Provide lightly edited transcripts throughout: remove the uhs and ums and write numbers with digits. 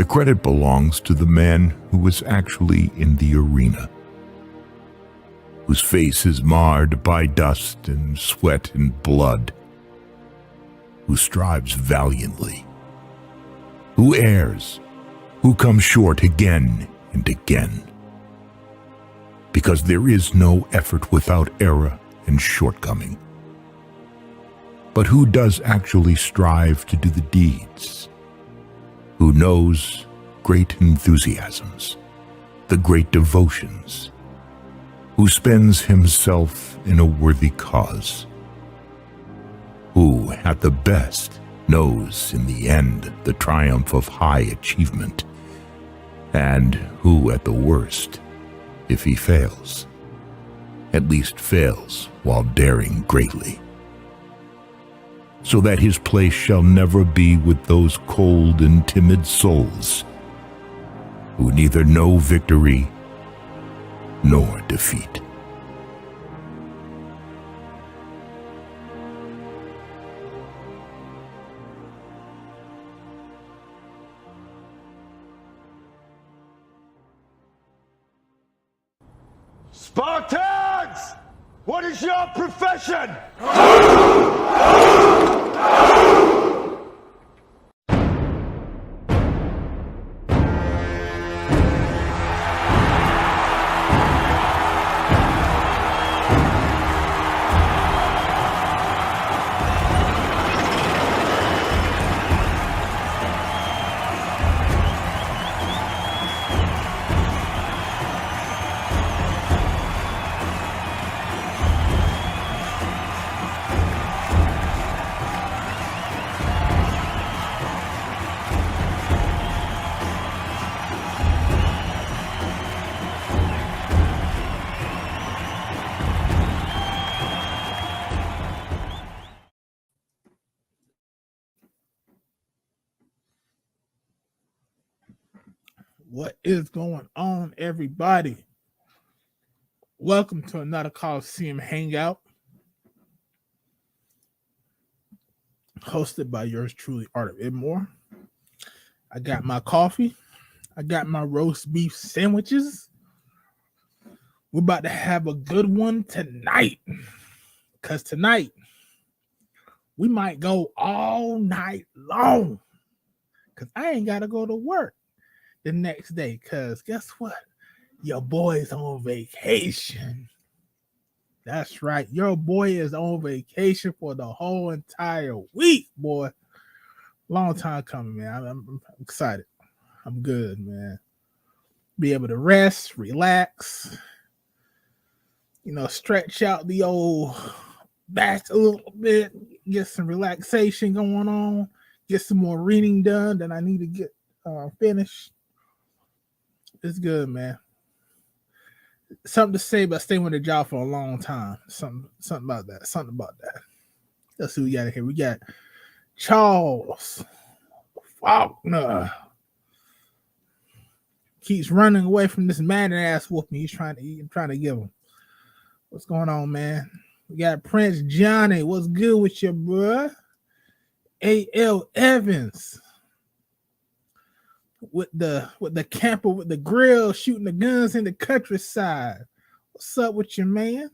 The credit belongs to the man who was actually in the arena, whose face is marred by dust and sweat and blood, who strives valiantly, who errs, who comes short again and again. Because there is no effort without error and shortcoming. But who does actually strive to do the deeds? Who knows great enthusiasms, the great devotions, who spends himself in a worthy cause, who, at the best, knows in the end the triumph of high achievement, and who, at the worst, if he fails, at least fails while daring greatly, so that his place shall never be with those cold and timid souls who neither know victory nor defeat. Spartans! What is your profession? What is going on, everybody? Welcome to another Coliseum Hangout, hosted by yours truly, R.P.L. I got my coffee. I got my roast beef sandwiches. We're about to have a good one tonight, because tonight we might go all night long, because I ain't got to go to work the next day, because guess what? Your boy's on vacation. That's right. Your boy is on vacation for the whole entire week, boy. Long time coming, man. I'm excited. I'm good, man. Be able to rest, relax, stretch out the old back a little bit, get some relaxation going on, get some more reading done that I need to get finished. It's good, man. Something to say about staying with a job for a long time. Something about that. Let's see what we got here. We got Charles Faulkner. Keeps running away from this man ass whooping he's trying to give him. What's going on, man? We got Prince Johnny. What's good with you, bro? A.L. Evans. With the camper with the grill shooting the guns in the countryside. What's up with you, man?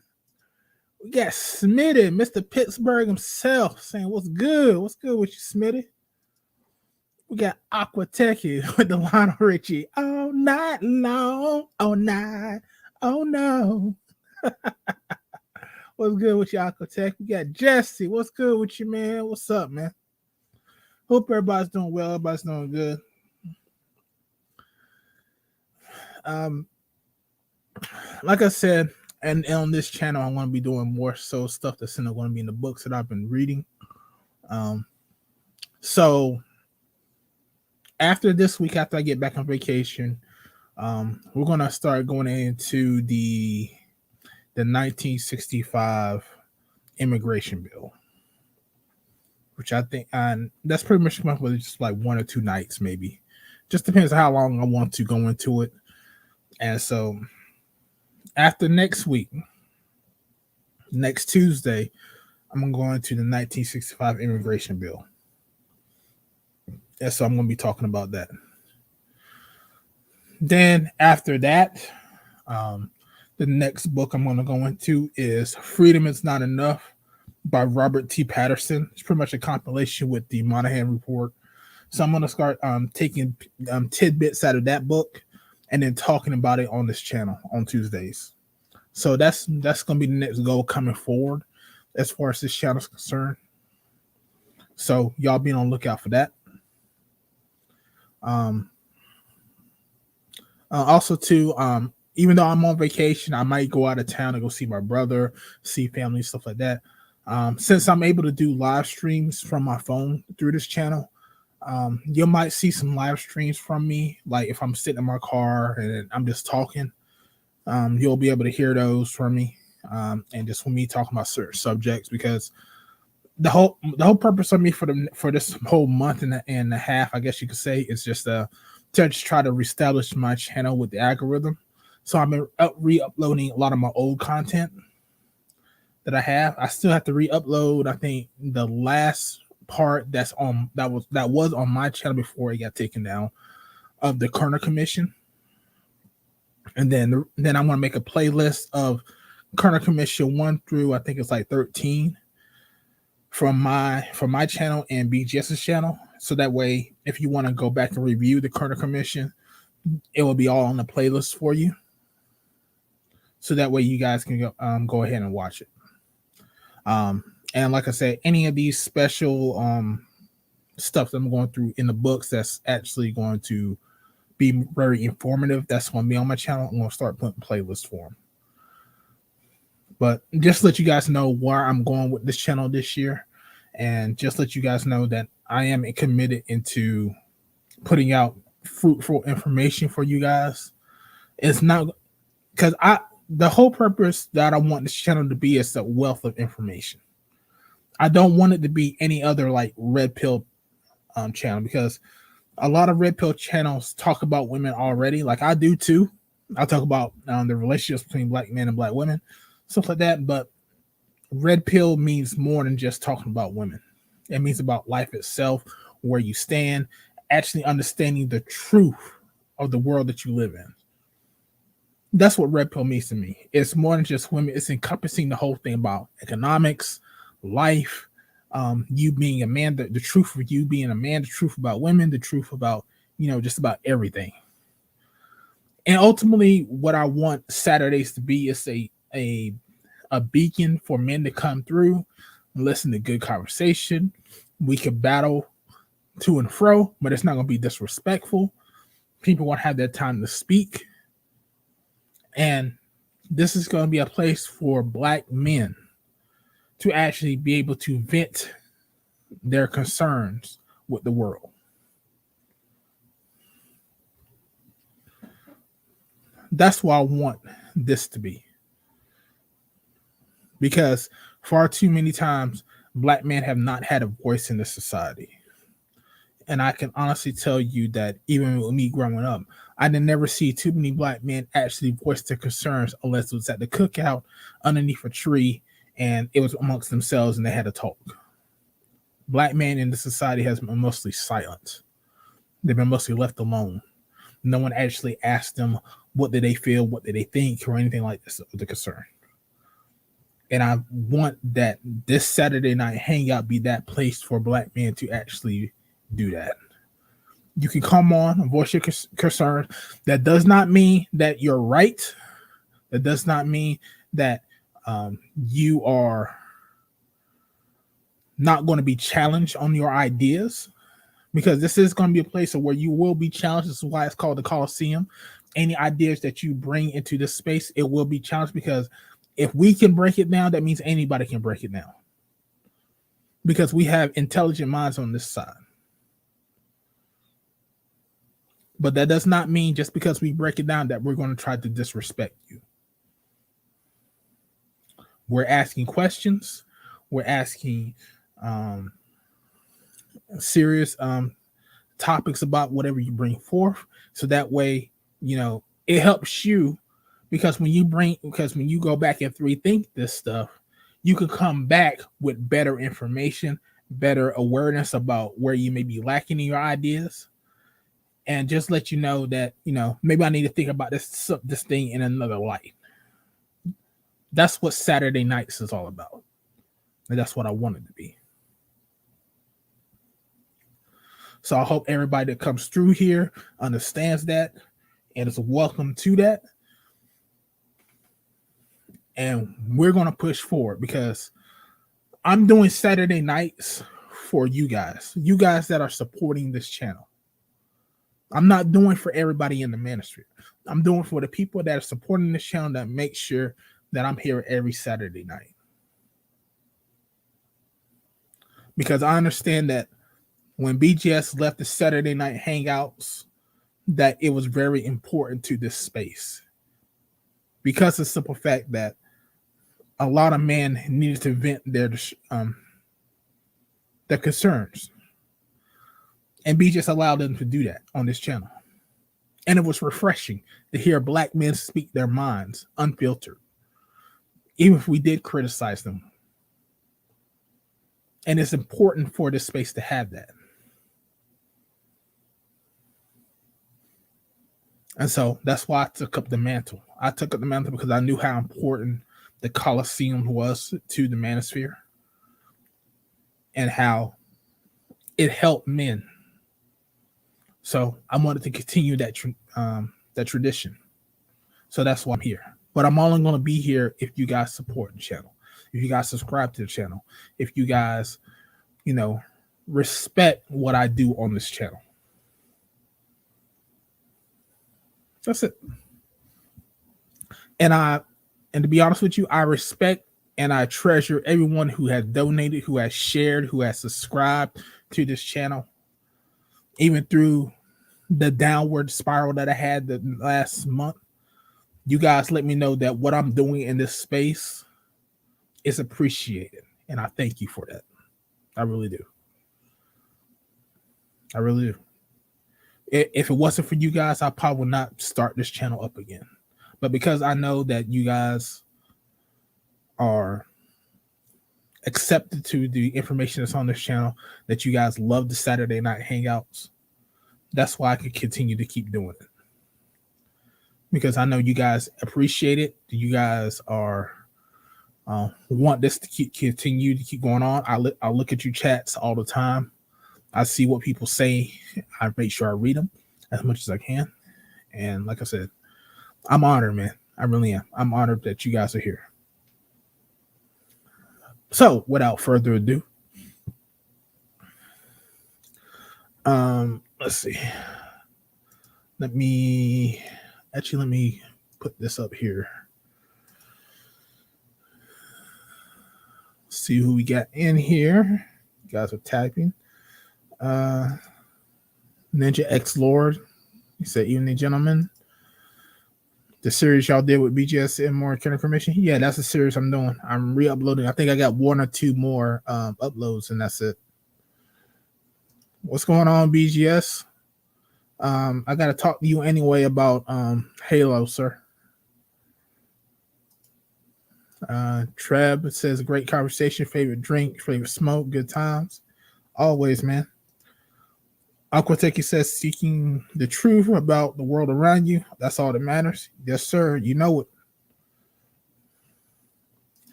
We got Smitty, Mr. Pittsburgh himself, saying what's good? What's good with you, Smitty? We got Aqua Techie with the Lionel Richie. All night long, all night, oh no. What's good with you, Aqua Tech? We got Jesse. What's good with you, man? What's up, man? Hope everybody's doing well. Everybody's doing good. Like I said, and on this channel, I'm going to be doing more so stuff that's going to be in the books that I've been reading. So after this week, after I get back on vacation, we're going to start going into the 1965 immigration bill, which I think that's pretty much come up with just like 1 or 2 nights, maybe. Just depends on how long I want to go into it. And so after next week, next Tuesday, I'm going to the 1965 immigration bill. And so I'm going to be talking about that. Then after that, the next book I'm going to go into is Freedom Is Not Enough by Robert T. Patterson. It's pretty much a compilation with the Moynihan Report. So I'm going to start taking tidbits out of that book and then talking about it on this channel on Tuesdays. So that's going to be the next goal coming forward as far as this channel is concerned. So y'all be on the lookout for that. Also, too, even though I'm on vacation, I might go out of town to go see my brother, see family, stuff like that. Since I'm able to do live streams from my phone through this channel, you might see some live streams from me. Like if I'm sitting in my car and I'm just talking, you'll be able to hear those from me, and just with me talking about certain subjects, because the whole purpose of me for this whole month and a half, I guess you could say, is just to just try to reestablish my channel with the algorithm. So I've been re-uploading a lot of my old content that I have. I still have to re-upload, I think, the last part that was on my channel before it got taken down, of the Kerner Commission. And then I'm going to make a playlist of Kerner Commission 1 through, I think it's like 13, from my channel and BGS's channel. So that way, if you want to go back and review the Kerner Commission, it will be all on the playlist for you. So that way you guys can go ahead and watch it. And like I said, any of these special stuff that I'm going through in the books that's actually going to be very informative, that's going to be on my channel. I'm going to start putting playlists for them. But just let you guys know where I'm going with this channel this year, and just let you guys know that I am committed into putting out fruitful information for you guys. It's not because the whole purpose that I want this channel to be is a wealth of information. I don't want it to be any other like Red Pill channel, because a lot of Red Pill channels talk about women already. Like I do too. I talk about the relationships between black men and black women, stuff like that. But Red Pill means more than just talking about women. It means about life itself, where you stand, actually understanding the truth of the world that you live in. That's what Red Pill means to me. It's more than just women. It's encompassing the whole thing about economics, life, you being a man, the truth of you being a man, the truth about women, the truth about, just about everything. And ultimately, what I want Saturdays to be is a beacon for men to come through and listen to good conversation. We could battle to and fro, but it's not going to be disrespectful. People want to have their time to speak. And this is going to be a place for black men to actually be able to vent their concerns with the world. That's what I want this to be. Because far too many times, black men have not had a voice in this society. And I can honestly tell you that even with me growing up, I didn't never see too many black men actually voice their concerns unless it was at the cookout underneath a tree and it was amongst themselves and they had to talk. Black men in the society has been mostly silent. They've been mostly left alone. No one actually asked them what did they feel, what did they think, or anything like this of the concern. And I want that this Saturday night hangout be that place for black men to actually do that. You can come on and voice your concern. That does not mean that you're right. That does not mean that you are not going to be challenged on your ideas, because this is going to be a place where you will be challenged. This is why it's called the Coliseum. Any ideas that you bring into this space, it will be challenged, because if we can break it down, that means anybody can break it down, because we have intelligent minds on this side. But that does not mean just because we break it down that we're going to try to disrespect you. We're asking questions. We're asking serious topics about whatever you bring forth. So that way, it helps you, because when you go back and rethink this stuff, you can come back with better information, better awareness about where you may be lacking in your ideas. and just let you know that, maybe I need to think about this thing in another light. That's what Saturday nights is all about. And that's what I want it to be. So I hope everybody that comes through here understands that and is welcome to that. And we're going to push forward because I'm doing Saturday nights for you guys that are supporting this channel. I'm not doing for everybody in the ministry. I'm doing for the people that are supporting this channel that make sure that I'm here every Saturday night. Because I understand that when BGS left the Saturday night hangouts, that it was very important to this space. Because of the simple fact that a lot of men needed to vent their concerns. And BGS allowed them to do that on this channel. And it was refreshing to hear Black men speak their minds unfiltered, even if we did criticize them. And it's important for this space to have that. And so that's why I took up the mantle. I took up the mantle because I knew how important the Colosseum was to the manosphere and how it helped men. So I wanted to continue that tradition. So that's why I'm here. But I'm only going to be here if you guys support the channel, if you guys subscribe to the channel, if you guys, respect what I do on this channel. That's it. And to be honest with you, I respect and I treasure everyone who has donated, who has shared, who has subscribed to this channel, even through the downward spiral that I had the last month. You guys let me know that what I'm doing in this space is appreciated. And I thank you for that. I really do. I really do. If it wasn't for you guys, I probably would not start this channel up again. But because I know that you guys are accepted to the information that's on this channel, that you guys love the Saturday night hangouts, that's why I could continue to keep doing it. Because I know you guys appreciate it. You guys are want this to continue to keep going on. I look at your chats all the time. I see what people say. I make sure I read them as much as I can. And like I said, I'm honored, man. I really am. I'm honored that you guys are here. So without further ado, let's see. Let me put this up here. See who we got in here. You guys are typing. Ninja X Lord, he said, "Evening, gentlemen. The series y'all did with BGS and more Killer Commission." Yeah, that's the series I'm doing. I'm re-uploading. I think I got one or two more uploads, and that's it. What's going on, BGS? I gotta talk to you anyway about Halo, sir. Treb says, "Great conversation. Favorite drink, favorite smoke, good times. Always, man." Aquateki says, "Seeking the truth about the world around you. That's all that matters." Yes, sir. You know it.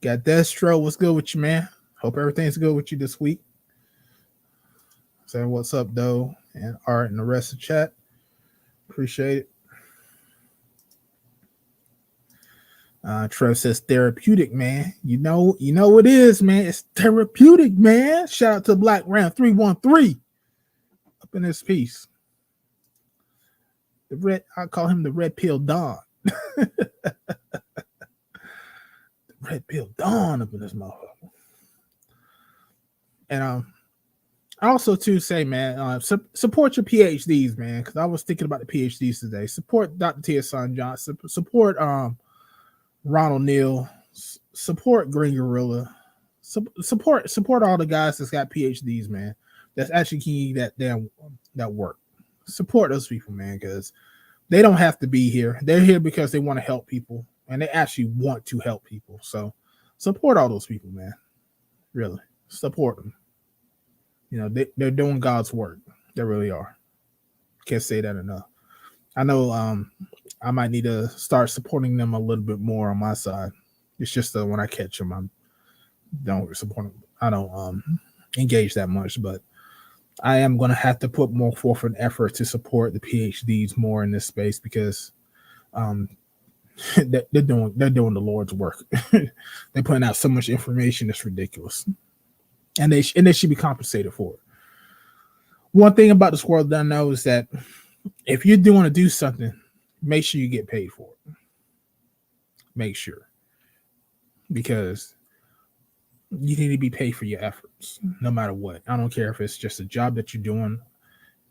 Got Destro. What's good with you, man? Hope everything's good with you this week. Saying what's up, though, and Art and the rest of the chat. Appreciate it. Trev says therapeutic, man. You know it is, man. It's therapeutic, man. Shout out to Black Ram 313 up in this piece. I call him the R.P.L Don. The R.P.L Don up in this motherfucker. And I also too say, man, support your PhDs, man, because I was thinking about the PhDs today. Support Dr. Tia Son Johnson. Support Ronald Neal. Support Green Gorilla. Support all the guys that's got PhDs, man. That's actually key that work. Support those people, man, because they don't have to be here. They're here because they want to help people, and they actually want to help people. So support all those people, man. Really support them. They're doing God's work. They really are. Can't say that enough. I know I might need to start supporting them a little bit more on my side. It's just when I catch them, I don't support them. I don't engage that much, but I am going to have to put more forth an effort to support the PhDs more in this space because they're doing the Lord's work. They're putting out so much information that's ridiculous, and they should be compensated for it. One thing about this world that I know is that if you're doing to do something, make sure you get paid for it. Make sure, because you need to be paid for your efforts, no matter what. I don't care if it's just a job that you're doing,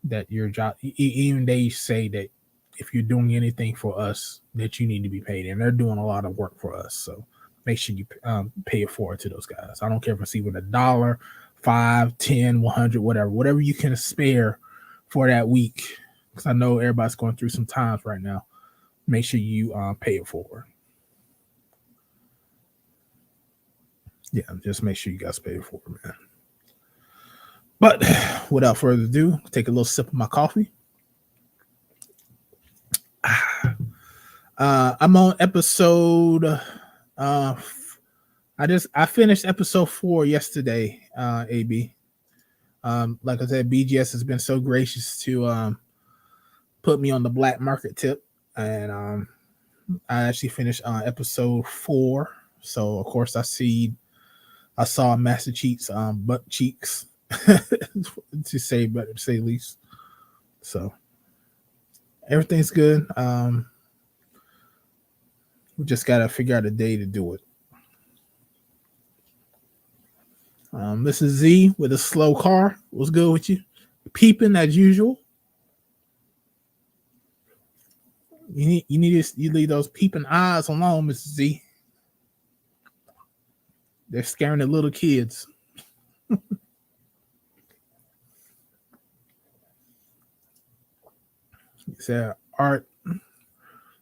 that your job, even they say that if you're doing anything for us, that you need to be paid, and they're doing a lot of work for us. So make sure you pay it forward to those guys. I don't care if it's even $1, $5, $10, $100, whatever you can spare for that week. Because I know everybody's going through some times right now. Make sure you pay it forward. Yeah, just make sure you guys pay it forward, man. But without further ado, take a little sip of my coffee. I'm on episode. I finished episode 4 yesterday. AB. Like I said, BGS has been so gracious to put me on the black market tip, and I actually finished episode 4. So of course I saw Master Cheeks butt cheeks to say least. So everything's good. We just gotta figure out a day to do it. This is Z with a slow car. What's good with you? Peeping as usual. You leave those peeping eyes alone, Mrs. Z. They're scaring the little kids. He said, Art,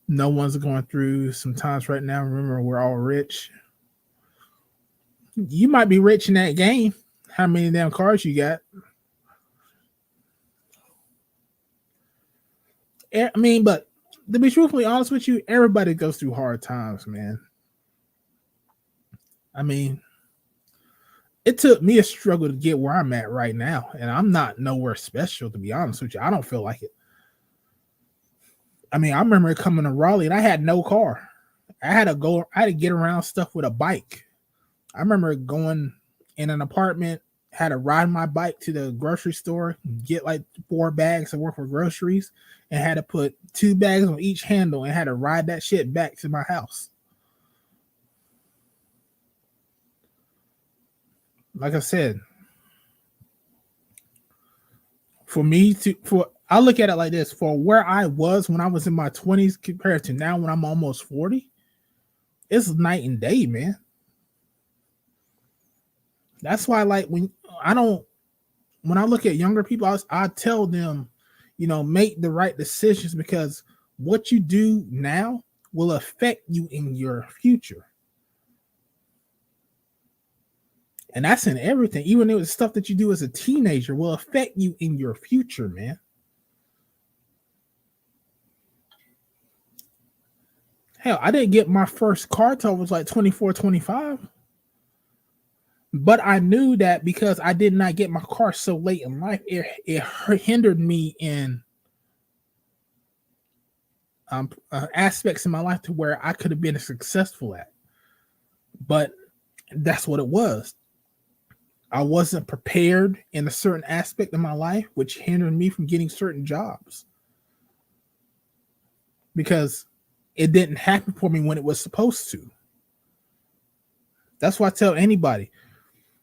no one's going through some times right now. Remember, we're all rich. You might be rich in that game. How many damn cars you got? I mean, but to be truthfully honest with you, everybody goes through hard times, man. I mean, it took me a struggle to get where I'm at right now, and I'm not nowhere special, to be honest with you. I don't feel like it. I mean, I remember coming to Raleigh and I had no car. I had to get around stuff with a bike. I remember going in an apartment, had to ride my bike to the grocery store, get like 4 bags of worth of groceries, and had to put 2 bags on each handle and had to ride that shit back to my house. Like I said, I look at it like this: for where I was when I was in my 20s compared to now when I'm almost 40, it's night and day, man. That's why, like, when I look at younger people, I tell them, make the right decisions, because what you do now will affect you in your future. And that's in everything. Even if it's stuff that you do as a teenager will affect you in your future, man. Hell, I didn't get my first car till I was like 24, 25. But I knew that because I did not get my car so late in life, it hindered me in aspects in my life to where I could have been successful at. But that's what it was. I wasn't prepared in a certain aspect of my life, which hindered me from getting certain jobs. Because it didn't happen for me when it was supposed to. That's why I tell anybody,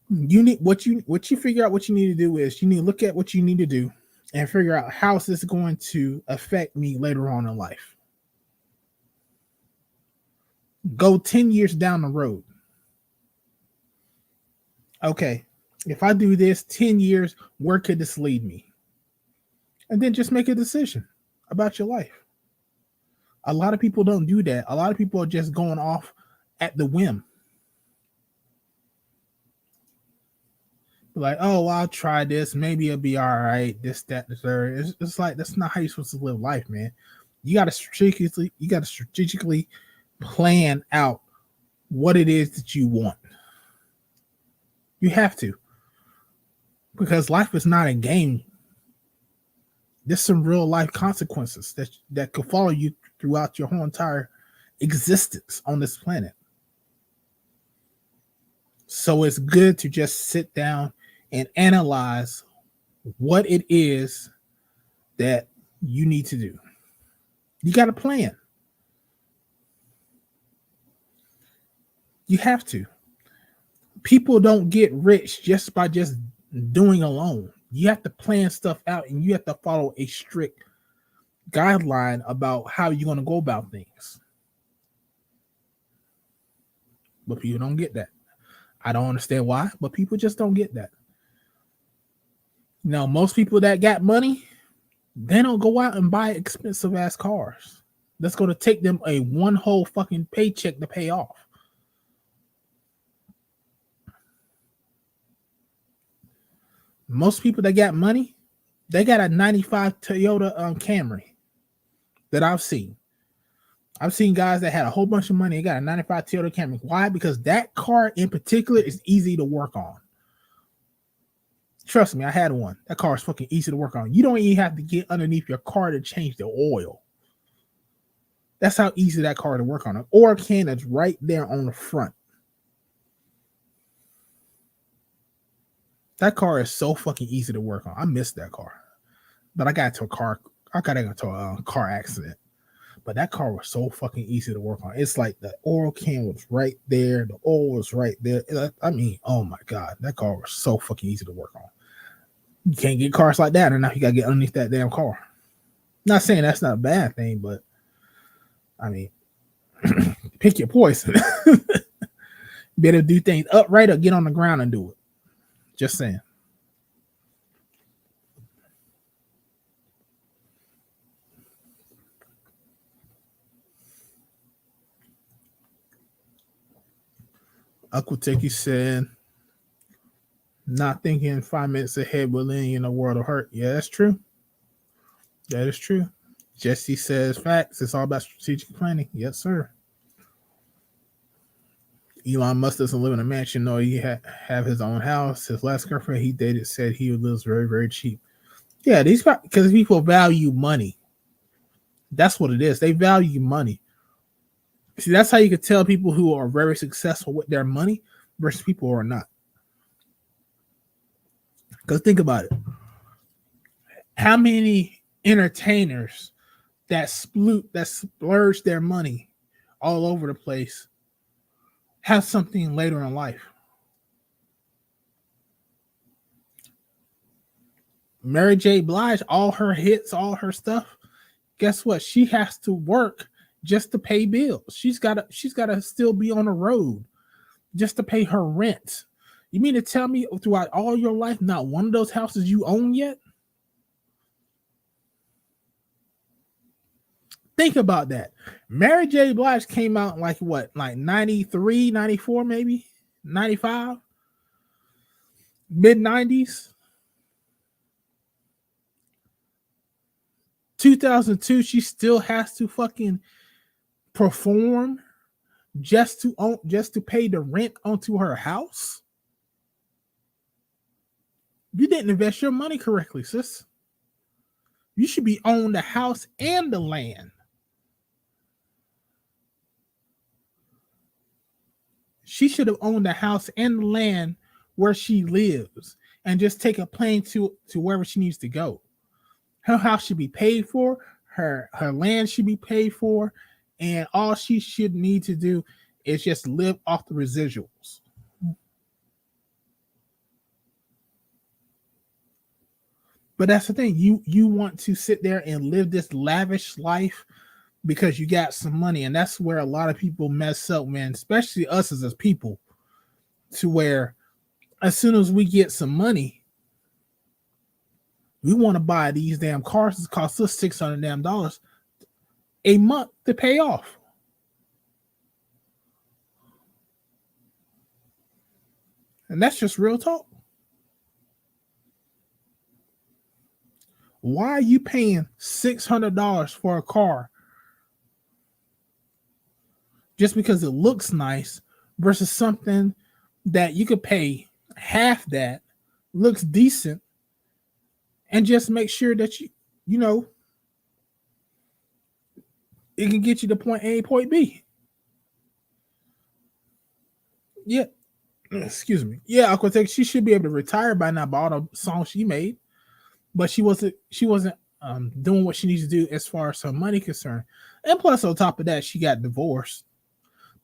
you need what you figure out what you need to do is you need to look at what you need to do and figure out how is this going to affect me later on in life. Go 10 years down the road. Okay, if I do this 10 years, where could this lead me? And then just make a decision about your life. A lot of people don't do that. A lot of people are just going off at the whim. Like, oh, well, I'll try this. Maybe it'll be all right. This, that, the third. It's like that's not how you're supposed to live life, man. You got to strategically plan out what it is that you want. You have to, because life is not a game. There's some real life consequences that could follow you throughout your whole entire existence on this planet. So it's good to just sit down and analyze what it is that you need to do. You got a plan. You have to. People don't get rich just by just doing alone. You have to plan stuff out, and you have to follow a strict guideline about how you're going to go about things. But people don't get that. I don't understand why, but people just don't get that. Now, most people that got money, they don't go out and buy expensive ass cars. That's going to take them a one whole fucking paycheck to pay off. Most people that got money, they got a 95 Toyota Camry that I've seen. I've seen guys that had a whole bunch of money. They got a 95 Toyota Camry. Why? Because that car in particular is easy to work on. Trust me, I had one. That car is fucking easy to work on. You don't even have to get underneath your car to change the oil. That's how easy that car to work on. An oil can is right there on the front. That car is so fucking easy to work on. I missed that car, but I got into a car accident. But that car was so fucking easy to work on. It's like the oil can was right there. The oil was right there. I mean, oh my God, that car was so fucking easy to work on. You can't get cars like that, and now you gotta get underneath that damn car. Not saying that's not a bad thing, but I mean, pick your poison. Better do things upright or get on the ground and do it. Just saying. Uncle Techie said, not thinking 5 minutes ahead will end in a world of hurt. Yeah, that's true. That is true. Jesse says, facts. It's all about strategic planning. Yes, sir. Elon Musk doesn't live in a mansion. No, he have his own house. His last girlfriend he dated said he lives very, very cheap. Yeah, these guys, because people value money. That's what it is. They value money. See, that's how you can tell people who are very successful with their money versus people who are not. Because think about it. How many entertainers that splurge their money all over the place have something later in life? Mary J. Blige, all her hits, all her stuff, guess what? She has to work just to pay bills. She's gotta still be on the road just to pay her rent. You mean to tell me throughout all your life, not one of those houses you own yet? Think about that. Mary J. Blige came out like what? Like 93, 94 maybe? 95? Mid-90s? 2002, she still has to fucking perform just to pay the rent onto her house? You didn't invest your money correctly, sis. You should be on the house and the land. She should have owned the house and the land where she lives and just take a plane to wherever she needs to go. Her house should be paid for. Her land should be paid for. And all she should need to do is just live off the residuals. But that's the thing. You want to sit there and live this lavish life because you got some money. And that's where a lot of people mess up, man, especially us as people, to where as soon as we get some money, we want to buy these damn cars. It costs us $600 damn a month to pay off. And that's just real talk. Why are you paying $600 for a car just because it looks nice versus something that you could pay half that, looks decent, and just make sure that you know it can get you to point A, point B. Yeah, excuse me. Yeah, Aquatex, she should be able to retire by now by all the songs she made, but she wasn't doing what she needs to do as far as her money concerned. And plus, on top of that, she got divorced.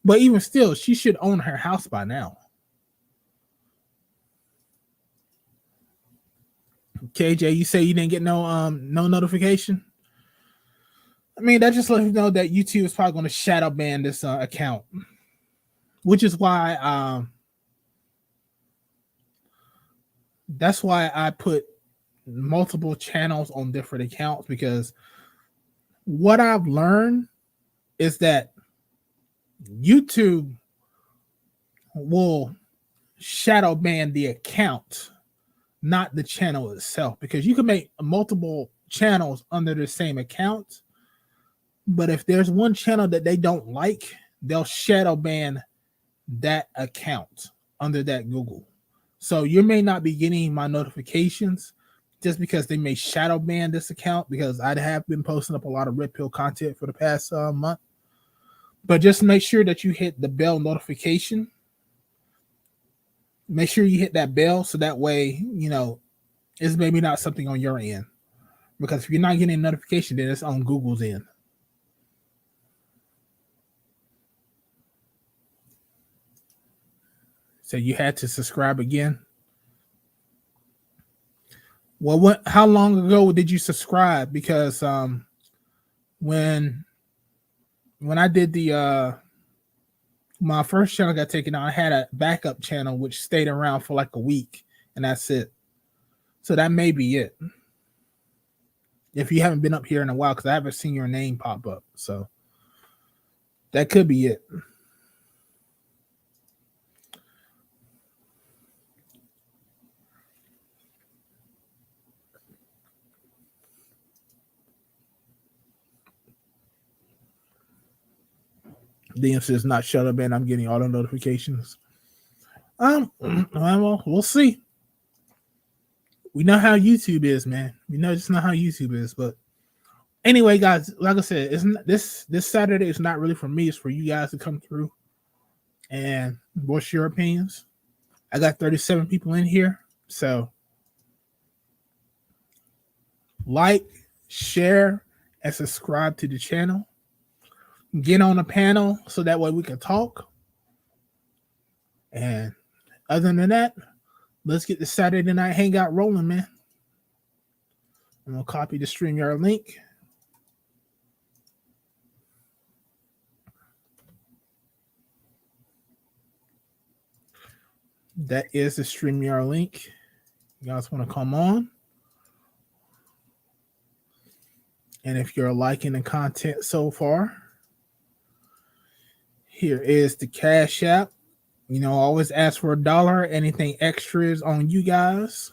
But even still, she should own her house by now. KJ, you say you didn't get no notification? I mean, that just lets me know that YouTube is probably going to shadow ban this account, which is why that's why I put multiple channels on different accounts, because what I've learned is that YouTube will shadow ban the account, not the channel itself, because you can make multiple channels under the same account, but if there's one channel that they don't like, they'll shadow ban that account under that Google. So you may not be getting my notifications just because they may shadow ban this account, because I have been posting up a lot of R.P.L content for the past month. But just make sure that you hit the bell notification. Make sure you hit that bell so that way, it's maybe not something on your end. Because if you're not getting a notification, then it's on Google's end. So you had to subscribe again. Well, how long ago did you subscribe? Because when I did my first channel got taken out, I had a backup channel which stayed around for like a week, and that's it. So that may be it. If you haven't been up here in a while, because I haven't seen your name pop up. So that could be it. The answer is not shut up, and I'm getting auto notifications. Well, we'll see. We know how YouTube is, man. We know it's not how YouTube is. But anyway, guys, like I said, this Saturday is not really for me. It's for you guys to come through and voice your opinions. I got 37 people in here, so like, share, and subscribe to the channel. Get on a panel so that way we can talk. And other than that, let's get the Saturday night hangout rolling, man. I'm going to copy the StreamYard link. That is the StreamYard link. You guys want to come on? And if you're liking the content so far, here is the Cash App. Always ask for $1. Anything extra is on you guys.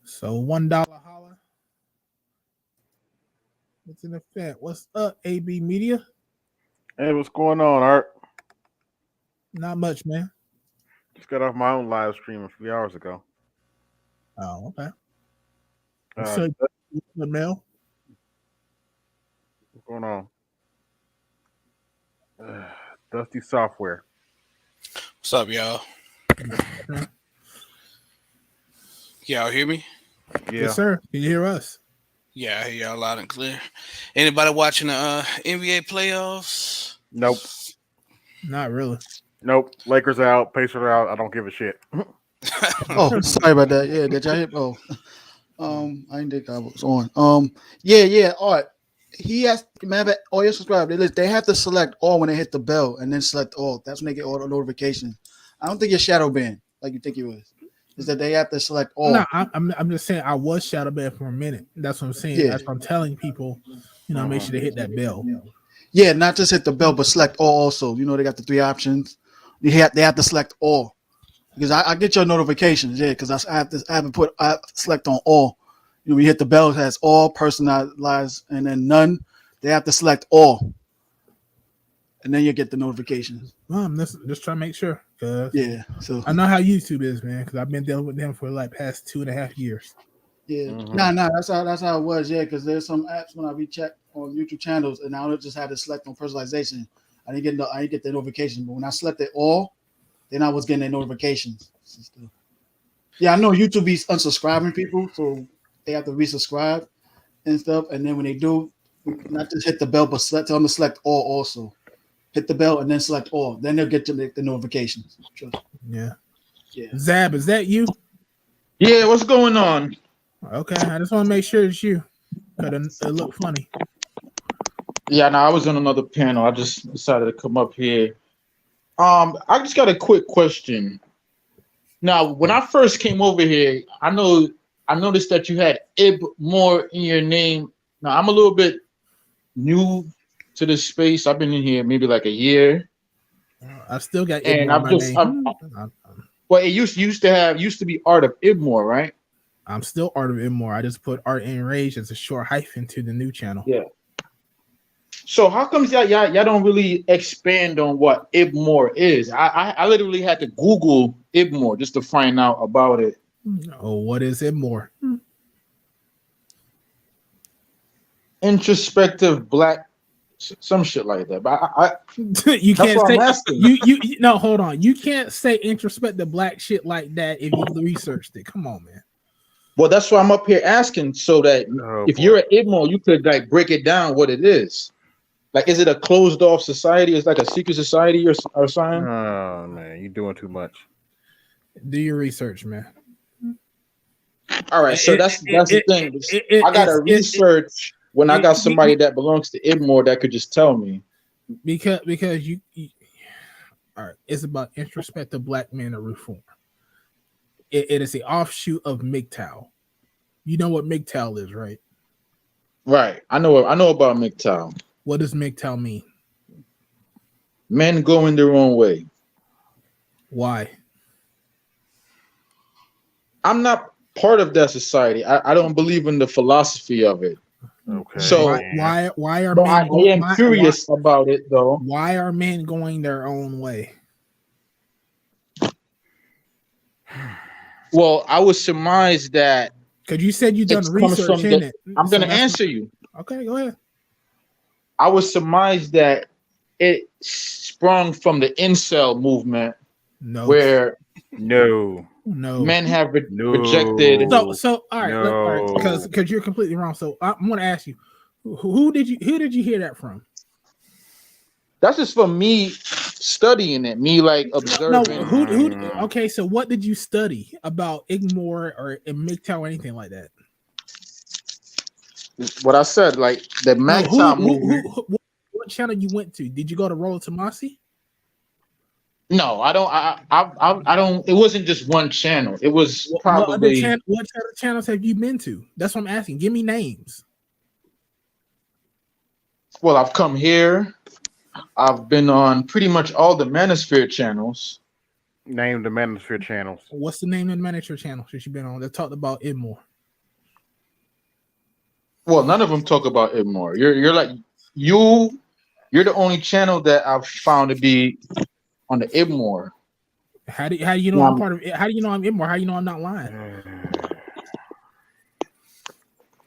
So $1 holla. What's in effect? What's up, AB Media? Hey, what's going on, Art? Not much, man. Just got off my own live stream a few hours ago. Oh, okay. So, the mail. What's going on? Dusty Software. What's up, y'all? Y'all hear me? Yeah. Yes, sir. Can you hear us? Yeah, I hear y'all loud and clear. Anybody watching the NBA playoffs? Nope. Not really. Nope. Lakers out. Pacers out. I don't give a shit. Oh, sorry about that. Yeah, did y'all hear? Oh, I didn't think I was on. Yeah. All right. He has, remember, all your subscribers, they have to select all when they hit the bell and then select all. That's when they get all the notifications. I don't think you're shadow banned like you think you was. Is that they have to select all? No, I'm just saying I was shadow banned for a minute. That's what I'm saying. Yeah. That's what I'm telling people. Make sure they hit that bell. Yeah, not just hit the bell, but select all also. They got the 3 options. They have to select all. because I get your notifications, yeah, because I select on all. You know, we hit the bell, it has all personalized, and then none. They have to select all, and then you get the notifications. Well, I'm just trying to make sure. Yeah, so I know how YouTube is, man, because I've been dealing with them for like past 2.5 years. yeah, Mhm. nah, that's how it was, yeah. Because there's some apps when I recheck on YouTube channels, and I just had to select on personalization. I didn't get the notification, but when I selected all, then I was getting the notifications. Yeah, I know YouTube be unsubscribing people, so they have to resubscribe and stuff. And then when they do, not just hit the bell, but tell them to select all also. Hit the bell and then select all. Then they'll get to the notifications. Yeah. Yeah. Zab, is that you? Yeah, what's going on? Okay, I just want to make sure it's you. Because it looked funny. Yeah, no, I was on another panel. I just decided to come up here. I just got a quick question. Now, when I first came over here, I noticed that you had Ib Moore in your name. Now, I'm a little bit new to this space. I've been in here maybe like a year. I still got And Ibmore in my name. Well, it used to be Art of Ibmore, right? I'm still Art of Ibmore. I just put Art Enraged as a short hyphen to the new channel. Yeah. So how comes y'all don't really expand on what Ibmore is? I literally had to Google Ibmore just to find out about it. Oh, what is Ibmore? Introspective black, some shit like that. But I You that's can't what say I'm asking. you no, hold on. You can't say introspective black shit like that if you researched it. Come on, man. Well, that's why I'm up here asking so that if you're at Ibmore, you could like break it down what it is. Like, is it a closed off society? Is it like a secret society or something? Oh man, you're doing too much. Do your research, man. All right, so that's the thing. I gotta research when I got somebody that belongs to Ibmore that could just tell me. Because you all right, it's about introspective black men of reform. It is the offshoot of Mgtow. You know what Mgtow is, right? Right. I know about Mgtow. What does Mgtow mean? Men going their own way. Why? I'm not part of that society. I don't believe in the philosophy of it. Okay. So why are but men? I am curious about it though. Why are men going their own way? Well, I would surmise that because you said you done research in it. I'm going to answer you. Okay, go ahead. I would surmise that it sprung from the incel movement, where men have rejected. So all right, because you're completely wrong. So I'm going to ask you, who did you hear that from? That's just from me studying it, me like observing. No, okay, so what did you study about Igmore or Mgtow or anything like that? What I said, like the Mgtow movement. What channel you went to? Did you go to Roll Tomasi? No, I don't. I don't. It wasn't just one channel. It was probably. What other channels have you been to? That's what I'm asking. Give me names. Well, I've come here. I've been on pretty much all the Manosphere channels. Name the Manosphere channels. What's the name of the Manosphere channel that you've been on that talked about Ibmore? Well, none of them talk about Ibmore. You're the only channel that I've found to be on the Ibmore. How do you know I'm part of it? How do you know I'm Ibmore? How do you know I'm not lying?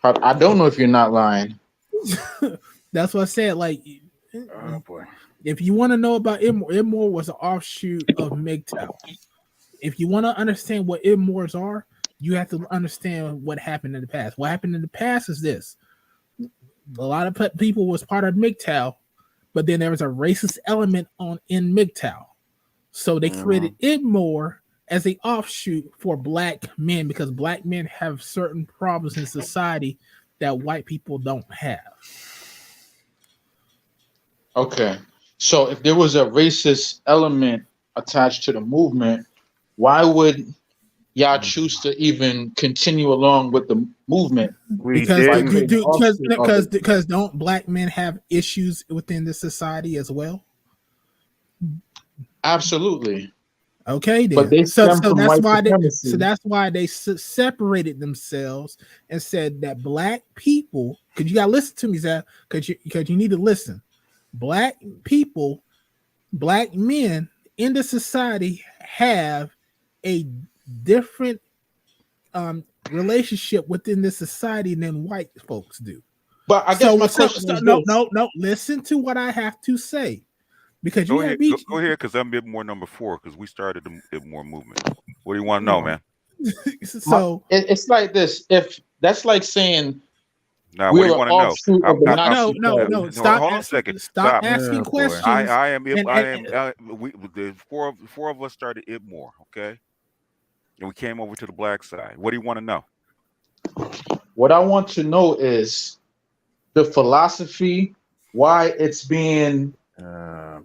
I don't know if you're not lying. That's what I said. Like, oh boy. If you want to know about Ibmore was an offshoot of Mgtow. If you want to understand what Ibmores are, you have to understand what happened in the past. What happened in the past is this: a lot of people was part of Mgtow, but then there was a racist element in Mgtow, so they created Ibmore as an offshoot for black men because black men have certain problems in society that white people don't have. Okay. So if there was a racist element attached to the movement, why would y'all choose to even continue along with the movement? Because don't black men have issues within the society as well? Absolutely. Okay, But then. they So stem from white supremacy. that's why they separated themselves and said that black people, because you gotta listen to me, Zach, because you need to listen. Black people, black men in the society have a different relationship within this society than white folks do. But I guess my question is no, this. no. Listen to what I have to say, because Go you ahead, have go ahead, because I'm bit more number 4 because we started the bit more movement. What do you want to know, man? So It's like this. If that's like saying Now, what we're do you an want to know? offshoot of the Nazi no. Party. Stop. Hold on a second. Stop Stop. asking boy. questions. I am and- we the four of us started it more, okay? And we came over to the black side. What do you want to know? What I want to know is the philosophy, why it's being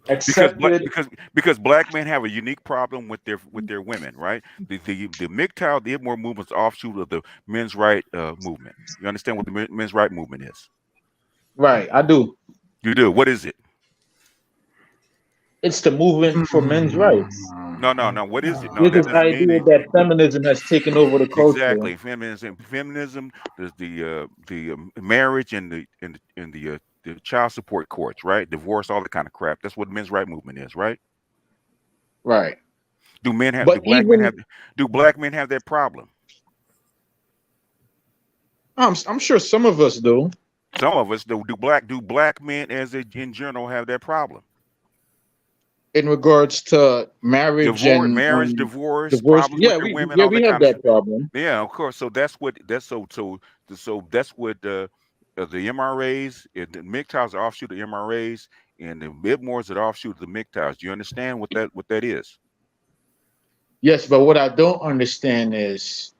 accepted. Because black men have a unique problem with their women, right? The Mgtow, the Ibmore movement is offshoot of the men's right movement. You understand what the men's right movement is? Right, I do. You do. What is it? It's the movement for men's rights. No. What is it? No, There's that this doesn't mean idea it. that feminism has taken over the culture. Exactly. Feminism. There's the marriage and the child support courts, right? Divorce, all that kind of crap. That's what the men's right movement is, right? Right. Do But black men have that problem? I'm sure some of us do. Some of us do. Do black men in general have that problem? In regards to marriage and divorce, divorce. problems Yeah, with their women, we all that have kind of that stuff. problem. Yeah, of course. So that's what the MRAs, the Mgtows are offshoot of the MRAs, and the Ibmores are offshoot of the Mgtows. Do you understand what that is? Yes, but what I don't understand is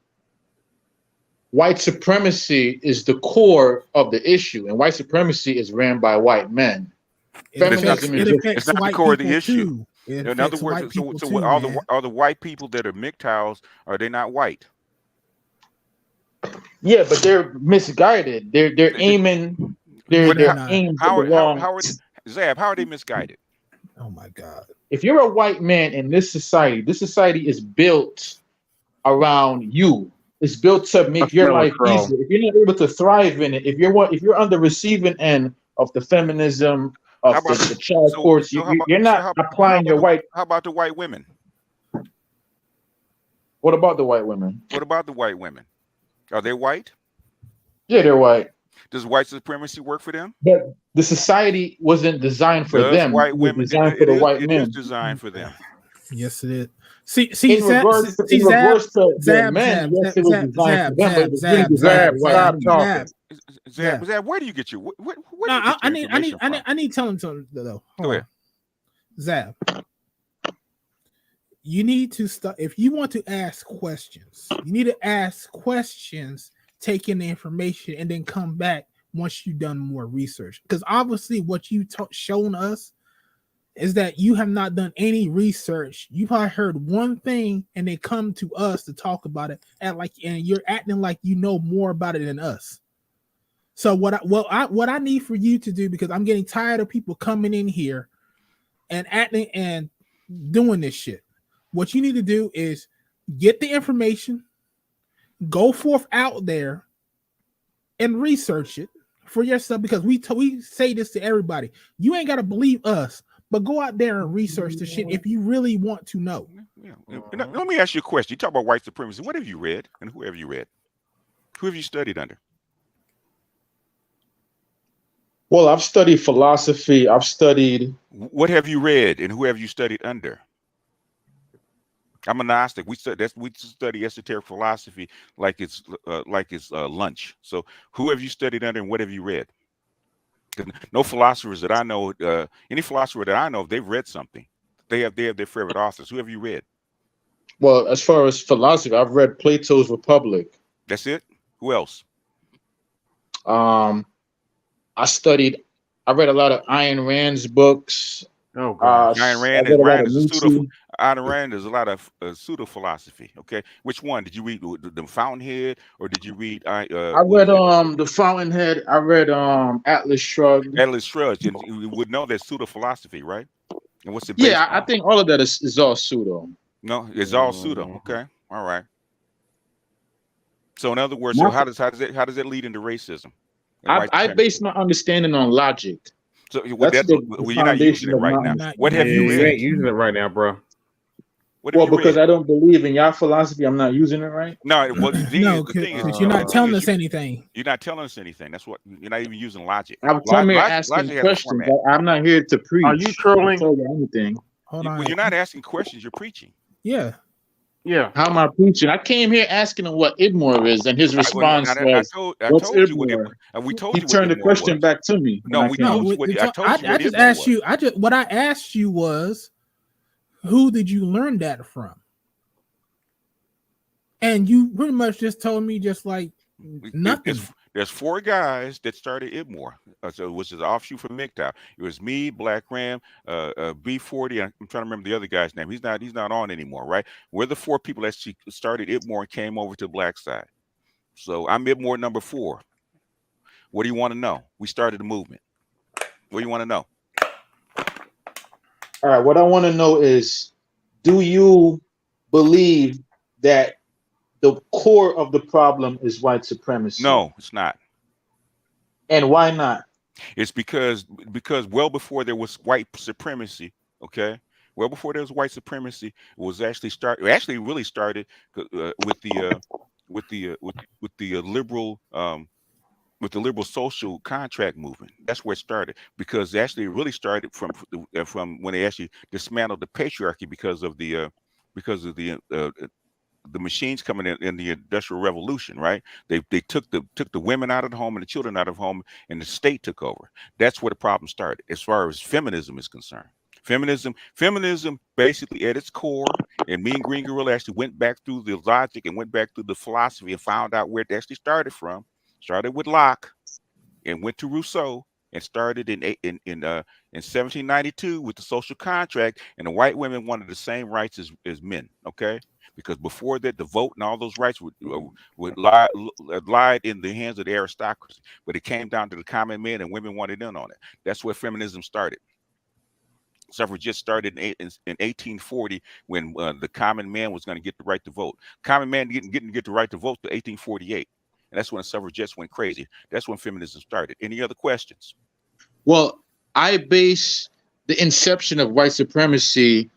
white supremacy is the core of the issue, and white supremacy is ran by white men. Feminism is it's not the core of the issue. Too. In other words, so all the white people that are Mgtows, are they not white? Yeah, but they're misguided. They're aiming. They're aimed at the wrong. Zab, how are they misguided? Oh my God! If you're a white man in this society is built around you. It's built to make your life easier. If you're not able to thrive in it, if you're on the receiving end of the feminism of the child courts, you're not applying your white. How about the white women? What about the white women? What about the white women? Are they white? Yeah, they're white. Does white supremacy work for them? But the society wasn't designed for them. White women designed for the white men. It is designed for them. Yes, it is. See, in regards to the men, yes, it was designed for them, but it was really designed for white men. Zab, where do you get your? I need telling though. Go ahead, Zab. You need to start if you want to ask questions. You need to ask questions, take in the information, and then come back once you've done more research. Because obviously, what you shown us is that you have not done any research. You probably heard one thing and they come to us to talk about it, and you're acting like you know more about it than us. So what I need for you to do, because I'm getting tired of people coming in here and acting and doing this shit. What you need to do is get the information, go forth out there and research it for yourself, because we say this to everybody. You ain't got to believe us, but go out there and research the shit if you really want to know. Yeah. Let me ask you a question. You talk about white supremacy. What have you read, and who have you read? Who have you studied under? Well, I've studied philosophy. I've studied. What have you read, and who have you studied under? I'm a Gnostic. We study esoteric philosophy like it's lunch. So, who have you studied under, and what have you read? No philosophers that I know, any philosopher that I know, they've read something. They have their favorite authors. Who have you read? Well, as far as philosophy, I've read Plato's Republic. That's it? Who else? I read a lot of Ayn Rand's books. Oh God. Ayn Rand is a lot of pseudo philosophy. Okay, which one did you read? The Fountainhead, or did you read? I read the Fountainhead. I read Atlas Shrugged. Atlas Shrugged. You would know that's pseudo philosophy, right? And what's it? Yeah, I think all of that is all pseudo. No, it's all pseudo. Okay, all right. So in other words, My- so how does it lead into racism and white I supremacy? base my understanding on logic. So That's the you're not using foundation it of right my now. Not, What you're have not you You using read? ain't using it right now, bro. What have well, you because read? I don't believe in your philosophy, I'm not using it right. No, well, no, the thing is, because you're not the thing telling is, us anything. you're not telling us anything. That's what you're not even using logic. I've come here asking Logic has a questions. format. I'm not here to preach. Are you trolling? Tell you anything. Hold on. Well, you're not asking questions. You're preaching. Yeah. Yeah. How am I preaching? I came here asking him what Idmore is, and his response was, I "What's told you what Idmore?" we told He you what turned the Idmore question was. back to me when No, I we came. told No, you what I told you what I just Idmore asked was. you. What I asked you was, who did you learn that from? And you pretty much just told me just like nothing. There's 4 guys that started Idmore, so which is an offshoot from Mgtow. It was me, Black Ram, B40. I'm trying to remember the other guy's name. He's not on anymore, right? We're the 4 people that started Idmore and came over to the black side. So I'm Idmore number 4. What do you want to know? We started the movement. What do you want to know? All right, what I want to know is, do you believe that the core of the problem is white supremacy? No, it's not. And why not? It's because well before there was white supremacy, okay? Well before there was white supremacy, it was actually really started with the liberal social contract movement. That's where it started, because actually it really started from when they actually dismantled the patriarchy because of the machines coming in the Industrial Revolution, right? They took the women out of the home and the children out of home, and the state took over. That's where the problem started, as far as feminism is concerned. Feminism basically at its core, and me and Green Gorilla actually went back through the logic and went back through the philosophy and found out where it actually started from. Started with Locke and went to Rousseau and started in 1792 with the social contract, and the white women wanted the same rights as men, okay? Because before that, the vote and all those rights would lie in the hands of the aristocracy, but it came down to the common man, and women wanted in on it. That's where feminism started. Suffrage started in 1840 when the common man was going to get the right to vote. Common man didn't get the right to vote to 1848. And that's when suffragettes went crazy. That's when feminism started. Any other questions? Well, I base the inception of white supremacy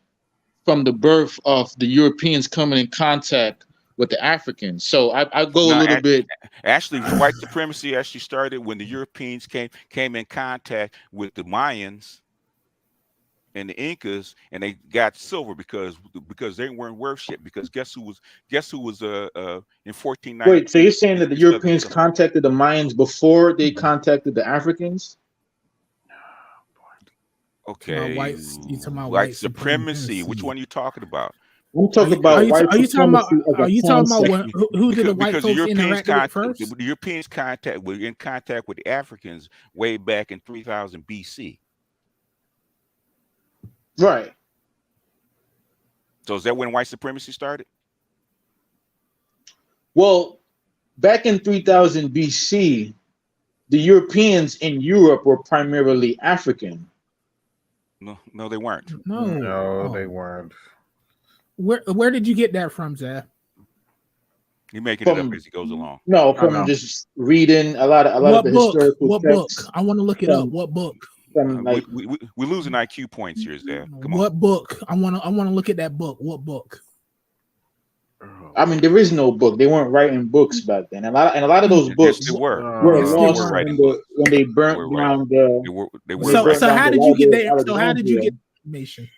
from the birth of the Europeans coming in contact with the Africans. So I go a little bit. Actually, white supremacy actually started when the Europeans came in contact with the Mayans and the Incas, and they got silver because they weren't worth shit. Because guess who was in 1492? Wait, so you're saying that the Europeans contacted the Mayans before they contacted the Africans? Okay, You talking about white supremacy. Which one are you talking about? I'm talking about white supremacy. Are you talking about who did the white folks interact with first? The Europeans were in contact with the Africans way back in 3000 BC. Right. So is that when white supremacy started? Well, back in 3000 BC, the Europeans in Europe were primarily African. No, they weren't. No, they weren't. Where did you get that from, Zach? You're making it up as he goes along. No, from just reading a lot of the historical What texts. book? I want to look it up. What book? We're losing IQ points here, Zach. Come on. What book? I want to look at that book. What book? I mean, there is no book. They weren't writing books back then. And a lot of those books were lost writing when they burnt down the. They were. So how did you get that? So how did you get information?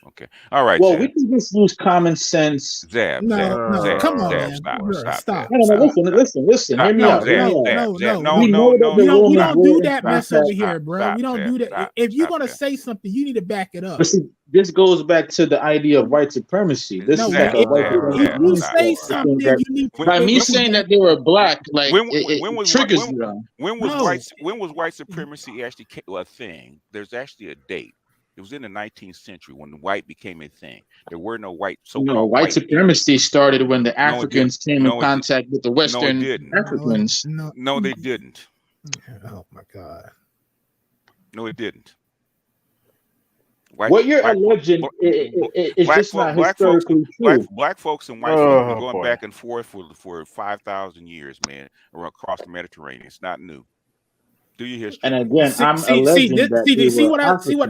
Okay. All right. Well, Zab. we can just use common sense. Zab. No, come on, man. Stop. No, listen. Hear me out. No. We don't do that mess over here, bro. We don't do that. If you're gonna say something, you need to back it up. But see, this goes back to the idea of white supremacy. This is like if you say something, you need to. By me saying that they were black, like it triggers them. When was white supremacy actually a thing? There's actually a date. It was in the 19th century when white became a thing. There were no white. White supremacy started when the Africans came in contact with the Western Africans. No, they didn't. Oh my God. No, it didn't. What you're alleging is just not historically true. Black folks and white folks been going back and forth for 5,000 years, man, across the Mediterranean. It's not new. Do your history. And again, I'm alleging that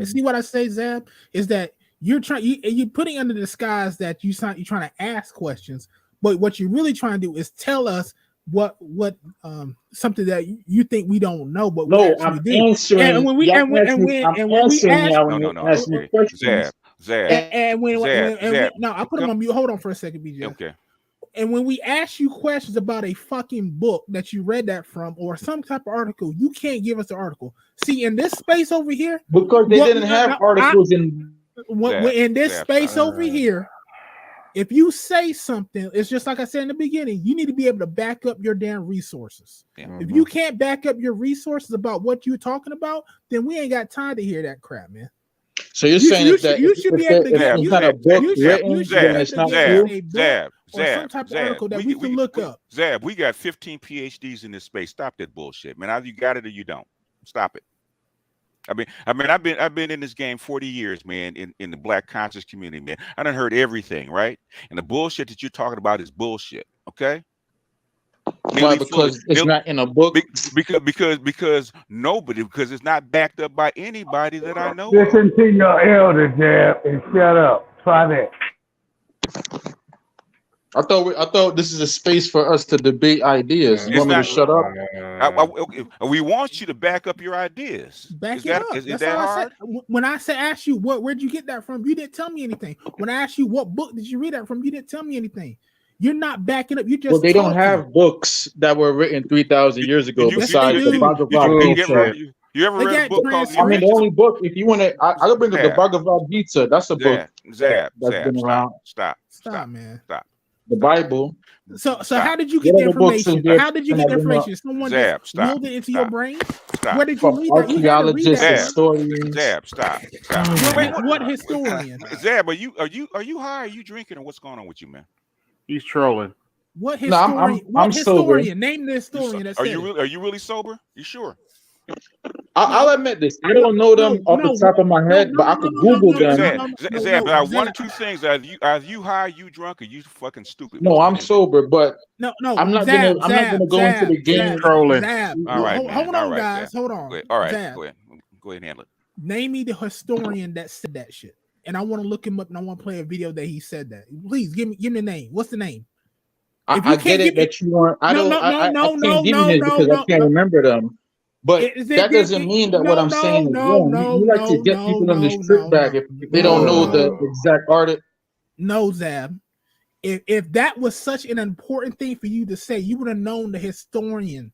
see what I say, Zab, is that you're putting under the disguise that you're trying to ask questions, but what you're really trying to do is tell us what something that you think we don't know, but no, I'm answering. And when we ask questions, Zab, no, I put him on mute. Hold on for a second, BJ. Okay. And when we ask you questions about a fucking book that you read that from or some type of article, you can't give us the article. See, in this space over here, because they didn't have articles in this space over here. If you say something, it's just like I said in the beginning, you need to be able to back up your damn resources. Yeah. If you can't back up your resources about what you're talking about, then we ain't got time to hear that crap, man. So you're saying that you should be able to get some kind of book written, it's not Zab, some type of article that we can look up. Zab, we got 15 PhDs in this space. Stop that bullshit, man. Either you got it or you don't. Stop it. I mean, I've been in this game 40 years, man, in the Black conscious community, man. I done heard everything, right? And the bullshit that you're talking about is bullshit, okay? Why? Because it's not in a book. Because it's not backed up by anybody that I know. Listen to your elder, Jab, and shut up. Try that. I thought this is a space for us to debate ideas. You want me to shut up? We want you to back up your ideas. Back it up. Is that hard? When I asked you where'd you get that from, you didn't tell me anything. When I asked you what book did you read that from, you didn't tell me anything. You're not backing up. You just they don't have books that were written 3,000 years ago besides the Bhagavad Gita. You ever read a book called? I mean, the only book, if you want to, I'll bring up the Bhagavad Gita. That's a book that's been around. Stop, man. Stop. The Bible. So how did you get the information? How did you get the information? Someone just rolled it into your brain? Stop. Where did you read that? Archaeologists, historians. Zab, stop. What historian? Zab, are you high? Are you drinking, or what's going on with you, man? He's trolling. What historian? I'm sober. Name the historian that said Are you really sober? You sure? I'll admit this. I don't know them off the top of my head, but I could Google them. Zab, but one or two things: either you high, you drunk, or you fucking stupid. No, I'm sober, but no. I'm not gonna go into the game trolling. All right, hold on, guys. Hold on. All right, go ahead and handle it. Name me the historian that said that shit, and I want to look him up, and I want to play a video that he said that. Please give me the name. What's the name? I get it that you want. I can't give you this because I can't remember them. But that doesn't mean that what I'm saying is wrong. You like to get people on this trip back if they don't know the exact artist. No, Zab. If that was such an important thing for you to say, you would have known the historian.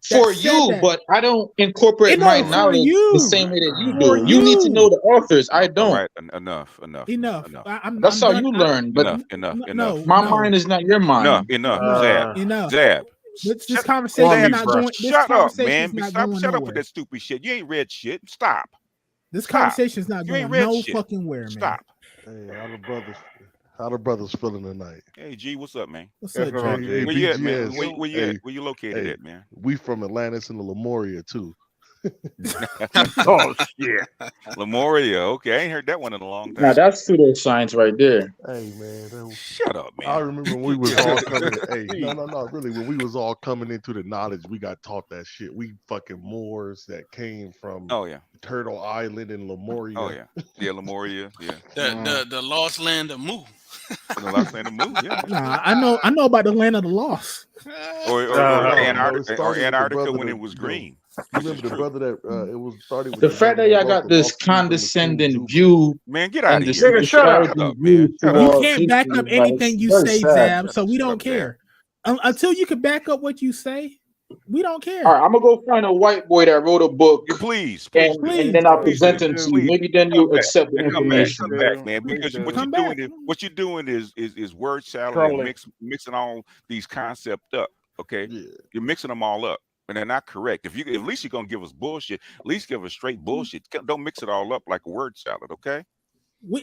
For you, but I don't incorporate my knowledge the same way that you do. You need to know the authors. I don't. Right, enough. That's how you learn. But enough. My mind is not your mind. Enough. Zab. This conversation is not going. Shut up, man. Shut up with that stupid shit. You ain't read shit. Stop. This conversation is not going no fucking where, man. Stop. Hey, how the brothers feeling tonight? Hey, G, what's up, man? What's up, G? Hey, where you at, man? Where you located at, man? We from Atlantis and the Lemuria too. Oh shit, Lemuria. Okay, I ain't heard that one in a long time. Now that's pseudoscience right there. Hey man, shut up, man. I remember when we was all coming. Really, when we was all coming into the knowledge, we got taught that shit. We fucking Moors that came from Turtle Island and Lemuria. Oh yeah, Lemuria. Yeah, the lost land of Mu. The lost land of Mu. Yeah. Nah, I know about the land of the lost. Or Antarctica when it was green. You remember the brother that it was started with the fact that y'all got this condescending view, man. Get out of here! Shut up, man. You can't back up anything you say, Zab. So we don't care until you can back up what you say. We don't care. All right, I'm gonna go find a white boy that wrote a book. Please. And then I'll present him to you. Maybe then you'll accept the information. Come back, man. Because what you're doing is word salad and mixing all these concepts up. Okay, you're mixing them all up. And they're not correct. At least you're gonna give us bullshit. At least give us straight bullshit. Don't mix it all up like a word salad, okay?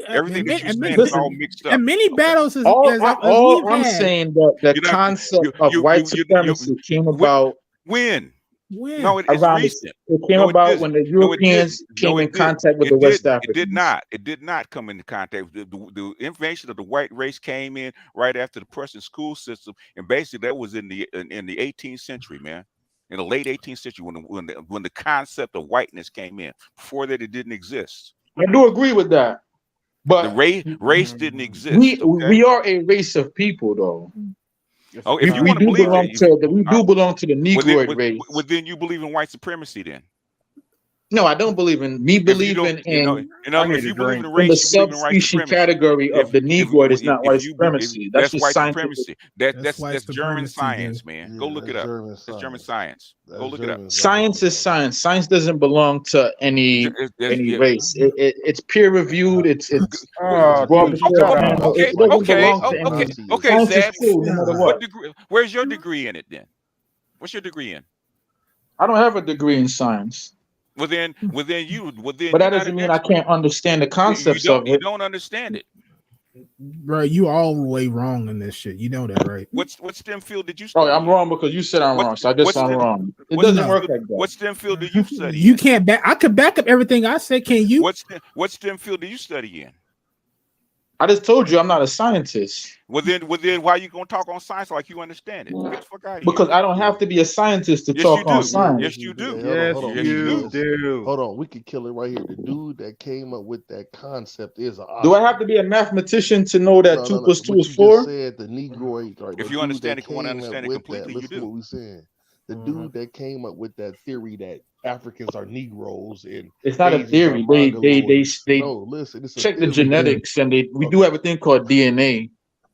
Everything that you're saying is all mixed up. And many battles is I'm saying that the concept of white supremacy came about when When? No, it's Around recent. it came No, it about isn't. when the No, it Europeans didn't. came No, in it did. contact with It the West did. It Africans. did not. It did not come into contact. The information of the white race came in right after the Prussian school system, and basically that was in the 18th century, man. In the late 18th century, when the concept of whiteness came in. Before that, it didn't exist. I do agree with that, but The race didn't exist. we are a race of people, though. Oh, if you we want to do believe belong it, to we do belong to the Negroid race. well, then you believe in white supremacy, then. No, I don't believe in me believing in if you believe in the in race, the you believe in white subspecies supremacy. category of the Negroid is not white If supremacy. that's just white scientific. supremacy. That's white German supremacy, science, dude. man. Yeah, Go look it that's up. German That's German science. science. Go look it up. Science is science. Science doesn't belong to any Yeah. race. It's peer reviewed. It's Oh, brought dude, before shut a panel. up. It doesn't belong to Okay, any. okay, Science is Zab. true, no matter what. Degree? Where's your degree in it then? What's your degree in? I don't have a degree in science. Well then But you're that not doesn't an mean I expert. can't understand the concepts of You it. don't understand it. Bro, you all the way wrong in this shit. You know that, right? What STEM field did you Oh, study? I'm wrong because you said I'm wrong, so I guess I'm wrong. It doesn't work like that. What STEM field do you study You in? can't back. I could back up everything I said. Can you? What STEM field do you study in? I just told you I'm not a scientist. Well then why are you gonna talk on science like you understand it? Get the fuck out of here. Because I don't have to be a scientist to talk on science. Yes, you do. Hold on. you do. Hold on, we could kill it right here. The dude that came up with that concept is a. Do I have to be a mathematician to know that 2 + 2 is 4? Said the Negroid. Right, if you understand it, want to understand it completely, you do. What we saying. The dude that came up with that theory that Africans are Negroes and it's not a theory. They no, listen, it's check the genetics and we do have a thing called DNA.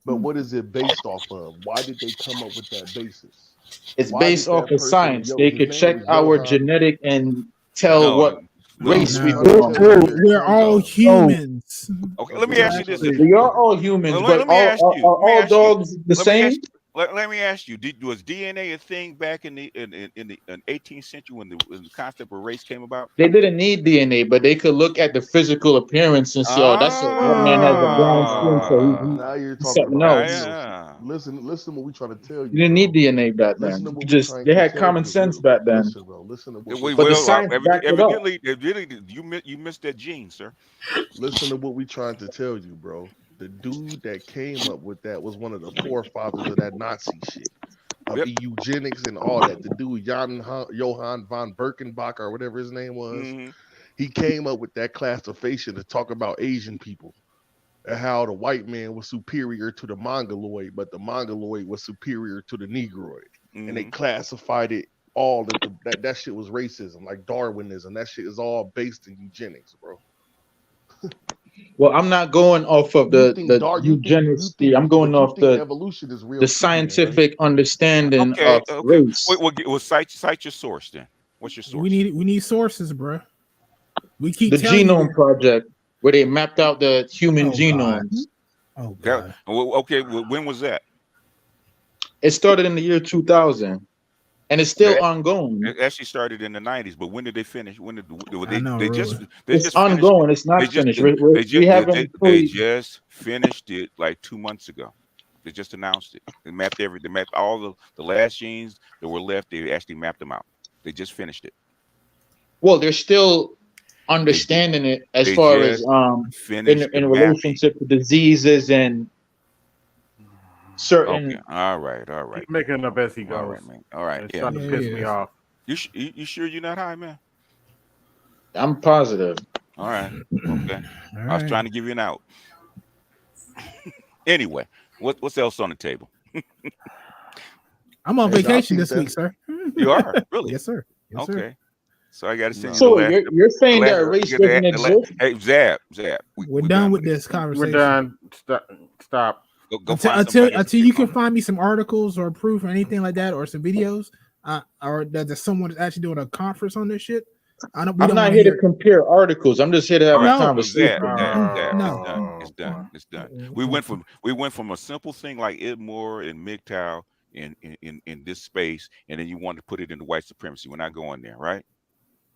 But what is it based off of? Why did they come up with that basis? It's based off of science. They could check our genetic and tell what race we belong to. We're all humans. Okay, let me ask you this. We are all humans, but all dogs the same? Let me ask you: was DNA a thing back in the 18th century when the concept of race came about? They didn't need DNA, but they could look at the physical appearance and say, "Oh, that's that man has a brown skin, so now you're talking something else." Yeah. Listen, what we trying to tell you. You didn't need DNA back then. They had common sense back then. Listen to but the science backed it up. Evidently, you missed that gene, sir. Listen to what we trying to tell you, bro. The dude that came up with that was one of the forefathers of that Nazi shit, of eugenics and all that. The dude Johann von Birkenbach or whatever his name was, he came up with that classification to talk about Asian people and how the white man was superior to the Mongoloid, but the Mongoloid was superior to the Negroid, and they classified it all that shit was racism, like Darwinism. That shit is all based in eugenics, bro. Well, I'm not going off of the eugenics. I'm going off the evolution is real. The scientific understanding of race. Well, cite your source then. What's your source? We need sources, bro. We keep the Genome Project, where they mapped out the human genomes. Oh God. Okay, when was that? It started in the year 2000. And it's still ongoing. It actually started in the 90s, but when did they finish? When did they just ongoing. It's not finished. They just finished it like 2 months ago. They just announced it. They mapped all the last genes that were left. They actually mapped them out. They just finished it. Well, they're still understanding it as far as in relationship to diseases and certain. Okay. All right. He's making the best he goes. All right, man. All right. It's starting to piss me off. You sure you're not high, man? I'm positive. All right. Okay. I was trying to give you an out. Anyway, what's else on the table? I'm on vacation this week, sir. You are? Really? Yes, sir. Yes, sir. Okay. So I got to send you. So you're saying that race doesn't exist? Hey, Zab. We're done with this conversation. We're done. Stop. Go until you can find me some articles or proof or anything like that, or some videos, or that there's someone that's actually doing a conference on this shit. I'm not here to compare articles. I'm just here to have a conversation. It's done. We went from a simple thing like Idmore and Mgtow in this space, and then you want to put it into white supremacy. We're not going there, right?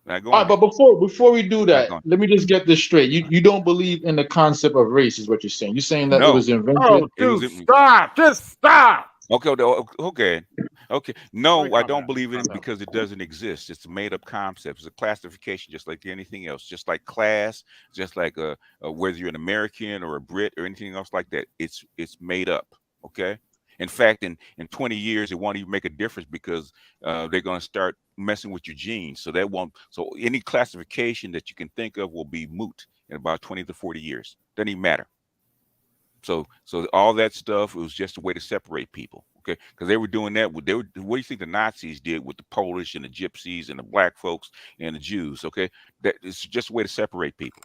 All right, but before we do that, let me just get this straight. You don't believe in the concept of race, is what you're saying. You're saying that it was invented. Oh, dude, stop! Just stop! Okay. No, I don't believe in it because it doesn't exist. It's a made-up concept. It's a classification, just like anything else. Just like class, just like whether you're an American or a Brit or anything else like that. It's made up. Okay. In fact, in 20 years, it won't even make a difference because they're going to start messing with your genes. So that won't. So any classification that you can think of will be moot in about 20 to 40 years. Doesn't even matter. So all that stuff, it was just a way to separate people, okay? Because they were doing that. What do you think the Nazis did with the Polish and the Gypsies and the black folks and the Jews? Okay, that it's just a way to separate people.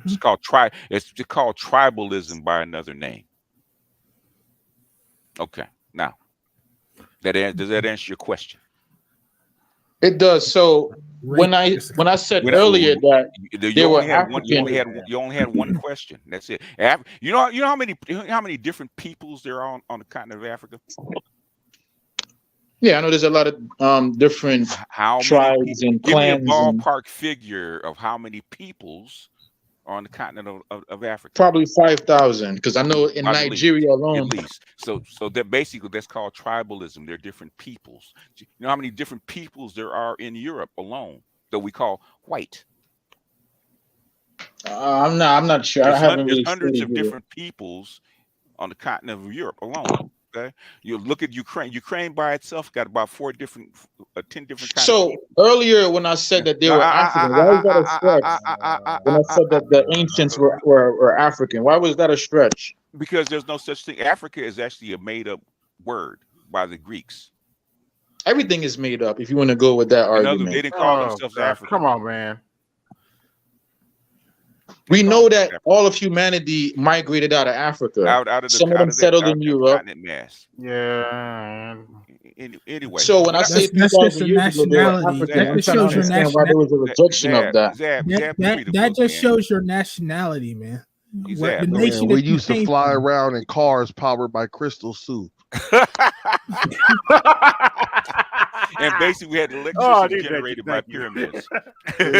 It's called tribalism by another name. Okay, now does that answer your question? It does. So when I said earlier that they were African, you only had one question. That's it. You know how many different peoples there are on the continent of Africa? Yeah, I know there's a lot of different tribes and Give me a clans. ballpark figure of how many peoples are on the continent of Africa. Probably 5,000, because I know in Nigeria alone. At least. So that basically that's called tribalism. They're different peoples. You know how many different peoples there are in Europe alone that we call white? I'm not sure. I haven't really There's hundreds of studied it. different peoples on the continent of Europe alone. Okay, you look at Ukraine. Ukraine by itself got about 10 different kinds. So earlier when I said that they were African, why was that a stretch? When I said that the ancients were African, why was that a stretch? Because there's no such thing. Africa is actually a made-up word by the Greeks. Everything is made up if you want to go with that argument. They didn't call themselves African. Come on, man. We know that all of humanity migrated out of Africa. Some of them settled in Europe. Yeah. Anyway. So when I say 2,000 years ago, they were African, I'm trying to understand why there was a rejection of that. That just shows your nationality, man. We used to fly around in cars powered by crystal soup. And basically we had electricity generated by pyramids.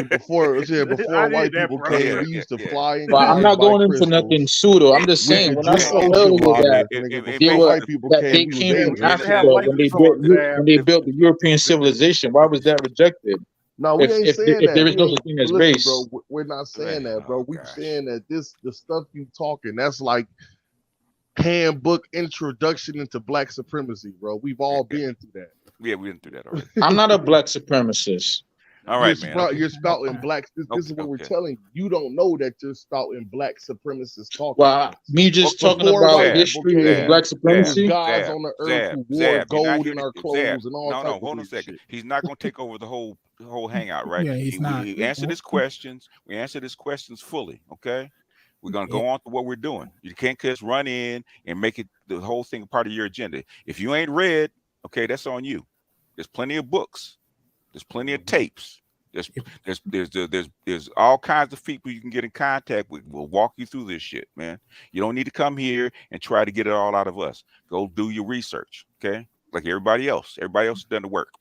Before white people came, we used to fly in cars. I'm not going into nothing pseudo. I'm just saying when I said earlier that they came from Africa when they built the European civilization, why was that rejected? No, we ain't saying that. If there is no such thing as race, bro, we're not saying that, bro. We're saying that the stuff you talking, that's like handbook introduction into black supremacy, bro. We've all been through that. Yeah, we went through that already. I'm not a black supremacist. All right, You're spouting black. This is what we're telling you. You don't know that you're spouting black supremacists talking. Well, me just talking about history of black supremacy. Guys on the earth who wore gold in our clothes and all. No, hold on a second. He's not going to take over the whole hangout, right? Yeah, he's not. We answered his questions. We answered his questions fully. Okay. We're going to go on to what we're doing. You can't just run in and make it the whole thing a part of your agenda. If you ain't read, okay, that's on you. There's plenty of books. There's plenty of tapes. There's all kinds of people you can get in contact with. We'll walk you through this shit, man. You don't need to come here and try to get it all out of us. Go do your research, okay? Like everybody else. Everybody else has done the work.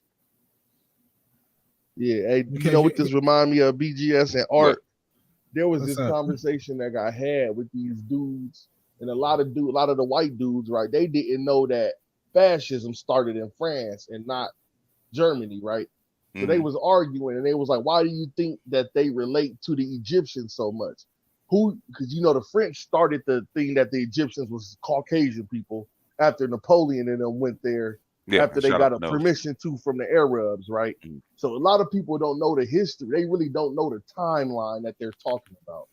Yeah, hey, you know what this remind me of? BGS and Art. There was this conversation that I had with these dudes, and a lot of the white dudes, right? They didn't know that fascism started in France and not Germany, right? So they was arguing, and they was like, why do you think that they relate to the Egyptians so much? Because the French started the thing that the Egyptians was Caucasian people after Napoleon and them went there after they got a permission from the Arabs, right? So a lot of people don't know the history. They really don't know the timeline that they're talking about.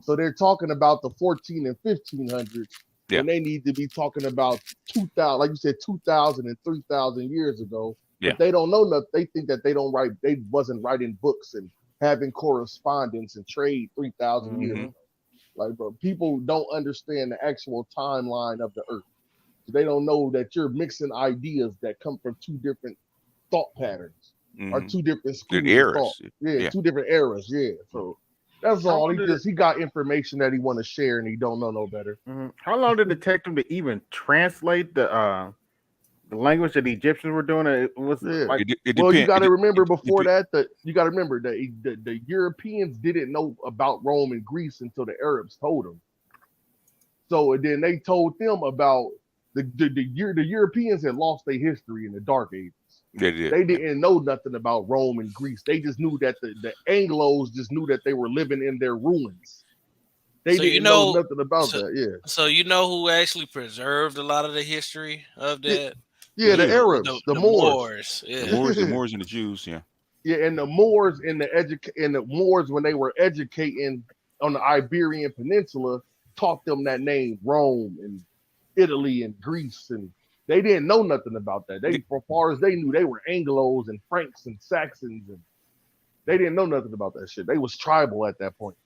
So they're talking about the 14 and 1500s, and they need to be talking about 2000, like you said, 2,000 and 3,000 years ago. But they don't know nothing. They think that they wasn't writing books and having correspondence and trade 3,000 years ago. Like, bro, people don't understand the actual timeline of the earth. They don't know that you're mixing ideas that come from two different thought patterns or two different schools of thought. Yeah, two different eras. Yeah. So that's all. He got information that he want to share and he don't know no better. How long did it take him to even translate the language that the Egyptians were doing? It was you got to remember before that you got to remember that the Europeans didn't know about Rome and Greece until the Arabs told them. So then they told them about The Europeans had lost their history in the Dark Ages. They did. They didn't know nothing about Rome and Greece. They just knew that the Anglos just knew that they were living in their ruins. They didn't know nothing about that. Yeah. So you know who actually preserved a lot of the history of that? Yeah, the Arabs, the Moors. Yeah. The Moors and the Jews. Yeah. Yeah, and the Moors and the Moors, when they were educating on the Iberian Peninsula, taught them that name, Rome and Italy and Greece, and they didn't know nothing about that. They, as far as they knew, they were Anglos and Franks and Saxons, and they didn't know nothing about that shit. They was tribal at that point.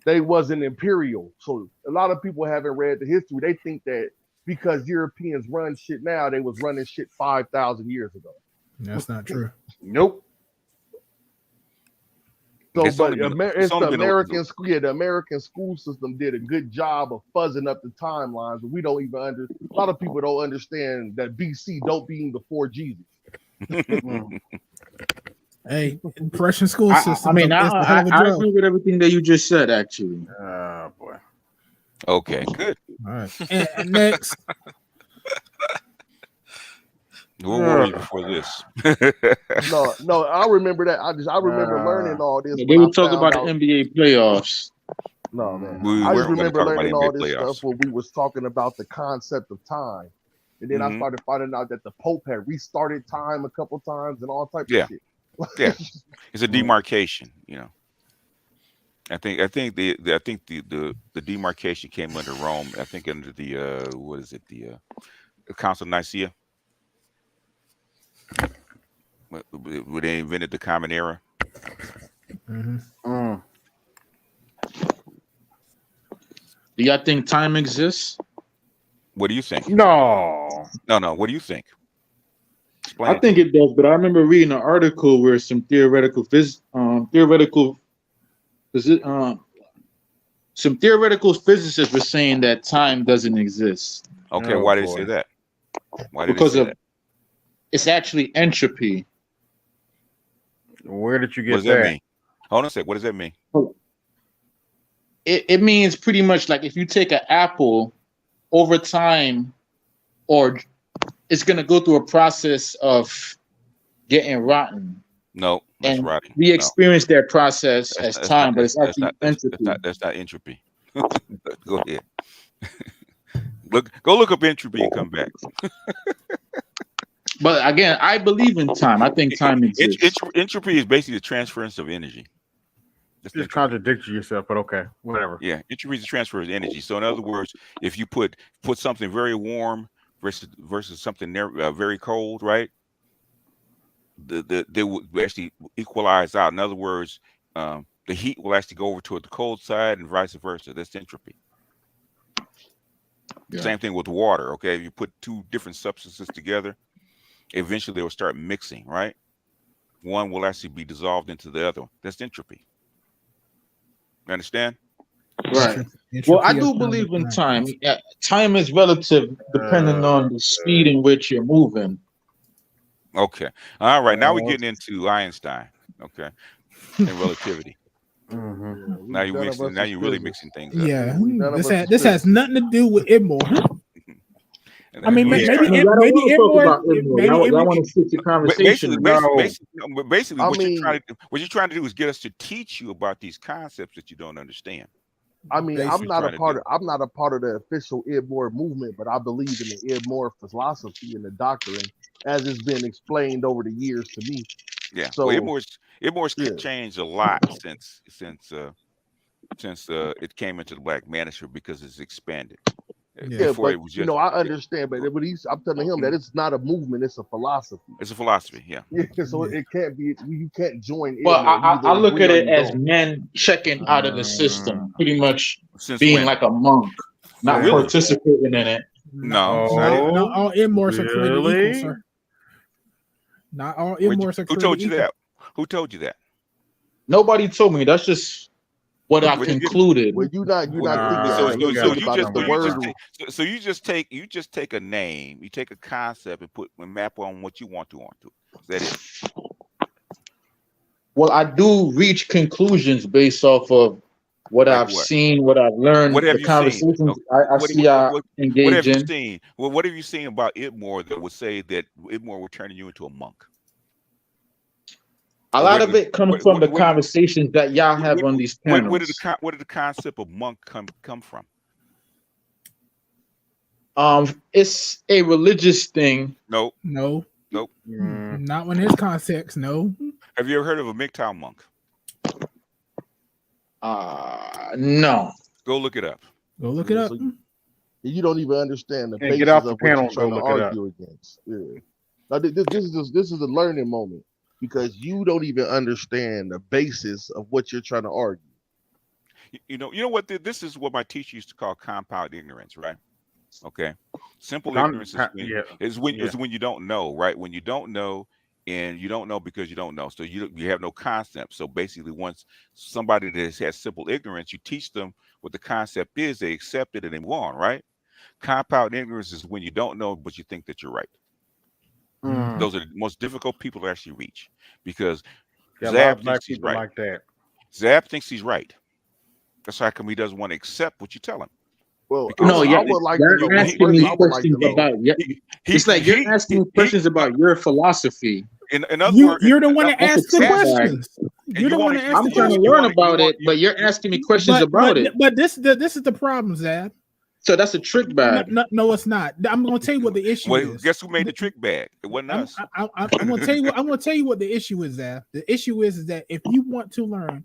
They wasn't imperial. So a lot of people haven't read the history. They think that because Europeans run shit now, they was running shit 5,000 years ago. That's not true. Nope. So, It's but only been- Amer- it's it's only the been a- American school. Yeah, the American school system did a good job of fuzzing up the timelines, but we don't even understand. A lot of people don't understand that BC don't being before Jesus. Hey, Prussian school system. I mean, I agree with everything that you just said, actually. Oh boy. Okay, good. All right. And next. What were you before this? No, I remember that. I remember learning all this. They when were I talking found about out- the NBA playoffs. No, man. We I just weren't gonna remember talk about learning NBA all this playoffs. stuff when we was talking about the concept of time. And then I started finding out that the Pope had restarted time a couple times and all types Yeah. of shit. Yeah, it's a demarcation. You know, I think the demarcation came under Rome. I think under the the Council of Nicaea, when they invented the Common Era. Mm-hmm. Do y'all think time exists? What do you think? No. What do you think? Explain I think it does, but I remember reading an article where some theoretical physicists were saying that time doesn't exist. Okay, why did they say that? Why did Because they say that? it's actually entropy. Where did you get What does that mean? Hold on a sec. What does that mean? It means pretty much like if you take an apple over time, or it's going to go through a process of getting rotten. No, that's And rotting. we experience that process That's- as that's time, not- but it's that's actually not- that's- entropy. That's not entropy. Go ahead. Go look up entropy and come back. But again, I believe in time. I think time exists. Entropy is basically the transference of energy. That's Just contradict yourself, but okay, whatever. Yeah, entropy is the transfer of energy. So in other words, if you put something very warm versus something very cold, right? They would actually equalize out. In other words, the heat will actually go over toward the cold side and vice versa. That's entropy. Yeah. Same thing with water. Okay, if you put two different substances together, eventually they will start mixing. Right, one will actually be dissolved into the other. That's entropy. You understand? Right. Well, I do believe in time. Time is relative depending on the speed in which you're moving. Okay. All right. Now we're getting into Einstein. Okay. And relativity. Now you're mixing. Now you're really mixing things up. Yeah, this has nothing to do with Idmore. I mean, maybe Y'all want to switch the conversation. Basically, what you're trying to do is get us to teach you about these concepts that you don't understand. I mean, Basically I'm not trying a to part do. of I'm not a part of the official Idmore movement, but I believe in the Idmore philosophy and the doctrine as it's been explained over the years to me. Yeah. So Well, Idmore's changed a lot since it came into the Black Manosphere because it's expanded. Yeah, Before but it was you know, I understand, but I'm telling him that it's not a movement; it's a philosophy. It's a philosophy, yeah. Yeah, so it can't be. You can't join. Well, Idmore. I look at it as men checking out of the system, pretty much being like a monk, not Really? participating in it. No, Not all Idmores are created equal, sir. Not all Idmores are created Who told you equal. that? Who told you that? Nobody told me. That's just what I concluded. Well, you're not thinking. So you just take a name, you take a concept and map on what you want to onto it. Is that it? Well, I do reach conclusions based off of what Like I've what? seen, what I've learned, What have the you seen? conversations I What, see what, y'all what, what engage have you in. seen? Well, what have you seen about Itmore that would say that Itmore would turn you into a monk? A Or lot of it comes from the conversations that y'all have on these where panels. did the concept of monk come from? It's a religious thing. Nope. No. Nope. Not when there's context. No. Have you ever heard of a Mgtow monk? No. Go look it up. Go look it up. So you don't even understand the And basis get off the of what panel you're and trying go to look it up. argue against. Yeah. Now, this is a learning moment because you don't even understand the basis of what you're trying to argue. You know what? This is what my teacher used to call compound ignorance, right? Okay. Simple ignorance is when you don't know, right? When you don't know, and you don't know because you don't know, so you have no concept. So basically, once somebody that has simple ignorance, you teach them what the concept is, they accept it and they move on, right? Compound ignorance is when you don't know but you think that you're right. Those are the most difficult people to actually reach because Zab thinks he's right. Like that. Zab thinks he's right. That's how come he doesn't want to accept what you tell him. Well, no, I would like to know. You're asking me questions about. It's like you're asking me questions about your philosophy. In other words, you're the one that asks the questions. You're the one that asks I'm the trying questions. to learn about it, but you're asking me questions about it. But this is the problem, Zab. So that's a trick bag. No, it's not. I'm going to tell you what the issue is. Guess who made the trick bag? It wasn't us. I'm going to tell you. I'm going to tell you what the issue is, Zab. The issue is that if you want to learn,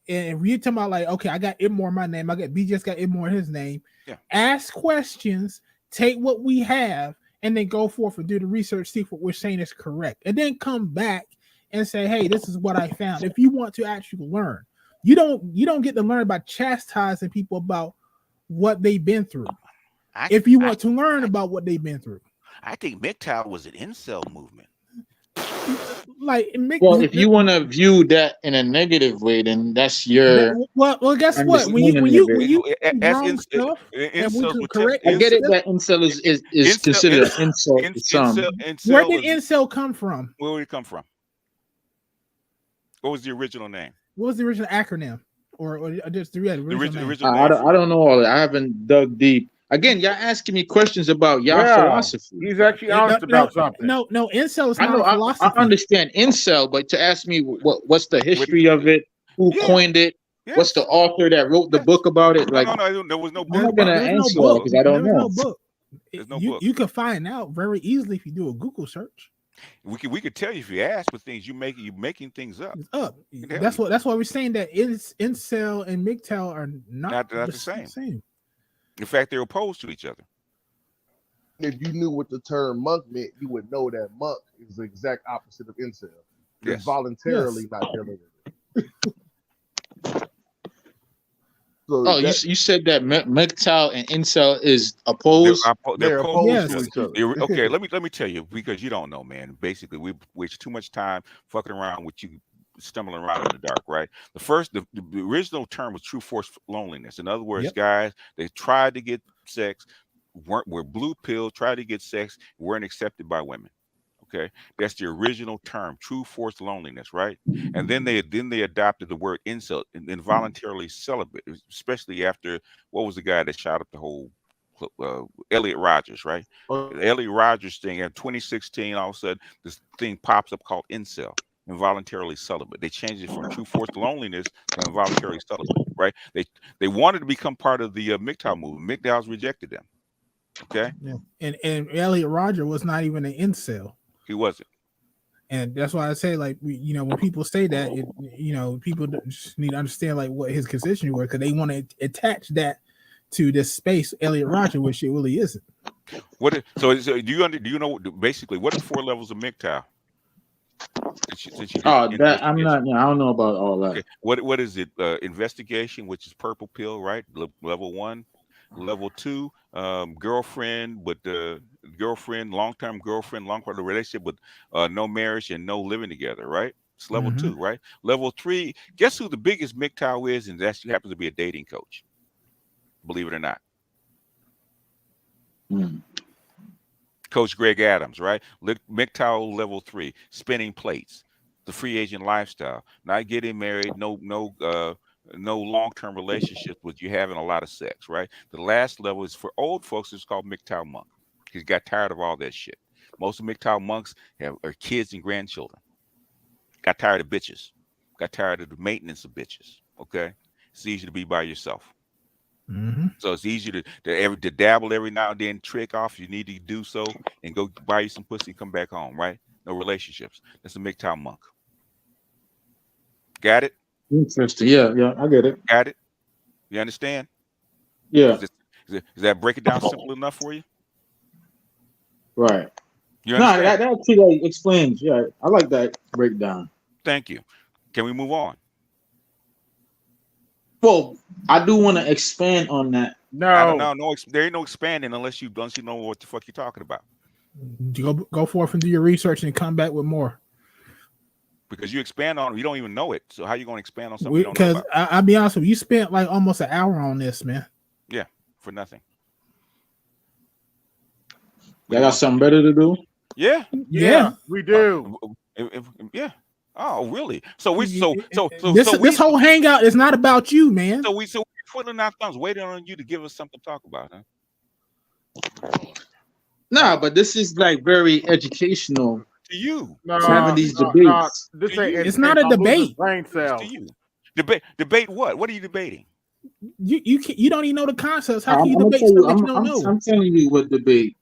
and you're talking about like, okay, I got Itmore in my name. I got BJ's got Itmore in his name. Yeah. Ask questions. Take what we have, and then go forth and do the research. See if what we're saying is correct, and then come back and say, hey, this is what I found. If you want to actually learn, you don't get to learn by chastising people about what they've been through. If you want to learn about what they've been through, I think Mgtow was an incel movement. Like, well, if you want to view that in a negative way, then that's your. Well, guess what? When you wrong stuff, and we could correct. I get it that incel is considered an insult to some. Where did incel come from? Where did it come from? What was the original name? What was the original acronym? Or just the original name? I don't know all that. I haven't dug deep. Again, y'all asking me questions about y'all philosophy. He's actually honest about something. No, incel is not a philosophy. I understand incel, but to ask me what's the history of it, who coined it, what's the author that wrote the book about it? Like, no, there was no book. I'm not gonna answer because I don't know. There's no book. You can find out very easily if you do a Google search. We could tell you if you ask, but things you're making things up. That's why we're saying that incel and Mgtow are not the same. In fact, they're opposed to each other. If you knew what the term monk meant, you would know that monk is the exact opposite of incel. You're voluntarily not dealing with it. So you said that Mgtow and incel is opposed. They're opposed to each other. Okay, let me tell you, because you don't know, man. Basically, we waste too much time fucking around with you, stumbling around in the dark, right? The original term was true force loneliness. In other words, guys, they tried to get sex, were blue pill, tried to get sex, weren't accepted by women. Okay, that's the original term, true force loneliness, right? And then they adopted the word incel, involuntarily celibate, especially after what was the guy that shot up the whole Elliot Rodgers, right? Elliot Rodgers thing in 2016, all of a sudden this thing pops up called incel, involuntarily celibate. They changed it from true force loneliness to involuntarily celibate, right? They wanted to become part of the Mgtow movement. Mgtow's rejected them. Okay. Yeah. And Elliot Rodgers was not even an incel. He wasn't. And that's why I say, like, when people say that, people just need to understand like what his position was, because they want to attach that to this space, Elliot Rodgers, which it really isn't. So do you know basically what are the 4 levels of Mgtow? I don't know about all that. Okay. What is it? Investigation, which is purple pill, right? Level 1. Level 2, girlfriend, but girlfriend, long-term girlfriend, long-term relationship, but no marriage and no living together, right? It's level 2, right? Level 3, guess who the biggest Mgtow is? And that happens to be a dating coach. Believe it or not. Coach Greg Adams, right? Mgtow level 3, spinning plates, the free agent lifestyle, not getting married, no no long-term relationships with you having a lot of sex, right? The last level is for old folks. It's called Mgtow monk. He's got tired of all that shit. Most of Mgtow monks are kids and grandchildren. Got tired of bitches. Got tired of the maintenance of bitches. Okay, it's easy to be by yourself. Mm-hmm. So it's easy to dabble every now and then, trick off. You need to do so and go buy you some pussy and come back home, right? No relationships. That's a Mgtow monk. Got it? Interesting. Yeah, I get it. Got it? You understand? Yeah, Is that break it down simple enough for you? right. You No, understand? that actually explains. Yeah, I like that breakdown. Thank you. Can we move on? Well, I do want to expand on that. I don't No. know. No, there ain't no expanding unless you know what the fuck you're talking about. Go forth and do your research and come back with more. Because you expand on it, you don't even know it. So how you going to expand on something you don't know Because about? I'll be honest with you, spent like almost an hour on this, man. Yeah, for nothing. Y'all got something better to do? Yeah. Yeah, we do. Yeah. Oh, really? So this whole hangout is not about you, man. So we're twiddling our thumbs, waiting on you to give us something to talk about, huh? Nah, but this is like very educational. To you. No, having these debates. This To ain't. you. It's not a debate. Brain cells. To you. Debate what? What are you debating? You don't even know the concepts. How can you I'm debate tell you, something you don't know? I'm telling you what debate.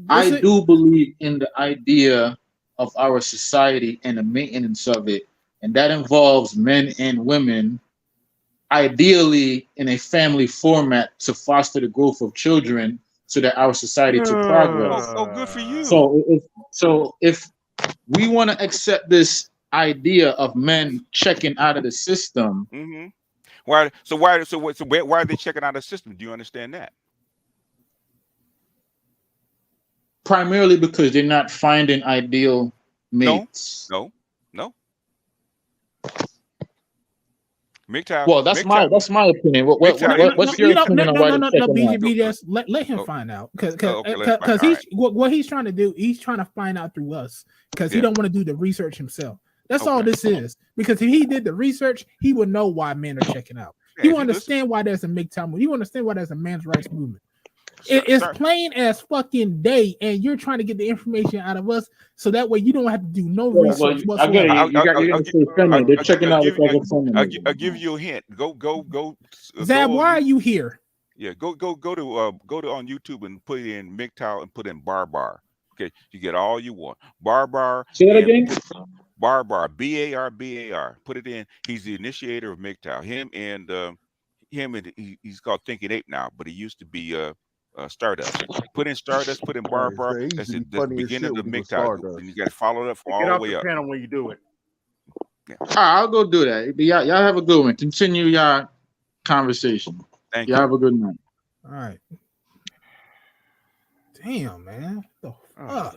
I Listen, do believe in the idea of our society and the maintenance of it, and that involves men and women, ideally in a family format to foster the growth of children, so that our society to progress. Oh, good for you. So if we want to accept this idea of men checking out of the system, mm-hmm. Why are they checking out the system? Do you understand that? primarily because they're not finding ideal mates. No. Mgtow. Well, that's my opinion. What's your opinion on why they're checking out? BDS, let him find out because okay, what he's trying to do, he's trying to find out through us because he don't want to do the research himself. That's all this is. Because if he did the research, he would know why men are checking out. He will understand why there's a Mgtow movement. He will understand why there's a men's rights movement. It's plain as fucking day, and you're trying to get the information out of us so that way you don't have to do no research whatsoever. I get it. You got to say feminine. They're checking out because of feminine. I'll give you a hint. Go. Zab, why are you here? Yeah, go to on YouTube and put in Mgtow and put in Barbar. Okay, you get all you want. Barbar. Say that again. Barbar, B-A-R-B-A-R. Put it in. He's the initiator of Mgtow. Him and he's called Thinking Ape now, but he used to be Stardust. Put in Stardust. Put in Barbar. That's the beginning of the Mgtow, and you got to follow it up from all the way up. Get off the panel when you do it. Yeah. I'll go do that. Y'all have a good one. Continue y'all conversation. Thank you. Y'all have a good night. All right. Damn, man. What the fuck?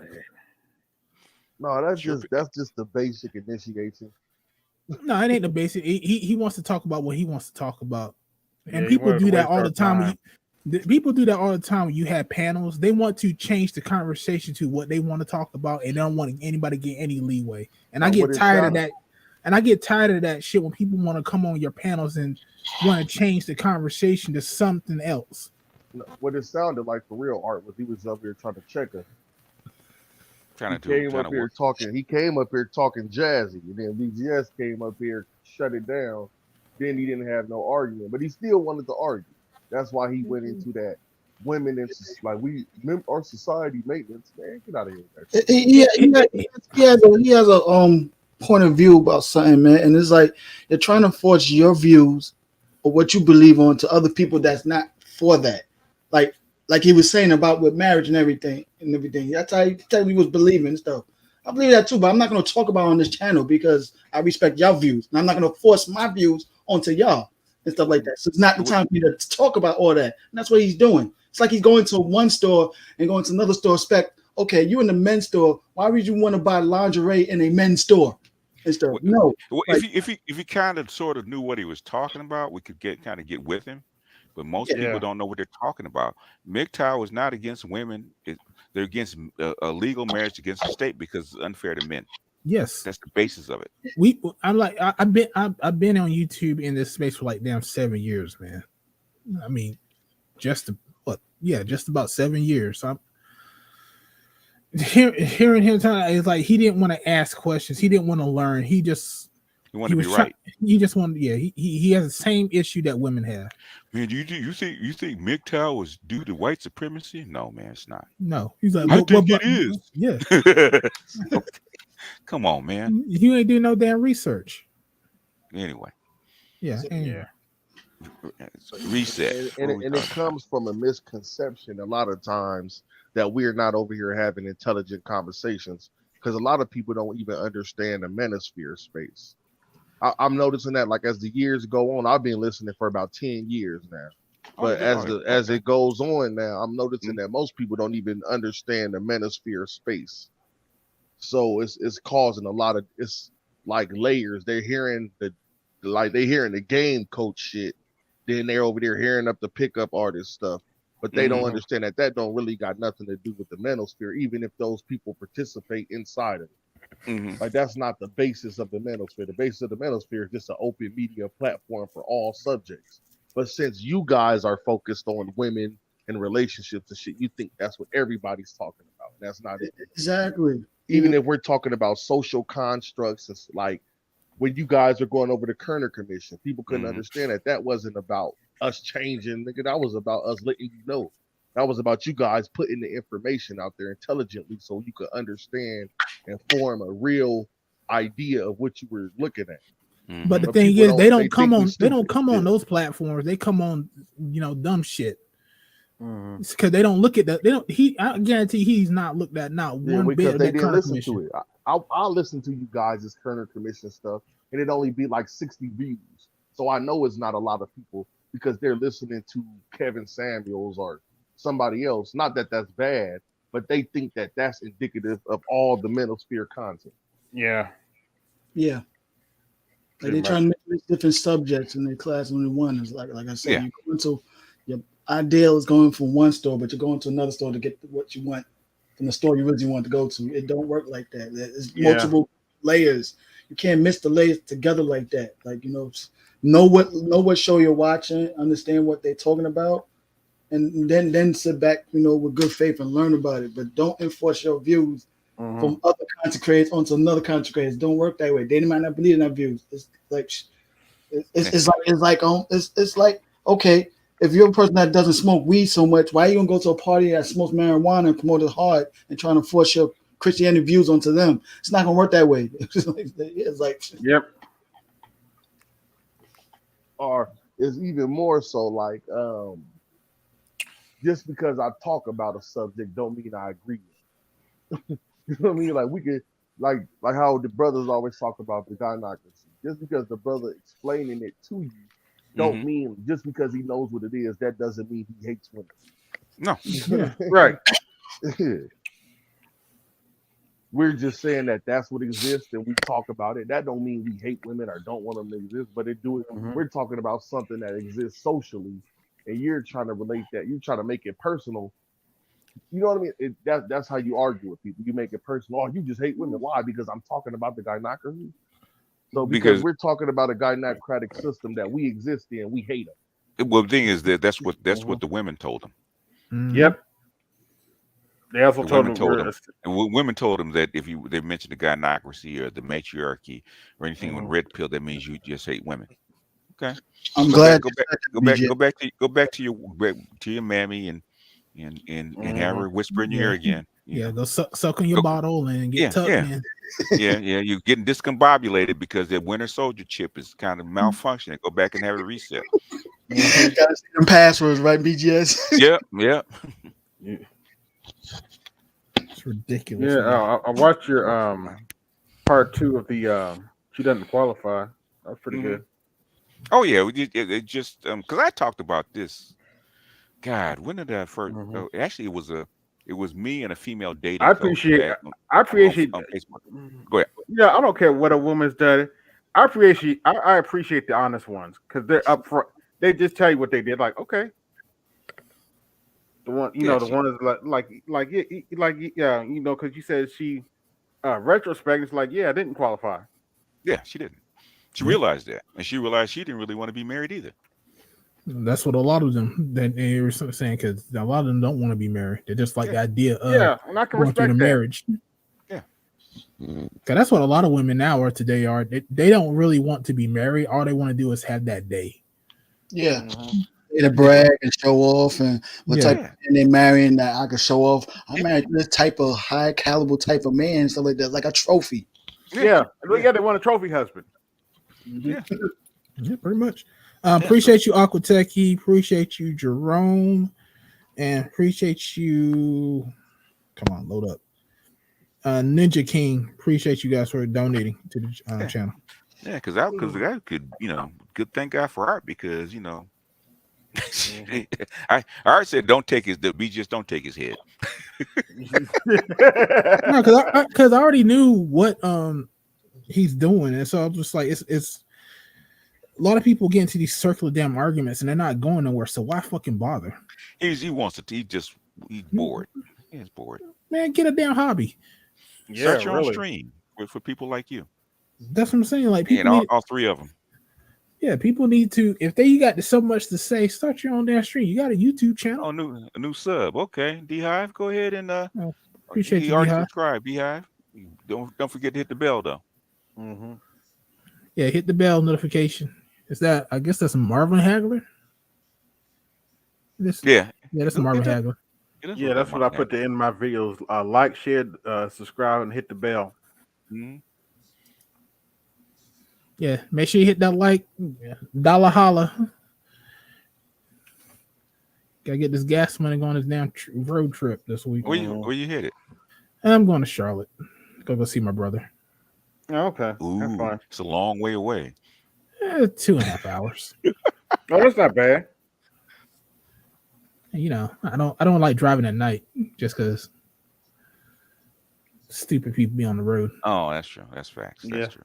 No, that's just the basic initiation. No, it ain't the basic. He wants to talk about what he wants to talk about, and Yeah, people do that waste all our the time. time. People do that all the time when you have panels. They want to change the conversation to what they want to talk about, and they don't want anybody to get any leeway. And I get tired of that. And I get tired of that shit when people want to come on your panels and want to change the conversation to something else. What it sounded like for real, Art, was he was up here trying to check us. He came up here talking jazzy, and then VGS came up here, shut it down. Then he didn't have no argument, but he still wanted to argue. That's why he went into that women and like our society maintenance. Man, get out of here. He has a point of view about something, man, and it's like you're trying to force your views or what you believe on to other people that's not for that. Like he was saying about with marriage and everything. That's how he was believing and stuff. I believe that too, but I'm not going to talk about it on this channel because I respect y'all views, and I'm not going to force my views onto y'all and stuff like that. So it's not the time for you to talk about all that. And that's what he's doing. It's like he's going to one store and going to another store. Okay, you in the men's store. Why would you want to buy lingerie in a men's store and stuff? No. If he kind of sort of knew what he was talking about, we could get with him. But most people don't know what they're talking about. Mgtow is not against women. They're against a legal marriage against the state because it's unfair to men. Yes, That's the basis of it. I've been on YouTube in this space for like damn 7 years, man. I mean, just about 7 years. So I'm hearing him talking. It's like he didn't want to ask questions. He didn't want to learn. He wanted to be right. He just wanted. Yeah, he has the same issue that women have. Man, you think Mgtow was due to white supremacy? No, man, it's not. No, he's like, I think it is. Yeah. Come on, man. You ain't doing no damn research. Anyway. Yeah. Yeah. Reset. And it comes from a misconception a lot of times that we're not over here having intelligent conversations because a lot of people don't even understand the manosphere space. I'm noticing that, like, as the years go on, I've been listening for about 10 years now. But as it goes on now, I'm noticing that most people don't even understand the manosphere space. So it's causing a lot of, it's like layers. They're hearing the game coach shit. Then they're over there hearing up the pickup artist stuff. But they don't understand that don't really got nothing to do with the manosphere, even if those people participate inside of it. Like, that's not the basis of the manosphere. The basis of the manosphere is just an open media platform for all subjects. But since you guys are focused on women and relationships and shit, you think that's what everybody's talking about. That's not it. Exactly. Even if we're talking about social constructs, it's like when you guys are going over the Kerner Commission, people couldn't understand that wasn't about us changing, nigga. That was about us letting you know. That was about you guys putting the information out there intelligently so you could understand and form a real idea of what you were looking at. But the thing is, they don't come on those platforms. They come on, dumb shit. Because they don't look at that. I guarantee he's not looked at one bit of they that didn't listen commission. to it. I'll listen to you guys' Kerner Commission stuff, and it only be like 60 views. So I know it's not a lot of people because they're listening to Kevin Samuels or somebody else. Not that that's bad, but they think that that's indicative of all the manosphere content. Yeah. Yeah. Like they're trying to make different subjects in their class only one. Is like I said, you go into your ideal is going from one store, but you're going to another store to get what you want from the store you really want to go to. It don't work like that. There's multiple layers. You can't mix the layers together like that. Like, know what show you're watching, understand what they're talking about, and then sit back, with good faith and learn about it. But don't enforce your views from other content creators onto another content creators. Don't work that way. They might not believe in our views. It's like okay, if you're a person that doesn't smoke weed so much, why are you gonna go to a party that smokes marijuana and promote it hard and trying to force your Christianity views onto them? It's not gonna work that way. It's like yep. Or it's even more so like just because I talk about a subject don't mean I agree with it. You know what I mean? Like we could like how the brothers always talk about the gynocracy. Just because the brother explaining it to you don't mean just because he knows what it is, that doesn't mean he hates women. No. Right. We're just saying that that's what exists and we talk about it. That don't mean we hate women or don't want them to exist, but it do it. We're talking about something that exists socially and you're trying to relate that. You're trying to make it personal. You know what I mean? That's how you argue with people. You make it personal. Oh, you just hate women. Why? Because I'm talking about the gynocracy. So because we're talking about a gynocratic system that we exist in, we hate them. Well, the thing is that's what the women told them. Yep. They also told them, and women told them that if they mentioned the gynocracy or the matriarchy or anything with red pill, that means you just hate women. Okay. I'm glad. Go back to your mammy and have her whisper in your ear again. Go suck on your bottle and get tucked in. Yeah, you're getting discombobulated because the winter soldier chip is kind of malfunctioning. Go back and have it reset. Gotta see them passwords, right, BGS? Yeah. It's ridiculous. Yeah, I watched your part 2 of the she doesn't qualify. That was pretty good. Oh yeah, it just because I talked about this. God, when did I first? Actually, it was me and a female dating. I appreciate on Facebook. Go ahead. Yeah, I don't care what a woman's done. I appreciate the honest ones because they're up front. They just tell you what they did. Like, okay, the one the one is like because you said she retrospect, it's like, yeah, I didn't qualify. Yeah, she didn't. She realized that, and she realized she didn't really want to be married either. That's what a lot of them they were saying, because a lot of them don't want to be married. They just like the idea of and I can going through the respect that. marriage. Yeah, because that's what a lot of women now are today. Are they don't really want to be married. All they want to do is have that day. Yeah. To brag and show off, and what type of man they marrying that I can show off. I'm married to this type of high caliber type of man, stuff like that, like a trophy. Yeah, they want a trophy husband. Yeah, pretty much. Appreciate you, Aquatechie. Appreciate you, Jerome, and appreciate you. Come on, load up. Ninja King. Appreciate you guys for donating to the channel. Yeah, because I could, good thank God for Art, because Art said don't take his just don't take his head. No, because I already knew what he's doing, and so I'm just like it's a lot of people get into these circular damn arguments and they're not going nowhere. So why fucking bother? He wants to. He's bored. He's bored. Man, get a damn hobby. Start your own stream for people like you. That's what I'm saying. Like people, and all three of them. Yeah, people need to. If you got so much to say, start your own damn stream. You got a YouTube channel. Oh, a new sub. Okay, Beehive, go ahead and appreciate you. Already Beehive. subscribe, Beehive. Don't forget to hit the bell though. Mm-hmm. Yeah, hit the bell notification. Is that? I guess that's Marvin Hagler. Yeah, that's Marvin Hagler. Yeah, that's what I put in my videos. Like, share, subscribe, and hit the bell. Mm-hmm. Yeah, make sure you hit that like. Dollar holla. Gotta get this gas money going this damn road trip this week. Where you hit it? I'm going to Charlotte. Go see my brother. Oh, okay. Ooh, fine. It's a long way away. 2.5 hours. Oh, that's not bad. I don't like driving at night just because stupid people be on the road. Oh, that's true. That's facts. That's true.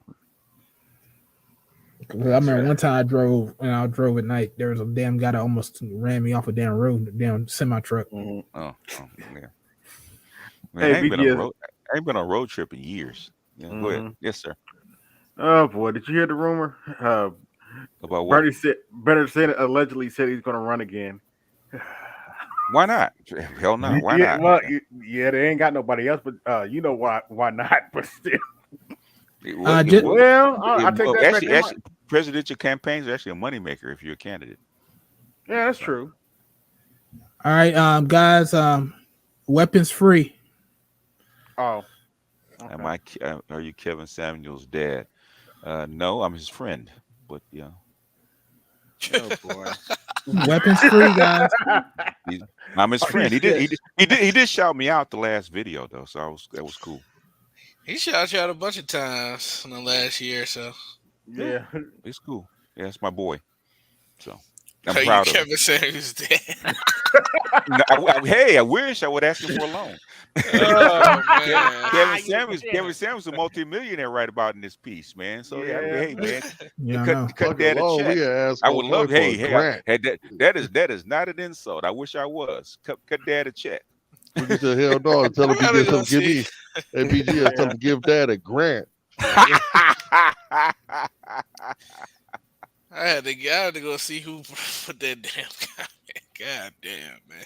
I remember one time I drove at night. There was a damn guy that almost ran me off a damn road, a damn semi truck. Mm-hmm. Oh, yeah. Man, Hey, I ain't been on a road trip in years. Yeah, Go ahead. Yes, sir. Oh boy, did you hear the rumor? About what? Bernie Sanders allegedly said he's going to run again. Why not? Hell no. Why not? Well, they ain't got nobody else, but you know why? Why not? But still. I take that actually, presidential campaigns are actually a moneymaker if you're a candidate. Yeah, that's true. All right, guys, weapons free. Oh. Okay. Are you Kevin Samuel's dad? No, I'm his friend. But yeah. Oh boy. Weapons free, guys. I'm his friend. He did shout me out the last video though, so that was cool. He shouted you out a bunch of times in the last year or so. Yeah, it's cool. Yeah, it's my boy. So I'm proud of him. Kevin Samuel's dad. Hey, I wish I would ask him for a loan. Oh, man. Kevin Samuel's a multimillionaire right about in this piece, man. So hey, man, Yeah, cut that a check. I would love. That is not an insult. I wish I was. Cut Dad a check. We get the hell no. Tell him he get some. Give me. Hey, BG, tell him give Dad a grant. I had to go see who put that damn comment. God damn, man.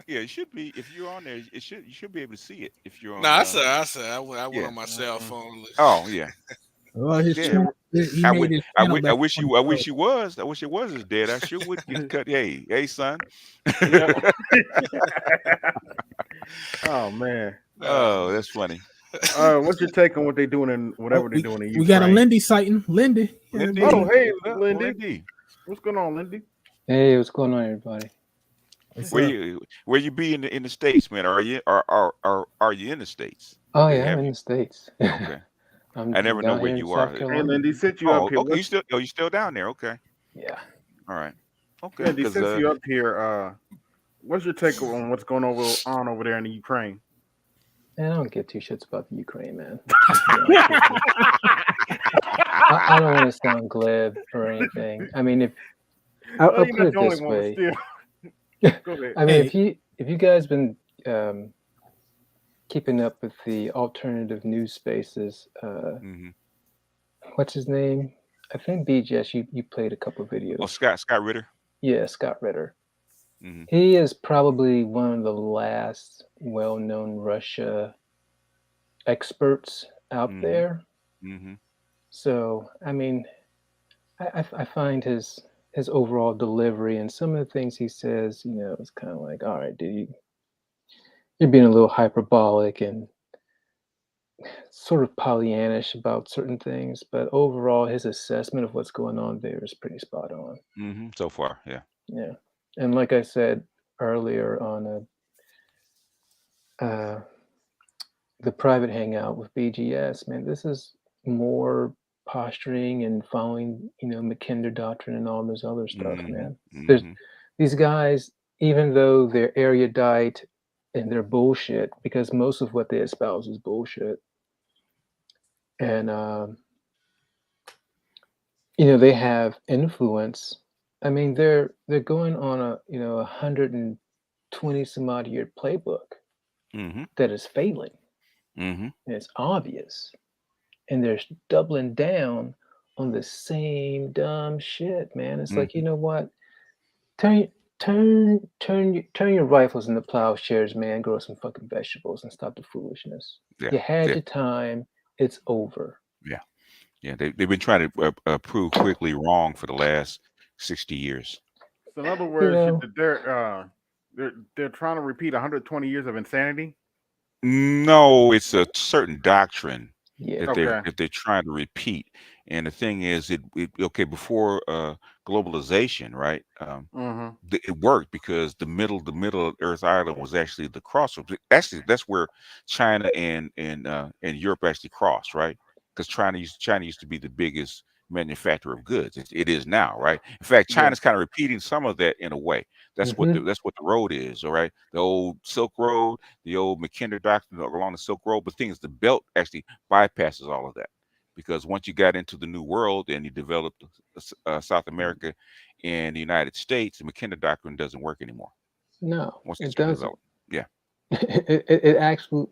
It should be, if you're on there, you should be able to see it if you're on. I said I went on my cell phone. Oh yeah. Well, his channel, I wish he was. I wish it was his dad. I sure would get cut. Hey, son. Oh man. Oh, that's funny. What's your take on what they're doing and whatever they're doing in Ukraine? We got a Lindy sighting. Lindy. Oh, hey, Lindy. What's going on, Lindy? Hey, what's going on, everybody? Where you be in the States, man? Are you in the States? Oh yeah, I'm in the States. Okay. I never know where you are. Hey, Lindy, sit you up here. Okay, you still down there? Okay. Yeah. All right. Okay. Lindy, since you up here, what's your take on what's going on over there in the Ukraine? Man, I don't give two shits about the Ukraine, man. I don't want to sound glib or anything. I mean, I'll put it this way. Go ahead. I mean, if you guys been keeping up with the alternative news spaces. Mm-hmm. What's his name? I think BGS. You played a couple of videos. Oh, Scott Ritter. Yeah, Scott Ritter. Mm-hmm. He is probably one of the last well-known Russia experts out Mm-hmm. there. Mm-hmm. So, I mean, I find his overall delivery and some of the things he says, you know, it's kind of like, all right, dude, you're being a little hyperbolic and sort of Pollyannish about certain things, but overall, his assessment of what's going on there is pretty spot on. Mm-hmm. So far, yeah. Yeah, and like I said earlier on the private hangout with BGS, man, this is more posturing and following, you know, Mgtow doctrine and all this other stuff, Mm-hmm. man. There's Mm-hmm. these guys, even though they're erudite and they're bullshit, because most of what they espouse is bullshit, and you know, they have influence. I mean, they're going on a 120 some odd year playbook Mm-hmm. that is failing, Mm-hmm. and it's obvious, and they're doubling down on the same dumb shit, man. It's like, you know what? Turn your rifles into plowshares, man. Grow some fucking vegetables and stop the foolishness. Yeah. You had Yeah. your time. It's over. Yeah. Yeah. They've been trying to prove quickly wrong for the last 60 years. So in other You words, know, they're trying to repeat 120 years of insanity. No, it's a certain doctrine yeah. that Okay. they're trying to repeat. And the thing is, it okay before globalization, right? Mm-hmm. It worked because the middle of Earth Island was actually the crossroads. Actually, that's where China and Europe actually crossed, right? Because China used to be the biggest manufacturer of goods. It is now, right? In fact, Yeah. China's kind of repeating some of that in a way. That's what Mhm. the road is, all right? The old Silk Road, the old Mgtow doctrine along the Silk Road, but things the belt actually bypasses all of that. Because once you got into the New World and you developed South America and the United States, the Mgtow doctrine doesn't work anymore No, once it's it been doesn't. developed. Yeah. It actually,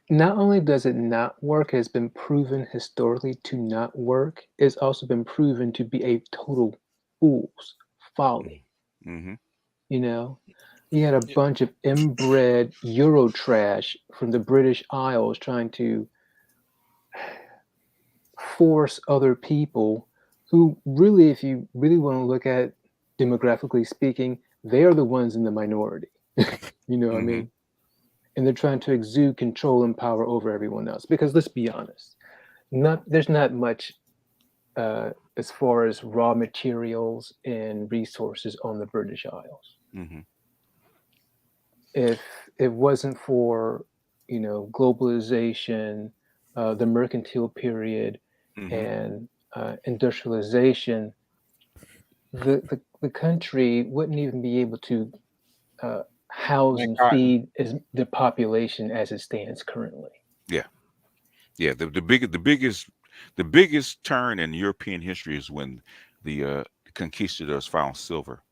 not only does it not work, it's been proven historically to not work, it's also been proven to be a total fool's folly. Mm-hmm. You know, you had a Yeah. bunch of inbred Euro trash from the British Isles trying to force other people who really, if you really want to look at demographically speaking, they are the ones in the minority. You know what I Mm-hmm. mean? And they're trying to exude control and power over everyone else. Because let's be honest, there's not much as far as raw materials and resources on the British Isles. Mm-hmm. If it wasn't for, you know, globalization, the mercantile period, Mm-hmm. and industrialization, the country wouldn't even be able to house Make and cotton. feed the population as it stands currently. Yeah. Yeah. The biggest turn in European history is when the conquistadors found silver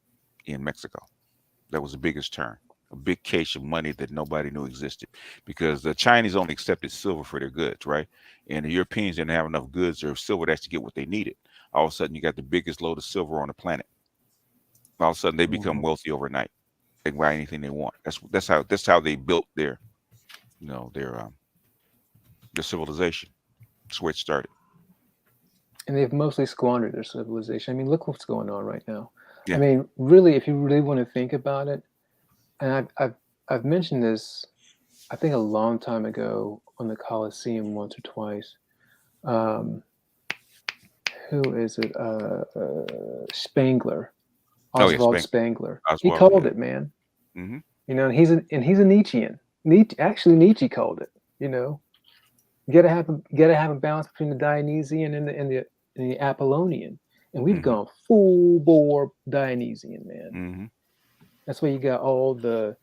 in Mexico. That was the biggest turn. A big cache of money that nobody knew existed, because the Chinese only accepted silver for their goods, right? And the Europeans didn't have enough goods or silver to actually get what they needed. All of a sudden, you got the biggest load of silver on the planet. All of a sudden, they become wealthy overnight. They can buy anything they want. That's how they built their their civilization. That's where it started. And they've mostly squandered their civilization. I mean, look what's going on right now. Yeah. I mean, really, if you really want to think about it, and I've mentioned this, I think a long time ago on the Coliseum once or twice. Who is it? Spangler, Oh yeah, Oswald Spangler. He Oswald. called Yeah. it, man. Mm-hmm. You know, he's a Nietzschean. Nietzsche called it. You know, you gotta have a balance between the Dionysian and the Apollonian, and we've Mm-hmm. gone full bore Dionysian, man. Mm-hmm. That's why you got all the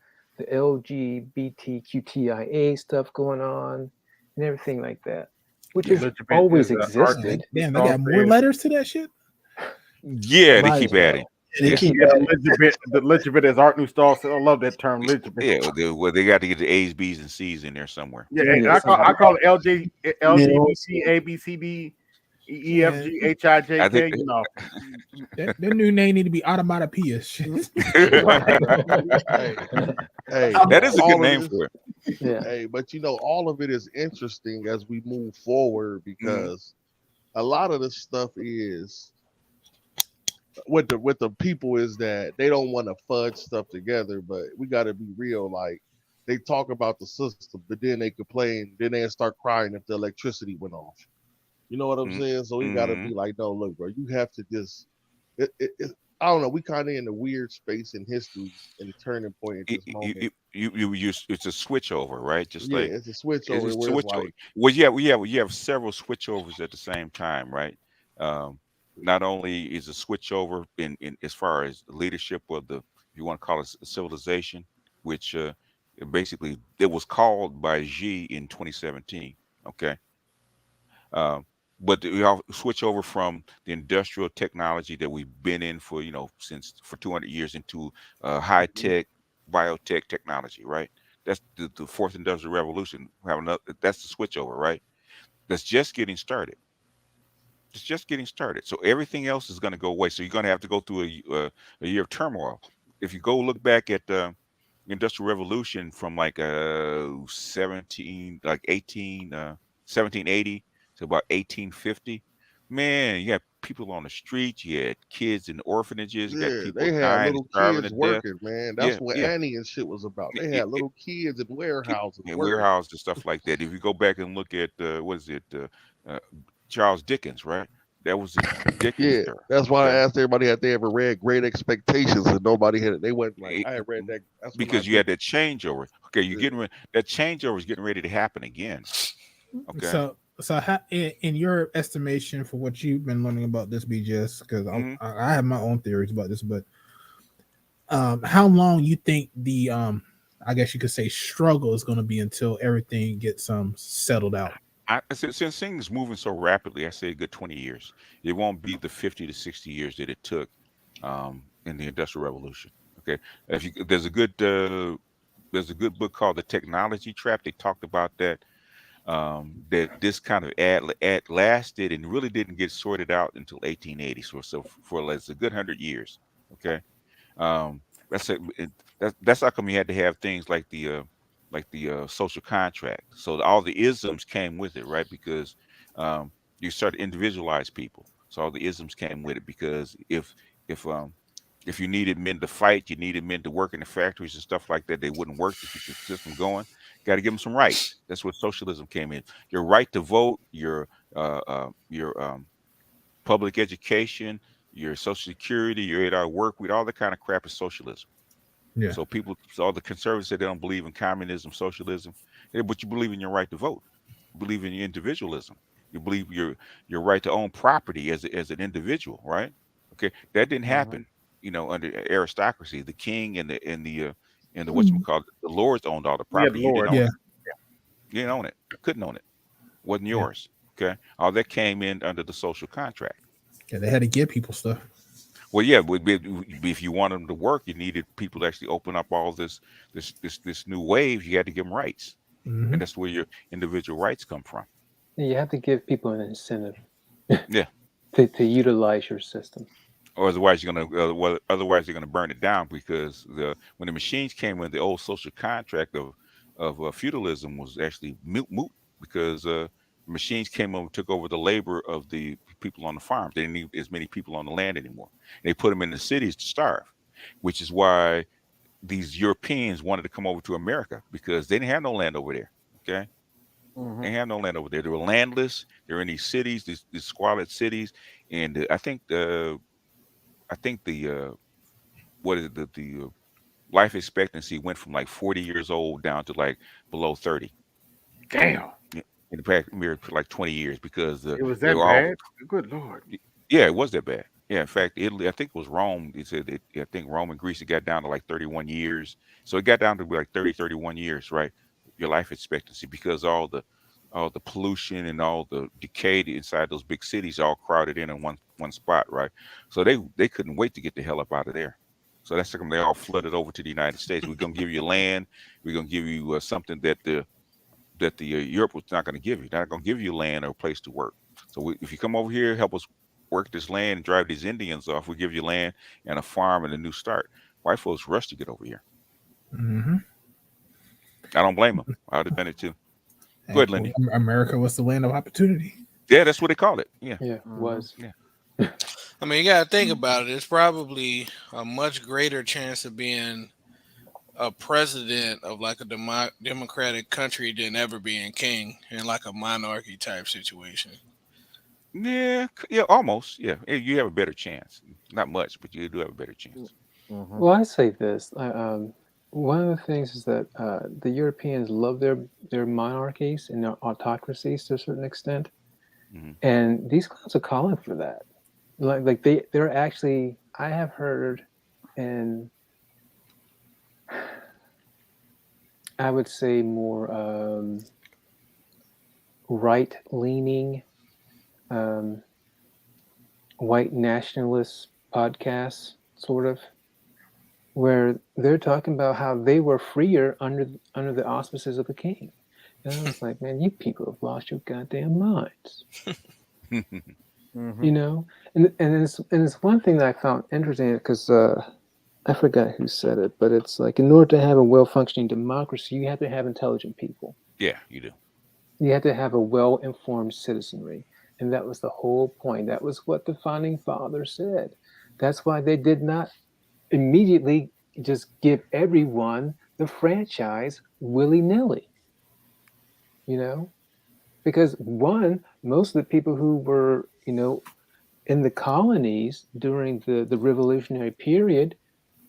LGBTQTIA stuff going on and everything like that, which has always existed. Damn, they got more letters to that shit. Yeah, they Might keep as well. adding. They Yeah. keep Yeah, the legitimate, as Art New Star said. I love that term, legitimate. Yeah, well, they got to get the A's, B's, and C's in there somewhere. Yeah, Yeah, I call it LGBT, Yeah. A, B, C, D, E, F, Yeah, G, H, I, J, I think K. You know. that new name need to be Automatopoeia. Hey, that is a good all of name this. for it. yeah. Hey, but all of it is interesting as we move forward Mm-hmm. because a lot of this stuff is with the people is that they don't want to fudge stuff together, but we got to be real. Like they talk about the system, but then they complain, then they start crying if the electricity went off. You know what I'm saying? So we got to Mm-hmm. be like, no, look, bro, you have to just. I don't know. We kind of in a weird space in history and a turning point at this moment. It's a switch over, right? Just Yeah, like it's a switch it's over a where it's switch over. like, Well, yeah, you have several switchovers at the same time, right? Um, Not only is a switchover in as far as leadership of the, if you want to call it civilization, which basically it was called by Xi in 2017. Okay. Um, but we all switch over from the industrial technology that we've been in for, since for 200 years into high tech biotech technology, right? That's the fourth industrial revolution. That's the switchover, right? That's just getting started. It's just getting started. So everything else is going to go away. So you're going to have to go through a year of turmoil. If you go look back at the Industrial Revolution from like 1780 to about 1850, man, you had people on the streets, you had kids in orphanages, you got yeah, people they had dying, little starving to kids death. working, man. That's Yeah, what yeah. Annie and shit was about. They It, had little kids in warehouses and working. warehouse and stuff like that. If you go back and look at what is it, uh, Charles Dickens, right? That was the Dickens Yeah, era. that's why I Okay, asked everybody had they ever read Great Expectations, and nobody had it. They went like, I had read that. That's when I because you had looked. that changeover. Okay, you're Yeah. getting that changeover is getting ready to happen again. Okay. So how, in your estimation for what you've been learning about this, BGS, because Hmm. I have my own theories about this, but how long you think the I guess you could say struggle is going to be until everything gets settled out? Since things moving so rapidly, I say a good 20 years. It won't be the 50 to 60 years that it took in the Industrial Revolution. Okay, there's a good book called The Technology Trap. They talked about that that this kind of ad lasted and really didn't get sorted out until 1880. So for like a good 100 years. Okay. Um, that's a, that's how come you had to have things like the social contract. So all the isms came with it, right? Because you start to individualize people. So all the isms came with it because if if you needed men to fight, you needed men to work in the factories and stuff like that, they wouldn't work to keep the system going. Got to give them some rights. That's where socialism came in. Your right to vote, your public education, your social security, your 8-hour work week, all that kind of crap is socialism. Yeah. So all the conservatives say they don't believe in communism, socialism, but you believe in your right to vote. You believe in your individualism. You believe your right to own property as an individual, right? Okay, that didn't happen, under aristocracy. The king and the whatchamacallit, the lords owned all the Yeah, the property. You didn't Lord. own Yeah. it. You didn't own it. Couldn't own it. Wasn't Yeah. yours. Okay, all that came in under the social contract. Yeah, they had to give people stuff. Well, yeah, but if you want them to work, you needed people to actually open up all this new wave. You had to give them rights, Hmm. and that's where your individual rights come from. You have to give people an incentive Yeah, to utilize your system. or otherwise otherwise you're gonna burn it down because when the machines came in, the old social contract of feudalism was actually moot because machines came over, took over the labor of the people on the farms. They didn't need as many people on the land anymore. They put them in the cities to starve, which is why these Europeans wanted to come over to America because they didn't have no land over there. Okay, they have no land over there. They were landless. They're in these cities, these squalid cities, and I think the what is it the life expectancy went from like 40 years old down to like below 30. Damn. In the past mirror for like 20 years because It was they that were all bad. Good Lord. yeah, it was that bad. Yeah, in fact, Italy, I think it was Rome. It said that I think Rome and Greece, it got down to like 31 years. So it got down to like 30, 31 years, right? Your life expectancy because all the pollution and all the decay inside those big cities all crowded in one one spot, right? So they couldn't wait to get the hell up out of there. So that's how they all flooded over to the United States. We're gonna give you land. We're gonna give you something that the Europe was not gonna give you. They're not gonna give you land or a place to work. So if you come over here, help us work this land and drive these Indians off, we give you land and a farm and a new start. White folks rush to get over here. Mm-hmm. I don't blame them. I would have done it too. Go ahead, Lindy. America was the land of opportunity. Yeah, that's what they call it. Yeah. Yeah, was. Yeah. I mean, you got to think about it. It's probably a much greater chance of being a president of like a democratic country than ever being king in like a monarchy type situation. Yeah, almost. Yeah, you have a better chance. Not much, but you do have a better chance. Well, I say this. One of the things is that the Europeans love their monarchies and their autocracies to a certain extent, and these clowns are calling for that. Like they're actually. I have heard, and I would say more right-leaning, white nationalist podcasts, sort of, where they're talking about how they were freer under the auspices of the king. And I was like, man, you people have lost your goddamn minds. You know, and it's one thing that I found interesting because I forgot who said it, but it's like in order to have a well-functioning democracy, you have to have intelligent people. Yeah, you do. You have to have a well-informed citizenry, and that was the whole point. That was what the founding fathers said. That's why they did not immediately just give everyone the franchise willy-nilly. You know, because most of the people who were, in the colonies during the revolutionary period,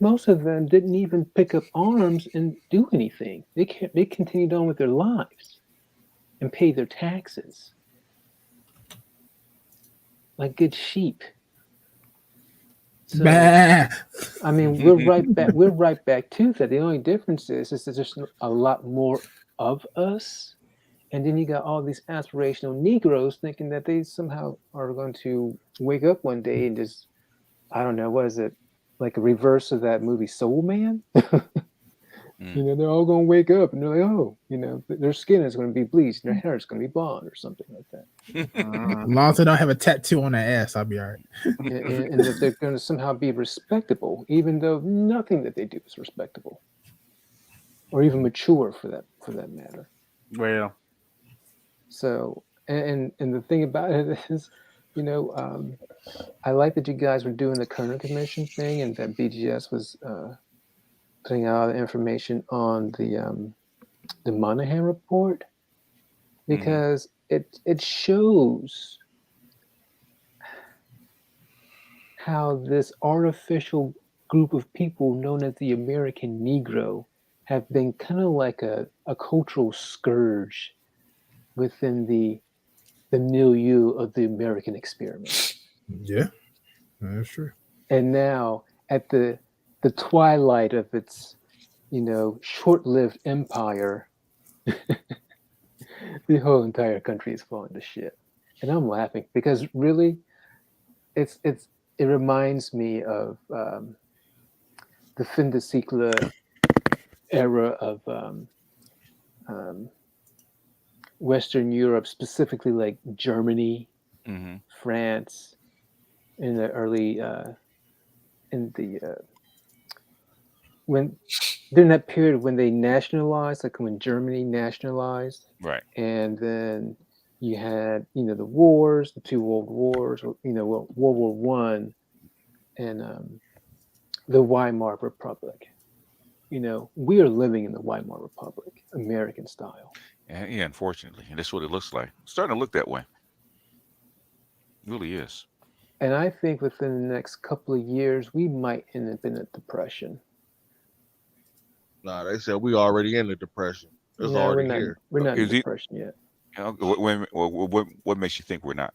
most of them didn't even pick up arms and do anything. They continued on with their lives and paid their taxes like good sheep. So, I mean, we're right back. We're right back to that. The only difference is that there's a lot more of us, and then you got all these aspirational Negroes thinking that they somehow are going to wake up one day and just, I don't know, what is it, like a reverse of that movie Soul Man? They're all going to wake up and they're like, oh, their skin is going to be bleached and their hair is going to be blonde or something like that. As long as they don't have a tattoo on their ass, I'll be all right. and that they're going to somehow be respectable, even though nothing that they do is respectable, or even mature for that matter. Well, so and the thing about it is, I like that you guys were doing the Kerner Commission thing, and that BGS was putting out information on the Monahan report, because it shows how this artificial group of people known as the American Negro have been kind of like a cultural scourge within the milieu of the American experiment. Yeah, that's true. And now at the twilight of its, short-lived empire, the whole entire country is falling to shit. And I'm laughing because really, it reminds me of the fin de siècle era of Western Europe, specifically like Germany, France, in the early when during that period when they nationalized, like when Germany nationalized, right? And then you had the wars, the two world wars, World War One, and the Weimar Republic. We are living in the Weimar Republic, American style. Yeah, unfortunately, and that's what it looks like. It's starting to look that way. It really is. And I think within the next couple of years, we might end up in a depression. Nah, they said we already in the depression. It's already here. We're not in depression yet. What makes you think we're not?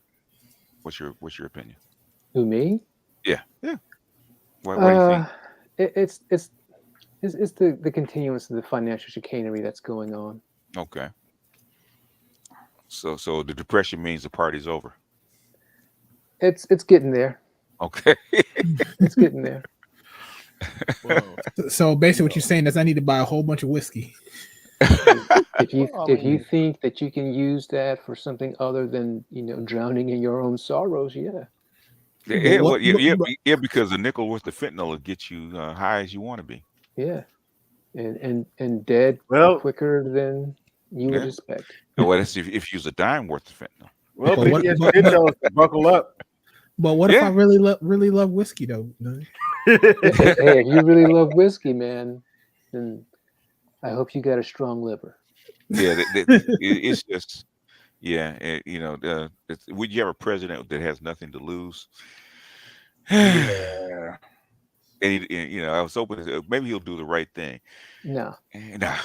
What's your opinion? Who, me? Yeah. What do you think? It's the continuance of the financial chicanery that's going on. Okay. So the depression means the party's over. It's getting there. Okay. It's getting there. Well, So basically, what you're saying is I need to buy a whole bunch of whiskey. If you Well, I if you mean- think that you can use that for something other than drowning in your own sorrows, yeah. Yeah, what- yeah, because the nickel worth of fentanyl will get you high as you want to be. Yeah, and dead Well- quicker than you would Yeah. expect. Well, that's if you use a dime worth of fentanyl. Well, But what- PTSD but- did but- tell us to buckle up. But what if Yeah. I really love whiskey though? No? Hey, if you really love whiskey, man, then I hope you got a strong liver. Yeah, it's just would you have a president that has nothing to lose? Yeah. And I was hoping maybe he'll do the right thing. No, Nah.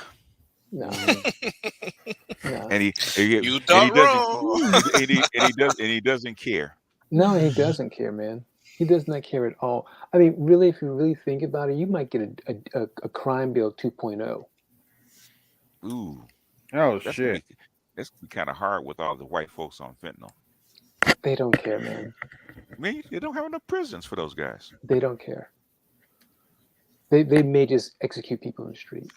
no, no. And You thought wrong. he doesn't care. No, he doesn't care, man. He does not care at all. I mean, really, if you really think about it, you might get a crime bill 2.0. Ooh. Oh That's shit. That's kind of hard with all the white folks on fentanyl. They don't care, man. I mean, they don't have enough prisons for those guys. They don't care. They may just execute people in the street.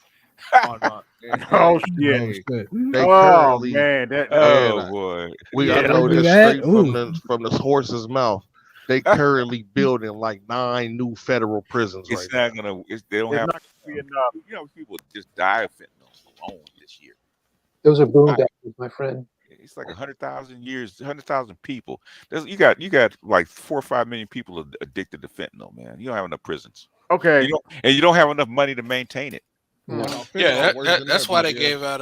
Oh, no. Oh They shit. currently, Oh man, that Oh boy. I know do this that? straight Ooh. from the horse's mouth. They currently building like 9 new federal prisons It's right not now. gonna. They don't it's have. not gonna be enough. People just die of fentanyl alone this year. Those are boondoggles, my friend. It's like 100,000 people. You got like 4 or 5 million people addicted to fentanyl, man. You don't have enough prisons. Okay. You don't have enough money to maintain it. No. Yeah, that's why they gave out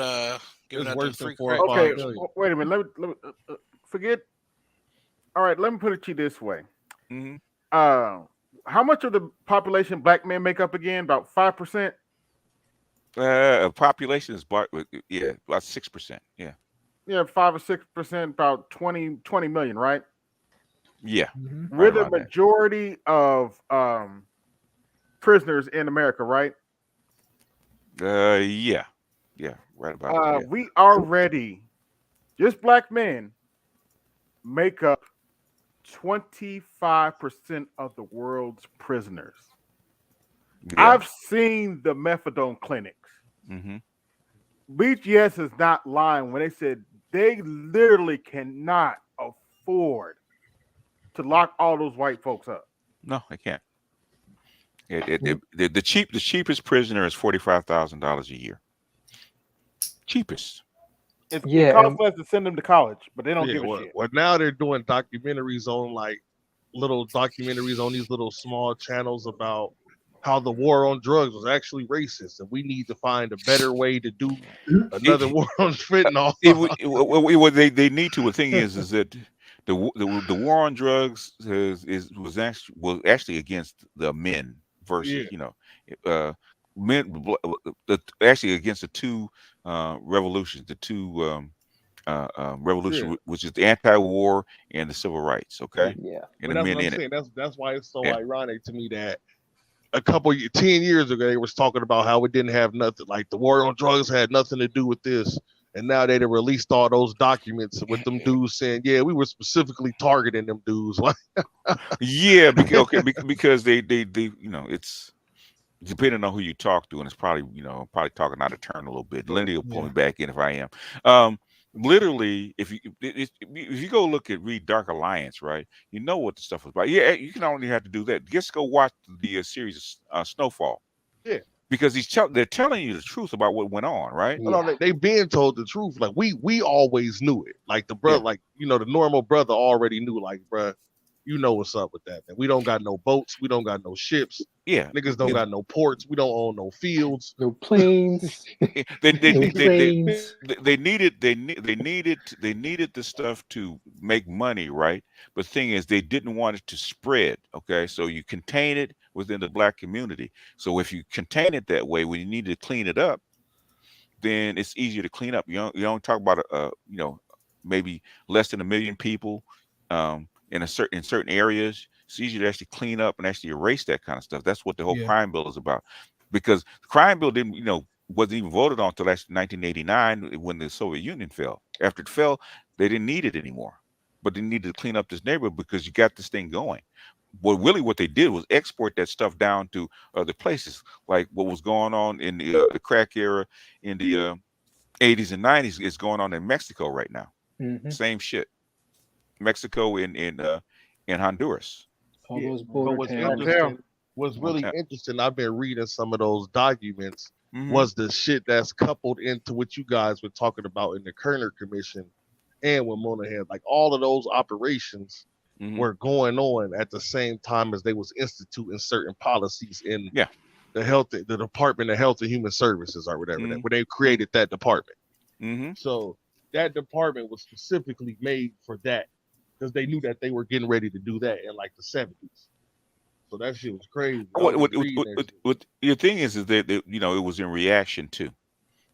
It's out the worse than free 4 or crack. 5 Okay. million. Wait a minute. Let me forget. All right. Let me put it to you this way. Mm-hmm. How much of the population black men make up again? About 5%. Population is about 6%. Yeah. Yeah, 5 or 6%, about 20 million, right? Yeah. Mhm. We're Right the around there. majority of prisoners in America, right? Yeah. Right about it. We already, just black men, make up 25% of the world's prisoners. Yeah. I've seen the methadone clinics. Mm-hmm. BGS is not lying when they said they literally cannot afford to lock all those white folks up. No, I can't. The cheapest prisoner is $45,000 a year. Cheapest. It Yeah, costs and- less to send them to college, but they don't Yeah, give a well, shit. well, now they're doing documentaries on like little documentaries on these little small channels about how the war on drugs was actually racist, and we need to find a better way to do another war on fentanyl. They need to. The thing is that the war on drugs was actually against the men versus men actually against the two revolutions, revolution, which is the anti-war and the civil rights. Okay, Yeah. and But the that's men what I'm in it. saying. That's why it's so Yeah. ironic to me that a couple 10 years ago they was talking about how it didn't have nothing, like the war on drugs had nothing to do with this, and now they released all those documents with them dudes saying, yeah, we were specifically targeting them dudes. Like, Yeah, because they it's depending on who you talk to, and it's probably talking out of turn a little bit. Lindy will pull me back in if I am. Literally, if you go read Dark Alliance, right, you know what the stuff was about. Yeah, you can only have to do that. Just go watch the series Snowfall. Yeah. Because they're telling you the truth about what went on, right? no, they been told the truth. Like we always knew it. Like the brother, like the normal brother already knew. Like, bruh, you know what's up with that, man. We don't got no boats. We don't got no ships. Yeah, niggas don't got no ports. We don't own no fields. No planes. They no trains. needed the stuff to make money, right? But the thing is, they didn't want it to spread. Okay, so you contain it within the black community. So if you contain it that way, when you need to clean it up, then it's easier to clean up. You don't talk about maybe less than 1 million people in certain areas. It's easier to actually clean up and actually erase that kind of stuff. That's what the whole crime bill is about. Because the crime bill wasn't even voted on until 1989 when the Soviet Union fell. After it fell, they didn't need it anymore. but they needed to clean up this neighborhood because you got this thing going. Well, really, what they did was export that stuff down to other places, like what was going on in the crack era in the 80s and 90s is going on in Mexico right now. Same shit. Mexico in Honduras. All those But border what's towns. interesting, what's really interesting, I've been reading some of those documents, was the shit that's coupled into what you guys were talking about in the Kerner Commission and with Monahan. Like all of those operations were going on at the same time as they was instituting certain policies in the Department of Health and Human Services or whatever, that when they created that department. So that department was specifically made for that because they knew that they were getting ready to do that in like the 70s. So that shit was crazy. What your thing is that you know it was in reaction to.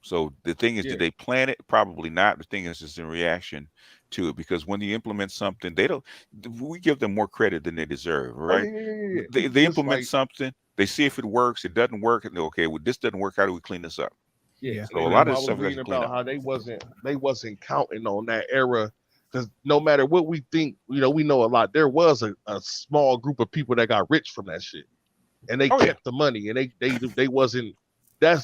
So the thing is, did they plan it? Probably not. The thing is, it's in reaction to it because when you implement something, they don't. We give them more credit than they deserve, right? They implement something, they see if it works. It doesn't work, and okay, well, this doesn't work. How do we clean this up? Yeah. So a lot of I this was stuff is reading clean about up. how they wasn't counting on that era because no matter what we think, you know, we know a lot. There was a small group of people that got rich from that shit, and they kept the money, and they wasn't.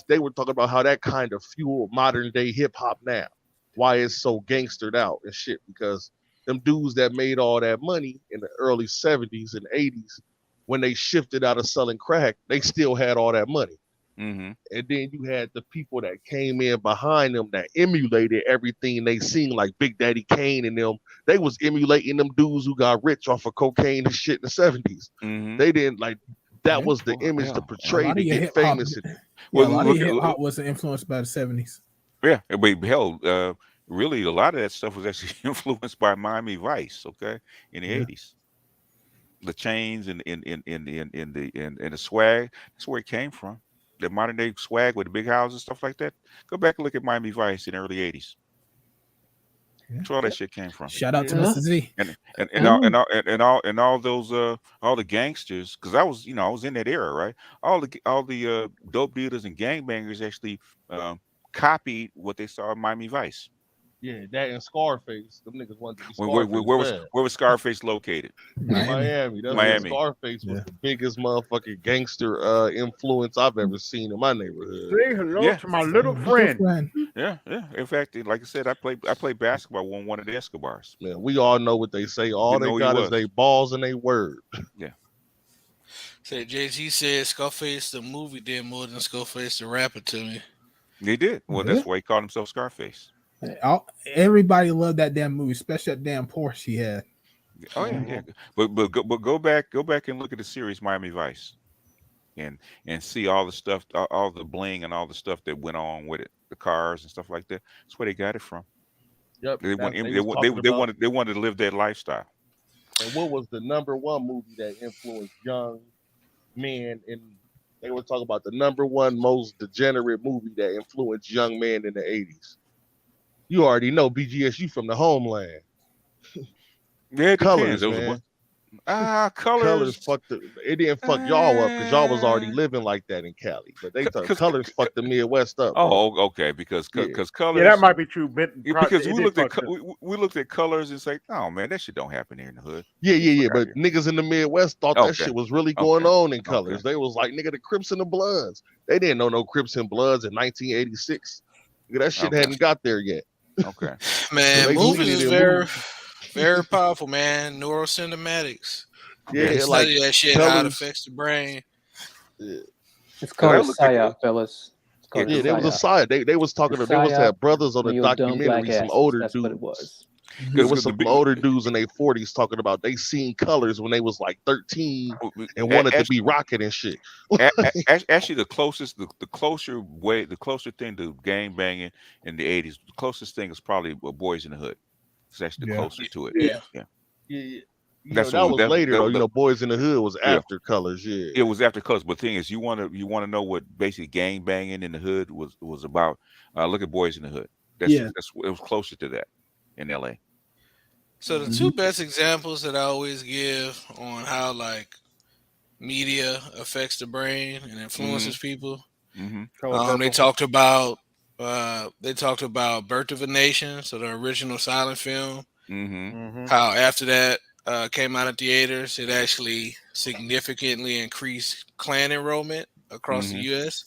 They were talking about how that kind of fueled modern day hip hop now. Why it's so gangstered out and shit because them dudes that made all that money in the early 70s and 80s, when they shifted out of selling crack, they still had all that money. And then you had the people that came in behind them that emulated everything they seen, like Big Daddy Kane and them. They was emulating them dudes who got rich off of cocaine and shit in the 70s. They didn't like that was the image to portray to get famous. A lot of hip hop wasn't influenced by the 70s. Yeah, but hell, really, a lot of that stuff was actually influenced by Miami Vice. Okay, in the 80s, the chains and in the swag. That's where it came from. The modern day swag with the big houses, stuff like that. Go back and look at Miami Vice in the early 80s. That's where all that shit came from. Shout out to Mr. Z. And all those all the gangsters, because I was in that era, right? All the dope dealers and gangbangers actually copied what they saw in Miami Vice. Yeah, that and Scarface. Them niggas wanted to be Scarface. Where was Scarface located? Miami. That's Miami. Scarface was the biggest motherfucking gangster influence I've ever seen in my neighborhood. Say hello to my little friend. Yeah. In fact, like I said, I played basketball with one of the Escobars. Man, we all know what they say. All they got is they balls and they word. Yeah. Say Jay-Z said Scarface the movie did more than Scarface the rapper to me. They did. Well, that's why he called himself Scarface. Everybody loved that damn movie, especially that damn Porsche he had. Oh yeah. But go back and look at the series Miami Vice, and see all the stuff, all the bling and all the stuff that went on with it, the cars and stuff like that. That's where they got it from. Yep. They wanted to live that lifestyle. And what was the #1 movie that influenced young men? And they were talking about the #1 most degenerate movie that influenced young men in the 80s. You already know BGSU from the homeland. Yeah, Colors, man. Colors. Colors fucked it didn't fuck y'all up because y'all was already living like that in Cali. But they thought Colors fucked the Midwest up. Oh, okay, because Colors. Yeah, that might be true. Because we looked at Colors and say, oh man, that shit don't happen here in the hood. Yeah. But niggas in the Midwest thought that shit was really going on in Colors. They was like, nigga, the Crips and the Bloods. They didn't know no Crips and Bloods in 1986. Nigga, that shit hadn't got there yet. Okay. Man, so movies is very powerful, man. Neurocinematics. Yeah, study that shit, how it affects the brain. Yeah. It's called a psyop, fellas. Yeah, there was a psyop. They was talking to there was had brothers on the documentary, some older dudes. What it was. There was some older dudes in their 40s talking about they seen Colors when they was like 13 and wanted to be rocking and shit. Actually, the closer thing to gang banging in the 80s, the closest thing is probably Boys in the Hood. It's actually the closest to it. Yeah. That was later though. Boys in the Hood was after Colors. Yeah, it was after Colors. But the thing is, you want to know what basically gang banging in the hood was about. Look at Boys in the Hood. It was closer to that in LA. So the two best examples that I always give on how like media affects the brain and influences people. They talked about Birth of a Nation, so the original silent film, How after that came out of theaters, it actually significantly increased Klan enrollment across the U.S.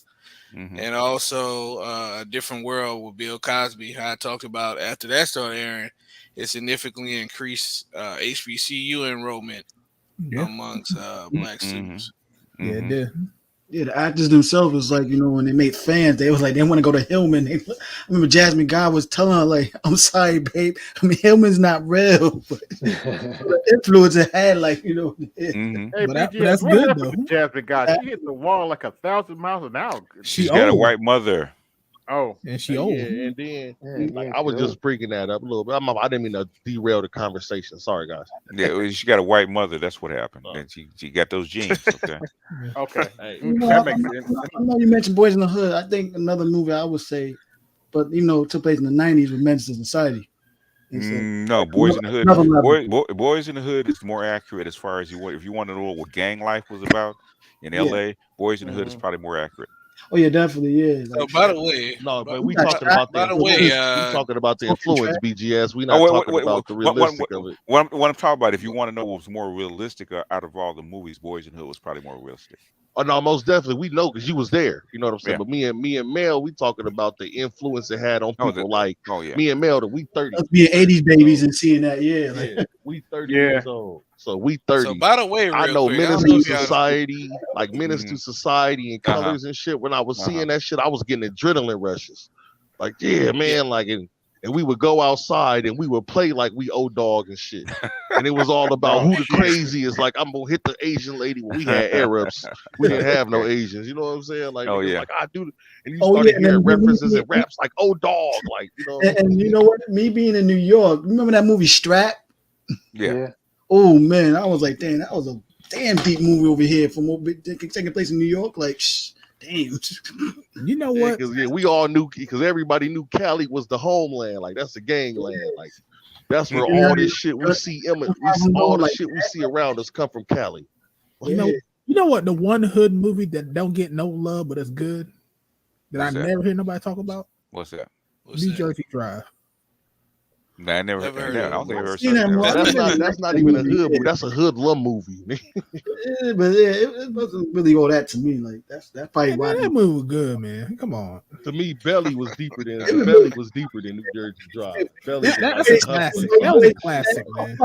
And also A Different World with Bill Cosby. How I talked about after that started airing, it significantly increased HBCU enrollment amongst black students. Yeah, it did. Yeah, the actors themselves was like, when they made fans, they was like, they want to go to Hillman. I remember Jasmine Guy was telling her, like, I'm sorry, babe. I mean, Hillman's not real, but the influence it had, like, Hey, But BGS, that's what good, happened though. to Jasmine God? She hit the wall like 1,000 miles an hour. She's got a white mother. Oh, and she Yeah, old. and then like, I was just bringing that up a little bit. I didn't mean to derail the conversation. Sorry, guys. Yeah, well, she got a white mother. That's what happened. And she got those genes. Okay. Okay. Hey, That makes sense. I know you mentioned Boys in the Hood. I think another movie I would say, but took place in the 90s with Men's to Society. No, Boys in the Hood. Another level. Boys in the Hood is more accurate as far as if you want to know what gang life was about in Yeah. LA. Boys in the Hood is probably more accurate. Oh yeah, definitely, yeah. So by the way, no, but we got talking about by the the way, influence. We talking about the influence, BGS. We not talking about the realistic of it. What I'm talking about, if you want to know what was more realistic out of all the movies, Boys in the Hood was probably more realistic. Oh no, most definitely. We know because you was there. You know what I'm saying? Yeah. But me and Mel, we talking about the influence it had on people. Yeah. Me and Mel, that we 30. Us being 80s babies and seeing that, yeah. Yeah, we 30 years old. So we 30. So by the way, I real know quick, Menace I don't know to if y'all- Society, like Menace to Society and Colors and shit. When I was seeing that shit, I was getting adrenaline rushes. Like, yeah, man, like and we would go outside and we would play like we old dog and shit. And it was all about who the craziest. Like, I'm gonna hit the Asian lady. When we had Arabs, we didn't have no Asians. You know what I'm saying? Like, like I do. And you started hearing references and raps like "oh dog," like And you know what? Me being in New York, remember that movie Strap? Yeah. Oh man, I was like, damn, that was a damn deep movie over here from taking place in New York. Like, damn. You know what? Because we all knew, because everybody knew Cali was the homeland. Like, that's the gangland. Like, that's where all this shit we see. All the shit we see around us come from Cali. You know what? The one hood movie that don't get no love, but it's good, that I never hear nobody talk about. What's that? New Jersey Drive. Nah, I never heard that. I don't think I ever seen that movie. That's not even a hood movie. That's a hoodlum movie. Yeah, but it wasn't really all that to me. Like that's probably why that movie was good, man. Come on. To me, Belly was deeper than New Jersey Drive. Belly That's a classic. That was a classic, man.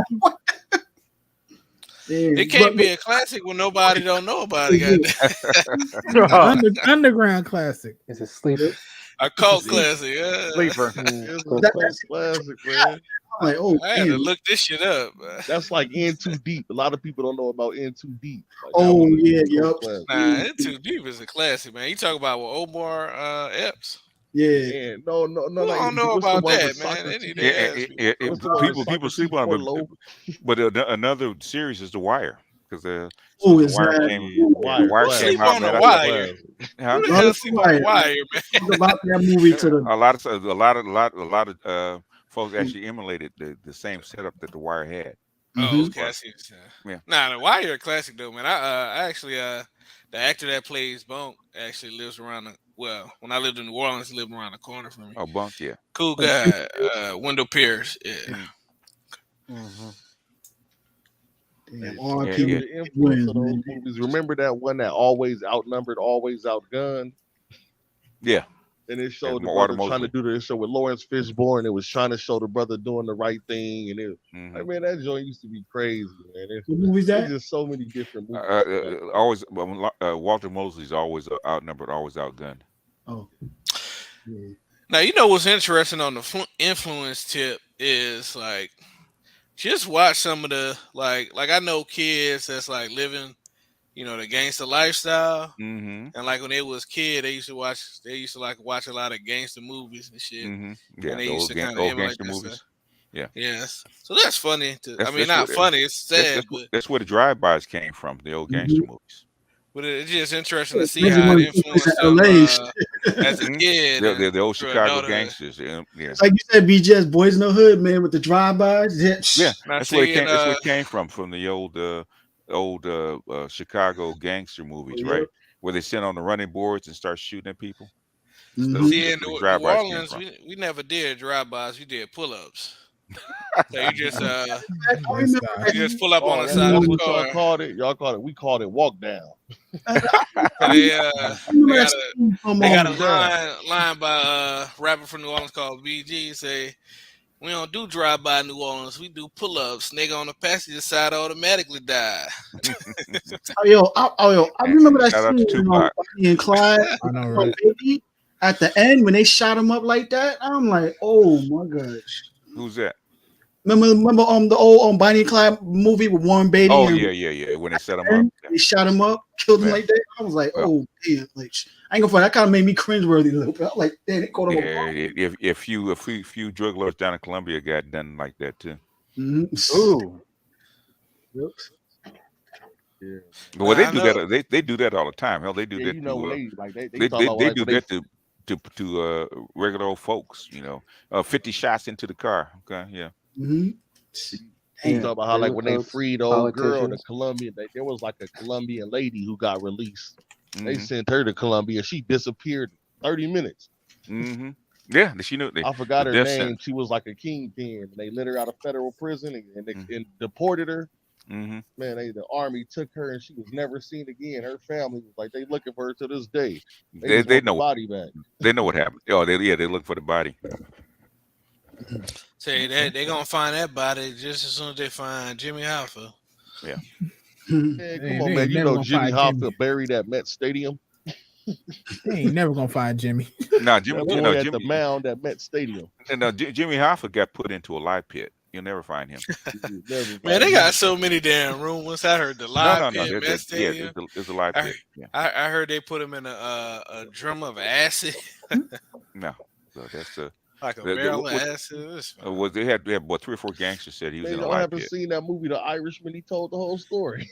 It can't be a classic when nobody don't know about it. Underground classic. It's a sleeper. A cult classic. Sleeper. It's a classic, man. Like, oh, I had to look this shit up. That's like In Too Deep. A lot of people don't know about In Too Deep. Like, oh yeah, yep. Nah, In Too Deep is a classic, man. You talk about Omar Epps. Yeah. No. I don't know about that, man. People sleep on it, but another series is The Wire, because the Wire came out. On The Wire. Who the hell sleep on The Wire, man? About that movie to the a lot of folks actually emulated the same setup that The Wire had. Oh, okay. Yeah. Nah, The Wire a classic though, man. I actually the actor that plays Bunk actually lives around when I lived in New Orleans, he lived around the corner from me. Oh, Bunk, yeah. Cool guy. Wendell Pierce. Yeah. Damn, R.P.L. The influence of those movies. Remember that one that always outnumbered, always outgunned? Yeah. And it showed the brother trying to do the show with Lawrence Fishburne. It was trying to show the brother doing the right thing. And it, I mean, that joint used to be crazy, man. What movie is that? There's just so many different movies. Walter Mosley's always outnumbered, always outgunned. Oh. Yeah. Now, you know what's interesting on the influence tip is like, just watch some of the like I know kids that's like living, the gangster lifestyle, and like when they was kid, they used to watch a lot of gangster movies and shit. Yeah, and they used to kind of emulate that movies. Stuff. Yeah. Yes. So that's funny. Not funny. It's sad. That's where the drive-bys came from. The old gangster movies. But it's just interesting to see how it influenced them as a kid. The old Chicago gangsters. Yeah. Like you said, BJ's Boys in the Hood, man, with the drive-bys. Yeah, that's where it came from the old Chicago gangster movies, right? Where they sit on the running boards and start shooting at people. See, in New Orleans, we never did drive-bys. We did pull-ups. So you just I This remember guy. you just pull up on the that's side of the what y'all car. called it. Y'all called it. We called it walk down. So they remember got that a scene from they got a down. line by a rapper from New Orleans called BG. Say we don't do drive by New Orleans. We do pull ups. Nigga on the passenger side automatically die. I remember that Shout out scene to when Tupac. Bonnie and Clyde I know, on right? Baby at the end when they shot him up like that. I'm like, oh my gosh. Who's that? Remember the old Bonnie and Clyde movie with Warren Beatty Oh and yeah. When they set him up. they shot him up, killed him Yeah. like that. I was like, Yeah. oh damn, like I ain't gonna find that kind of made me cringeworthy a little bit. I'm like, damn, they caught him Yeah, if few drug lords down in Colombia got done like that too. Ooh. Yep. Yeah. Well, they I do know. that. They do that all the time. Hell, they do Yeah, that you know when to. they like they They talk about like do when they that to regular old folks. 50 shots into the car. Okay, yeah. Mm-hmm. He Yeah, talk about how like when they folks, freed old girl, the politicians. Colombian, there was like a Colombian lady who got released. They Mhm. sent her to Colombia. She disappeared 30 minutes. Mhm. Yeah, she knew. I forgot her death name. sentence. She was like a kingpin. And they let her out of federal prison and deported her. Mhm. Man, the army took her and she was never seen again. Her family was like they looking for her to this day. They just They want the know body back. they know what happened. Oh, they look for the body. Say that they gonna find that body just as soon as they find Jimmy Hoffa. Yeah. Man, Hey, come on, they man. ain't You never know gonna Jimmy find Hoffa Jimmy. buried at Met Stadium. They ain't never gonna find Jimmy. No, Jimmy. That boy at the mound at Met Stadium. No, Jimmy Hoffa got put into a live pit. You'll never find him. Man, they got so many damn rumors. I heard the live pit, No. Met Stadium. It's a live pit. Yeah. I heard they put him in a drum of acid. No, so that's like a barrel of acid. Was they had 3 or 4 gangsters said he was in a Y'all live haven't pit. seen that movie, The Irishman? He told the whole story.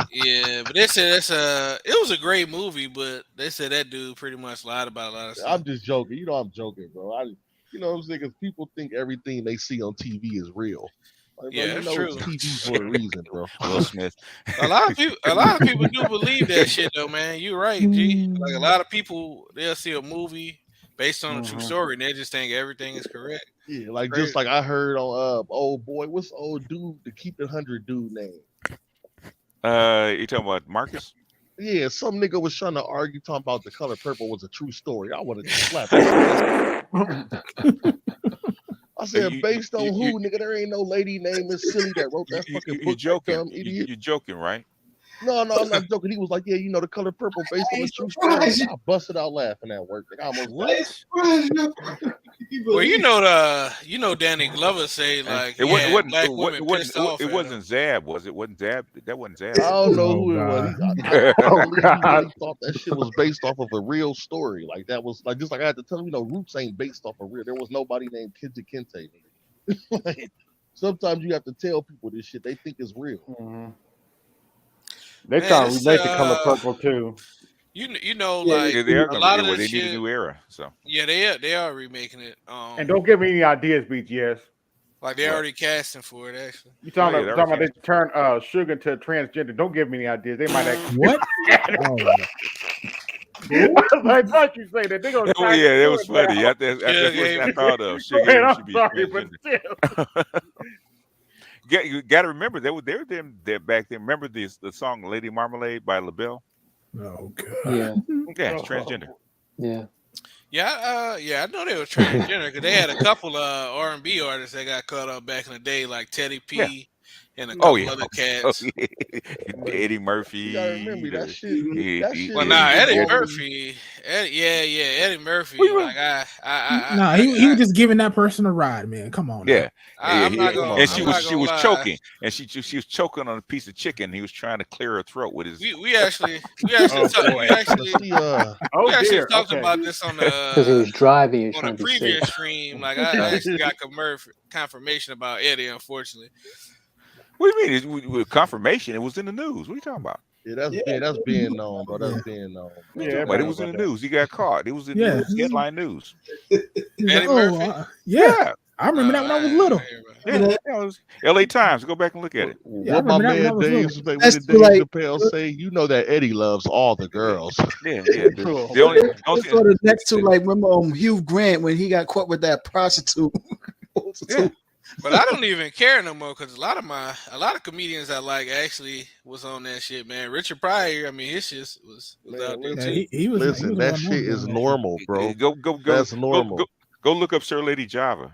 Yeah, but they said it was a great movie, but they said that dude pretty much lied about a lot of stuff. I'm just joking. You know I'm joking, bro. You know what I'm saying? Because people think everything they see on TV is real. Like, Yeah, bro, that's it's true. TV for a reason, bro. Will Smith. A lot of people do believe that shit though, man. You're right, G. Like a lot of people, they'll see a movie based on a true story and they just think everything is correct. Yeah, like Crazy. just like I heard on old boy, what's the old dude, the Keep It 100 dude name? You talking about Marcus? Yeah, some nigga was trying to argue talking about The Color Purple was a true story. I wanted to slap him. I said, based on who, nigga? There ain't no lady named Miss Silly that wrote that fucking book. Joking. Idiot. You're joking, right? No, I'm not joking. He was like, yeah, The Color Purple based on a true story. I busted out laughing at work. Like, I almost died. Well, Danny Glover say like It wasn't black women pissed off. It wasn't Zab, was it? Wasn't Zab? That wasn't Zab. I don't know who it was. I believe he really thought that shit was based off of a real story. Like that was like just like I had to tell him, Roots ain't based off of real. There was nobody named Kente Kente. Like, sometimes you have to tell people this shit they think is real. Mm-hmm. They trying to remake The Color Purple too. Like they are a lot of they this need shit, a new era. So yeah, they are remaking it. And don't give me any ideas, BGS. Like they're already casting for it. Actually, you talking about they turn Sugar into a transgender? Don't give me any ideas. They might actually what? I thought you say that they gonna. Oh yeah, that was funny. That's what I thought of. Sugar should be transgender. You got to remember they were there back then. Remember the song "Lady Marmalade" by LaBelle? Oh god. Yeah. Yeah, it's transgender. Yeah. Yeah, I know they were transgender because they had a couple of R&B artists that got caught up back in the day, like Teddy P and a couple other cats. Eddie Murphy. You gotta remember that shit. Well, Eddie Murphy. Eddie Murphy. Like he was just giving that person a ride, man. Come on. Yeah. And she was choking, and she was choking on a piece of chicken. He was trying to clear her throat with his. We actually talked about this on because he was driving on the previous stream. Like I actually got confirmation about Eddie, unfortunately. What do you mean? With confirmation, it was in the news. What are you talking about? Yeah, that's being known, bro. That's being known. Yeah, but it was in the news. He got caught. It was in the headline news. Eddie Murphy? Yeah. I remember that when I was little. Yeah, it was LA Times. Go back and look at it. What my man Dave Chappelle say, that Eddie loves all the girls. Yeah. Sort of next to like remember Hugh Grant when he got caught with that prostitute. But I don't even care no more because a lot of comedians I like actually was on that shit, man. Richard Pryor, I mean, his shit was out there Yeah, too. he was Listen, well that known shit for is doing that shit. normal, bro. Go That's normal. go look up Sir Lady Java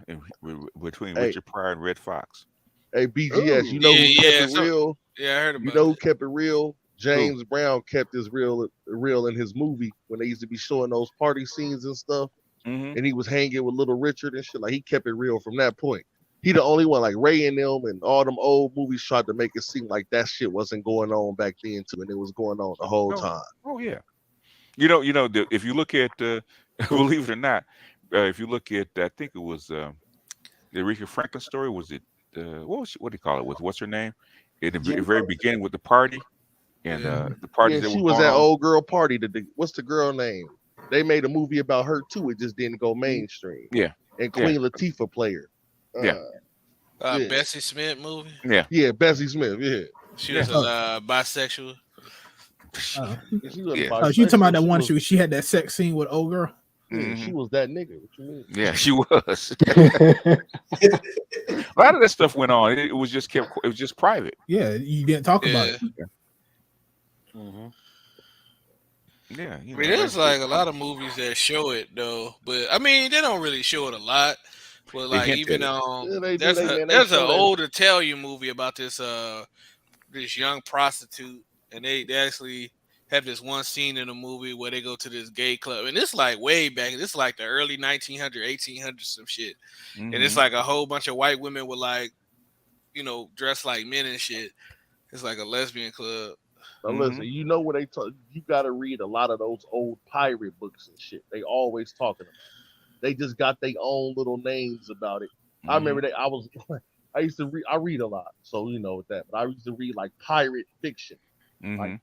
between Hey, Richard Pryor and Red Fox. hey, BGS, you Yeah, know who kept yeah, it real? yeah, I heard You about know who it. kept it real? Who? James Brown kept his real in his movie when they used to be showing those party scenes and stuff. Mm-hmm. And he was hanging with Little Richard and shit. Like he kept it real from that point. He the only one, like Ray and them and all them old movies tried to make it seem like that shit wasn't going on back then too, and it was going on the whole time. Oh yeah. You know, if you look at, believe it or not, if you look at, I think it was the Aretha Franklin story. Was it what do you call it? What's her name? In the very beginning with the party and the parties Yeah, that she were was going that on. old girl party. What's the girl name? They made a movie about her too. It just didn't go mainstream. Yeah, And Queen Latifah played her. yeah, Yeah. Bessie Smith movie. yeah. Yeah, Bessie Smith. Yeah. She was bisexual. She wasn't Yeah. Oh, she talking about bisexual. that She one was, she had that sex scene with old girl. yeah, she was that nigga. What you mean? Yeah, she was. A lot of that stuff went on. It was just private. Yeah, you didn't talk about it. Mm-hmm. Yeah, I mean, there's like a lot of movies that show it though, but I mean, they don't really show it a lot. But They like hint even at it. Yeah, there's an show that. old Italian movie about this young prostitute, and they actually have this one scene in the movie where they go to this gay club, and it's like way back. It's like the early 1900s, 1800s, some shit, and it's like a whole bunch of white women with like, dressed like men and shit. It's like a lesbian club. Now listen, you know what they talk. You got to read a lot of those old pirate books and shit. They always talking about it. They just got their own little names about it. I remember I used to read. I read a lot, so you know that. But I used to read like pirate fiction, like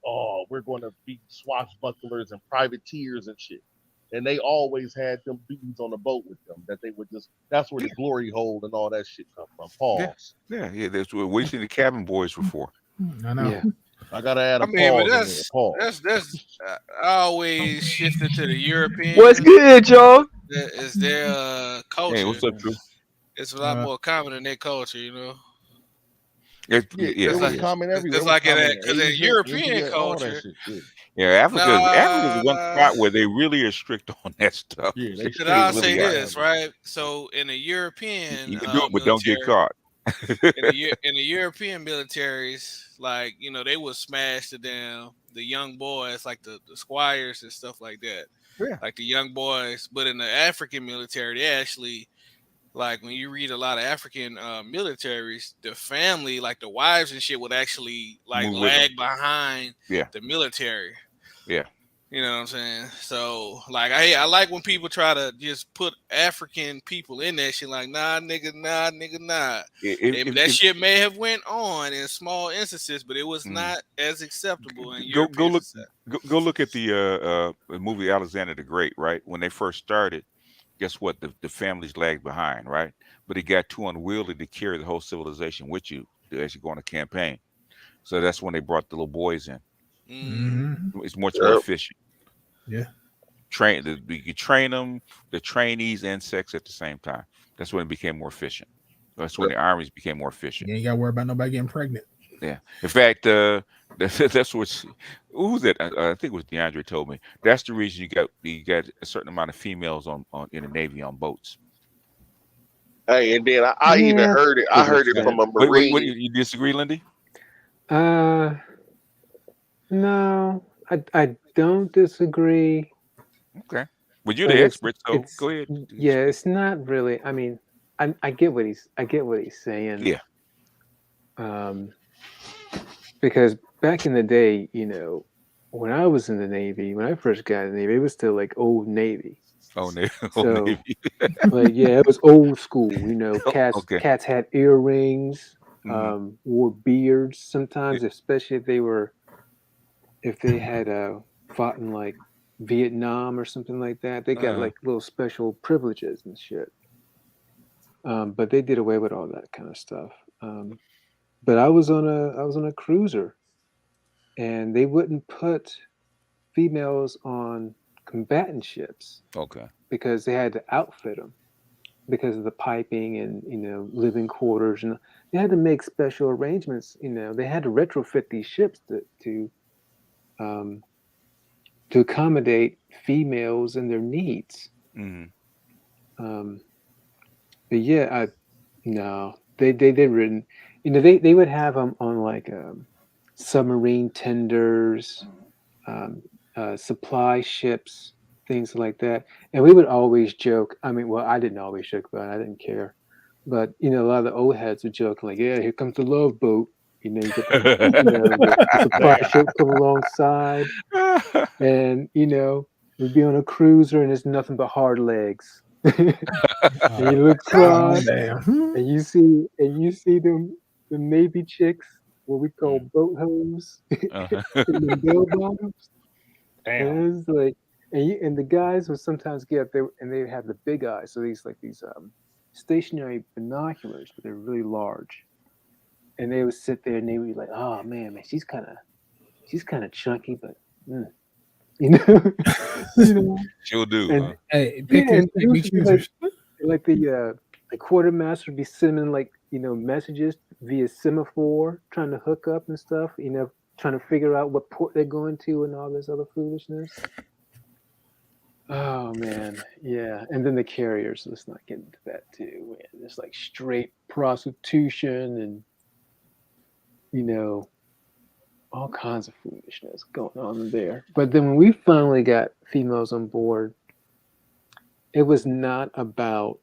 we're going to be swashbucklers and privateers and shit. And they always had them dudes on the boat with them that they would just. That's where the glory hole and all that shit come from. Pause. Yeah. That's what the cabin boys were for. I know. Yeah. I gotta add a I mean, pause. but in there. Pause. that's always shifted to the European. What's good, y'all? That is their culture. Hey, what's up, Drew? It's a lot more common in their culture, you know. It was common everywhere. It's like because in European culture, Africa's the one spot where they really are strict on that stuff. Yeah, they but I'll say this, right? So in the European, you can do it, but don't get caught. in the European militaries, like they would smash the young boys, like the squires and stuff like that. Yeah. Like the young boys. But in the African military, they actually, like when you read a lot of African militaries, the family, like the wives and shit, would actually like lag behind the military. Yeah. You know what I'm saying? So like I like when people try to just put African people in that shit, like nah nigga. That shit may have went on in small instances, but it was not as acceptable in European society. Go look at the movie Alexander the Great, right? When they first started, guess what? The families lagged behind, right? But it got too unwieldy to carry the whole civilization with you to actually go on a campaign. So that's when they brought the little boys in. It's much more efficient. Yeah. You could train them, the trainees and sex at the same time. That's when it became more efficient. That's when the armies became more efficient. You ain't got to worry about nobody getting pregnant. Yeah. In fact, that's what. Who was that? I think it was DeAndre told me. That's the reason you got a certain amount of females on in the Navy on boats. Hey, and then I even heard it. I heard it from a Marine. Wait, you disagree, Lindy? No, I don't disagree. Okay. But you're the expert, so go ahead. Yeah, it's not really. I mean, I get what he's saying. Yeah. Because back in the day, when I was in the Navy, when I first got in the Navy, it was still like old Navy. Oh, Navy. Like yeah, it was old school. Cats had earrings, wore beards sometimes, especially if they had fought in like Vietnam or something like that. They got like little special privileges and shit. But they did away with all that kind of stuff. But I was on a cruiser, and they wouldn't put females on combatant ships. Okay. Because they had to outfit them because of the piping and living quarters, and they had to make special arrangements. They had to retrofit these ships to accommodate females and their needs. But yeah, no, they written. They would have them on like submarine tenders, supply ships, things like that. And we would always joke. I mean, well, I didn't always joke about it. I didn't care. But a lot of the old heads would joke like, "Yeah, here comes the love boat." You get the supply ship come alongside, and we'd be on a cruiser, and it's nothing but hard legs. And you look across, and you see them, the Navy chicks, what we call boat hoes, in the bell bottoms. And it's like, and the guys would sometimes get up there, and they have the big eyes. So these stationary binoculars, but they're really large. And they would sit there, and they would be like, "Oh man, she's kind of chunky, but she'll do." And, huh? Hey, like the quartermaster would be sending messages via semaphore, trying to hook up and stuff. Trying to figure out what port they're going to and all this other foolishness. Oh man, yeah. And then the carriers. Let's not get into that too. Man. It's like straight prostitution and all kinds of foolishness going on there. But then when we finally got females on board, it was not about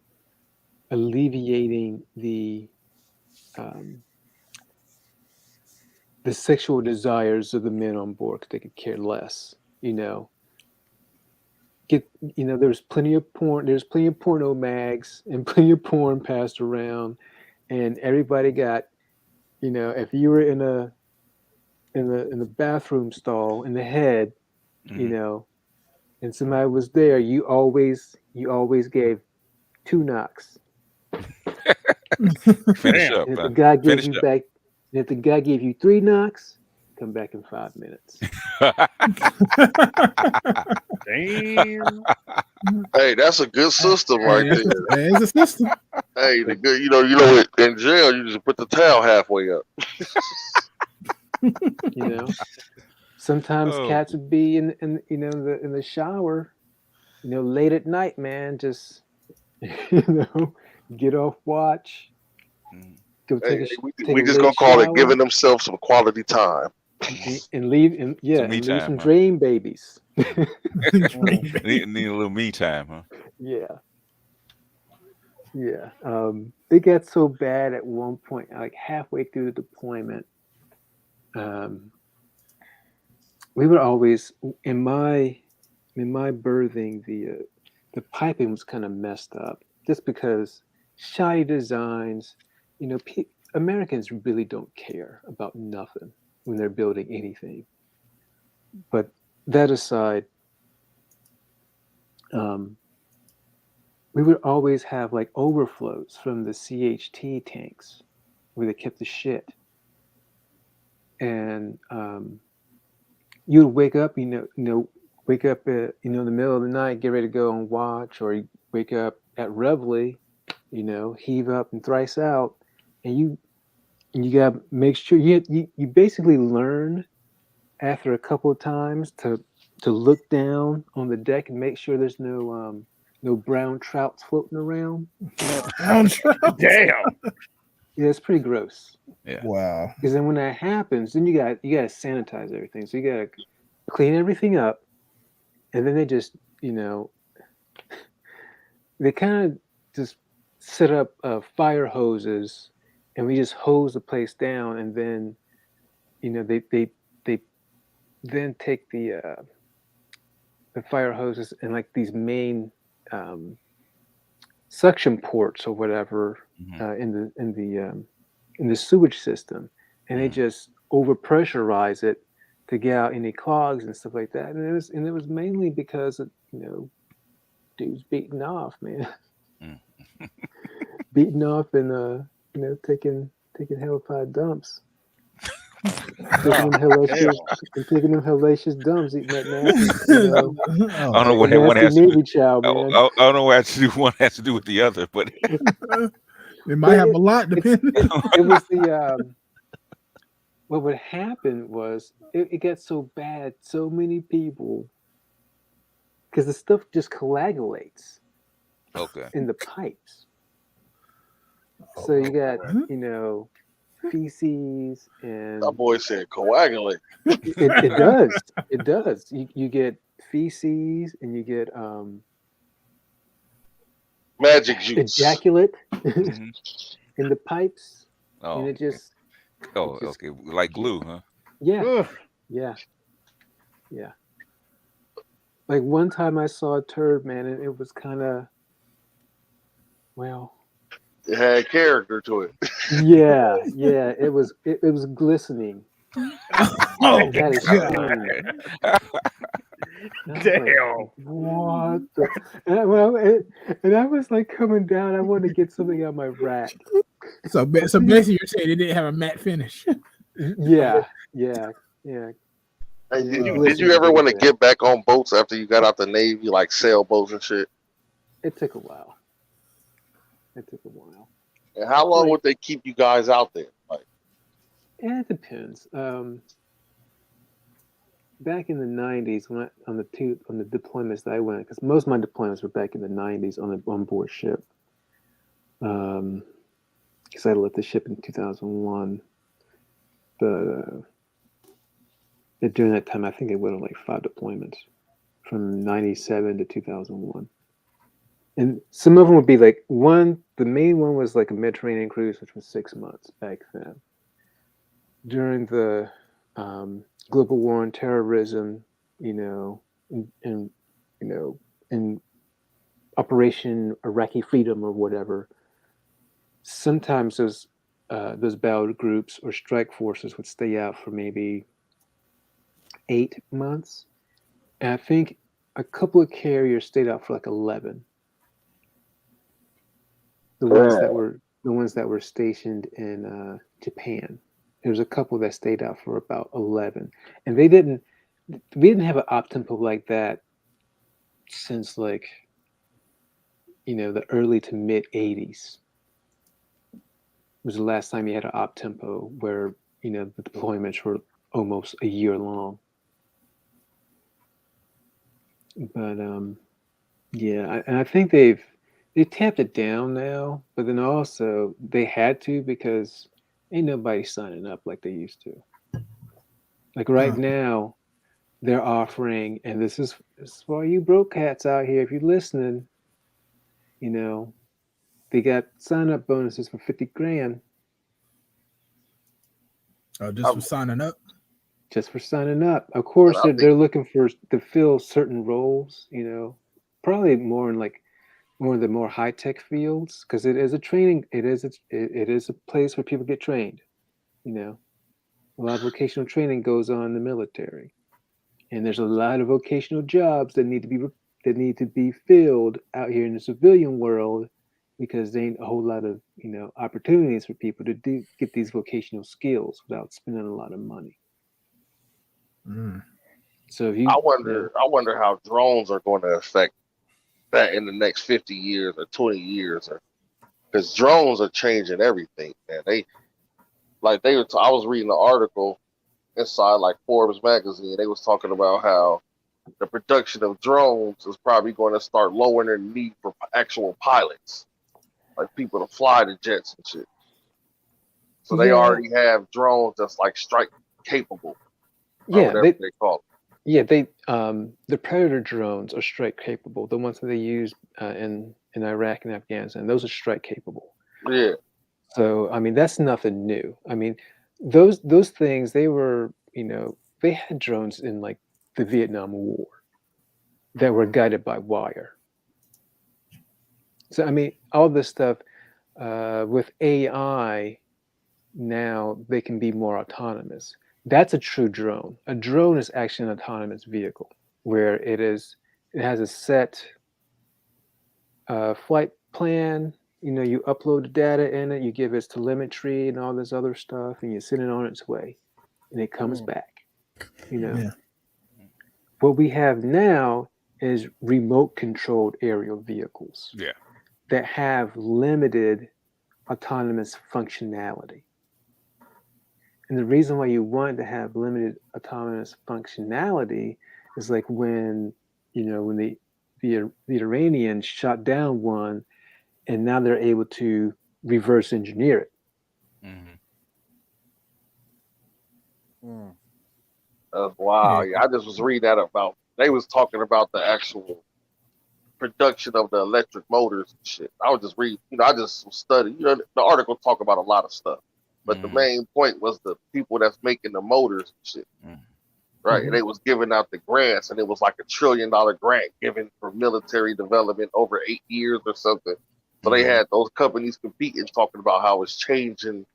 alleviating the sexual desires of the men on board, because they could care less. There's plenty of porn. There's plenty of porno mags and plenty of porn passed around, and everybody got, if you were in the bathroom stall in the head, and somebody was there, you always gave 2 knocks. Finish up. And if the guy gave you back, and if the guy gave you 3 knocks, come back in 5 minutes. Damn. Hey, that's a good system right there. It's a system. Hey, the good, in jail you just put the towel halfway up. Sometimes cats would be in the shower, late at night, man, just get off watch. Go take we just gonna call it giving themselves some quality time. And leave some dream babies. need a little me time, huh? Yeah. It got so bad at one point, like halfway through the deployment. We would always, in my berthing, the piping was kind of messed up, just because shoddy designs. Americans really don't care about nothing when they're building anything. But that aside, we would always have like overflows from the CHT tanks where they kept the shit. And you would wake up, in the middle of the night, get ready to go on watch, or you wake up at Reveille, heave up and thrice out, and you gotta make sure you basically learn after a couple of times to look down on the deck and make sure there's no brown trouts floating around. Brown trout. Damn. Yeah, it's pretty gross. Yeah. Wow. Because then when that happens, then you gotta sanitize everything. So you gotta clean everything up, and then they just they kind of just set up fire hoses, and we just hose the place down, and then they then take the fire hoses and like these main suction ports or whatever in the sewage system, and they just overpressurize it to get out any clogs and stuff like that. And it was mainly because of, dudes beating off, man. Beating off and taking hellified dumps. taking them hellacious dumps, eating that nasty, you know, I don't know what that one nasty has to do. Navy chow, man. I don't know what one has to do with the other, but It might have a lot depending. It was the what would happen was it got so bad, so many people, because the stuff just coagulates okay. in the pipes. So you got, you know, feces and That boy said coagulate. it does. It does. You get feces and you get magic juice. ejaculate Mhm. in the pipes. Oh, And it just okay, like glue, huh? yeah. Ugh. Yeah. Yeah. Like one time I saw a turd, man, and it was kind of, well, It had character to it. yeah, it was glistening. Oh, That is God. Damn. What the? And I was like coming down. I wanted to get something on my rack. So basically, you're saying it didn't have a matte finish. Yeah. Hey, Yeah, did you glistened a ever little want to bit. get back on boats after you got out the Navy, like sailboats and shit? It took a while. And how long Like- would they keep you guys out there? Like, Yeah, it depends. Back in the '90s, when on the deployments that I went, because most of my deployments were back in the '90s on board ship. Because I left the ship in 2001, but during that time, I think I went on like 5 deployments from '97 to 2001, and some of them would be like one. The main one was like a Mediterranean cruise, which was 6 months back then. During the global war on terrorism, you know, and you know, in Operation Iraqi Freedom or whatever, sometimes those battle groups or strike forces would stay out for maybe 8 months, and I think a couple of carriers stayed out for like 11. The ones that were stationed in Japan. There was a couple that stayed out for about 11, and we didn't have an op tempo like that since like, you know, the early to mid '80s. Was the last time you had an op tempo where, you know, the deployments were almost a year long. But yeah, and I think they've tamped it down now, but then also they had to, because ain't nobody signing up like they used to. Like right now, they're offering, and this is for you broke cats out here, if you're listening, you know, they got sign up bonuses for 50 grand. Oh, just for signing up? Just for signing up. Of course, they're looking to fill certain roles, you know, probably more in like one of the more high tech fields, because it is a training. It is a place where people get trained. You know, a lot of vocational training goes on in the military, and there's a lot of vocational jobs that need to be filled out here in the civilian world, because there ain't a whole lot of, you know, opportunities for people to get these vocational skills without spending a lot of money. So if you, I wonder how drones are going to affect that in the next 50 years or 20 years, because drones are changing everything, man. I was reading an article inside like Forbes magazine. They was talking about how the production of drones is probably going to start lowering the need for actual pilots, like people to fly the jets and shit. So they already have drones that's like strike capable. Yeah, whatever they call it. Yeah, the Predator drones are strike capable. The ones that they use in Iraq and Afghanistan, those are strike capable. Yeah. So I mean, that's nothing new. I mean, those things, they were, you know, they had drones in like the Vietnam War that were guided by wire. So I mean, all this stuff with AI now, they can be more autonomous. That's a true drone. A drone is actually an autonomous vehicle where it has a set flight plan. You know, you upload the data in it, you give it telemetry and all this other stuff, and you send it on its way. and it comes back. You know, Yeah. what we have now is remote controlled aerial vehicles Yeah. that have limited autonomous functionality. And the reason why you want to have limited autonomous functionality is like when, when the Iranians shot down one, and now they're able to reverse engineer it. Wow. Yeah, I just was reading that about. They was talking about the actual production of the electric motors and shit. I was just reading. I just study. The article talk about a lot of stuff, but the main point was the people that's making the motors and shit. Right, and they was giving out the grants, and it was like $1 trillion grant given for military development over 8 years or something. So they had those companies competing, talking about how it's changing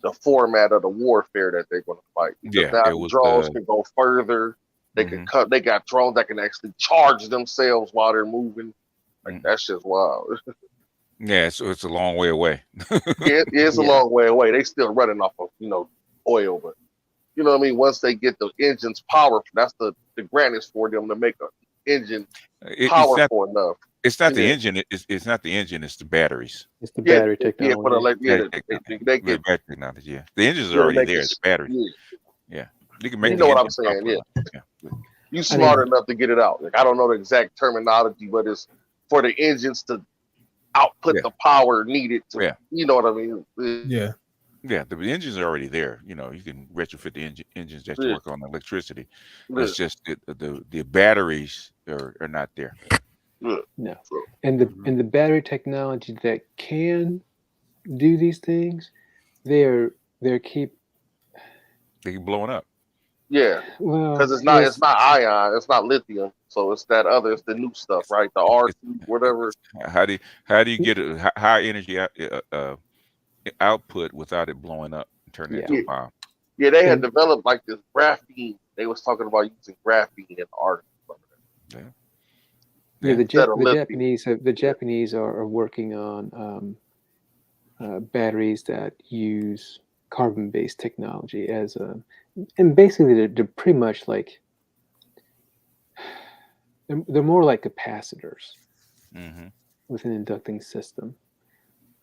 the format of the warfare that they're going to fight. Because now the drones can go further. They can cut. They got drones that can actually charge themselves while they're moving. Like that's just wild. Yeah, so it's a long way away. It's a long way away. They still running off of oil, but you know what I mean. Once they get the engines powerful, that's the grant is for them to make an engine powerful enough. It's not the engine. It's not the engine. It's the batteries. It's the battery technology. Yeah, for the they get battery technology. Yeah, the engine's are already there. The battery. Yeah, you can make. You know what I'm saying? Yeah. You smart enough to get it out. Like I don't know the exact terminology, but it's for the engines to output the power needed to. Yeah. You know what I mean? Yeah. Yeah, the engines are already there. You can retrofit the engines just to work on electricity. It's just the batteries are not there. No, and the battery technology that can do these things, they keep blowing up. Yeah, because it's not ion, it's not lithium, so it's that other, it's the new stuff, right? The R2, whatever. How do you get a high energy output without it blowing up and turning into a bomb? Yeah, they had developed like this graphene. They was talking about using graphene in art. Yeah, the Japanese are working on batteries that use carbon-based technology and basically they're pretty much like they're more like capacitors with an inducting system.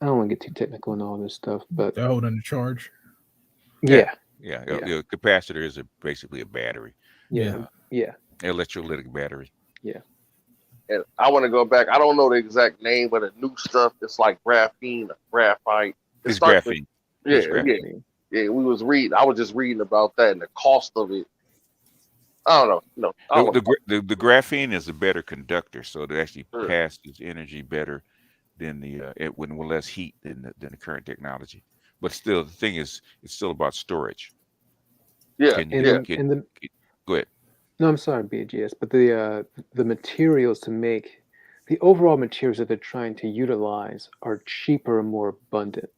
I don't want to get too technical and all this stuff, but they're holding the charge. Yeah. Capacitor is basically a battery. Yeah. Electrolytic battery. Yeah. And I want to go back. I don't know the exact name, but the new stuff, it's like graphene, graphite. It's graphene. Yeah. We was reading. I was just reading about that and the cost of it. I don't know. The graphene is a better conductor, so it actually passes energy better than with less heat than the current technology. But still, the thing is, it's still about storage. Yeah. Go ahead. No, I'm sorry, BGS, but the materials to make the overall materials that they're trying to utilize are cheaper and more abundant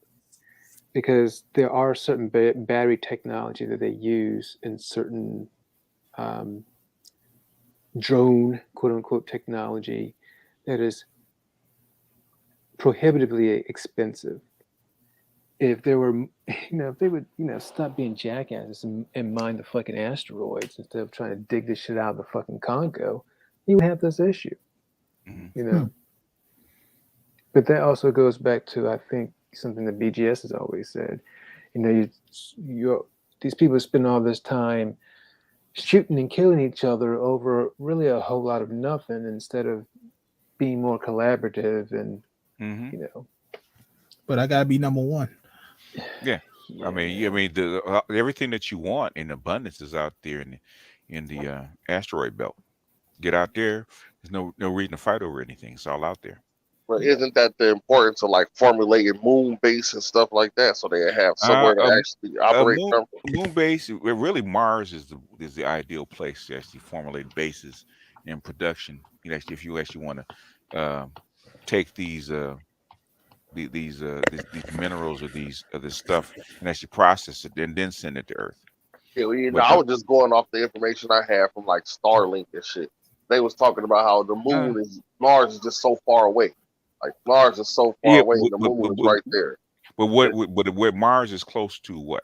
because there are certain battery technology that they use in certain drone, quote unquote, technology that is prohibitively expensive. If there were, if they would, stop being jackasses and mine the fucking asteroids instead of trying to dig this shit out of the fucking Congo, you would have this issue, But that also goes back to, I think, something that BGS has always said. These people spend all this time shooting and killing each other over really a whole lot of nothing instead of being more collaborative and, But I gotta be number one. Yeah. I mean, the everything that you want in abundance is out there in the asteroid belt. Get out there. There's no reason to fight over anything. It's all out there. But isn't that the importance of like formulating moon base and stuff like that, so they have somewhere to actually operate from? Moon base, really, Mars is the ideal place to actually formulate bases in production. If you actually want to take these minerals or this stuff and actually process it and then send it to Earth. Yeah, I was just going off the information I had from like Starlink and shit. They was talking about how the moon Mars is just so far away. Like Mars is so far away, and the moon is right there. But where Mars is close to what?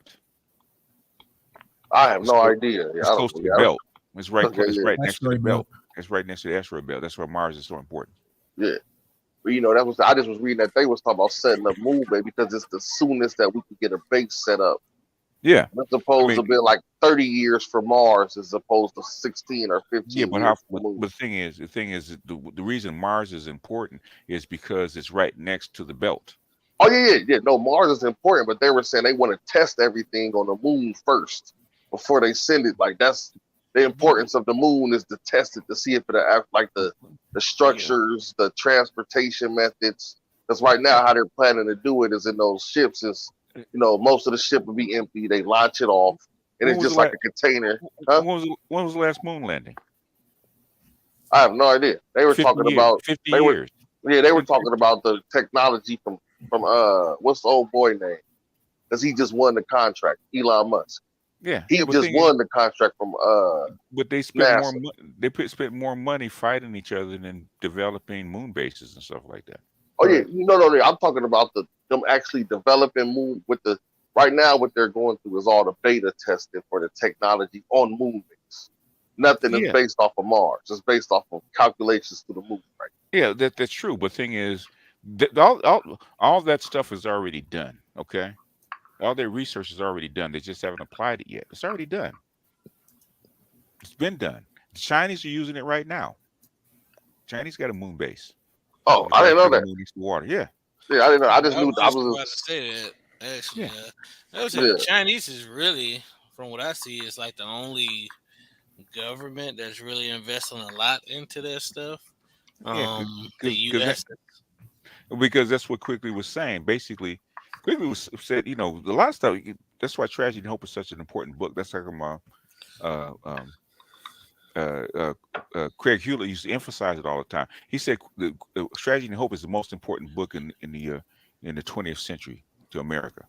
I have It's no close, idea. Yeah, it's I close don't. to the Yeah, belt. It's right. okay, It's yeah, right next to the Asteroid belt. belt. It's right next to the asteroid belt. That's why Mars is so important. yeah. But that was I just was reading that they was talking about setting up moon base because it's the soonest that we could get a base set up. Yeah, It's supposed to mean, be like 30 years for Mars as opposed to 16 or 15 but years for the moon. the thing is, the reason Mars is important is because it's right next to the belt. Oh yeah. No, Mars is important, but they were saying they want to test everything on the moon first before they send it. Like that's the importance of the moon is to test it to see if it act like the structures, the transportation methods. Because right now, how they're planning to do it is in those ships. Is most of the ship will be empty. They launch it off, and When it's was just the like last? a container. Huh? When was the last moon landing? I have no idea. They were 50 talking years. about 50 they were years. they were talking about the technology from what's the old boy name? Because he just won the contract, Elon Musk. Yeah, He but just won the contract from but they spent more. NASA. Spent more money fighting each other than developing moon bases and stuff like that. Oh yeah, no. I'm talking about them actually developing moon with the right now. What they're going through is all the beta testing for the technology on moon base. Nothing is Yeah, based off of Mars. It's based off of calculations to the moon, right? yeah, that's true. But thing is, all that stuff is already done. Okay, all their research is already done. They just haven't applied it yet. It's already done. It's been done. The Chinese are using it right now. Chinese got a moon base. Oh, They're I trying didn't to know take a that. moon into the water. Yeah, Yeah, I didn't know. I just I knew was I just about to was. say that. Actually, yeah, I was saying Yeah. the Chinese is really, from what I see, is like the only government that's really investing a lot into that stuff. yeah. The U.S. Because that's what Quigley was saying. Basically, Quigley said, a lot of stuff. That's why Tragedy and Hope is such an important book. That's like uh, um, Craig Hewlett used to emphasize it all the time. He said the Tragedy and Hope is the most important book in the 20th century to America.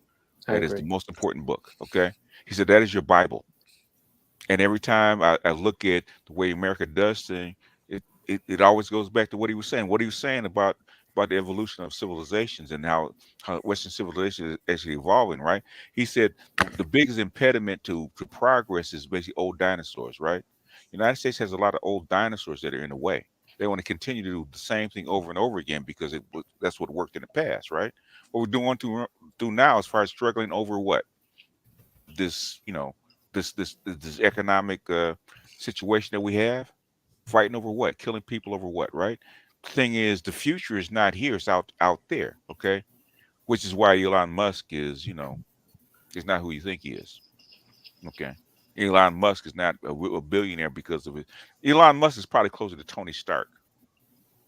I That is the agree. most important book. Okay, he said that is your Bible. And every time I look at the way America does things, it always goes back to what he was saying. What he was saying about the evolution of civilizations and how Western civilization is actually evolving, right? He said the biggest impediment to progress is basically old dinosaurs, right? United States has a lot of old dinosaurs that are in the way. They want to continue to do the same thing over and over again because that's what worked in the past, right? What we're doing to do now as far as struggling over what? This, this economic situation that we have, fighting over what, killing people over what, right? The thing is, the future is not here; it's out there. Okay, which is why Elon Musk is not who you think he is. Okay, Elon Musk is not a billionaire because of it. Elon Musk is probably closer to Tony Stark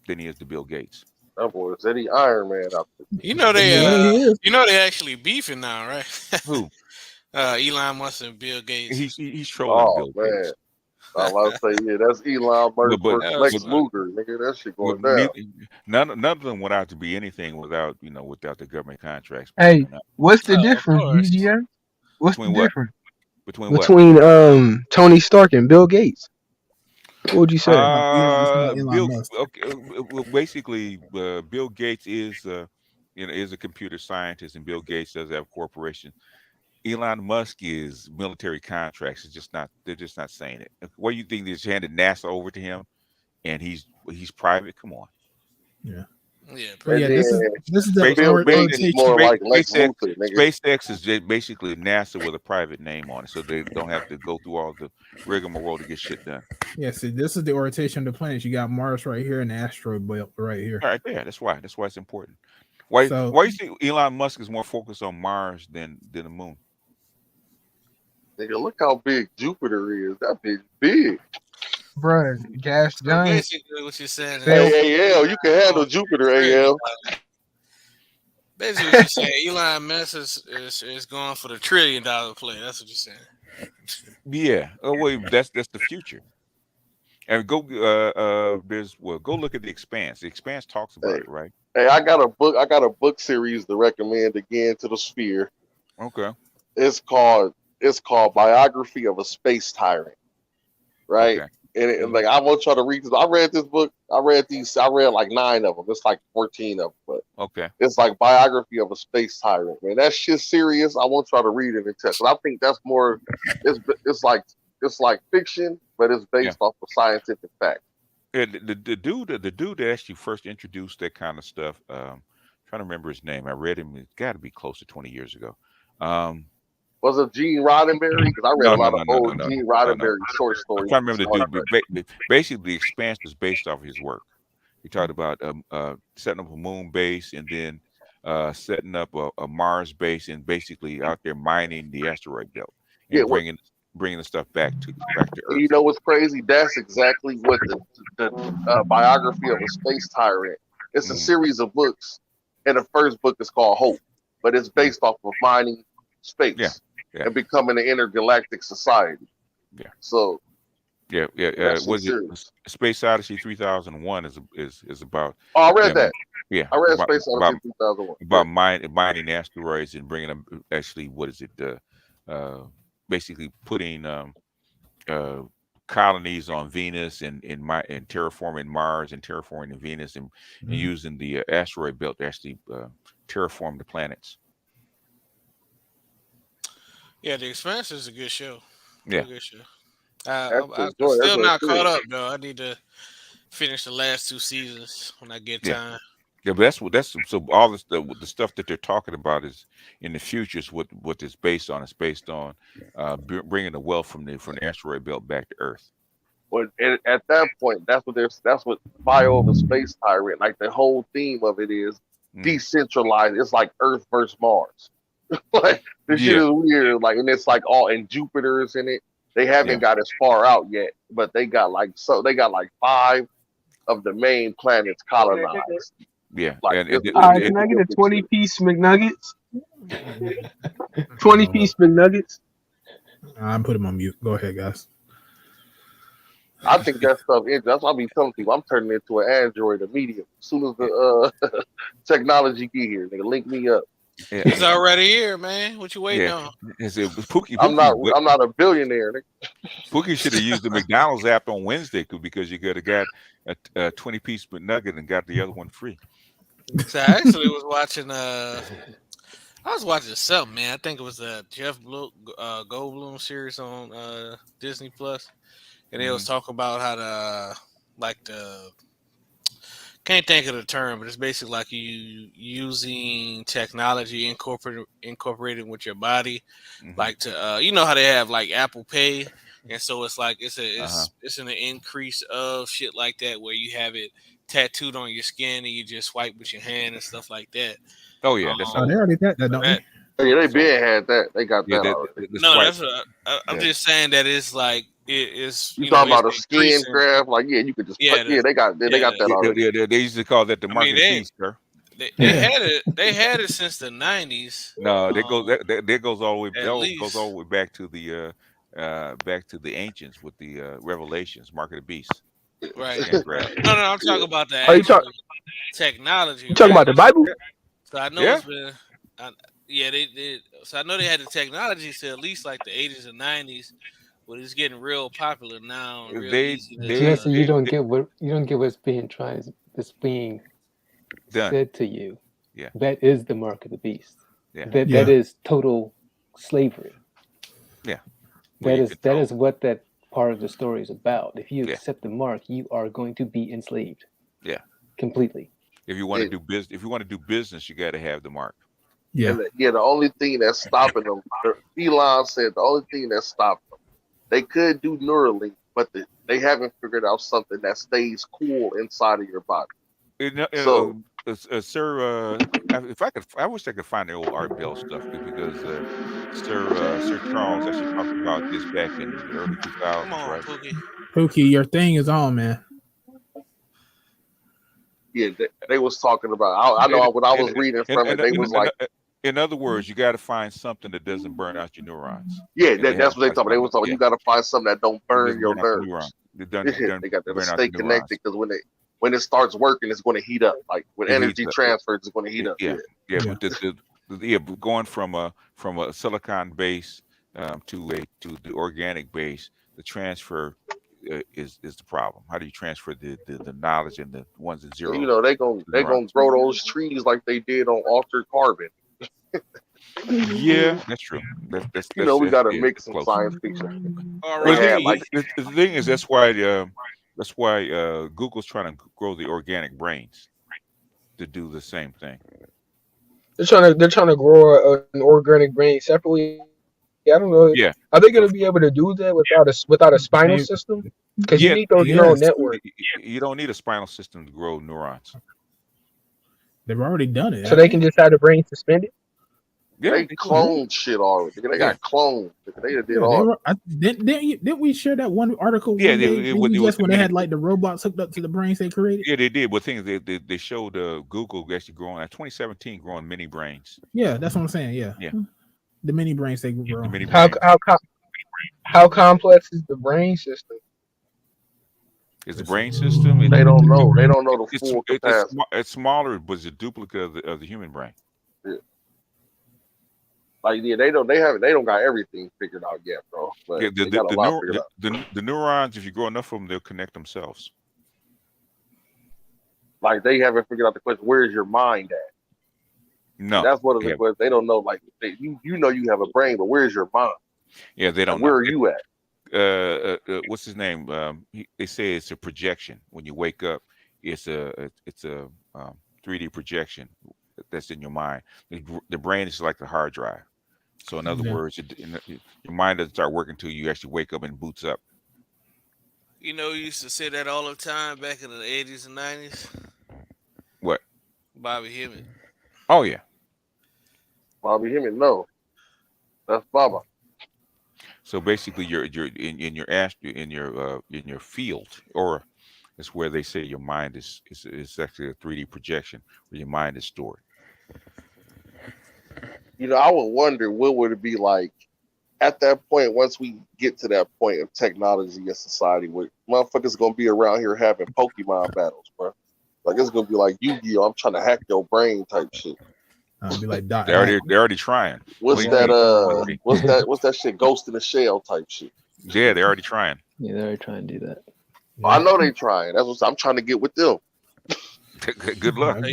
than he is to Bill Gates. That boy is Eddie Iron Man out there. He is. They actually beefing now, right? Who? Elon Musk and Bill Gates. He's trolling Oh Bill man. Gates. I'm about to say, yeah, that's Elon But Musk but versus but, Lex Luger, nigga. That shit but going down. none of them went out to be anything without the government contracts. Hey, what's the Oh, of difference, course. GGA? What's the Between what? difference Between what? between Tony Stark and Bill Gates? What would you say? Bill. Okay. Well, basically, Bill Gates is a computer scientist, and Bill Gates does have a corporation. Elon Musk is military contracts. It's just not. They're just not saying it. What do you think? They just handed NASA over to him, and he's private. Come on. Yeah. Yeah, But yeah, this is the Bill Gates is more like Lex SpaceX, Luthor, nigga. SpaceX is basically NASA with a private name on it, so they don't have to go through all the rigmarole to get shit done. Yeah, see, this is the orientation of the planets. You got Mars right here and the asteroid belt right here. All right, there. That's why it's important. Why So- you think Elon Musk is more focused on Mars than the moon? Nigga, look how big Jupiter is. That bitch big. Bruh, gas So giant. basically, what you're saying Hey, AL, you can handle Jupiter, AL. Basically, what you're saying, Elon Musk is going for the $1 trillion play. That's what you're saying. Yeah. Oh wait, that's the future. And go go look at The Expanse. The Expanse talks about it, right? Hey, I got a book series to recommend again to the sphere. Okay. It's called Biography of a Space Tyrant. Right? Okay. And like I want y'all to read this. I read this book. I read like 9 of them. It's like 14 of them, but Okay. it's like biography of a space tyrant. Man, that shit's serious. I want y'all to read it and test. I think that's more. It's like fiction, but it's based off of scientific fact. Yeah, the dude that actually first introduced that kind of stuff. Trying to remember his name. I read him. It's got to be close to 20 years ago. Was it Gene Roddenberry? Because I read a lot of old No. Gene Roddenberry short stories. I'm trying to remember the dude. Basically, the Expanse was based off of his work. He talked about setting up a moon base and then setting up a Mars base and basically out there mining the asteroid belt and bringing the stuff back to Earth. You know what's crazy? That's exactly what the biography of a space tyrant. It's a series of books, and the first book is called Hope, but it's based off of mining space and becoming an intergalactic society. Yeah. So. Was it Space Odyssey 3001 is about? Oh, I read that. Yeah, I read Space Odyssey 3001 about mining asteroids and bringing them. Actually, what is it? Basically putting colonies on Venus and terraforming Mars and terraforming Venus and using the asteroid belt to actually terraform the planets. Yeah, The Expanse is a good show. Yeah. Good show. I'm still not caught up though. I need to finish the last 2 seasons when I get time. Yeah, but that's so all this the stuff that they're talking about is in the future is what it's based on. It's based on bringing the wealth from the asteroid belt back to Earth. Well, at that point, that's what Bio of a Space Tyrant. Like the whole theme of it is decentralized. It's like Earth versus Mars. Like this shit is weird. Like, and it's like all and Jupiter's in it. They haven't got as far out yet, but they got like 5 of the main planets colonized. Yeah. All right, can I get a 20-piece McNuggets? 20-piece McNuggets? I'm putting him on mute. Go ahead, guys. I think that stuff. That's why I be telling people I'm turning into an android immediately. As soon as the technology get here, they link me up. Yeah. It's already here, man. What you waiting on? I'm not a billionaire. Pookie should have used the McDonald's app on Wednesday because you could have got a 20-piece McNugget and got the other one free. So I actually was watching. I was watching something, man. I think it was a Jeff Goldblum series on Disney Plus, and they was talking about how can't think of the term, but it's basically like you using technology incorporated with your body, like to you know how they have like Apple Pay, and so it's like it's an increase of shit like that where you have it tattooed on your skin and you just swipe with your hand and stuff like that. Oh yeah, that's they already got that, don't they? Yeah, they been had that. They got that already. No, that's I'm just saying that it's like it's you talking about a skin graft, like you could just they got that already. Yeah, they used to call that the market of the beast, sir. They had it since the 90s. No, that goes all the way goes all the way back to the ancients with the Revelations, market of beasts. Right. No, I'm talking about the technology. You talking about the Bible? So I know it's been they did. So I know they had the technology to at least like the 80s and 90s. But it's getting real popular now. You don't get what's being said to you. Yeah, that is the mark of the beast. Yeah, that is total slavery. Yeah, that is what that part of the story is about. If you accept the mark, you are going to be enslaved. Yeah, completely. If you want to do business, you got to have the mark. Yeah, the only thing that's stopping them, Elon said, the only thing that's stopping them. They could do Neuralink, but they haven't figured out something that stays cool inside of your body. Sir, if I wish I could find the old R.P.L stuff because Sir Charles actually talked about this back in the early 2000s. Come on, right? Pookie, your thing is on, man. Yeah, they was talking about. I know when I was reading from it, they was like. In other words, you got to find something that doesn't burn out your neurons. Yeah, that's what they talking about. They was talking. You got to find something that don't burn your nerves. They got to stay connected because when it starts working, it's going to heat up. Like when energy transfers, it's going to heat up. But going from a silicon base to the organic base, the transfer is the problem. How do you transfer the knowledge and the ones and zeros? You know, they gonna grow those trees like they did on Altered Carbon. Yeah, that's true. That's You know, we got to yeah, mix that's some close. science fiction. All Well, They right. had like the thing is that's why Google's trying to grow the organic brains to do the same thing. They're trying to grow an organic brain separately. I don't know. Yeah. Are they going to be able to do that without a spinal system? Because you Yeah, need those neural networks. you don't need a spinal system to grow neurons. They've already done it. So they can just have the brain suspended? Yeah, they cloned shit already. They got cloned. They did all. Didn't we share that one article? Yeah, one day, it was when they had like the robots hooked up to the brains they created. Yeah, they did. But things they showed Google actually growing at 2017 growing mini brains. Yeah, that's what I'm saying. Yeah. The mini brains they grow. The mini How complex is the brain system? Is the brain system? They don't know. They don't know the full capacity. It's smaller, but it's a duplicate of the human brain. Yeah. Like they don't got everything figured out yet, bro. But Yeah, they got a lot figured out. the neurons, if you grow enough of them, they'll connect themselves. Like they haven't figured out the question, where's your mind at? No, that's one of the questions. They don't know. Like you know you have a brain, but where's your mind? Yeah, they don't. Like, where know. are you at? What's his name? They say it's a projection. When you wake up, it's a 3D projection that's in your mind. The brain is like the hard drive. So in other words, your mind doesn't start working until you actually wake up and boots up. You know, you used to say that all the time back in the 80s and 90s. What? Bobby Hemmett. Oh yeah. Bobby Hemmett, no. That's Baba. So basically, you're in your field, or it's where they say your mind is actually a 3D projection where your mind is stored. You know, I would wonder what would it be like at that point once we get to that point of technology in society where motherfuckers gonna be around here having Pokemon battles, bro. Like it's gonna be like Yu-Gi-Oh! I'm trying to hack your brain type shit. Be like they're already trying. What's that shit? Ghost in the Shell type shit. Yeah, they're already trying. Yeah, they're already trying to do that. I know they trying. That's what I'm trying to get with them. Good luck.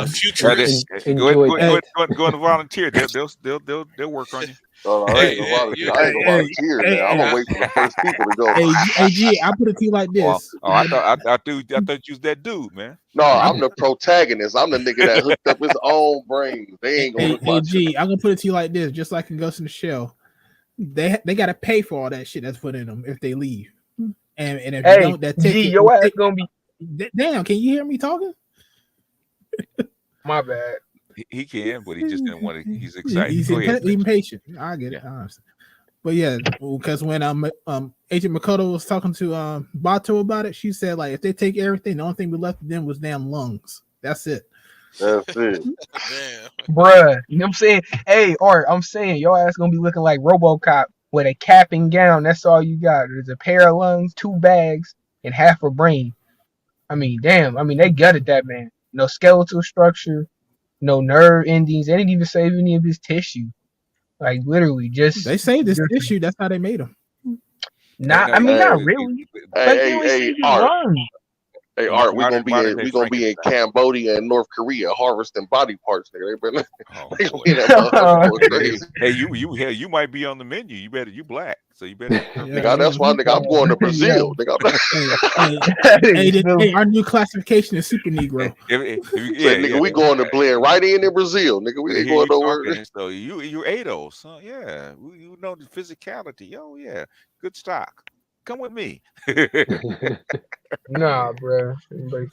Futurist. Go ahead and volunteer. They'll work on you. I ain't gonna volunteer. I'm gonna wait for the first people to go. Hey, G, I put it to you like this. I thought you was that dude, man. No, I'm the protagonist. I'm the nigga that hooked up his own brain. They ain't gonna. Hey, G, I'm gonna put it to you like this, just like in Ghost in the Shell. They gotta pay for all that shit that's put in them if they leave. And if you don't, that G, your ass gonna be. Damn, can you hear me talking? My bad. He can, but he just didn't want to. He's excited. He's impatient. I get it. Honestly. But yeah, because when Agent Mgtow was talking to Mgtow about it, she said like if they take everything, the only thing we left of them was damn lungs. That's it. That's it. Bruh, you know what I'm saying? Hey, Art, I'm saying your ass gonna be looking like RoboCop with a cap and gown. That's all you got. There's a pair of lungs, 2 bags, and half a brain. I mean, damn. I mean, they gutted that man. No skeletal structure, no nerve endings. They didn't even save any of his tissue. Like literally, just they saved this tissue. That's how they made him. Not really. Hey, Art, we're gonna be in Cambodia and North Korea harvesting body parts. Nigga. They gonna be that Hey, you might be on the menu. You black, so you better. Nigga, that's why I'm going to Brazil. Hey, our new classification is super Negro. Nigga, we going to blend right in Brazil. Nigga, we ain't going nowhere. So you're ADOS, so yeah, you know the physicality. Oh yeah, good stock. Come with me. Nah, bro.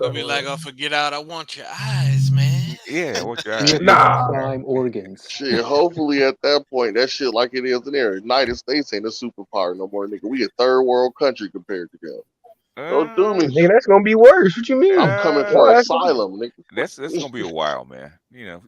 I'll be like, I'll forget out. I want your eyes, man. Yeah, I want your eyes. Nah, prime organs. Shit, hopefully at that point, that shit like it is in there. United States ain't a superpower no more, nigga. We a third world country compared to them. Don't do me. Nigga, that's gonna be worse. What you mean? I'm coming for asylum, nigga. That's gonna be a while, man. You know,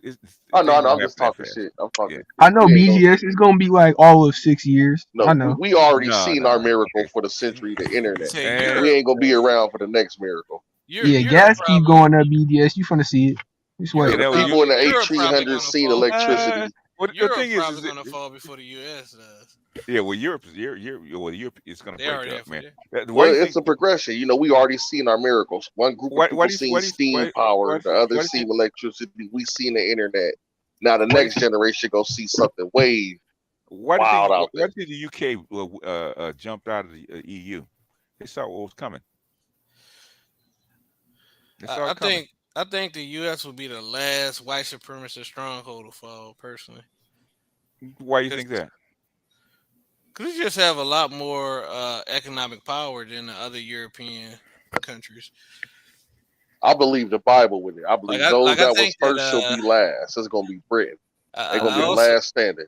I know. I'm just talking shit. I'm talking. I know BGS is gonna be like all of 6 years. No, I know. We already seen our miracle for the century, the internet. We ain't gonna be around for the next miracle. Gas keep going up. BGS, you finna see it. Just wait. People in the 1800s seen electricity. Well, the Europe thing probably is gonna fall before the U.S. does. yeah. Well, Europe is going to They break already up, have. man. Yeah. Why Well, do you it's think? a progression. You know, we already seen our miracles. One group of Why people do you seen why do steam you power, the why others do you seen think electricity. We seen the internet. Now the why do next generation gonna see something way why do you wild think out why there. do you think the UK jumped out of the EU? They saw what was coming. They saw I it coming. think the U.S. would be the last white supremacist stronghold to fall. Personally, Why do you because think that? we just have a lot more economic power than the other European countries. I believe the Bible with it. I believe those I that was think that first shall be last. It's gonna be Britain. They're gonna I be the also last standing.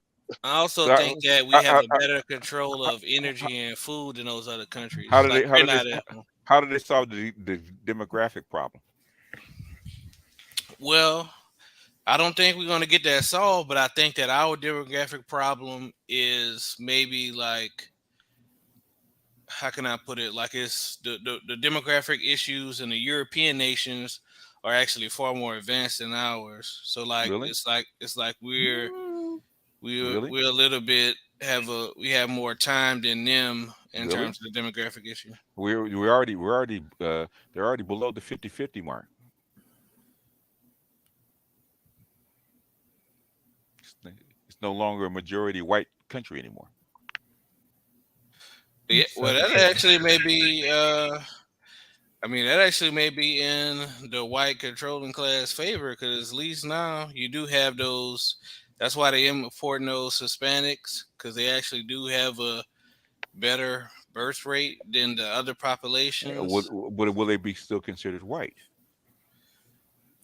think that we have I, a better control of energy and food than those other countries. how did Like they we're not at how did they solve the demographic problem? well. I don't think we're going to get that solved, but I think that our demographic problem is maybe like, how can I put it? Like it's the demographic issues in the European nations are actually far more advanced than ours. So like Really? it's like we're Really? we're a little bit we have more time than them in Really? terms of the demographic issue. We're already they're already below the 50-50 mark. It's no longer a majority white country anymore. Yeah, well, So, that actually may be. I mean, that actually may be in the white controlling class favor because at least now you do have those. That's why they importing those Hispanics because they actually do have a better birth rate than the other populations. Will they be still considered white?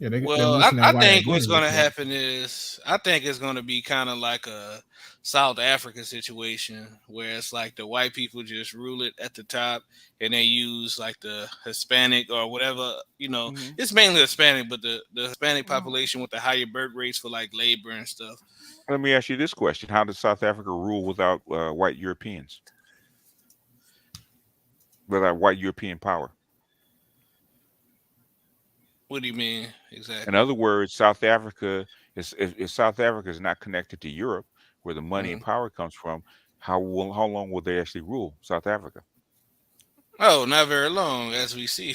yeah, they're Well, losing that I white think what's identity. going to happen is I think it's going to be kind of like a South Africa situation where it's like the white people just rule it at the top and they use like the Hispanic or whatever, Mhm. it's mainly Hispanic, but the Hispanic population with the higher birth rates for like labor and stuff. Let me ask you this question: how does South Africa rule without white Europeans? Without white European power? What do you mean In exactly? other words, South Africa if South Africa is not connected to Europe, where the money and Mhm. power comes from, how long will they actually rule South Africa? Oh, not very long as we see.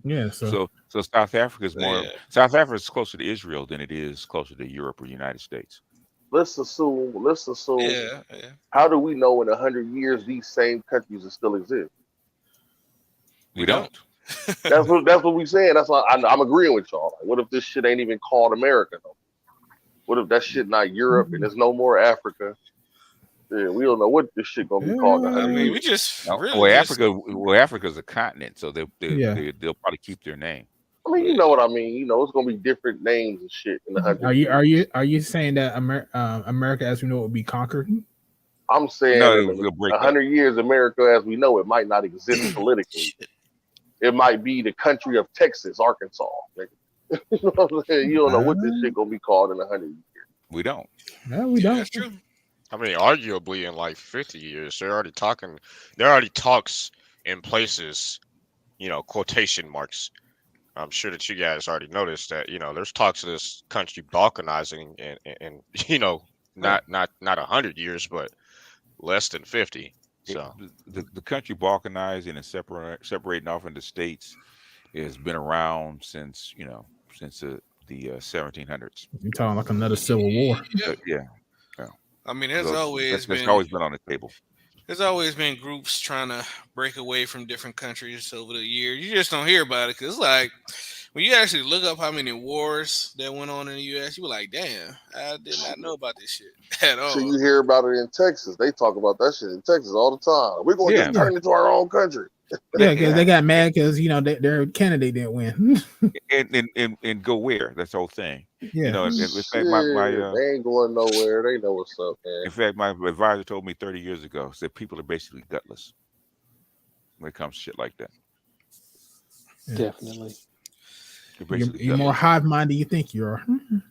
Yeah, so So South Africa is Yeah. South Africa is closer to Israel than it is closer to Europe or United States. Let's assume. Yeah. How do we know in 100 years these same countries will still exist? We We don't. don't. That's what we saying. That's why I'm agreeing with y'all. Like, what if this shit ain't even called America? Though? What if that shit not Europe and there's no more Africa? Yeah, we don't know what this shit gonna be called in I 100 mean, we years. just No, really just Africa's a continent, so yeah. they'll probably keep their name. I mean, you know what I mean. You know, it's gonna be different names and shit in 100 years. Are you saying that America as we know it will be conquered? I'm saying No, in they'll break up. 100 years, America as we know it might not exist politically. shit. It might be the country of Texas, Arkansas. Nigga. You know what I'm saying? You don't know what this shit gonna be called in 100 years. We don't. No, we Yeah, don't. that's true. I mean, arguably in like 50 years, they're already talking. There are already talks in places, quotation marks. I'm sure that you guys already noticed that, there's talks of this country balkanizing and not 100 years, but less than 50. So The country balkanizing and separating off into states has been around since the 1700s. You're talking like another civil war. Yeah. I mean, So that's always been on the table. there's always been groups trying to break away from different countries over the years. You just don't hear about it because, like, when you actually look up how many wars that went on in the U.S., you were like, "Damn, I did not know about this shit at So all." you hear about it in Texas. They talk about that shit in Texas all the time. We're gonna Yeah. just turn into our own country. Yeah, because they got mad because their candidate didn't win. and go where? That's the whole thing. Yeah. In Shit, fact, they ain't going nowhere. They know what's up, man. in fact, my advisor told me 30 years ago that people are basically gutless when it comes to shit like that. Definitely. They're basically You're more gutless. hive mind than you think you are. I'm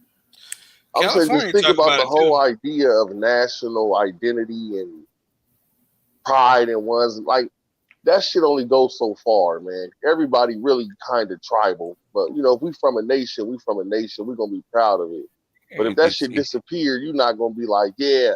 saying just California think talk about about the it whole too. idea of national identity and pride in one's like that shit only goes so far, man. Everybody really kind of tribal, but if we from a nation, we're gonna be proud of it. But if that shit disappeared, you're not gonna be like, yeah,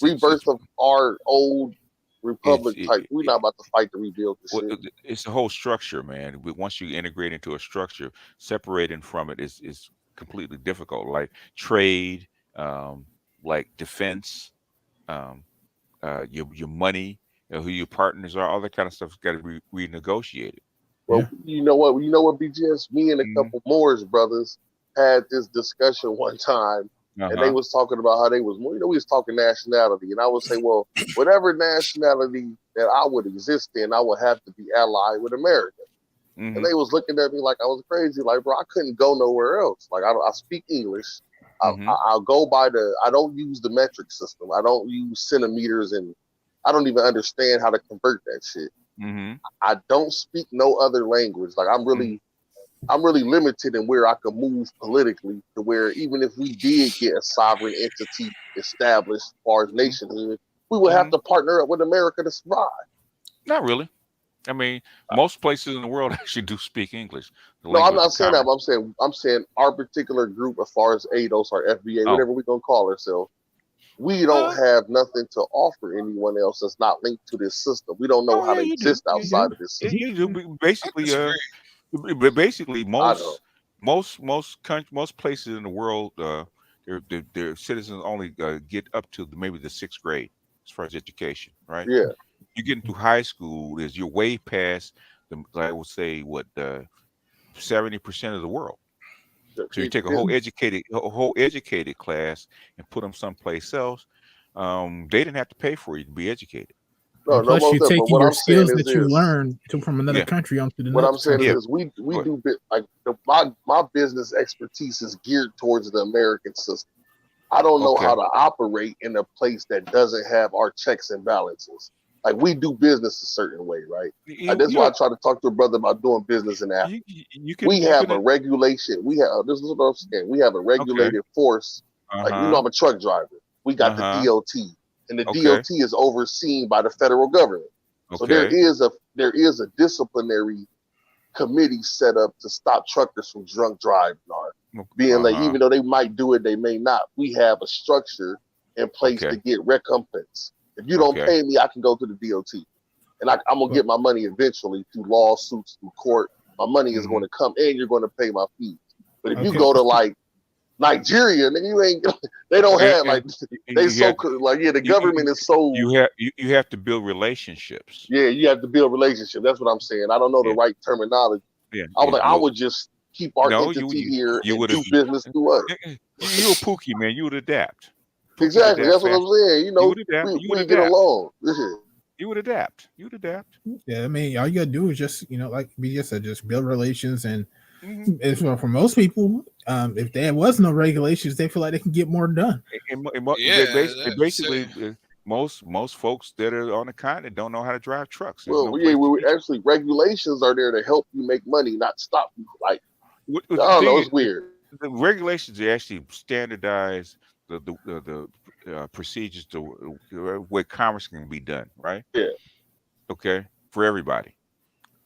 rebirth of our old republic type. We're not about to fight to rebuild the shit. It's the whole structure, man. Once you integrate into a structure, separating from it is completely difficult. Like trade, like defense, your money, who your partners are, all that kind of stuff's got to be renegotiated. Well, you know what? BGS, me and a couple Moors brothers had this discussion one time, and they was talking about how they was, we was talking nationality, and I would say, well, whatever nationality that I would exist in, I would have to be allied with America. And they was looking at me like I was crazy, like, bro, I couldn't go nowhere else. Like, I speak English. I'll go by I don't use the metric system. I don't use centimeters, and I don't even understand how to convert that shit. I don't speak no other language. Like, I'm really limited in where I can move politically, to where even if we did get a sovereign entity established as far as nationhood, we would have to partner up with America to survive. Not really. I mean, most places in the world actually do speak English. No, I'm not saying that. But I'm saying our particular group, as far as ADOS or FBA, whatever we're gonna call ourselves, we don't have nothing to offer anyone else that's not linked to this system. We don't know how to exist outside of this system. You do. Basically, most places in the world, their citizens only get up to maybe the 6th grade as far as education, right? Yeah. You get into high school, you're way past I would say 70% of the world. So you take a whole educated class and put them someplace else. They didn't have to pay for you to be educated. No, plus, no, you're taking your skills that you learn from another country onto the next. What I'm saying country. is, we do like my business expertise is geared towards the American system. I don't know how to operate in a place that doesn't have our checks and balances. Like, we do business a certain way, right? Like, that's why I try to talk to a brother about doing business in Africa. We have a regulation. This is what I'm saying. We have a regulated force. Like, I'm a truck driver. We got the DOT, and the DOT is overseen by the federal government. So there is a disciplinary committee set up to stop truckers from drunk driving, or being like, even though they might do it, they may not. We have a structure in place to get recompense. If you don't pay me, I can go to the DOT, and I'm gonna get my money eventually through lawsuits, through court. My money is going to come, and you're going to pay my fees. But if you go to like Nigeria, then you ain't. They don't have like the government is so. You have to build relationships. Yeah, you have to build relationships. That's what I'm saying. I don't know the right terminology. I would just keep our entity here and do business through us. You're a Pookie, man. You would adapt. Exactly. That's what I'm saying. We get along. You would adapt. You would adapt. Yeah, I mean, all you gotta do is just, like BJ said, just build relations. And if, for most people, if there was no regulations, they feel like they can get more done. Basically, most folks that are on the continent don't know how to drive trucks. Actually, regulations are there to help you make money, not stop you. Like, I don't know, it's weird. The regulations actually standardize the procedures to where commerce can be done, right? Yeah. Okay, for everybody.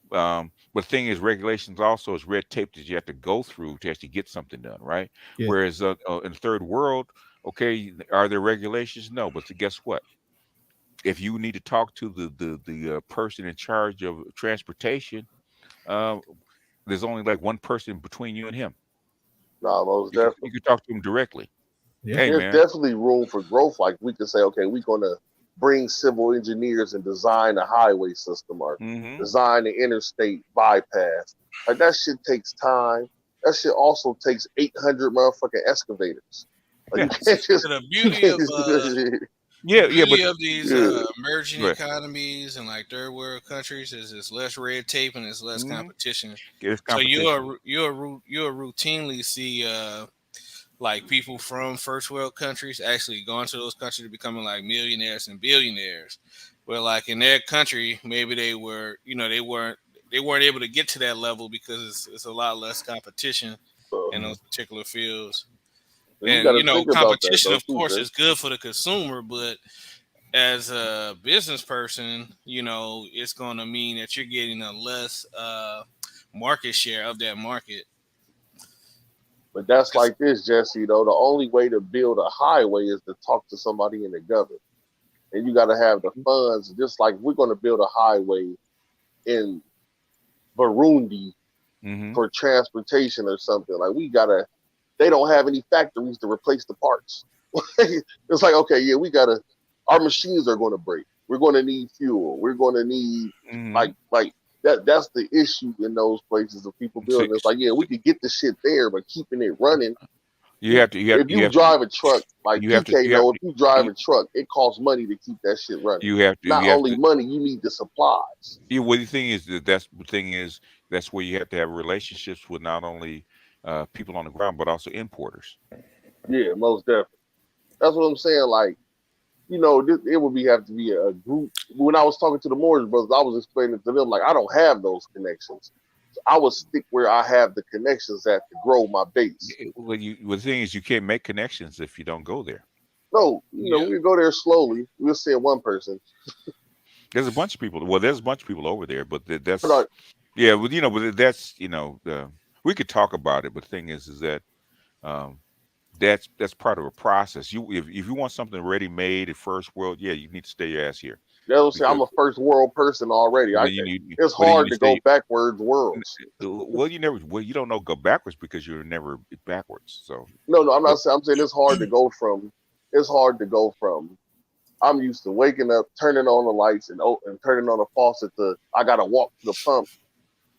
But the thing is, regulations also is red tape that you have to go through to actually get something done, right? Yeah. Whereas in the third world, are there regulations? No, but guess what? If you need to talk to the person in charge of transportation, there's only like one person between you and him. No, most definitely. You can talk to him directly. Yeah. Hey, There's man. definitely room for growth. Like, we can say, okay, we're going to bring civil engineers and design a highway system, or design an interstate bypass. Like, that shit takes time. That shit also takes 800 motherfucking excavators. Like, you can't just, the beauty of of these emerging economies and like third world countries is there's less red tape and there's less competition. So you'll routinely see like people from first world countries actually going to those countries to becoming like millionaires and billionaires. Where like in their country, maybe they were, they weren't able to get to that level because it's a lot less competition in those particular fields. And competition, of course, is good for the consumer, but as a business person, it's going to mean that you're getting a less market share of that market. But that's like this, Jesse. Though the only way to build a highway is to talk to somebody in the government, and you got to have the funds. Just like we're going to build a highway in Burundi Mm-hmm. for transportation or something. Like we gotta. They don't have any factories to replace the parts. It's like, okay, yeah, we gotta. Our machines are going to break. We're going to need fuel. We're going to need like that. That's the issue in those places of people building. It's like, yeah, we could get the shit there, but keeping it running. If you drive a truck, like PK know, if you drive a truck, it costs money to keep that shit running. Not only money, you need the supplies. Yeah, well, the thing is that's where you have to have relationships with not only people on the ground but also importers. Yeah, most definitely. That's what I'm saying. Like, it would have to be a group. When I was talking to the Morris brothers, I was explaining to them like I don't have those connections. So I would stick where I have the connections at to grow my base. Well, the thing is, you can't make connections if you don't go there. No, we go there slowly. We'll send one person. There's a bunch of people. Well, there's a bunch of people over there, but that's yeah. Well, but that's we could talk about it. But the thing is that um, that's part of a process. If you want something ready made at first world, yeah, you need to stay your ass here. They'll say I'm a first world person already. It's hard to go backwards worlds. Well, you don't know go backwards because you're never backwards. So no, I'm not saying. I'm saying it's hard to go from. It's hard to go from. I'm used to waking up, turning on the lights, and turning on the faucet. I gotta walk to the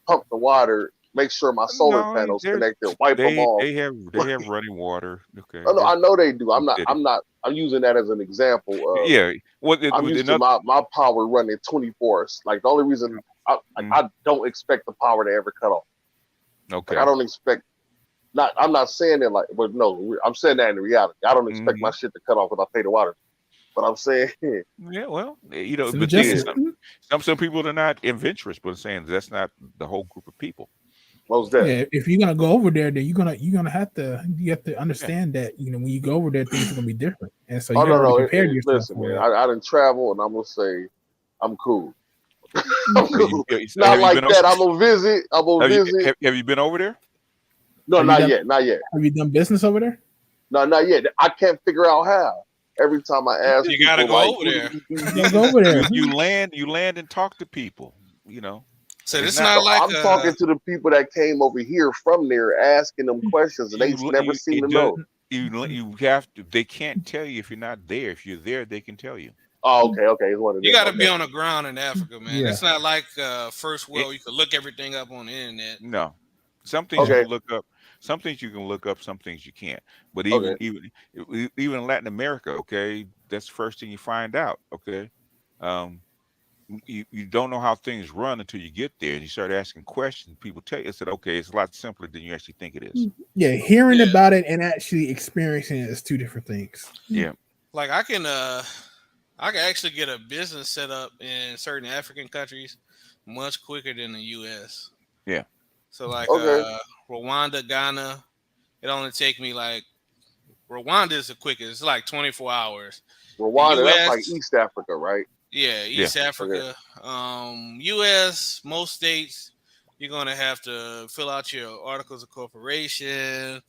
pump the water, make sure my solar panels connected, wipe them off. They have running water. Okay. I know they do. I'm using that as an example. Yeah. I'm used to my power running 24. Like the only reason I don't expect the power to ever cut off. Okay. Like, I don't expect. I'm not saying it but no, I'm saying that in reality. I don't expect my shit to cut off when I pay the water. But I'm saying, yeah, well, but some people are not adventurous, but I'm saying that's not the whole group of people. Most definitely. Yeah, if you're gonna go over there, then you have to understand that when you go over there, things are gonna be different, and so you gotta prepare yourself. Listen, man, I didn't travel, and I'm gonna say I'm cool. I'm cool. Not like that. I'm gonna visit. Have you been over there? No, not yet. Not yet. Have you done business over there? No, not yet. I can't figure out how. Every time I ask, you gotta go over there. Go over there. You land and talk to people. So it's not like I'm talking to the people that came over here from there, asking them questions, and they've never seen them know. You have to. They can't tell you if you're not there. If you're there, they can tell you. Oh, okay. You got to be on the ground in Africa, man. Yeah. It's not like first world. You can look everything up on the internet. No, some things you can look up. Some things you can look up. Some things you can't. But even in Latin America, okay, that's the first thing you find out. Okay, you don't know how things run until you get there and you start asking questions. People tell you, I said, okay, it's a lot simpler than you actually think it is. Yeah, hearing about it and actually experiencing it is two different things. Yeah, like I can actually get a business set up in certain African countries much quicker than the U.S. Yeah. So like Rwanda, Ghana, it only take me like Rwanda is the quickest. It's like 24 hours. Rwanda, that's like East Africa, right? Yeah, East Africa. Okay. U.S. most states you're gonna have to fill out your articles of corporation.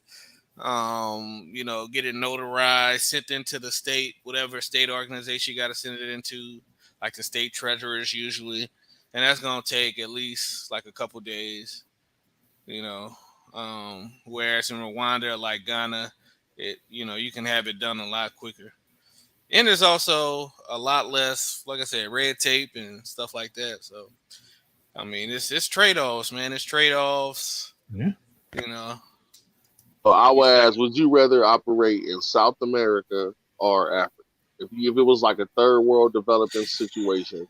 Get it notarized, sent into the state, whatever state organization you got to send it into, like the state treasurers usually, and that's gonna take at least like a couple days. Whereas in Rwanda, like Ghana, you can have it done a lot quicker. And there's also a lot less, like I said, red tape and stuff like that. So, I mean, it's trade-offs, man. It's trade-offs. Yeah. So I would ask, would you rather operate in South America or Africa? If it was like a third world developing situation,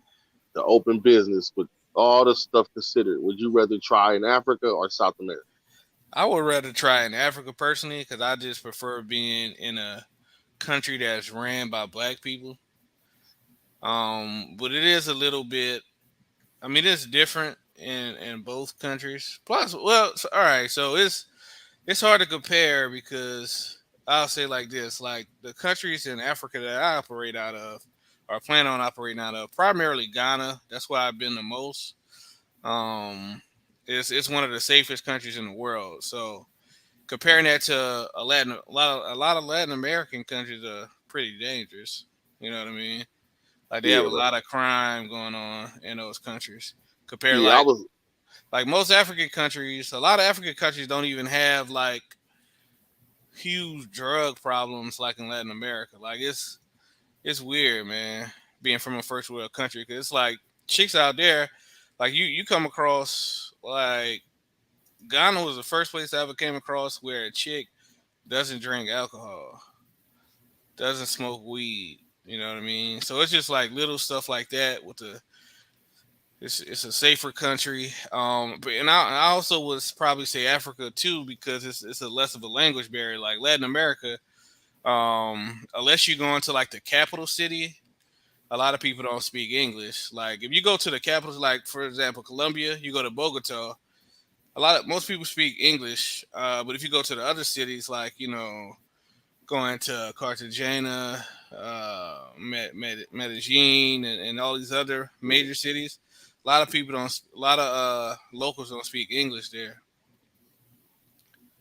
the open business with all the stuff considered, would you rather try in Africa or South America? I would rather try in Africa personally because I just prefer being in a country that's ran by black people. But it is a little bit. I mean, it's different in both countries. Plus, all right. So it's hard to compare because I'll say like this: like the countries in Africa that I operate out of, or plan on operating out of, primarily Ghana. That's where I've been the most. It's one of the safest countries in the world. So comparing that to a lot of Latin American countries are pretty dangerous. You know what I mean? Like they have Yeah, a lot of crime going on in those countries. Compare yeah. I was. like most African countries, a lot of African countries don't even have like huge drug problems like in Latin America. Like it's weird, man, being from a first world country because it's like chicks out there, like you come across like Ghana was the first place I ever came across where a chick doesn't drink alcohol, doesn't smoke weed. You know what I mean? So it's just like little stuff like that with the it's a safer country. But and I also would probably say Africa too because it's a less of a language barrier. Like Latin America, unless you go into like the capital city, a lot of people don't speak English. Like if you go to the capitals, like for example Colombia, you go to Bogota. Most people speak English, but if you go to the other cities, like going to Cartagena, Medellin, and all these other major cities, a lot of people don't. A lot of locals don't speak English there.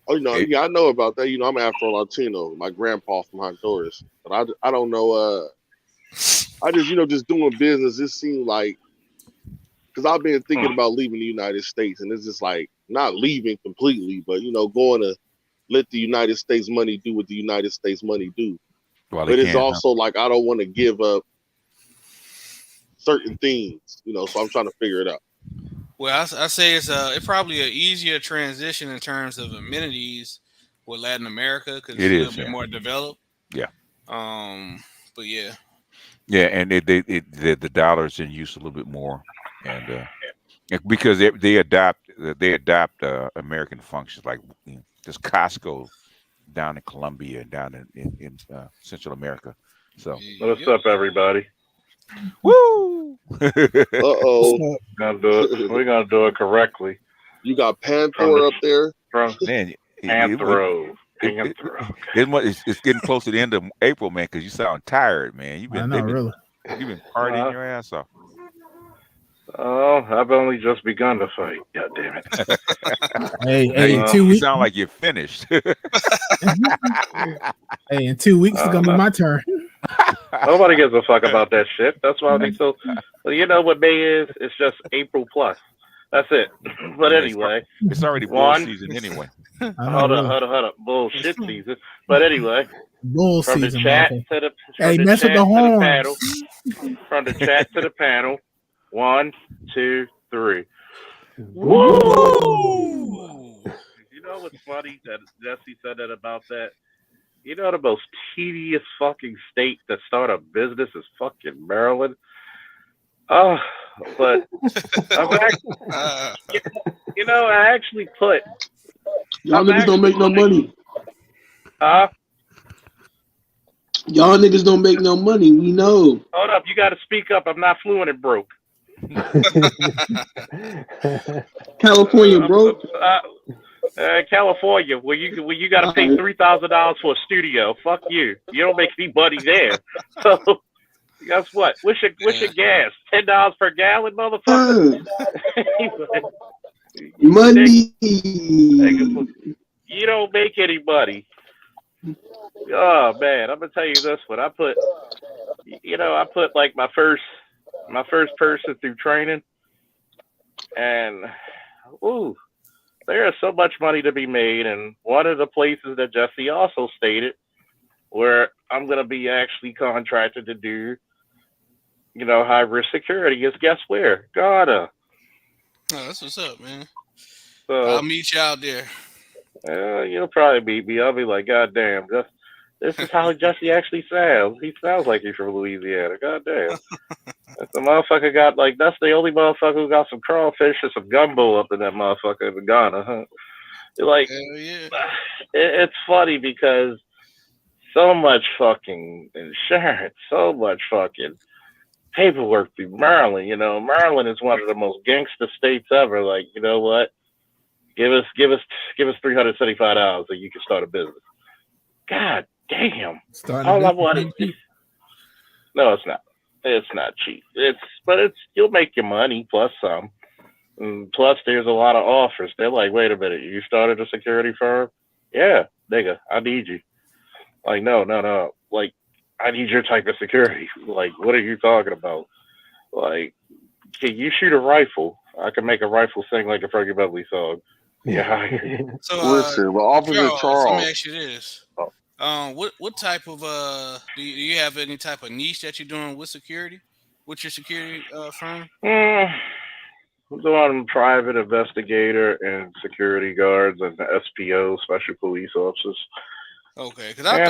Oh, yeah, I know about that. I'm Afro Latino. My grandpa from Honduras, but I don't know. I just just doing business. It seemed like because I've been thinking about leaving the United States, and it's just like not leaving completely, but going to let the United States money do what the United States money do. Well, But it's also like I don't want to give up certain things, so I'm trying to figure it out. Well, I say it's probably an easier transition in terms of amenities with Latin America because it's a little bit more developed. Yeah. But yeah. Yeah, and the dollar's in use a little bit more, and because they adopt American functions like there's Costco down in Colombia and down in Central America. So what's up, everybody? Woo! Uh-oh. We're gonna do it correctly. You got Panther up there. Man, Panthro. It's getting close to the end of April, man, because you sound tired, man. You've been partying your ass off. Oh, I've only just begun to fight. God damn it. Hey, in 2 weeks. You sound like you're finished. Hey, in 2 weeks, it's going to be my turn. Nobody gives a fuck about that shit. That's why they so. Well, you know what May is? It's just April plus. That's it. But anyway. It's already bull season anyway. Hold up. Bullshit season. But anyway. Bull from season. The chat to the, hey, mess with the horns. Panel, from the chat to the panel. 1, 2, 3. Woo! You know what's funny that Jesse said that about that? You know the most tedious fucking state to start a business is fucking Maryland. Oh, but I actually put. Y'all niggas don't make no money. Huh? Y'all niggas don't make no money. We know. Hold up, you got to speak up. I'm not fluent and broke. California, bro. California, where you got to pay $3,000 for a studio. Fuck you. You don't make any money there. So guess what? What's your gas? $10 per gallon, motherfucker. Money. You don't make any money. Oh man, I'm gonna tell you this one. I put like my first person through training, and there is so much money to be made. And one of the places that Jesse also stated, where I'm gonna be actually contracted to do, high risk security, is guess where? Ghana. Oh, that's what's up, man. So I'll meet you out there. You'll probably meet me. I'll be like, God damn, this is how Jesse actually sounds. He sounds like he's from Louisiana. God damn. The motherfucker got that's the only motherfucker who got some crawfish and some gumbo up in that motherfucker in Ghana, huh? It's funny because so much fucking insurance, so much fucking paperwork through Maryland. Maryland is one of the most gangster states ever. Like, you know what? Give us $375 and you can start a business. God damn. No, it's not. It's not cheap. You'll make your money plus some. Plus, there's a lot of offers. They're like, wait a minute, you started a security firm? Yeah, nigga, I need you. Like, no. Like, I need your type of security. Like, what are you talking about? Like, can you shoot a rifle? I can make a rifle sing like a Fergie Buckley song. Yeah. So, Listen, well, Officer Charles, let me Charles. ask you this. Oh. What type of do you have any type of niche that you're doing with security? What's your security firm? I'm doing private investigator and security guards and SPO, special police officers. Okay, because I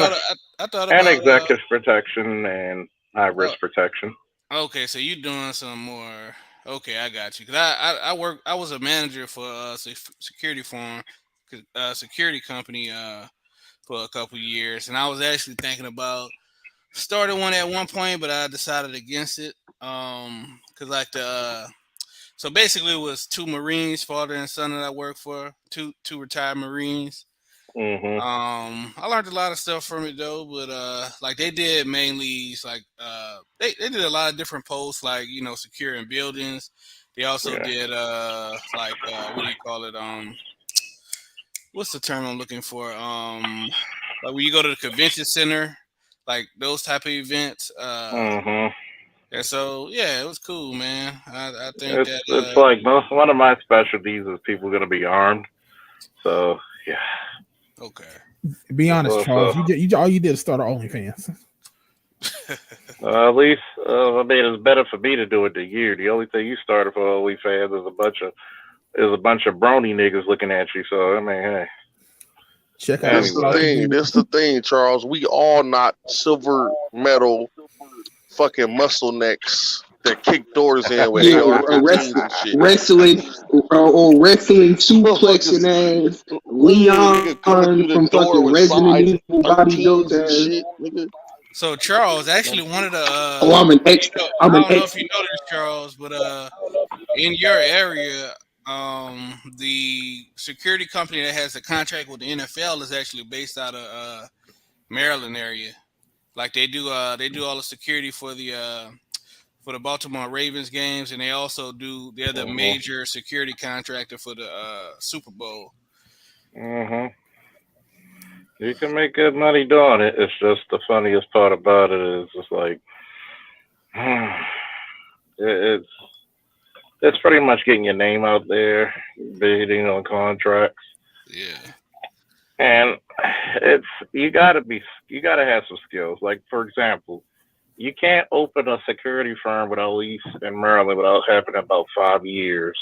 thought and about executive protection and high risk protection. Okay, so you're doing some more. Okay, I got you. Cause I was a manager for a security firm, security company for a couple years, and I was actually thinking about started one at one point, but I decided against it. Cause like so basically it was two Marines, father and son that I worked for, two retired Marines. Mm-hmm. I learned a lot of stuff from it though, but like they did mainly like they did a lot of different posts, like securing buildings. They also did like what do you call it? What's the term I'm looking for? Like when you go to the convention center, like those type of events. And so yeah, it was cool, man. I think it's like one of my specialties is people going to be armed. So yeah. Okay. Be honest, Charles. You all you did is start an OnlyFans. At least I mean it's better for me to do it than you. The only thing you started for OnlyFans is a bunch of brony niggas looking at you. So I mean, hey. Check out. That's the thing, Charles. We all not silver medal fucking muscle necks that kick doors in with AR-15s and shit. Wrestling suplexing ass Leon from fucking Resident Evil body built ass. So Charles, actually one of the I don't know if you know this, Charles, but in your area, the security company that has a contract with the NFL is actually based out of Maryland area. Like they do all the security for the Baltimore Ravens games, and they're the major security contractor for the Super Bowl. You can make good money doing it. It's just the funniest part about it is just like it's pretty much getting your name out there, bidding on contracts. Yeah. And you gotta have some skills. Like for example, you can't open a security firm with a lease in Maryland without having about 5 years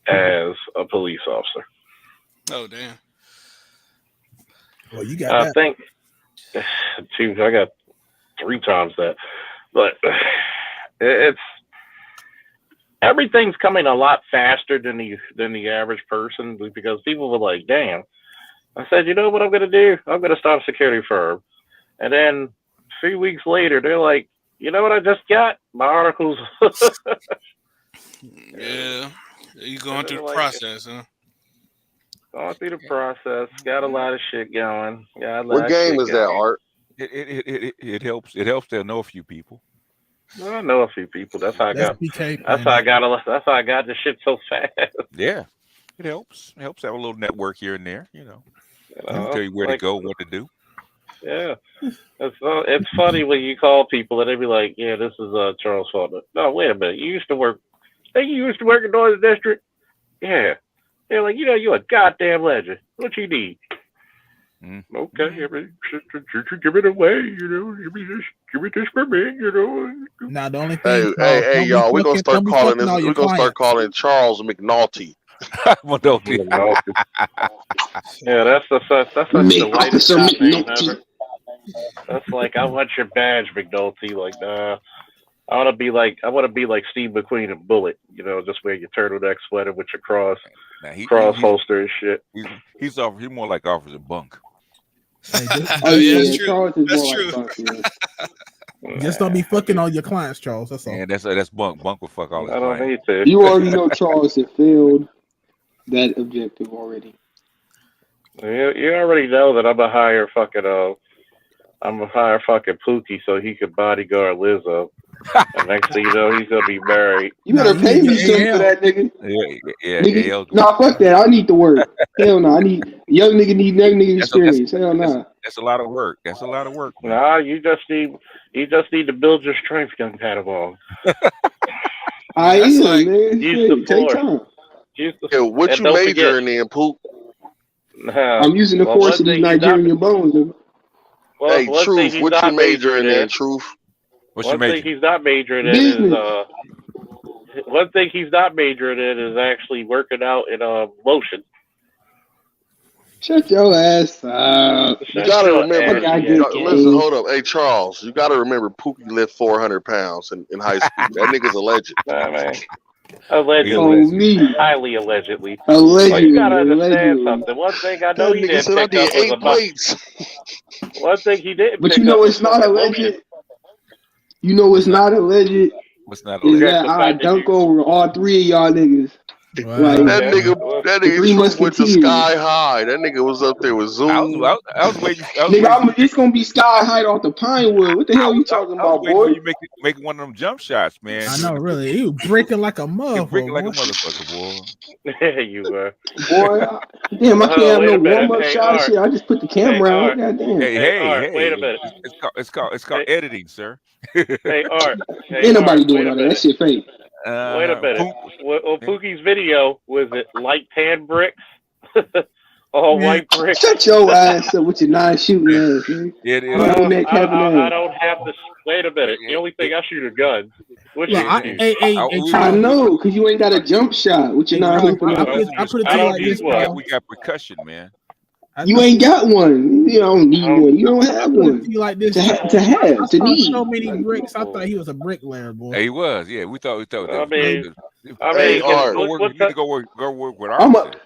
as a police officer. Oh damn. Well, you got I think I got 3 times that. But it's everything's coming a lot faster than the average person because people were like, damn. I said, you know what I'm gonna do? I'm gonna start a security firm. And then 3 weeks later they're like, you know what I just got? My articles. Yeah. You going through the process, huh? Going through the process, got a lot of shit going. What game is that, Art? It helps. It helps to know a few people. I know a few people. That's how I got. That's how I got the shit so fast. Yeah, it helps. It helps to have a little network here and there. Tell you where to go, what to do. Yeah, it's funny when you call people and they be like, "Yeah, this is Charles Faulkner." No, wait a minute. You used to work. Think you used to work in Northern District? Yeah. They're like, you're a goddamn legend. What you need? Okay, give it away, give it this for me, Now the only thing, hey, y'all, we're gonna start calling this. We're gonna start calling Charles McNulty. Yeah, that's such the whitest name ever. That's like, I want your badge, McNulty. Like, nah. I want to be like Steve McQueen and Bullet. Just wear your turtleneck sweater with your cross holster and shit. He's more like Officer Bunk. That's true. Just don't be fucking all your clients, Charles. That's all. Yeah, that's Bunk. Bunk will fuck all his clients. I don't need to. You already know Charles had failed that objective already. You already know that I'm a hire fucking Pookie so he could bodyguard Lizzo. And next thing you know, he's gonna be married. You better pay me something for that, nigga. Yeah, Nigga, nah, fuck that. I need to work. Hell no. I need young nigga experience. Hell no. That's a lot of work. That's a lot of work, man. Nah, you just need to build your strength, young Padawan. I That's am, like- man. Use the Take force. time. Yeah, what and you don't majoring in, Poop? I'm using the well, force of one these thing he's not- Nigerian bones, nigga. Well, Hey, one thing Truth, he's what you not majoring majoring in, Truth? What's your One thing major? he's not majoring in Business. is one thing he's not majoring in is actually working out in lotion. Shut your ass up. You gotta your remember. ass You up. listen, hold up. Hey, Charles, you gotta remember Pookie lift 400 pounds in high school. That nigga's a legend. Nah, man. Allegedly. Oh, me. Highly allegedly. Allegedly, Well, you gotta understand allegedly. something. One thing I know That he nigga didn't said I pick up did was 8 about. plates. One thing he didn't But pick you know up it's was not fucking alleged. lotion. You know it's not alleged. What's not Is alleged? that I dunk over all three of y'all niggas. Like That nigga the Three Truth went to Musketeers. sky high. That nigga was up there with Zoom. I was waiting. Nigga, it's gonna be sky high off the pine wood. What the hell you talking I was about, waiting boy? for you make one of them jump shots, man. I know, really. He was breaking like a You're motherfucker. breaking like a boy. motherfucker, boy. You were. Boy, damn, I can't have wait no a minute. warm up Hey, shot. Art. Shit, I just put the camera Hey, out. Art. Goddamn. Hey, Art, wait a minute. It's called editing, sir. Hey, Art. Hey, Ain't nobody Art, doing wait a all that. That minute. shit fake. Wait a minute. On Pookie's video, was it light tan bricks? All white bricks? Shut your ass up with your non-shooting ass, man. It is. Bottleneck having I ass. don't have to. Wait a minute. The only thing I shoot are guns. What Look, you I know, because you ain't got a jump shot with your non-hooping I ass. put it to you like this, Paul. We got percussion, man. You ain't got one. You don't need one. You don't I have put it one. to you like this. To I saw need. so many bricks. I thought he was a bricklayer, boy. He was, yeah. We thought that. Hey, Art. You need to go work with I'm Art.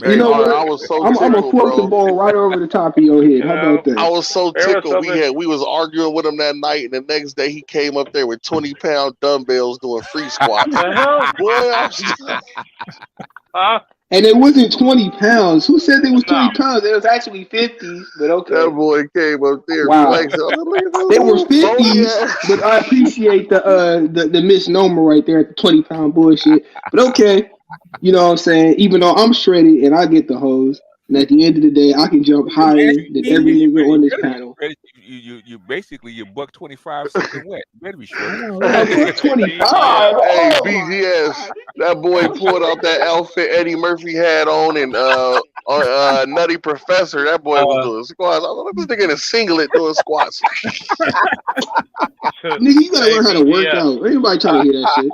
You know what? I was so I'm gonna tickled, float the bro. ball right over the top of your head. How about that? I was so tickled. We was arguing with him that night, and the next day he came up there with 20-pound dumbbells doing free squats. The hell? Boy, And it wasn't 20 pounds. Who said it was 20 pounds? It was actually 50, but okay. that boy came up there flexing. I was like, look at this They were little 50s, but I appreciate the misnomer right there at the 20-pound bullshit. But okay, you know what I'm saying? Even though I'm shredded and I get the hose, and at the end of the day, I can jump higher than every nigga on this panel. You basically you're $125 something wet. You better be shredded. $125. Hey, BGS, that boy pulled out that outfit Eddie Murphy had on and Nutty Professor. That boy was doing squats. I was like, this nigga in a singlet doing squats. Nigga, you gotta learn how to work out. Everybody trying to hear that shit.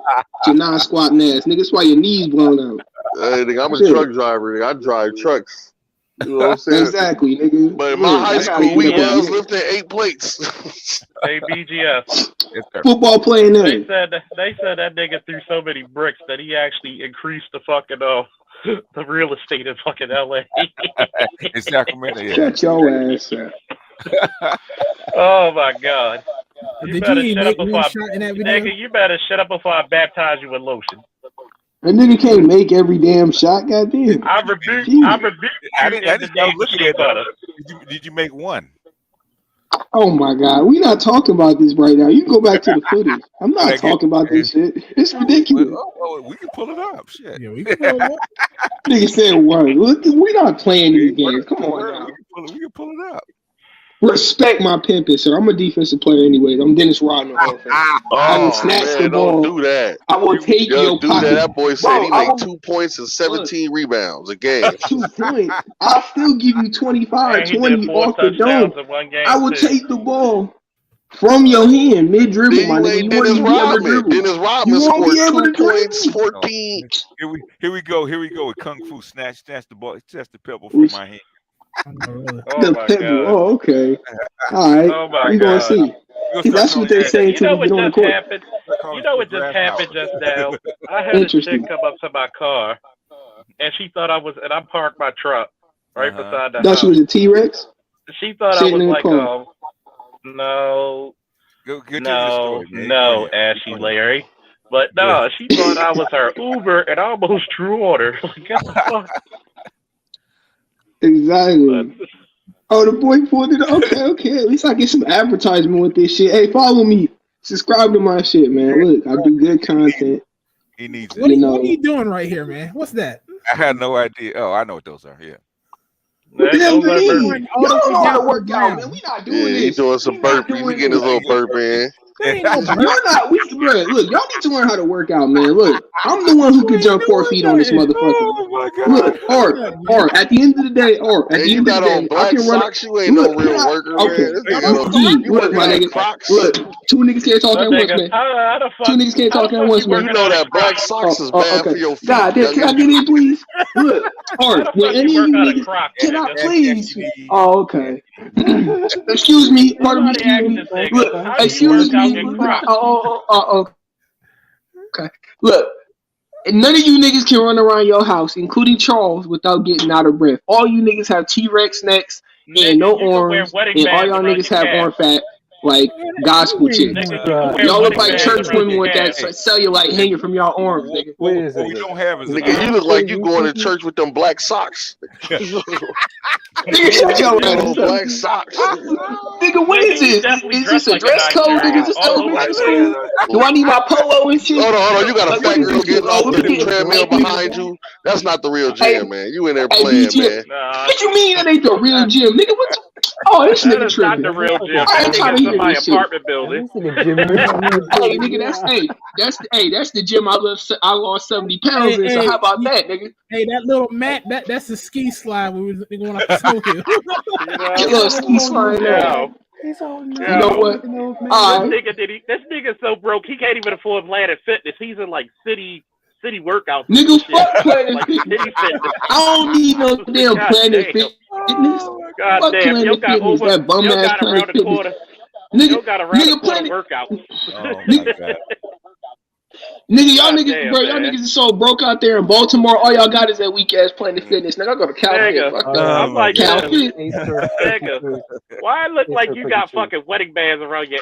Your non-squatting ass, nigga. That's why your knees blown out. Hey, nigga, I'm a truck driver. Nigga. I drive trucks. You know what I'm saying? Exactly, nigga. But in my high school, we was lifting 8 plates. Hey, BGS. Football playing there. They said that nigga threw so many bricks that he actually increased the fucking the real estate in fucking LA. In Sacramento, yeah. Shut your ass up. Oh my God. You Did better you shut up make before one shot in that video? nigga, you better shut up before I baptize you with lotion. That nigga can't make every damn shot, goddamn. I rebuke you I in the was name of looking shea at butter. that. Did you make one? Oh my God, we not talking about this right now. You can go back to the footage. I'm not talking about this shit. It's ridiculous. We can pull it up. Shit. Yeah, we can pull it up. Nigga said what? We're not playing these games. Come on now. We can pull it up. Respect my pimping, sir. I'm a defensive player anyways. I'm Dennis Rodman. I will snatch the ball. Don't do that. I will take your do pocket. that. That boy said he Bro, made 2 points and 17 rebounds a game. 2 points. I'll still give you 25, And he 20 did 4 off the dome. touchdowns in one game. I will too. take the ball from your hand mid dribble, Then my you nigga. ain't You won't Dennis even be able to Rodman. dribble. Dennis Rodman You won't be able scored to 2 points, dribble. 14. Here we go with Kung Fu. Snatch the ball, snatch the pebble from my hand. Oh my Pebble. God. Oh, okay. All right. Oh my We gonna God. see. See, that's what they say You until know we what get on the just court. happened? You know what just happened just now? I had a Interesting. chick come up to my car, and she thought I was, and I parked my truck right beside the Thought house. she was a T-Rex? She thought I Sitting was in the like, car. no, story, man. no, Ashy Larry. But no, she thought I was her Uber, and I almost drew on her. Like, what the fuck? Exactly. Oh, the boy pulled it. Okay. At least I get some advertisement with this shit. Hey, follow me. Subscribe to my shit, man. Look, I do good content. He needs What it. are you doing right here, man? What's that? I had no idea. Oh, I know what those are. Yeah. What the hell that mean? All Y'all the don't way know how to down work the out, ground. man. We not Yeah, doing he this. doing some We not burpees. He doing getting his this. little burp in. That ain't no Y'all burp. not. Look, y'all need to learn how to work out, man. Look, I'm the one who can jump 4 feet on this motherfucker. Oh my God. Look, or at the end of the day, And you got on I black can run. socks. You ain't Look, no real worker, okay. man. This nigga got on, G, you look, working my out nigga. Crocs. Look, two niggas can't talk My at once, nigga, man. how the fuck? Two niggas can't How talk the at fuck once, you man. You working know out that of black Crocs? socks is bad Okay. for your feet. God damn, can I get in, please? Look, How or the when fuck any you of work you out of niggas, Crocs, can I nigga? please? Oh, okay. Excuse me, pardon me, Somebody asked excuse me. this nigga, Look, how do you excuse work out me. in Look, Crocs? okay. Look, none of you niggas can run around your house, including Charles, without getting out of breath. All you niggas have T-Rex necks and Nigga, no you can wear arms, wedding and all bands y'all around niggas your have calf. arm fat like gospel chicks. Nigga, you can wear Y'all look wedding like bands church around women your with that calf. cellulite hanging from y'all arms, nigga. What we don't have is Nigga, you look like you going to church with them black socks. Nigga, shut your Them ass little up. black socks. Nigga, what Nigga, is you this? definitely Is dress this a like a dress code, nigga? Is Nigerian this all over elementary the school? place. Do I need my polo and shit? Hold on. You got a Like, fat what is girl this shit? getting off Oh, the look at treadmill behind you. That's not the real gym, man. You in there playing, man. What you mean that ain't the real gym, nigga? What you? Oh, this That nigga is not tripping. the real gym. I That ain't trying nigga to is hear somebody's this shit. apartment building. That's the gym I lost 70 pounds in. So how about that, nigga? Hey, that little mat, that's the ski slide when we was going up the snow hill. You know? Get little ski slide there. He's all You know what? This nigga's so broke he can't even afford Planet Fitness. He's in like city workouts. Nigga, Shit. fuck Planet like Fitness. city fitness. I don't need no damn God Planet damn. Fitness. God Fuck damn. Yo Planet got Fitness. over. That bum Yo ass got Planet around the Fitness. corner. Yo got around the corner Planet. workouts. Oh my God. Nigga, y'all God niggas, damn, bro, y'all man. niggas is so broke out there in Baltimore. All y'all got is that weak ass Planet Fitness. Nigga, I go to CalFit. Fuck that. I'm like this. CalFit. Nigga, why it look like you got fucking wedding bands around your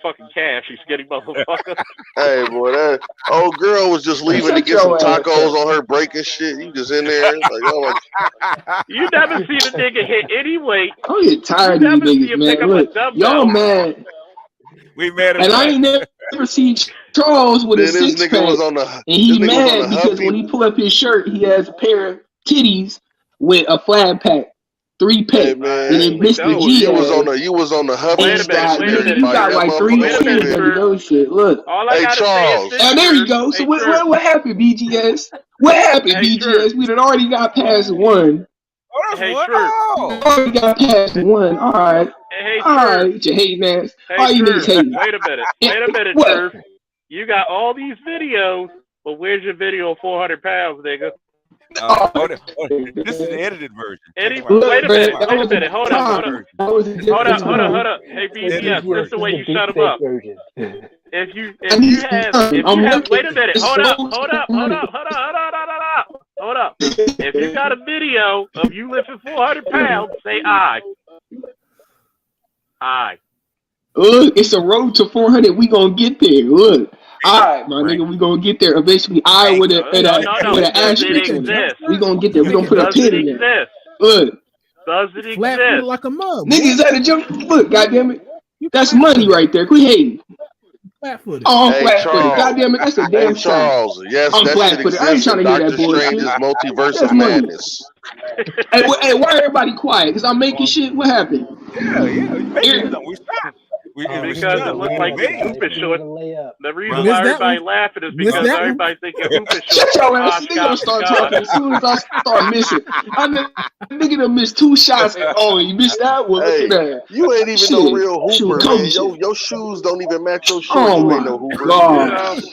fucking calf, you skinny motherfucker? Hey, boy, that old girl was just leaving to Shut get some your ass tacos up. on her break and shit. You just in there like, oh my. You never seen a nigga hit any weight. I'm getting tired You of never you see him niggas, pick man. up Look, a dumbbell. y'all mad. We mad at And I that. ain't never seen Charles with a Then this six nigga pack. was on the. And he This nigga was on mad the because Huffy. when he pull up his shirt, he has a pair of titties with a flat pack, 3-pack, Hey man, and then Mr. G you was ass. on the Huffy And station nigga, dirty you bike. got That like 3 motherfucker cheers went under your shit. Look. All I Hey gotta Charles. say is Oh, there you go. So what happened, BGS? What happened, BGS? We done already got past one. Oh, that's Hey, one. True. Oh. Already got past one. All right. Hey, All True. right. You hating ass. Hey, All you True. niggas hating. Wait a minute, What? True. You got all these videos, but where's your video of 400 pounds, nigga? Hold it. This is the edited version. Wait a minute. Hold up. Hey, Edited BBS, this is the way you shut him up. If you have, wait a minute. Hold up. If you got a video of you lifting 400 pounds, say I. Look, it's a road to 400. We gonna get there. Look. All right, my nigga, we gonna get there eventually. I with an asterisk on it. We gonna get there. We gonna put a pin in there. Look. Does it Flat exist? like a mug. Nigga, is that a jump? Look, goddamn it. That's money right there. Quit hating. Flat-footed. Oh, I'm Hey, flat-footed. Charles. Goddamn it, that's a damn Hey Charles, yes, I'm that shit flat-footed. I ain't exists trying in to hear Doctor that bullshit. Strange's Multiverse That's of money. Madness. Hey, why everybody quiet? Cause I'm making shit. What happened? Yeah. You making something. We stopped. Because it looked like your hoop is short. The reason why everybody laughing is because everybody think your hoop is short. Shut your ass. Nigga gonna start talking as soon as I start missing. Nigga done missed 2 shots. And, you missed that one. Hey, Look at that. you ain't even no real hooper, man. Shit. Your shoes don't even match your shirt. Oh You ain't my no hooper. God.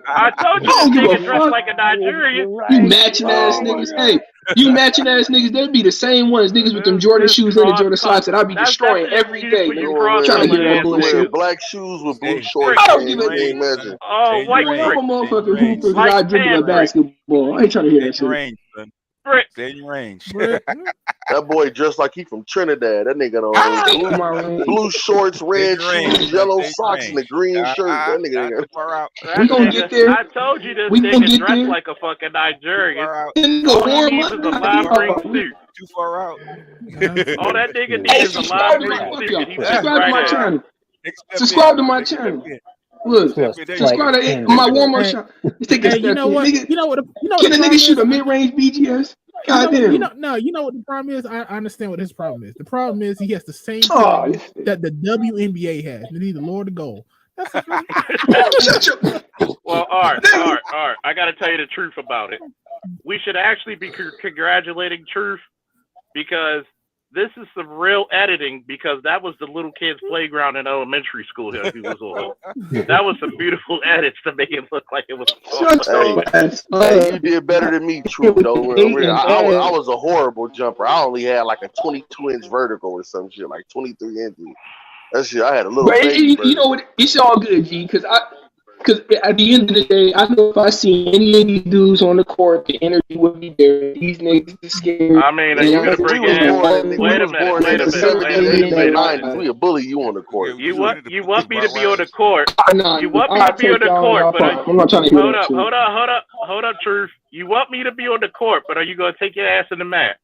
I told you I don't this give a nigga dressed fuck. like a Nigerian. You matching ass niggas. Hey, you matching ass niggas. They'd be the same ones. Niggas with them Jordan shoes and the Jordan socks that I be destroying every day. Nigga. Trying to hear that bullshit. Black shoes with blue shorts. I don't give a You ain't imagine. Oh, white I'm brick. a motherfucking hooper because White I dribble a pan brick. basketball. I ain't trying to hear that shit. Range, son. Brick. Stay in your range. That boy dressed like he from Trinidad. That nigga on blue shorts, red shoes, yellow socks, and a green shirt. That nigga We gonna get there. I told you this We gonna nigga get dressed there. like a fucking Nigerian. Nigga, All he warm needs up. is a lime green suit. Too far out. All that nigga needs Hey, is a lime subscribe to green my suit, and he fits subscribe to right my in. channel. Subscribe to my channel. Look, subscribe to my warm-up shot. Let's take a step you know in. what? Nigga, You know what? can a nigga shoot a mid-range BGS? Goddamn. You know what the problem is? I understand what his problem is. The problem is he has the same Oh, problem that the WNBA has. They need to lower the goal. That's the Well, all right. I got to tell you the truth about it. We should actually be congratulating Truth because this is some real editing because that was the little kid's playground in elementary school here he was on. That was some beautiful edits to make it look like it was. Hey, you did better than me, Truth, though. I was a horrible jumper. I only had like a 22-inch vertical or some shit, like 23 inches. That shit, I had a little baby you know what? It's all good, G, because at the end of the day, I know if I see any of these dudes on the court, the energy would be there. These niggas are scared. I mean, are you gonna bring in? Wait a minute. We a bully you on the court. You want me to be on the court? You want me to be on the court? But I'm not trying to hear that. Hold up, Truth. You want me to be on the court, but are you gonna take your ass in the mat?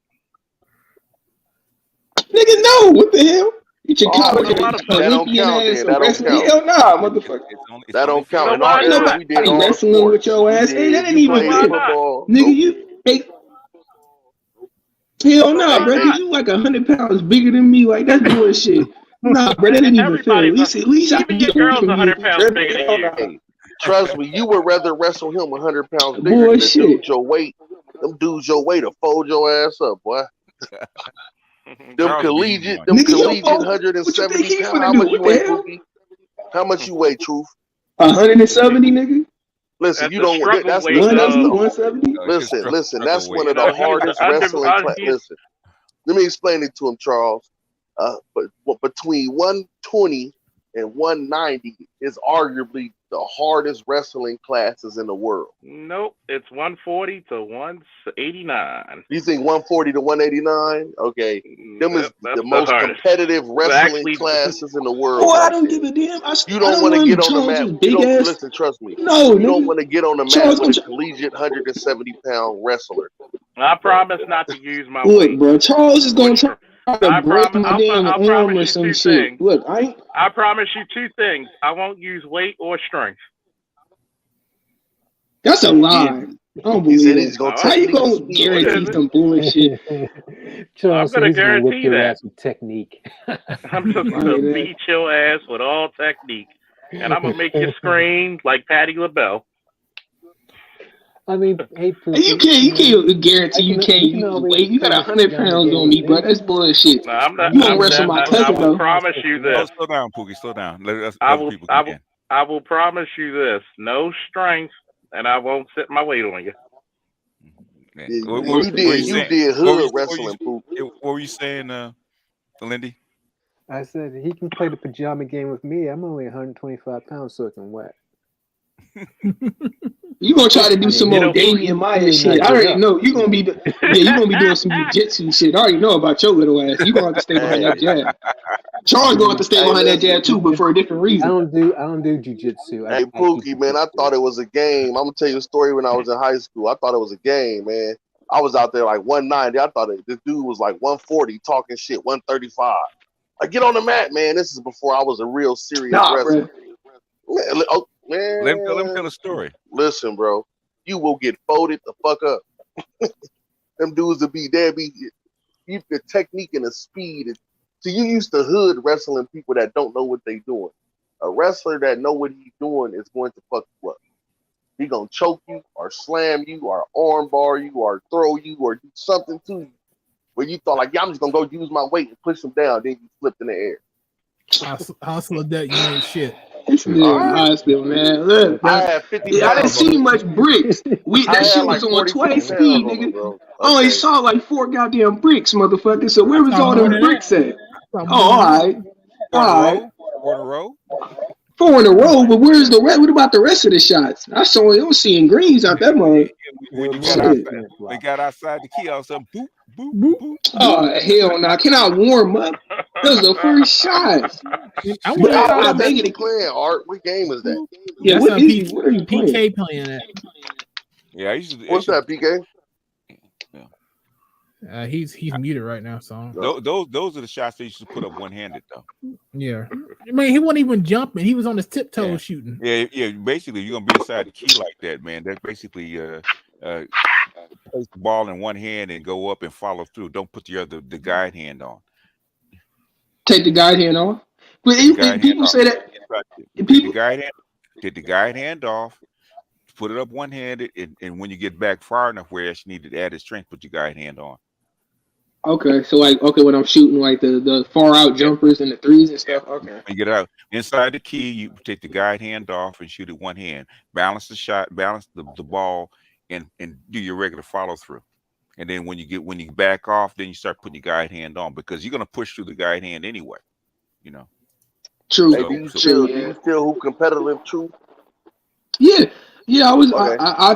Nigga, no. What the hell? That don't count. That don't count. Hell nah, motherfucker. That don't count. So why nobody wrestling with your ass? Hey, that ain't even fair. Nigga, you. Hey. Hell nah, bro. You like 100 pounds bigger than me. Like, that's bullshit. Nah, bro, that ain't even fair. At least I can get girls 100 pounds bigger than you. Hey, trust me, you would rather wrestle him 100 pounds bigger than dude your weight. Them dudes your weight to fold your ass up, boy. Them collegiate 170 pounds. How much you weigh, Pookie? How much you weigh, Truth? 170, nigga. Listen, you don't want that's 170. Listen, that's one of the hardest wrestling classes. Listen, let me explain it to him, Charles. But between 120 and 190 is arguably the hardest wrestling classes in the world. Nope, it's 140 to 189. You think 140 to 189? Okay, them is the most competitive wrestling classes in the world. Oh, I don't give a damn. You don't want to get on the mat. Listen, trust me. No, you don't want to get on the mat with a collegiate 170-pound wrestler. I promise not to use my weight. Look, bro, Charles is gonna try to break my damn arm or some shit. Look, I promise you two things. I won't use weight or strength. That's a lie. I don't believe it. How you gonna guarantee some bullshit? Charles, I'm gonna guarantee your that. ass with technique. I'm just gonna beat your ass with all technique, and I'm gonna make you scream like Patti LaBelle. I mean, hey, you can't guarantee you can't wait. You got 100 pounds on me, bro. That's bullshit. No, I'm not. You gonna wrestle my cousin? I will promise you this. Slow down, Pookie. Slow down. I will promise you this. No strength, and I won't set my weight on you. You did hood wrestling, Pookie. What were you saying, Lindy? I said he can play the pajama game with me. I'm only 125 pounds soaking wet. You gonna try to do some more Damian Maya shit? I already know you gonna be. You gonna be doing some jiu-jitsu shit. I already know about your little ass. You gonna have to stay behind that jab. Charles gonna have to stay behind that jab too, but for a different reason. I don't do jiu-jitsu. Hey, Pookie, man, I thought it was a game. I'm gonna tell you a story. When I was in high school, I thought it was a game, man. I was out there like 190. I thought this dude was like 140, talking shit, 135. Like, get on the mat, man. This is before I was a real serious wrestler. Man, let him tell a story. Listen, bro, you will get folded the fuck up. Them dudes will be there. You the technique and the speed. So you used to hood wrestling people that don't know what they doing. A wrestler that know what he's doing is going to fuck you up. He gonna choke you or slam you or arm bar you or throw you or do something to you where you thought like, yeah, I'm just gonna go use my weight and push him down. Then you flipped in the air. Hustle that you ain't shit. Hospital, man. Look, I had 50 I didn't see much bricks. That shit was on twice speed, nigga. I only saw like 4 goddamn bricks, motherfucker. So where was all them bricks at? Oh, all right. 4 in a row? 4 in a row, but where's the rest? What about the rest of the shots? I was seeing greens out that mode. We got outside the kiosk. Boop, boop, boop. Oh, hell no. Can I warm up? That was the first shot. I'm begging to play, Art. What game is that? Yeah, what are you playing? PK playing it. Yeah, what's that, PK? He's muted right now, so those are the shots they used to put up one-handed though. Yeah. I mean, he wasn't even jumping. He was on his tiptoes Yeah. shooting. Yeah. Basically, you're gonna be inside the key like that, man. That's basically place the ball in one hand and go up and follow through. Don't put the guide hand on. Take the guide hand off. But The guide hand people off. say that. Take People. the guide hand off. Put it up one handed, and when you get back far enough where you need to add his strength, put your guide hand on. Okay, so like, when I'm shooting like the far out jumpers and the threes and stuff. Okay. When you get out inside the key, you take the guide hand off and shoot it one hand. Balance the shot, balance the ball, and do your regular follow through. And then when you back off, then you start putting your guide hand on because you're gonna push through the guide hand anyway. You know. True. Hey, do you still hoop competitive? True. Yeah, yeah. Okay. I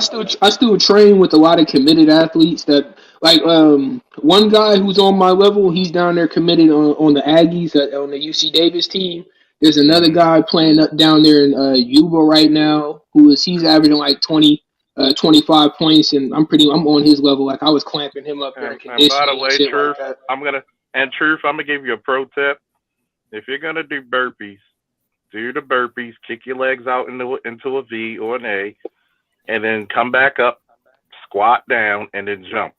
still train with a lot of committed athletes. That like one guy who's on my level. He's down there committed on the Aggies on the UC Davis team. There's another guy playing up down there in Yuba right now. He's averaging like 25 points, and I'm on his level. Like I was clamping him up during And by the conditioning and way, shit Truth, like that. I'm gonna give you a pro tip. If you're gonna do burpees, do the burpees, kick your legs out into a V or an A, and then come back up, squat down, and then jump.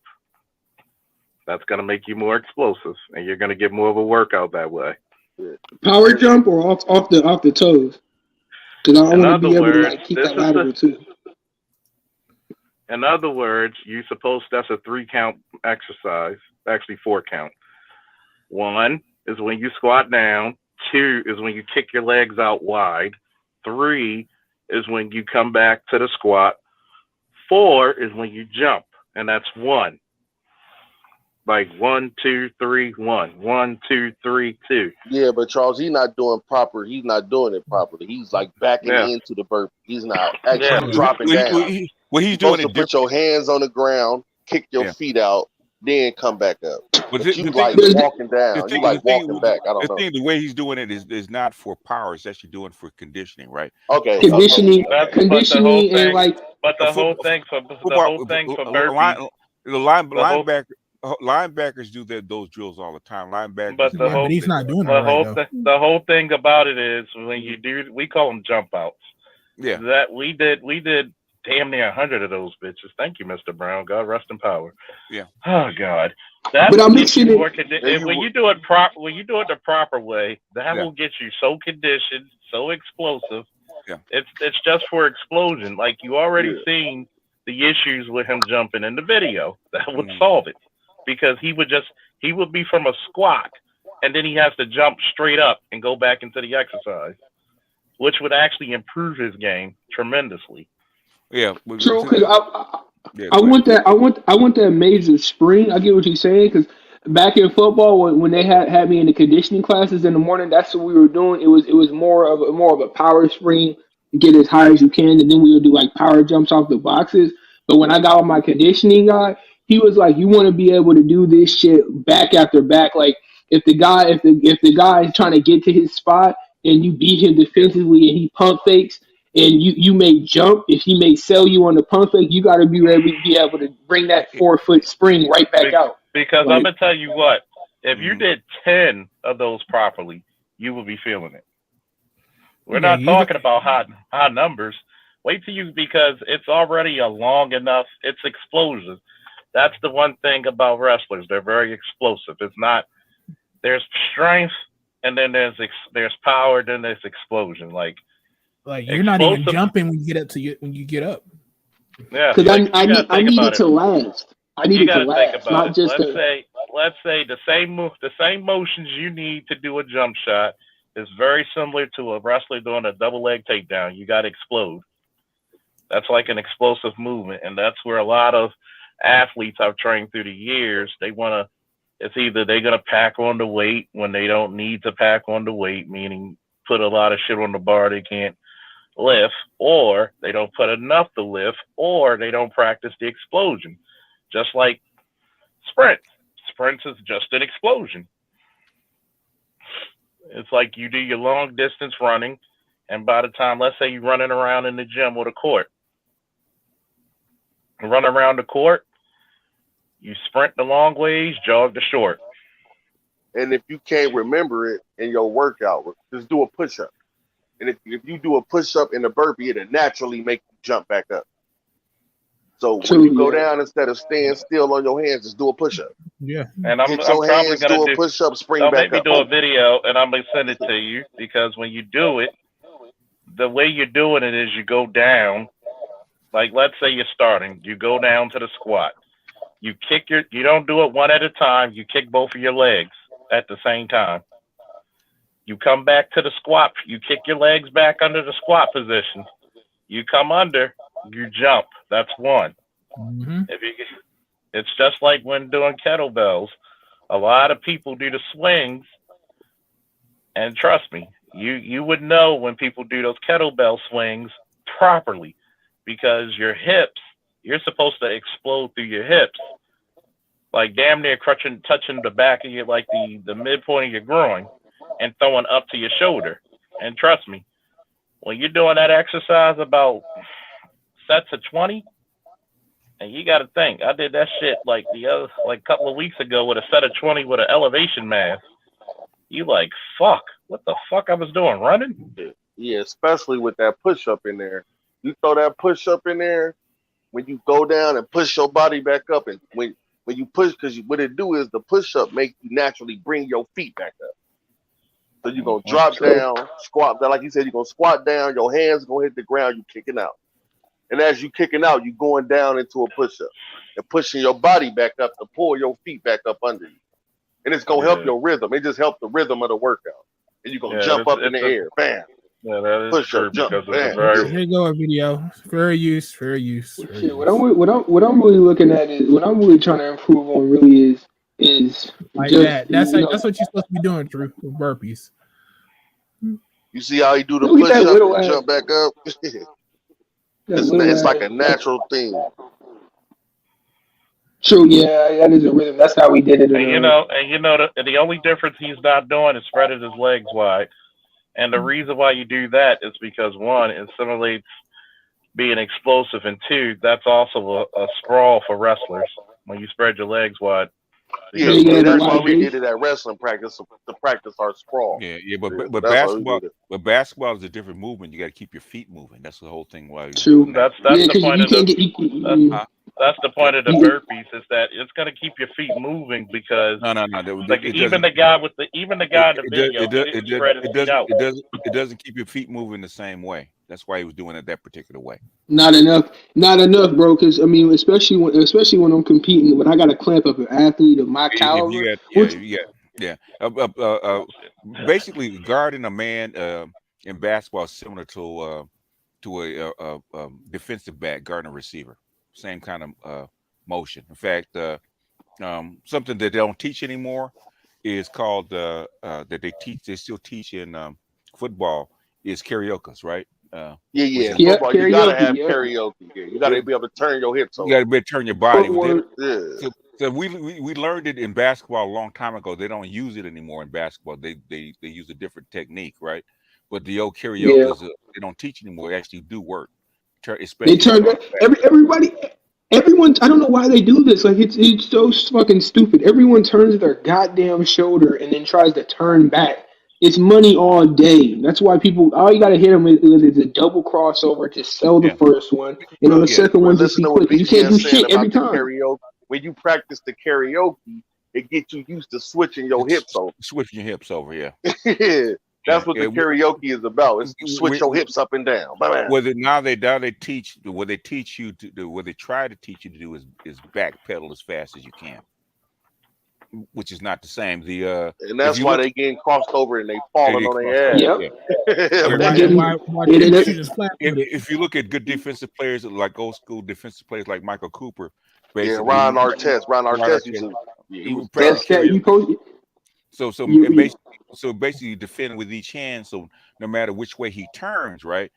That's gonna make you more explosive, and you're gonna get more of a workout that way. Power jump or off the toes, because I want to be able to like keep that lateral too. In other words, that's a 3-count exercise, actually 4 count. 1 is when you squat down. 2 is when you kick your legs out wide. 3 is when you come back to the squat. 4 is when you jump, and that's 1. Like 1, 2, 3, 1. 1, 2, 3, 2. Yeah, but Charles, he's not doing it properly. He's like backing into the burp. He's not actually dropping down. What he's supposed doing to put your hands on the ground, kick your feet out, then come back up. But you like walking down. You like walking back. I don't know. The way he's doing it is not for power. It's actually doing for conditioning, right? Okay. Conditioning and like. But the whole thing for burpees. Linebackers do those drills all the time. Linebackers. But he's not doing it right, the whole thing about it is when you do, we call them jump outs. Yeah. That we did damn near 100 of those bitches. Thank you, Mr. Brown. God rest in power. Yeah. Oh God. That will get you more conditioned. When you do it the proper way, that will get you so conditioned, so explosive. Yeah. It's just for explosion. Like you already seen the issues with him jumping in the video. That would solve it. Because he would be from a squat and then he has to jump straight up and go back into the exercise, which would actually improve his game tremendously. Yeah. True, because I want that major spring. I get what you're saying, because back in football when they had me in the conditioning classes in the morning, that's what we were doing. It was more of a power spring, get as high as you can, and then we would do like power jumps off the boxes. But when I got with my conditioning guy, he was like, you want to be able to do this shit back after back. Like if the guy is trying to get to his spot and you beat him defensively and he pump fakes and you may jump, if he may sell you on the pump fake, you got to be ready to be able to bring that 4-foot spring right back out. Because I'm gonna tell you what, if you did 10 of those properly, you will be feeling it. We're not talking about high numbers. Wait till because it's already a long enough. It's explosive. That's the one thing about wrestlers. They're very explosive. It's not. There's strength, and then there's power, then there's explosion. Like you're not even jumping when you get up. Yeah, because I need it to last. I need it to last, not just. Let's say the same motions you need to do a jump shot is very similar to a wrestler doing a double leg takedown. You got to explode. That's like an explosive movement, and that's where a lot of athletes I've trained through the years, it's either they're going to pack on the weight when they don't need to pack on the weight, meaning put a lot of shit on the bar they can't lift, or they don't put enough to lift, or they don't practice the explosion. Just like sprints. Sprints is just an explosion. It's like you do your long distance running, and by the time, let's say you're running around in the gym or the court, run around the court, you sprint the long ways, jog the short. And if you can't remember it in your workout, just do a push-up. And if you do a push-up and a burpee, it'll naturally make you jump back up. So when you go down, instead of staying still on your hands, just do a push-up. Yeah. And I'm Hit your probably hands, gonna do a do. push-up, spring Don't back make me up. do a video, and I'm gonna send it to you because when you do it, the way you're doing it is you go down. Like let's say you're starting, you go down to the squat. You don't do it one at a time. You kick both of your legs at the same time. You come back to the squat. You kick your legs back under the squat position. You come under. You jump. That's one. Mm-hmm. It's just like when doing kettlebells. A lot of people do the swings, and trust me, you would know when people do those kettlebell swings properly because your hips. You're supposed to explode through your hips, like damn near touching the back of your, like the midpoint of your groin, and throwing up to your shoulder. And trust me, when you're doing that exercise about sets of 20, and you got to think, I did that shit like a couple of weeks ago with a set of 20 with an elevation mask. You like, fuck, what the fuck I was doing, running? Yeah, especially with that push-up in there. You throw that push-up in there, when you go down and push your body back up, and when you push, because what it do is the push-up make you naturally bring your feet back up. So you're going to drop down, squat down. Like you said, you're going to squat down, your hands going to hit the ground, you kicking out. And as you kicking out, you going down into a push-up and pushing your body back up to pull your feet back up under you. And it's going to help your rhythm. It just helps the rhythm of the workout. And you're going to jump up in the air. Bam. Yeah, that is push true up, jump. because Bam. it's a very. Here you go, a video. Fair use. Shit, what I'm really looking at is what I'm really trying to improve on really is like just, that. That's like that's what you're supposed to be doing, Drew, with burpees. You see how he do the Look push at that up little and ass- jump back up? It's little like ass- a natural thing. True, yeah, that is a rhythm. That's how we did it. And you know, the only difference he's not doing is spreading his legs wide. And the reason why you do that is because one, it simulates being explosive, and two, that's also a sprawl for wrestlers when you spread your legs wide. Yeah, that's why we did it at wrestling practice to practice our sprawl. Yeah, but that's why we basketball, did it. but basketball is a different movement. You got to keep your feet moving. That's the whole thing. Why? True. That's Yeah, the 'cause point you of the. can't get- That's the point of the burpees is that it's going to keep your feet moving because No. like It even doesn't. the guy with the even the guy in the video It didn't spread his feet out. doesn't keep your feet moving the same way. That's why he was doing it that particular way. Not enough, bro. Because I mean, especially when I'm competing, when I got to clamp up an athlete of my caliber. Basically, guarding a man in basketball is similar to a defensive back guarding a receiver. Same kind of motion. In fact, something that they don't teach anymore is called that they still teach in football is karaoke, right? Football, you gotta have karaoke. Yeah. You gotta be able to turn your hips over. You gotta be able to turn your body. Yeah. So we learned it in basketball a long time ago. They don't use it anymore in basketball. They use a different technique, right? But the old karaoke they don't teach anymore. They actually do work. They turn everyone. I don't know why they do this. Like it's so fucking stupid. Everyone turns their goddamn shoulder and then tries to turn back. It's money all day. That's why all you gotta hit them with is a double crossover to sell the first one, and on the second one just be quick. You can't do shit every time. Karaoke, when you practice the karaoke, it gets you used to switching your hips over. Switching your hips over, yeah. That's what the karaoke is about. It's switch your hips up and down. Whether now they teach what they teach you to do, what they try to teach you to do is backpedal as fast as you can, which is not the same. And that's why they getting crossed over and they falling on their ass. If you look at good defensive players, like old school defensive players like Michael Cooper, basically, Ron Artest So basically, you defend with each hand. So no matter which way he turns, right?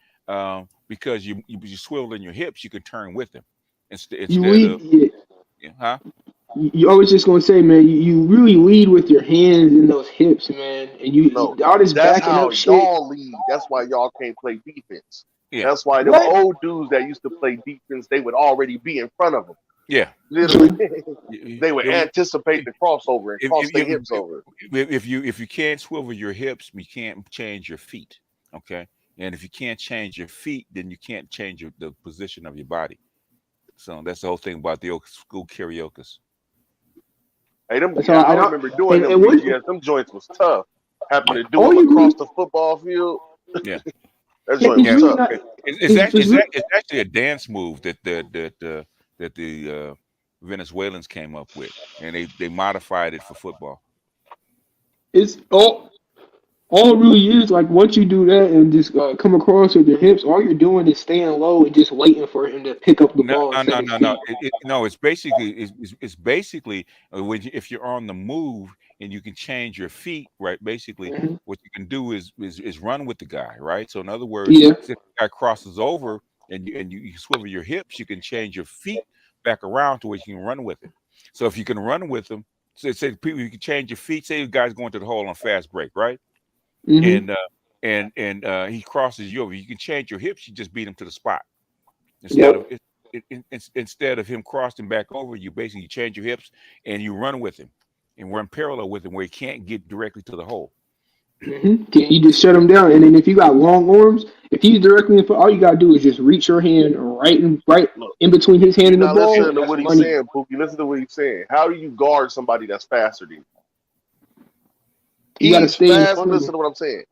Because you swivel in your hips, you can turn with him You always just gonna say, man, you really lead with your hands and those hips, man, and all this backing up shit. Y'all lead. That's why y'all can't play defense. Yeah. That's why the old dudes that used to play defense, they would already be in front of them. Yeah. Literally, You- they would it was- anticipate the crossover and if, cross if, their if, hips over. if you can't swivel your hips, you can't change your feet. Okay. And if you can't change your feet, then you can't change the position of your body. So that's the whole thing about the old school karaoke. Hey, them, That's yeah, all. I remember doing them And what? BGS. Them joints was tough. Having Yeah. to do All them you across really, the football field. Yeah. That yeah, joint it's was Yeah. really tough. not. It's It's actually really, it's actually a dance move that the Venezuelans came up with, and they modified it for football. it's all it really is like once you do that and just come across with your hips, all you're doing is staying low and just waiting for him to pick up the No, ball no, and set no, his no, no. feet. No, it's basically it's basically if you're on the move and you can change your feet, right? Basically, Hmm. what you can do is run with the guy, right? So in other words, Yeah. if the guy crosses over and you swivel your hips, you can change your feet back around to where you can run with it. So if you can run with them, say people you can change your feet. Say the guy's going to the hole on fast break, right? Hmm. And he crosses you over. You can change your hips. You just beat him to the spot instead of Yep. instead of him crossing back over you. Basically, you change your hips and you run with him and run parallel with him where he can't get directly to the hole. You just shut him down, and then if you got long arms, if he's directly in front, all you gotta do is just reach your hand right Look, in between his hand you're and the not ball, listening to what he's money. saying, Pookie. Listen to what he's saying. How do you guard somebody that's faster than you? You gotta He's stay in fast. front of Listen him. to what I'm saying.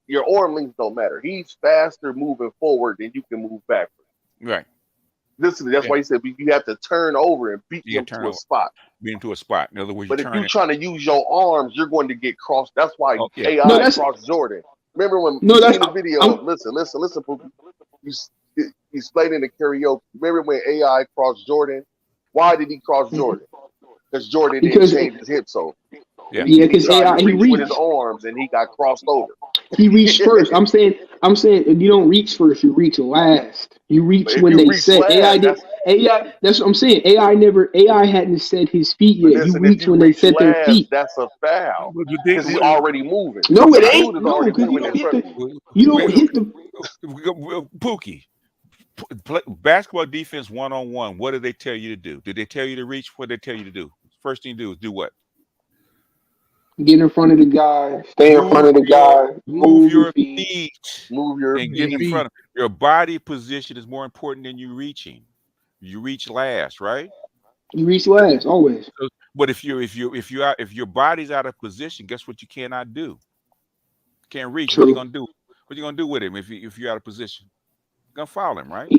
Your arm length don't matter. He's faster moving forward than you can move backward. Right. Listen, that's Yeah. why he said you have to turn over and beat You him got to turn to a over, spot. beat him to a spot. In other words, you But if turn you're it. trying to use your arms, you're going to get crossed. That's why Oh yeah. No, AI that's crossed Jordan. Remember when no, you that's seen the video I'm of listen, Pookie. You s- He's playing in the karaoke. Remember when AI crossed Jordan? Why did he cross Jordan? Because Jordan didn't because change his hips over. Yeah. yeah, He because tried to AI he reach with his reached. arms and he got crossed over. He reached first. I'm saying if you don't reach first, you reach last. You But reach if when you they reach set. AI last, did AI. That's what I'm saying. AI hadn't set his feet but yet. You listen, if reach you when they reach set their last, feet. that's a foul. But the thing, Because he's already moving. No, it The ain't. dude is No, already because you moving don't in hit front of the. you. You don't wait, hit the. Pookie, basketball defense 1-on-1. What did they tell you to do? Did they tell you to reach? What did they tell you to do? First thing you do is do what? Get in front of the guy. Stay in front Move of the your guy. Move your feet. feet Move your and get Your in feet. feet. front of your body position is more important than you reaching. You reach last, right? You reach last always. So, but if your body's out of position, guess what you cannot do? Can't reach. What are you True. gonna do? What are you gonna do with him if you're out of position? You're gonna foul him, right?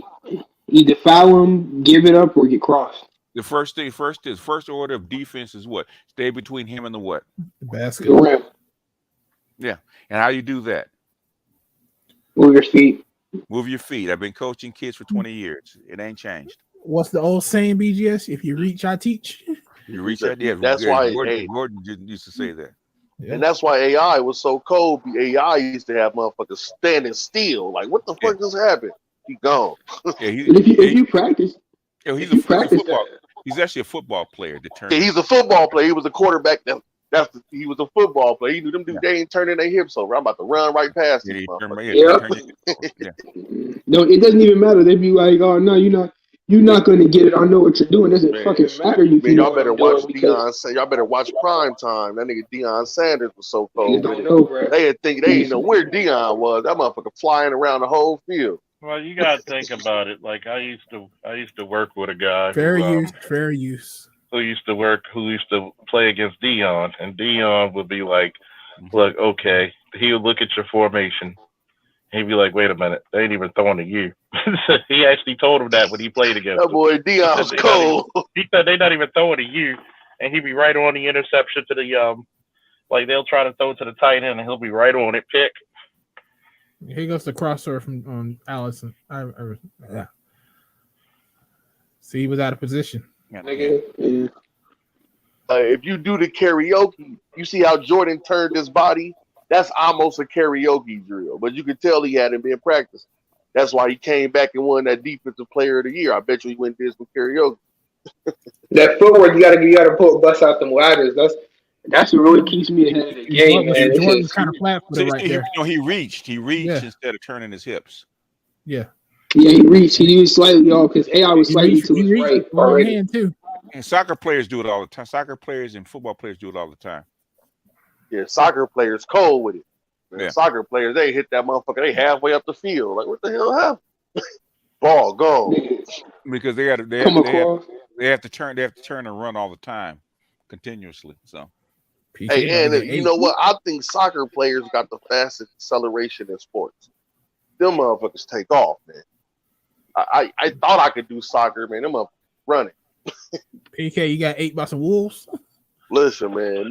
Either foul him, give it up, or get crossed. The first order of defense is what? Stay between him and the what? The basket. The rim. Yeah. And how you do that? Move your feet. Move your feet. I've been coaching kids for 20 years. It ain't changed. What's the old saying, BGS? If you reach, I teach. You reach out there. That's why, Gordon used to say that. Yeah. and that's why AI was so cold. AI used to have motherfuckers standing still. Like, what the Yeah. fuck just happened? He gone. Yeah, But if you practice, he's if you a practice football. that, He's actually a football player that turned. Yeah, he's a football player. He was a quarterback. He was a football player. He knew them dudes. They ain't turning their hips over. I'm about to run right past Yeah, these he turned, motherfuckers. yeah, yeah. turn your, yeah. No, it doesn't even matter. They'd be like, "Oh no, you're not going to get it. I know what you're doing. It doesn't fucking matter if you know y'all what better I'm watch doing because Deion. Y'all better watch Prime Time. That nigga Deion Sanders was so niggas cold with don't it. know, bro. They didn't know where Deion was. That motherfucker flying around the whole field. Well, you gotta think about it. Like I used to work with a guy Fair use. Fair use. who used to play against Dion, and Dion would be like, "Look, okay." He would look at your formation. He'd be like, "Wait a minute, they ain't even throwing to you." He actually told him that when he played against That him. boy Dion's cold. He said they're not even throwing to you, and he'd be right on the interception to the like they'll try to throw it to the tight end, and he'll be right on it. Pick. Here goes the crossover from Allison. Yeah. See, he was out of position. Nigga, yeah. If you do the karaoke, you see how Jordan turned his body? That's almost a karaoke drill, but you can tell he hadn't been practicing. That's why he came back and won that Defensive Player of the Year. I bet you he went and did some karaoke. That footwork you gotta bust out them ladders. That's what really keeps me ahead of the game, man. Jordan was kind of flat footed right See, there. he reached Yeah. instead of turning his hips. Yeah. Yeah, he reached. He used slightly off because AI was slightly to He his reached right with the wrong already. hand too. And soccer players do it all the time. Soccer players and football players do it all the time. Yeah, soccer players cold with it. Man, Yeah. soccer players, they hit that motherfucker. They halfway up the field. Like, what the hell happened? Ball gone. Because they have Come across. to turn and run all the time, continuously. So Hey, and you know what? I think soccer players got the fastest acceleration in sports. Them motherfuckers take off, man. I thought I could do soccer, man. Them motherfuckers running. PK, you got ate by some wolves. Listen, man,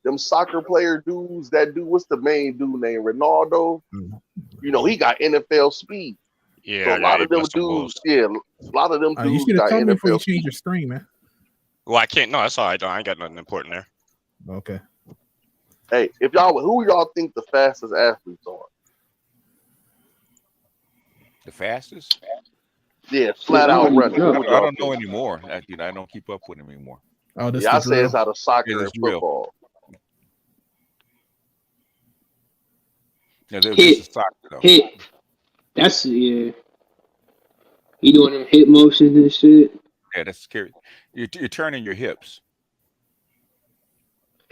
them soccer player dudes, that dude, what's the main dude named Ronaldo? You know, he got NFL speed. Yeah, so a lot of them dudes, a lot of them You dudes should have got told me before you NFL change speed. your stream, man. Well, I can't. No, that's all right. I ain't got nothing important there. Okay. Hey, who y'all think the fastest athletes are? the fastest? Yeah, flat out running. I don't know anymore. I don't keep up with him anymore. Oh, yeah, I say it's out of soccer Yeah, and football. Yeah, this is soccer though. Hit. That's yeah. He doing them hip motions and shit. Yeah, that's scary. You're turning your hips.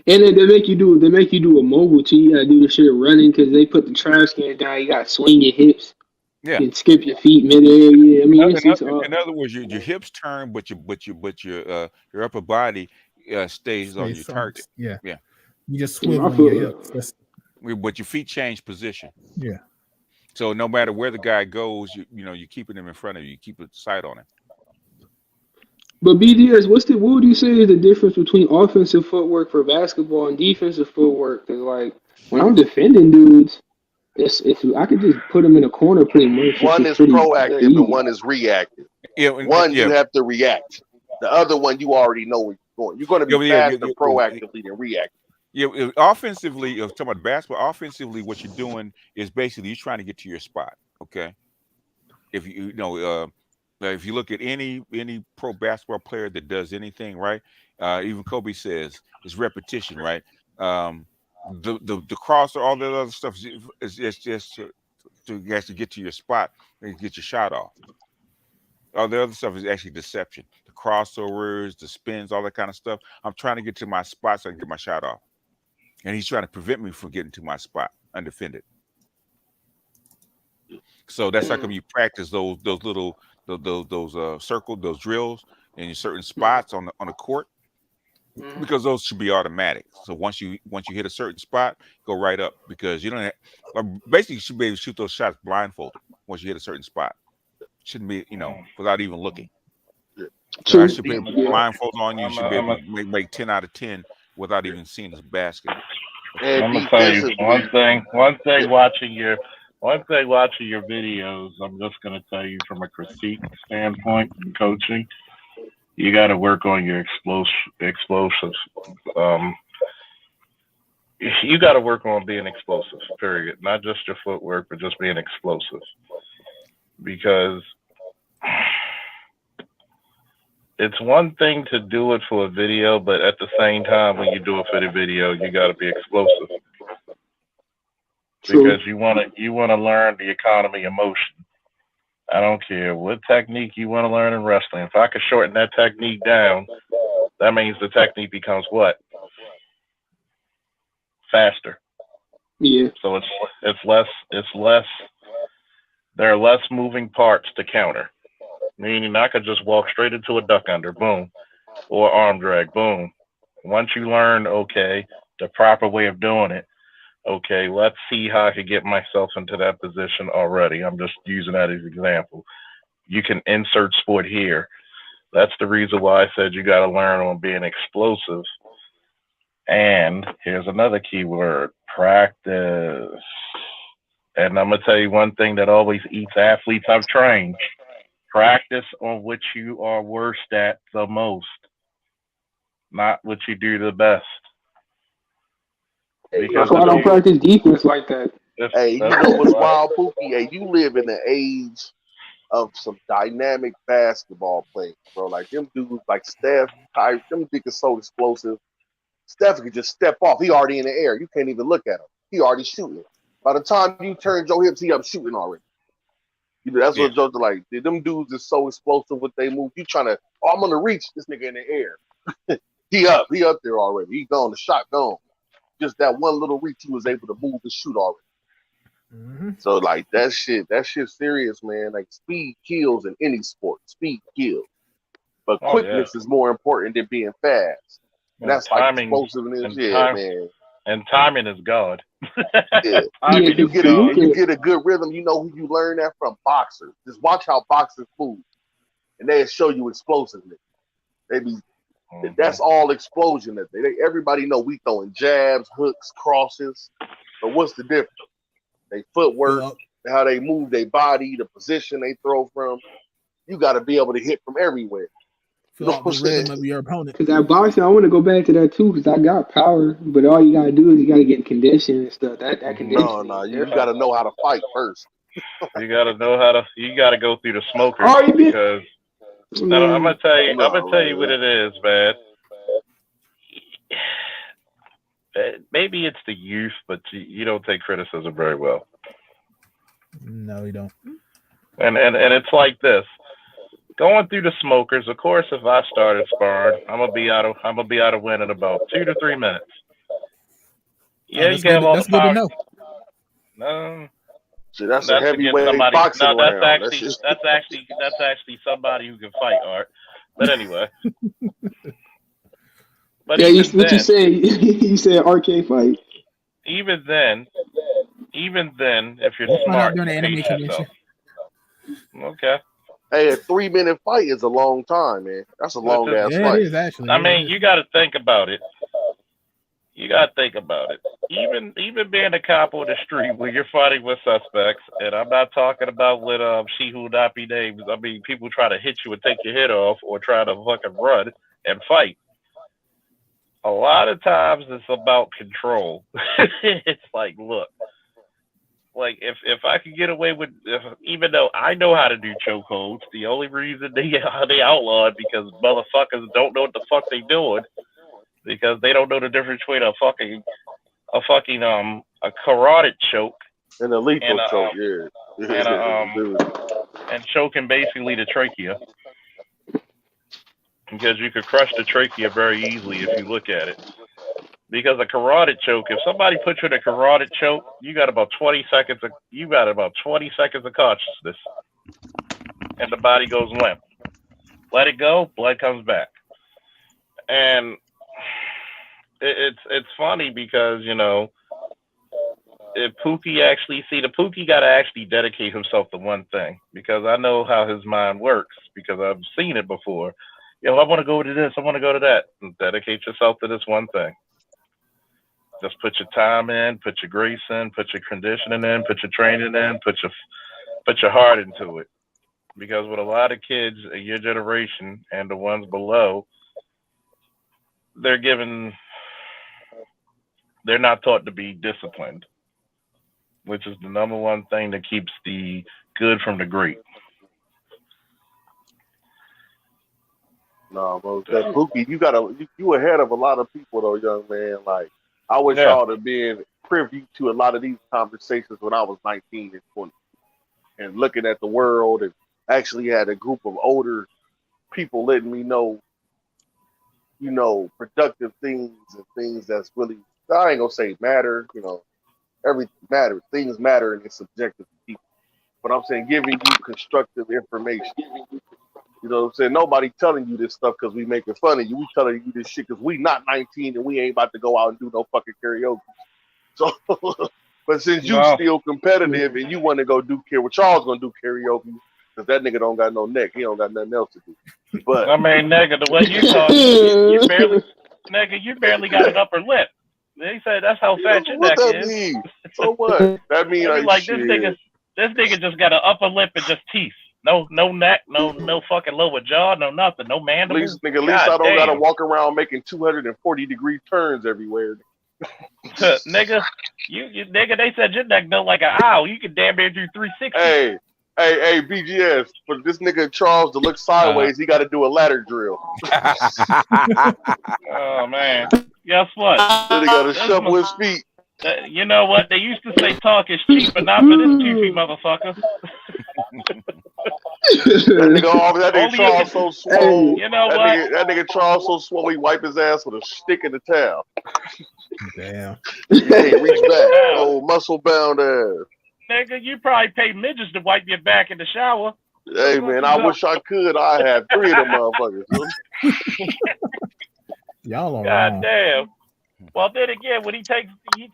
And then they make you do a mobile too. You gotta do the shit running because they put the trash can down. You gotta swing your hips. Yeah. And skip your feet midair. Yeah, I mean, in other words, your hips turn, but your upper body stays on your target. Yeah. Yeah. You just swivel your hips. But your feet change position. Yeah. So no matter where the guy goes, you're keeping him in front of you. You keep a sight on him. But BDS, what would you say is the difference between offensive footwork for basketball and defensive footwork? Because like when I'm defending dudes, it's I could just put them in a corner pretty much. One is proactive and one is reactive. Yeah, you have to react. The other one you already know where you're going. You're going to be faster proactively than reactive. Yeah, offensively, talking about basketball, offensively, what you're doing is basically you're trying to get to your spot. Okay, if if you look at any pro basketball player that does anything right, even Kobe says it's repetition, right? The crosser, all that other stuff is just to actually get to your spot and get your shot off. All the other stuff is actually deception. The crossovers, the spins, all that kind of stuff. I'm trying to get to my spot so I can get my shot off. And he's trying to prevent me from getting to my spot undefended. So that's how come you practice those little circles, those drills in certain spots on the court, because those should be automatic. So once you hit a certain spot, go right up, because you don't basically you should be able to shoot those shots blindfolded once you hit a certain spot. Shouldn't be without even looking. So I should be able to blindfold on you. You should be able to make 10 out of 10 without even seeing this basket. I'm gonna tell you one thing watching your videos, I'm just gonna tell you from a critique standpoint and coaching, you got to work on your explosives. You got to work on being explosive, period. Not just your footwork, but just being explosive. Because it's one thing to do it for a video, but at the same time, when you do it for the video, you got to be explosive. Because you want to learn the economy of motion. I don't care what technique you want to learn in wrestling. If I could shorten that technique down, that means the technique becomes what? Faster. Yeah. So it's less. There are less moving parts to counter. Meaning I could just walk straight into a duck under, boom, or arm drag, boom. Once you learn, the proper way of doing it, let's see how I could get myself into that position already. I'm just using that as an example. You can insert sport here. That's the reason why I said you got to learn on being explosive. And here's another key word, practice. And I'm going to tell you one thing that always eats athletes I've trained. Practice on what you are worst at the most, not what you do the best. That's why I don't practice defense like that. Hey, you know what's wild, Pookie? Hey, you live in the age of some dynamic basketball players, bro. Like them dudes, like Steph, them niggas so explosive. Steph could just step off. He already in the air. You can't even look at him. He already shooting. By the time you turn your hips, he up shooting already. You know, that's what jokes are like. Them dudes is so explosive with they move. You trying to, oh, I'm gonna reach this nigga in the air. He up there already. He gone. The shot gone. Just that one little reach, he was able to move and shoot already. Mm-hmm. So like that shit serious, man. Like speed kills in any sport. Speed kills, but quickness is more important than being fast. And that's timing, like explosiveness, man. And timing is God. Yeah, you get a good rhythm. You know who you learn that from? Boxers. Just watch how boxers move, and they'll show you explosiveness. They be that's all explosion. That everybody know we throwing jabs, hooks, crosses. But what's the difference? They footwork, how they move their body, the position they throw from. You got to be able to hit from everywhere. Feel out the rhythm of your opponent. Because that boxing, I want to go back to that too. Because I got power, but all you gotta do is you gotta get in condition and stuff. That condition. No, you gotta know how to fight first. You gotta know how to. You gotta go through the smokers Oh, because I'm gonna tell you. I'm gonna tell you what it is, man. Maybe it's the youth, but you don't take criticism very well. No, you don't. And it's like this. Going through the smokers, of course, if I started sparring, I'm gonna be out of win in about 2 to 3 minutes. Yeah, you can have all the power. That's good to know. No. So that's a heavyweight boxing round. That's actually somebody who can fight, Art. But anyway. But yeah, what you say? You said RK fight. Even then, if you're smart, you pace yourself. Okay. Hey, a 3-minute fight is a long time, man. That's a long ass fight. It is actually. I mean, you got to think about it. Even being a cop on the street where you're fighting with suspects, and I'm not talking about with she who not be named. I mean, people try to hit you and take your head off, or try to fucking run and fight. A lot of times it's about control. It's like, look, like if I could get away with, even though I know how to do chokeholds, the only reason they outlawed because motherfuckers don't know what the fuck they doing, because they don't know the difference between a carotid choke and a lethal choke, and choking basically the trachea. Because you could crush the trachea very easily if you look at it. Because a carotid choke, if somebody puts you in a carotid choke, you got about 20 seconds of consciousness, and the body goes limp. Let it go, blood comes back, and it's funny because if the Pookie got to actually dedicate himself to one thing, because I know how his mind works because I've seen it before. I want to go to this, I want to go to that. And dedicate yourself to this one thing. Just put your time in, put your grace in, put your conditioning in, put your training in, put your heart into it. Because with a lot of kids in your generation and the ones below, they're not taught to be disciplined, which is the number one thing that keeps the good from the great. No, bro, that Pookie, you ahead of a lot of people though, young man. Like, I wish y'all had been privy to a lot of these conversations when I was 19 and 20, and looking at the world, and actually had a group of older people letting me know, productive things and things that's really, I ain't gonna say matter, everything matters. Things matter and it's subjective to people. But I'm saying giving you constructive information. You know what I'm saying? Nobody telling you this stuff because we making fun of you. We telling you this shit because we not 19 and we ain't about to go out and do no fucking karaoke. So, but since you still competitive and you want to go do karaoke, Charles gonna do karaoke because that nigga don't got no neck. He don't got nothing else to do. But I mean, nigga, the way you talk, you barely got an upper lip. They said that's how fat your neck is. Mean? So what? That mean like this nigga just got an upper lip and just teeth. No neck, no fucking lower jaw, no nothing, no mandible. At least I don't gotta walk around making 240-degree turns everywhere. Nigga, nigga, they said your neck built like an owl. You could damn near do 360. Hey, BGS, for this nigga Charles to look sideways, he got to do a ladder drill. Oh man, guess what? Then he got to shuffle his feet. You know what? They used to say talk is cheap, but not for this cheapy motherfucker. nigga Charles so swole. You know that what? Nigga Charles so swole he wipe his ass with a stick in the towel. Damn. He can't reach back. Oh, muscle bound ass. Nigga, you probably pay midgets to wipe your back in the shower. Hey man, I wish I could. I have 3 of them motherfuckers. Y'all are God wrong. damn. Well, then again, when he tells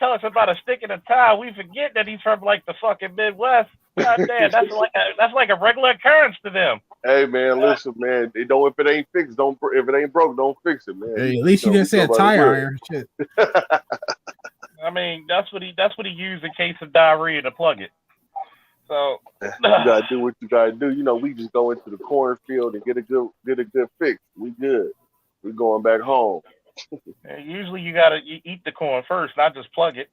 us about a stick in a towel, we forget that he's from like the fucking Midwest. God damn, that's like a regular occurrence to them. Hey man, listen, man. If it ain't fixed, if it ain't broke, don't fix it, man. Hey, at least you didn't say a tire iron. Shit. I mean, that's what he used in case of diarrhea to plug it. So you gotta do what you gotta do. You know, we just go into the cornfield and get a good fix. We good. We going back home. Usually you gotta eat the corn first, not just plug it.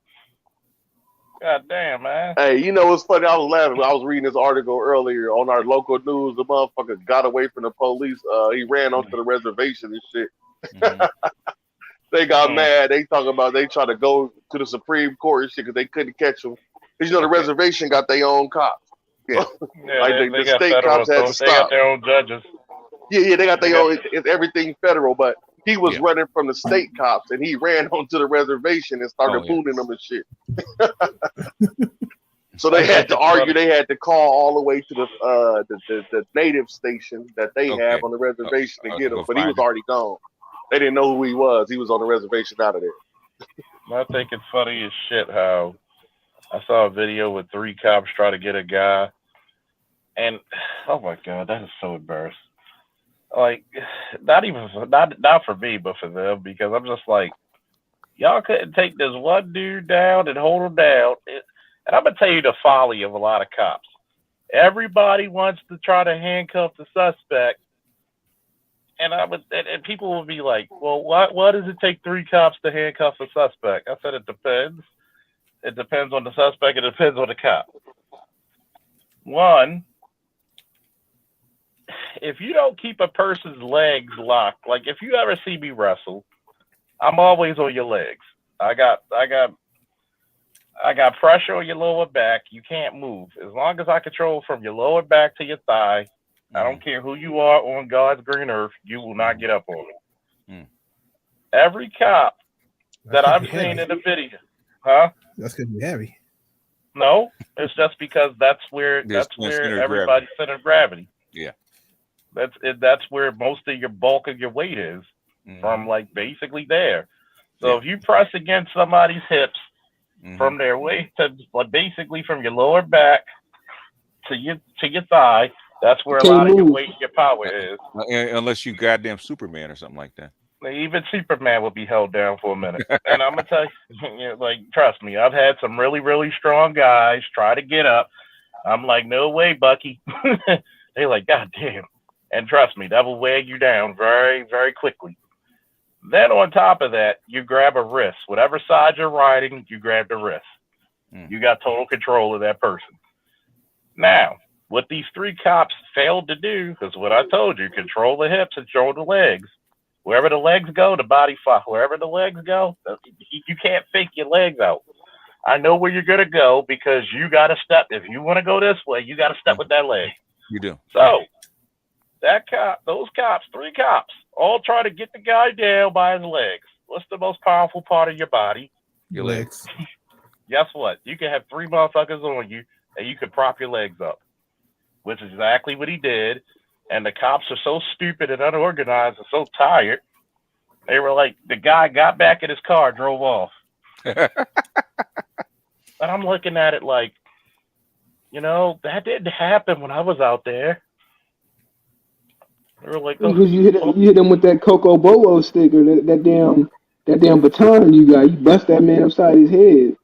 God damn, man. Hey, you know what's funny? I was laughing. I was reading this article earlier on our local news. The motherfucker got away from the police. He ran onto the reservation and shit. Mm-hmm. They got mad. They talking about they try to go to the Supreme Court and shit because they couldn't catch them. Because, you know, the reservation got their own cops. Yeah, like they the state federal, cops had to stop. They got their own judges. Yeah, they got their own. It's everything federal, but he was running from the state cops, and he ran onto the reservation and started booting them and shit. So they had to argue. They had to call all the way to the native station that they have on the reservation to get him, but he was already gone. They didn't know who he was. He was on the reservation out of there. I think it's funny as shit how I saw a video with 3 cops try to get a guy, and oh my god, that is so embarrassing. Like, not for me, but for them, because I'm just like, y'all couldn't take this one dude down and hold him down. And I'm gonna tell you the folly of a lot of cops. Everybody wants to try to handcuff the suspect, and people will be like, well, why does it take 3 cops to handcuff a suspect? I said it depends. It depends on the suspect. It depends on the cop. One, if you don't keep a person's legs locked, like if you ever see me wrestle, I'm always on your legs. I got pressure on your lower back. You can't move. As long as I control from your lower back to your thigh, I don't care who you are on God's green earth, you will not get up on me. Every cop that I've seen in the video, huh? That's gonna be heavy. No, it's just because that's where everybody's center of gravity. Yeah. That's where most of your bulk of your weight is, from like basically there. So if you press against somebody's hips from their waist to basically from your lower back to your thigh, that's where a lot of your weight and your power is. Unless you goddamn Superman or something like that. Even Superman will be held down for a minute. And I'm gonna tell you, like, trust me, I've had some really, really strong guys try to get up. I'm like, no way, Bucky. They're like, God damn. And trust me, that will wear you down very, very quickly. Then on top of that, you grab a wrist. Whatever side you're riding, you grab the wrist. You got total control of that person. Now, what these 3 cops failed to do is what I told you: control the hips and control the legs. Wherever the legs go, the body follows. Wherever the legs go, you can't fake your legs out. I know where you're gonna go because you got to step. If you want to go this way, you got to step with that leg. You do. So those cops, 3 cops, all try to get the guy down by his legs. What's the most powerful part of your body? Your legs. Guess what? You can have 3 motherfuckers on you, and you can prop your legs up, which is exactly what he did. And the cops are so stupid and unorganized and so tired. They were like, the guy got back in his car, drove off. And I'm looking at it like, you know, that didn't happen when I was out there. They were like, because you hit him with that Coco Bobo stick or that damn baton you got. You bust that man upside his head.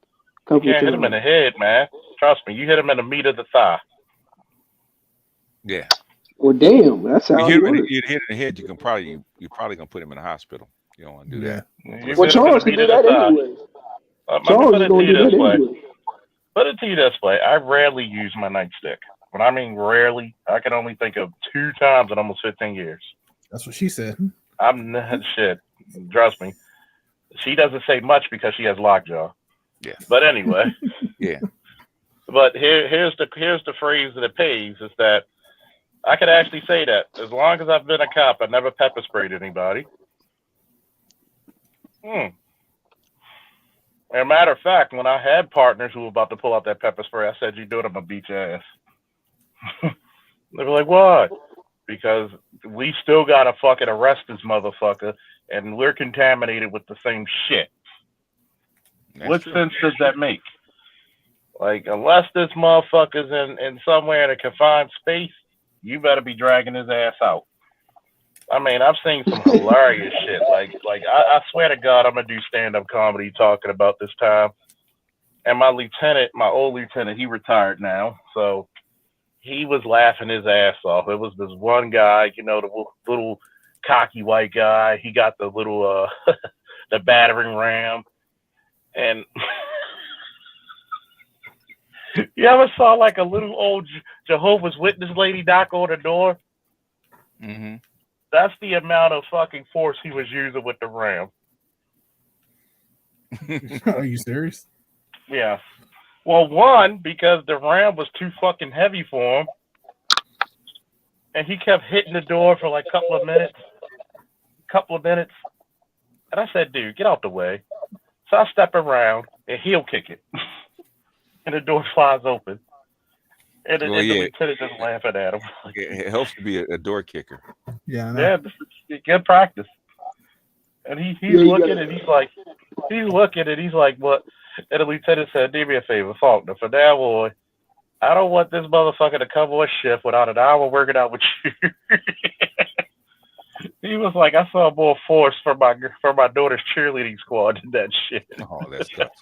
You can't hit him in the head, man. Trust me, you hit him in the meat of the thigh. Yeah. Well, damn, that's how you hit in the head. You're probably gonna put him in the hospital. You don't want to do that. Well, Charles can do that anyway. Charles is going to do that anyway. Put it to you this way: I rarely use my nightstick. When I mean rarely, I can only think of 2 times in almost 15 years. That's what she said. I'm not shit. Trust me. She doesn't say much because she has lockjaw. Yeah. But anyway. Yeah. But here's the phrase that it pays is that I could actually say that as long as I've been a cop, I never pepper sprayed anybody. As a matter of fact, when I had partners who were about to pull out that pepper spray, I said, "You do it, I'm gonna beat your ass." They were like, "Why?" Because we still gotta fucking arrest this motherfucker, and we're contaminated with the same shit. What sense does that make? Like, unless this motherfucker's in somewhere in a confined space, you better be dragging his ass out. I mean, I've seen some hilarious shit. Like I swear to God, I'm gonna do stand-up comedy talking about this time. And my old lieutenant, he retired now, so he was laughing his ass off. It was this one guy, the little cocky white guy. He got the little the battering ram, and you ever saw like a little old Jehovah's Witness lady knock on the door? Mm-hmm. That's the amount of fucking force he was using with the ram. Are you serious? Yeah. Well, one, because the ram was too fucking heavy for him, and he kept hitting the door for like a couple of minutes. And I said, "Dude, get out the way." So I step around and heel kick it. And the door flies open. And the lieutenant just laughing at him. It helps to be a door kicker. Yeah, I know. Yeah, this is good practice. And he's looking and he's like, "What?" And the lieutenant said, "Do me a favor, Faulkner, for now on, I don't want this motherfucker to come on shift without an hour working out with you." He was like, "I saw more force for my daughter's cheerleading squad than that shit." Oh, that's tough.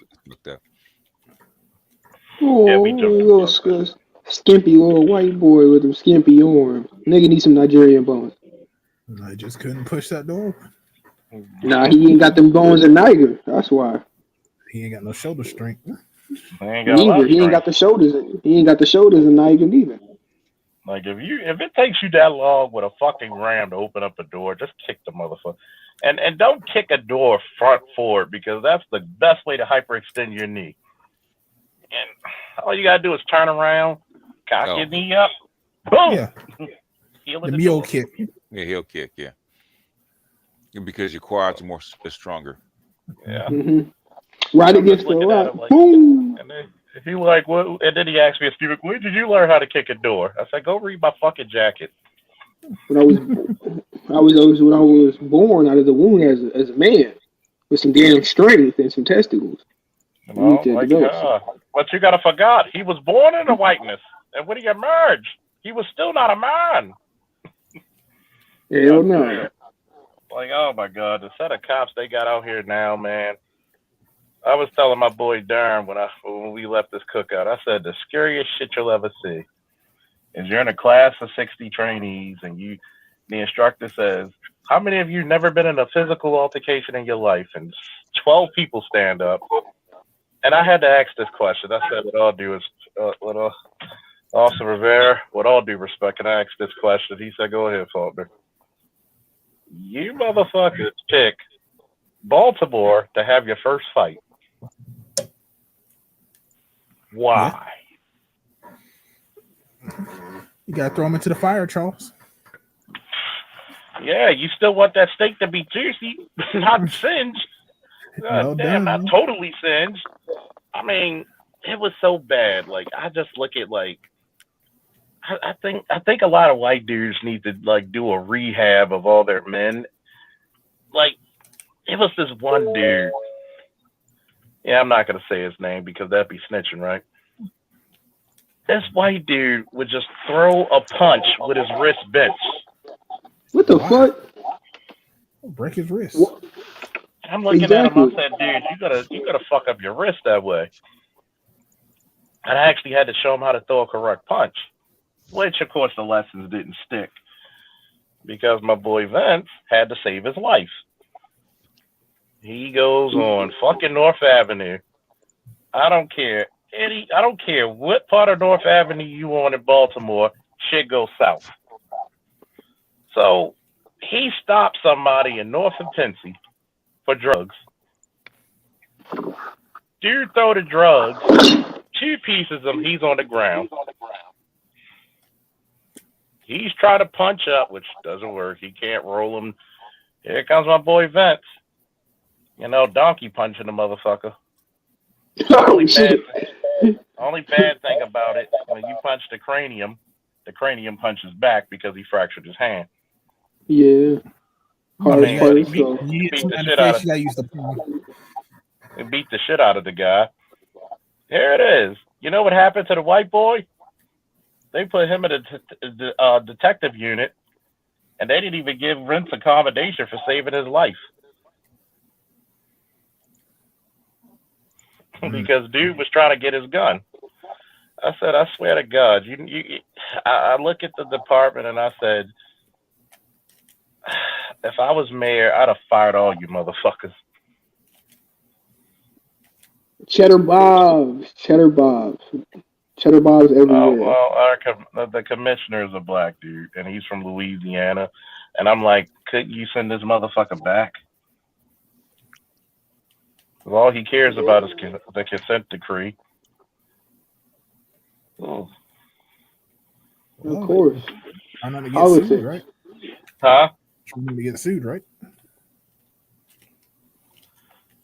Oh, little skimpy little white boy with them skimpy arms. Nigga need some Nigerian bones. I just couldn't push that door open. Nah, he ain't got them bones in Niger. That's why. He ain't got no shoulder strength. He ain't got the shoulders. He ain't got the shoulders in Niger neither. Like if it takes you that long with a fucking ram to open up a door, just kick the motherfucker. And don't kick a door front forward, because that's the best way to hyperextend your knee. And all you gotta do is turn around, cock your knee up, boom. Yeah. The mule kick. Yeah, heel kick. Yeah. Because your quads are stronger. Yeah. Mm-hmm. Right against the rock. Like, boom. and then he like, "What?" And then he asked me a stupid, "Where did you learn how to kick a door?" I said, "Go read my fucking jacket." When I was born out of the womb as a man with some damn strength and some testicles. But you gotta forget, he was born in the whiteness, and when he emerged, he was still not a man. Hell no. Like, oh my God, the set of cops they got out here now, man. I was telling my boy Darren when we left this cookout, I said the scariest shit you'll ever see is you're in a class of 60 trainees, and the instructor says, "How many of you never been in a physical altercation in your life?" And 12 people stand up. And I had to ask this question. I said, Officer Rivera, with all due respect, can I ask this question? He said, "Go ahead, Faulkner." You motherfuckers pick Baltimore to have your first fight. Why? You gotta throw him into the fire, Charles. Yeah, you still want that steak to be juicy, not singed. Not totally singed. I mean, it was so bad. Like, I just look at I think a lot of white dudes need to do a rehab of all their men. Like, it was this one dude. Yeah, I'm not gonna say his name because that'd be snitching, right? This white dude would just throw a punch with his wrist bent. What the fuck? Break his wrist. What? I'm looking at him. I said, "Dude, you gotta fuck up your wrist that way." And I actually had to show him how to throw a correct punch, which of course the lessons didn't stick because my boy Vince had to save his life. He goes on fucking North Avenue. I don't care, Eddie. I don't care what part of North Avenue you on in Baltimore. Shit goes south. So he stopped somebody in North and Pensy for drugs. Dude throw the drugs. two pieces him. He's on the ground. He's trying to punch up, which doesn't work. He can't roll him. Here comes my boy Vince. You know, donkey punching the motherfucker. Oh, shit. Only bad thing about it, when you punch the cranium punches back because he fractured his hand. Yeah. I mean, but he You beat get the some shit out face of you gotta use the palm. it beat the shit out of the guy. Here it is. You know what happened to the white boy? They put him in a detective unit, and they didn't even give Vince accommodation for saving his life. Because dude was trying to get his gun. I said, I swear to God, I look at the department and I said, if I was mayor, I'd have fired all you motherfuckers. Cheddar Bobs everywhere. The commissioner is a black dude, and he's from Louisiana. And I'm like, couldn't you send this motherfucker back? All he cares about is the consent decree. Oh. Of course. I'm not gonna get sued, right? Huh? I'm gonna get sued, right?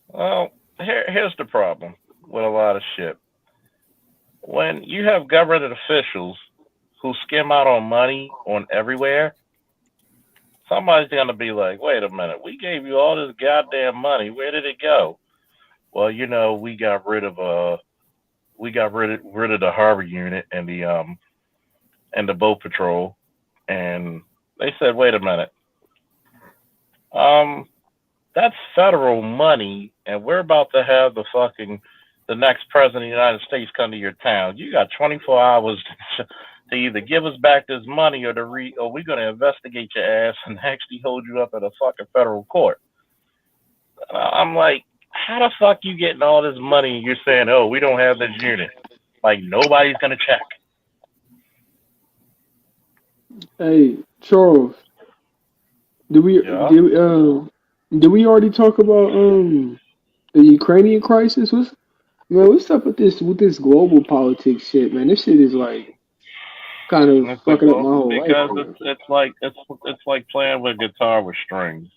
Well, here's the problem with a lot of shit. When you have government officials who skim out on money on everywhere, somebody's gonna be like, wait a minute, we gave you all this goddamn money. Where did it go? Well, you know, we got rid of the harbor unit and the boat patrol, and they said, wait a minute, that's federal money, and we're about to have the next president of the United States come to your town. You got 24 hours to either give us back this money or we're going to investigate your ass and actually hold you up at a fucking federal court. I'm like, how the fuck you getting all this money and you're saying, oh, we don't have this unit? Like, nobody's going to check. Hey, Charles, did we already talk about the Ukrainian crisis? What's up with this global politics shit, man? This shit is like kind of It's fucking up my whole life. because it's like playing with guitar with strings.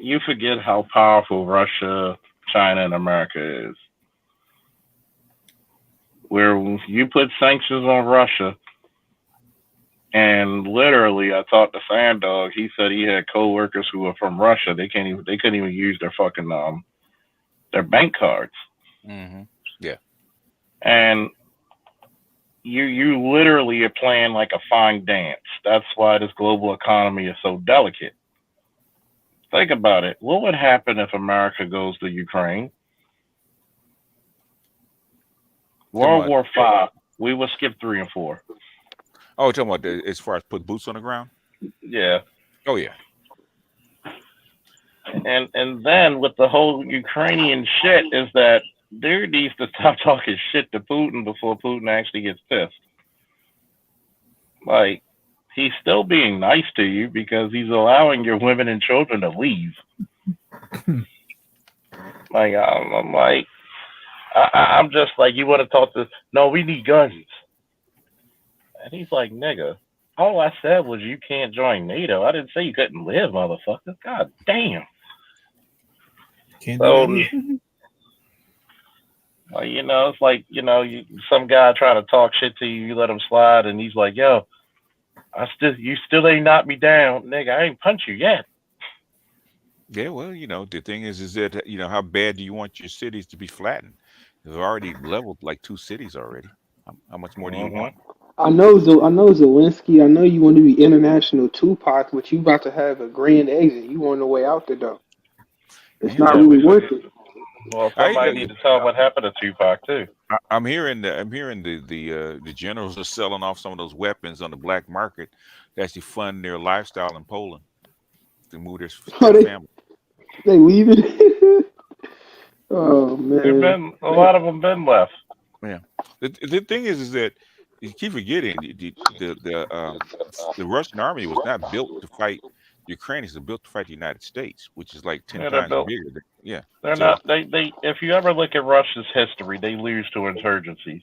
You forget how powerful Russia, China, and America is. Where you put sanctions on Russia, and literally, I talked to Sandog. He said he had coworkers who were from Russia. They couldn't even use their fucking their bank cards. Mm-hmm. Yeah. And you literally are playing like a fine dance. That's why this global economy is so delicate. Think about it. What would happen if America goes to Ukraine? World War V, we would skip 3 and 4. Oh, you're talking about as far as put boots on the ground? Yeah. Oh, yeah. And then with the whole Ukrainian shit is that dude needs to stop talking shit to Putin before Putin actually gets pissed. Like, he's still being nice to you because he's allowing your women and children to leave. Like, I'm just like, you want to talk to, no, we need guns. And he's like, nigga, all I said was you can't join NATO. I didn't say you couldn't live, motherfucker. God damn. Can't So, do that. well, you know, it's like, you know, some guy trying to talk shit to you, you let him slide, and he's like, yo, you still ain't knocked me down, nigga. I ain't punch you yet. Yeah, well, you know, the thing is that, you know, how bad do you want your cities to be flattened? They've already leveled like 2 cities already. How much more do you want? I know Zelensky. I know you want to be international Tupac, but you about to have a grand exit. You on the way out there though. It's not really worth it. Well, somebody need to tell him what happened to Tupac too. I'm hearing the generals are selling off some of those weapons on the black market to actually fund their lifestyle in Poland to move their family. They leaving. Oh man, A lot of them been left. Yeah. The thing is that you keep forgetting the Russian army was not built to fight Ukrainians are built to fight the United States, which is like 10 Yeah, they're times built. bigger. Yeah. They're So not. They. If you ever look at Russia's history, they lose to insurgencies.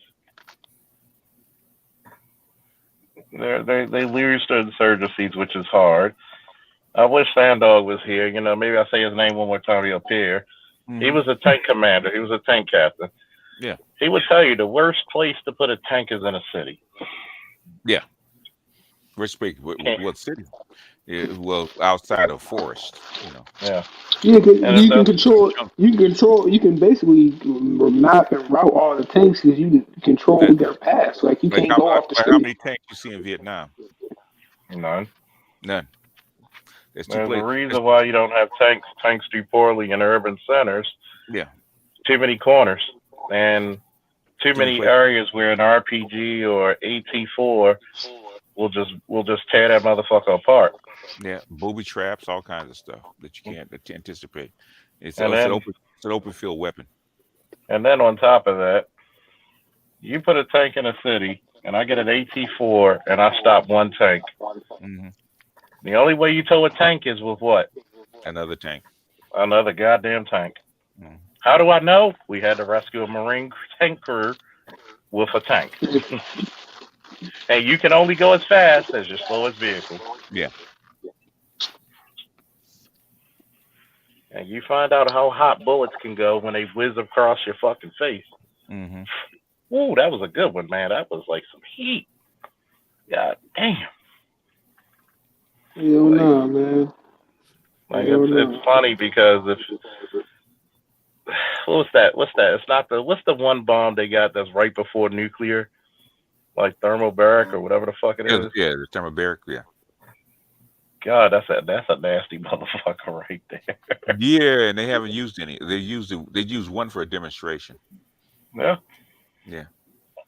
They lose to insurgencies, which is hard. I wish Sandog was here. You know, maybe I say his name one more time. He'll appear. He was a tank commander. He was a tank captain. yeah. He would tell you the worst place to put a tank is in a city. Yeah. Respect what city? Yeah, well, outside of forest, you know. Yeah. You can And you can control you can basically map and route all the tanks because you can control their paths. Like you can't go off the how street. many tanks you see in Vietnam? None. None. There's two There's a places. reason why you don't have tanks. Tanks do poorly in urban centers. Yeah. Too many corners and too many places. areas where an RPG or AT4 will just tear that motherfucker apart. Yeah, booby traps, all kinds of stuff that you can't anticipate. It's And an then- open field weapon. And then on top of that, you put a tank in a city, and I get an AT4, and I stop one tank. Mm-hmm. The only way you tow a tank is with what? Another tank. Another goddamn tank. Mm-hmm. How do I know? We had to rescue a Marine tank crew with a tank. And you can only go as fast as your slowest vehicle. Yeah. And you find out how hot bullets can go when they whiz across your fucking face. Mm-hmm. Ooh, that was a good one, man. That was like some heat. God damn. Hell no, man. Like Hell no. it's funny because if what's that? It's not what's the one bomb they got that's right before nuclear? Like thermobaric or whatever the fuck it is. Yeah, the thermobaric, yeah. God, that's a nasty motherfucker right there. Yeah, and they haven't used any. They used one for a demonstration. Yeah. Yeah.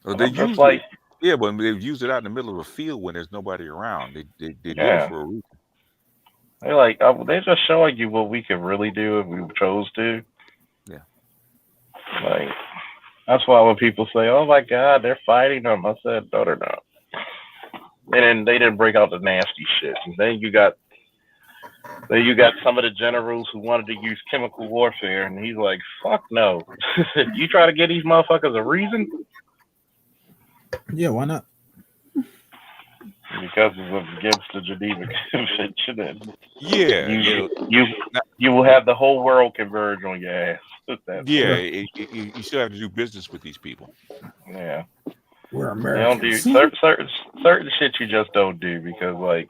Well, And they I'm just used like- it. Yeah, but they've used it out in the middle of a field when there's nobody around. They did it Yeah. for a reason. They're like, they're just showing you what we could really do if we chose to. Yeah. Like, that's why when people say, "Oh my God, they're fighting them," I said, "No, they're not." They didn't break out the nasty shit. And then you got some of the generals who wanted to use chemical warfare, and he's like, "Fuck no! You try to give these motherfuckers a reason Yeah, why not? because it's against the Geneva Convention." And Yeah, you will have the whole world converge on your ass. Yeah, you still have to do business with these people. Yeah. We're You don't do Americans. certain shit. You just don't do because like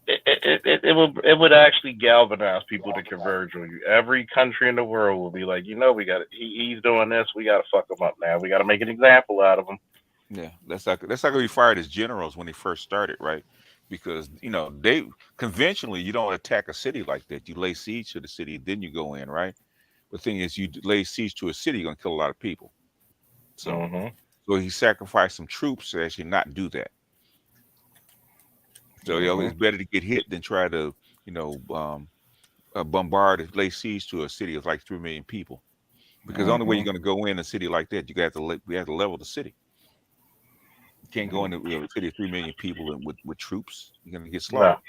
it would actually galvanize people to converge on you. Every country in the world will be like, we got he's doing this. We got to fuck him up now. We got to make an example out of him. Yeah, that's like we fired as generals when they first started, right? Because they conventionally you don't attack a city like that. You lay siege to the city, then you go in, right? The thing is, you lay siege to a city, you're gonna kill a lot of people. So, so he sacrificed some troops to actually not do that. So it's better to get hit than try to, bombard, lay siege to a city of like 3 million people. Because the only way you're going to go in a city like that, we have to level the city. You can't go into a city of 3 million people and with troops. You're going to get slaughtered.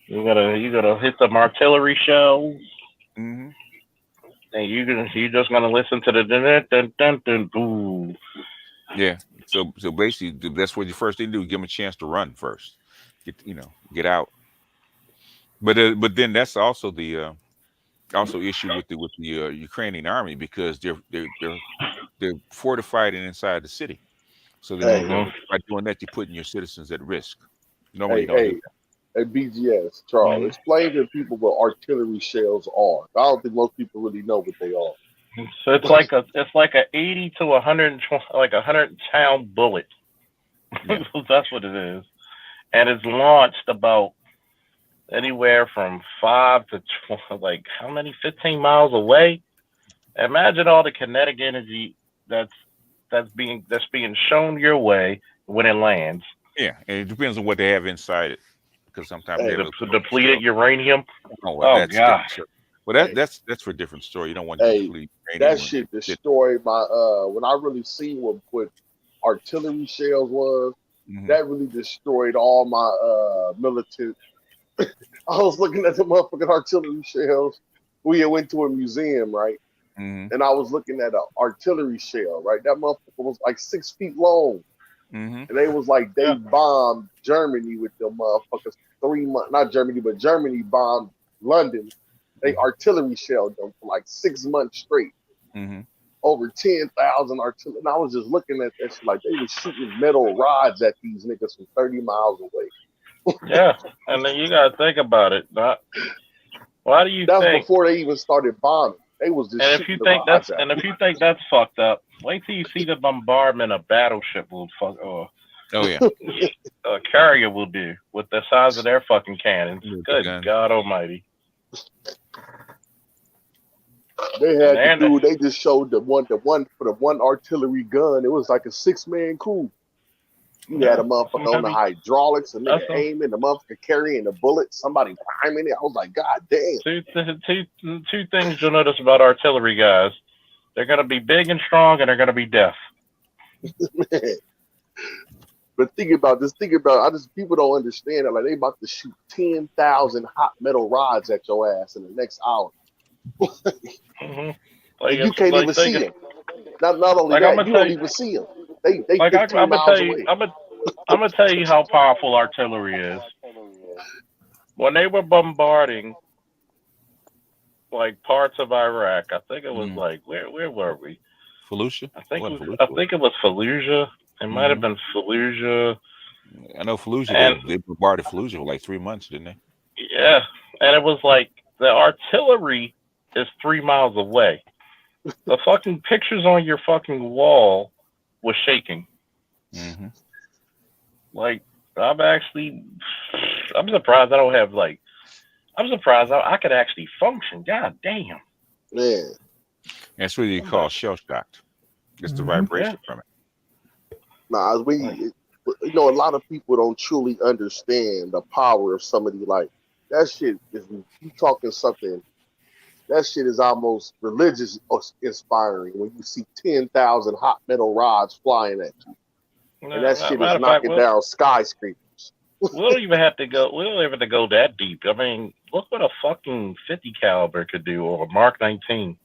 You gotta hit the artillery shells. Mm-hmm. And you're just gonna listen to the dun dun dun dun dun. Yeah. So basically, that's what you first thing to do. Give them a chance to run first. Get out. But then that's also the issue with the Ukrainian army because they're fortified and inside the city. So then by doing that, you're putting your citizens at risk. Normally, you don't do that. Hey, BGS, Charles, explain to people what artillery shells are. I don't think most people really know what they are. So it's like a 80 to 120, like 100-pound bullet. Yeah. That's what it is, and it's launched about anywhere from 5 to 15 miles away. Imagine all the kinetic energy that's being shown your way when it lands. Yeah, and it depends on what they have inside it, because sometimes they have depleted uranium. That's God. Well, that's for a different story. You don't want to deplete uranium. That shit destroyed my. When I really seen what artillery shells was, that really destroyed all my I was looking at the motherfucking artillery shells. We had went to a museum, right? Mm-hmm. And I was looking at an artillery shell, right? That motherfucker was like 6 feet long. Mm-hmm. And they was like, they bombed Germany with them motherfuckers 3 months. Not Germany, but Germany bombed London. They artillery shelled them for like 6 months straight. Mm-hmm. Over 10,000 artillery. And I was just looking at that shit like they were shooting metal rods at these niggas from 30 miles away. Yeah, and then you gotta think about it. Why do you That's think? before they even started bombing. They was just And if you think that's fucked up, wait till you see the bombardment a battleship will fuck or a carrier will do with the size of their fucking cannons. Good God Almighty! They had the dude. They just showed the one for the one artillery gun. It was like a 6-man crew. You had a motherfucker on the hydraulics, a nigga aiming, the motherfucker carrying the bullets, somebody priming it. I was like, God damn. Two things you'll notice about artillery guys: they're gonna be big and strong, and they're gonna be deaf. But think about this. People don't understand that. Like, they about to shoot 10,000 hot metal rods at your ass in the next hour. Mm-hmm. Like, you can't even see them. Not only that, you don't even see them. They 15 miles away. I'm gonna tell you how powerful artillery is. When they were bombarding like parts of Iraq, I think it was like where were we? Fallujah. I think it was Fallujah. It might have been Fallujah. I know Fallujah. They bombarded Fallujah for like 3 months, didn't they? Yeah, and it was like the artillery is 3 miles away. The fucking pictures on your fucking wall was shaking. Mm-hmm. Like, I'm surprised I don't have like. I'm surprised I could actually function. God damn. Yeah. That's what you call shell shocked. It's the vibration from it. Nah, a lot of people don't truly understand the power of somebody like that shit. If you talking something, that shit is almost religious inspiring when you see 10,000 hot metal rods flying at you. And that shit is knocking down skyscrapers. We don't even have to go that deep. I mean, look what a fucking 50 caliber could do, or a Mark 19.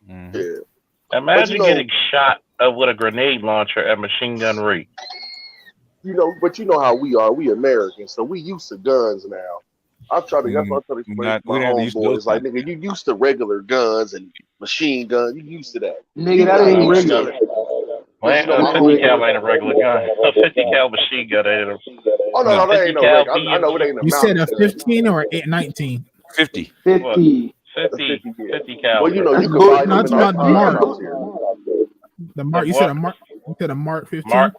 Mm-hmm. Yeah. Imagine getting shot with a grenade launcher at machine gun rate. But you know how we are. We Americans, so we used to guns now. That's what I'm trying to explain to my homeboys. Like, nigga, you used to regular guns and machine guns. You used to that. Nigga, that ain't regular. A 50 cal ain't a regular gun. A 50 cal machine gun ain't a. Oh no, that ain't no regular. I know it ain't a. You said a 15 or 19? 50. 50 cal. Well, you can buy them. That's about the Mark. The Mark. You said a Mark. You said a Mark 15.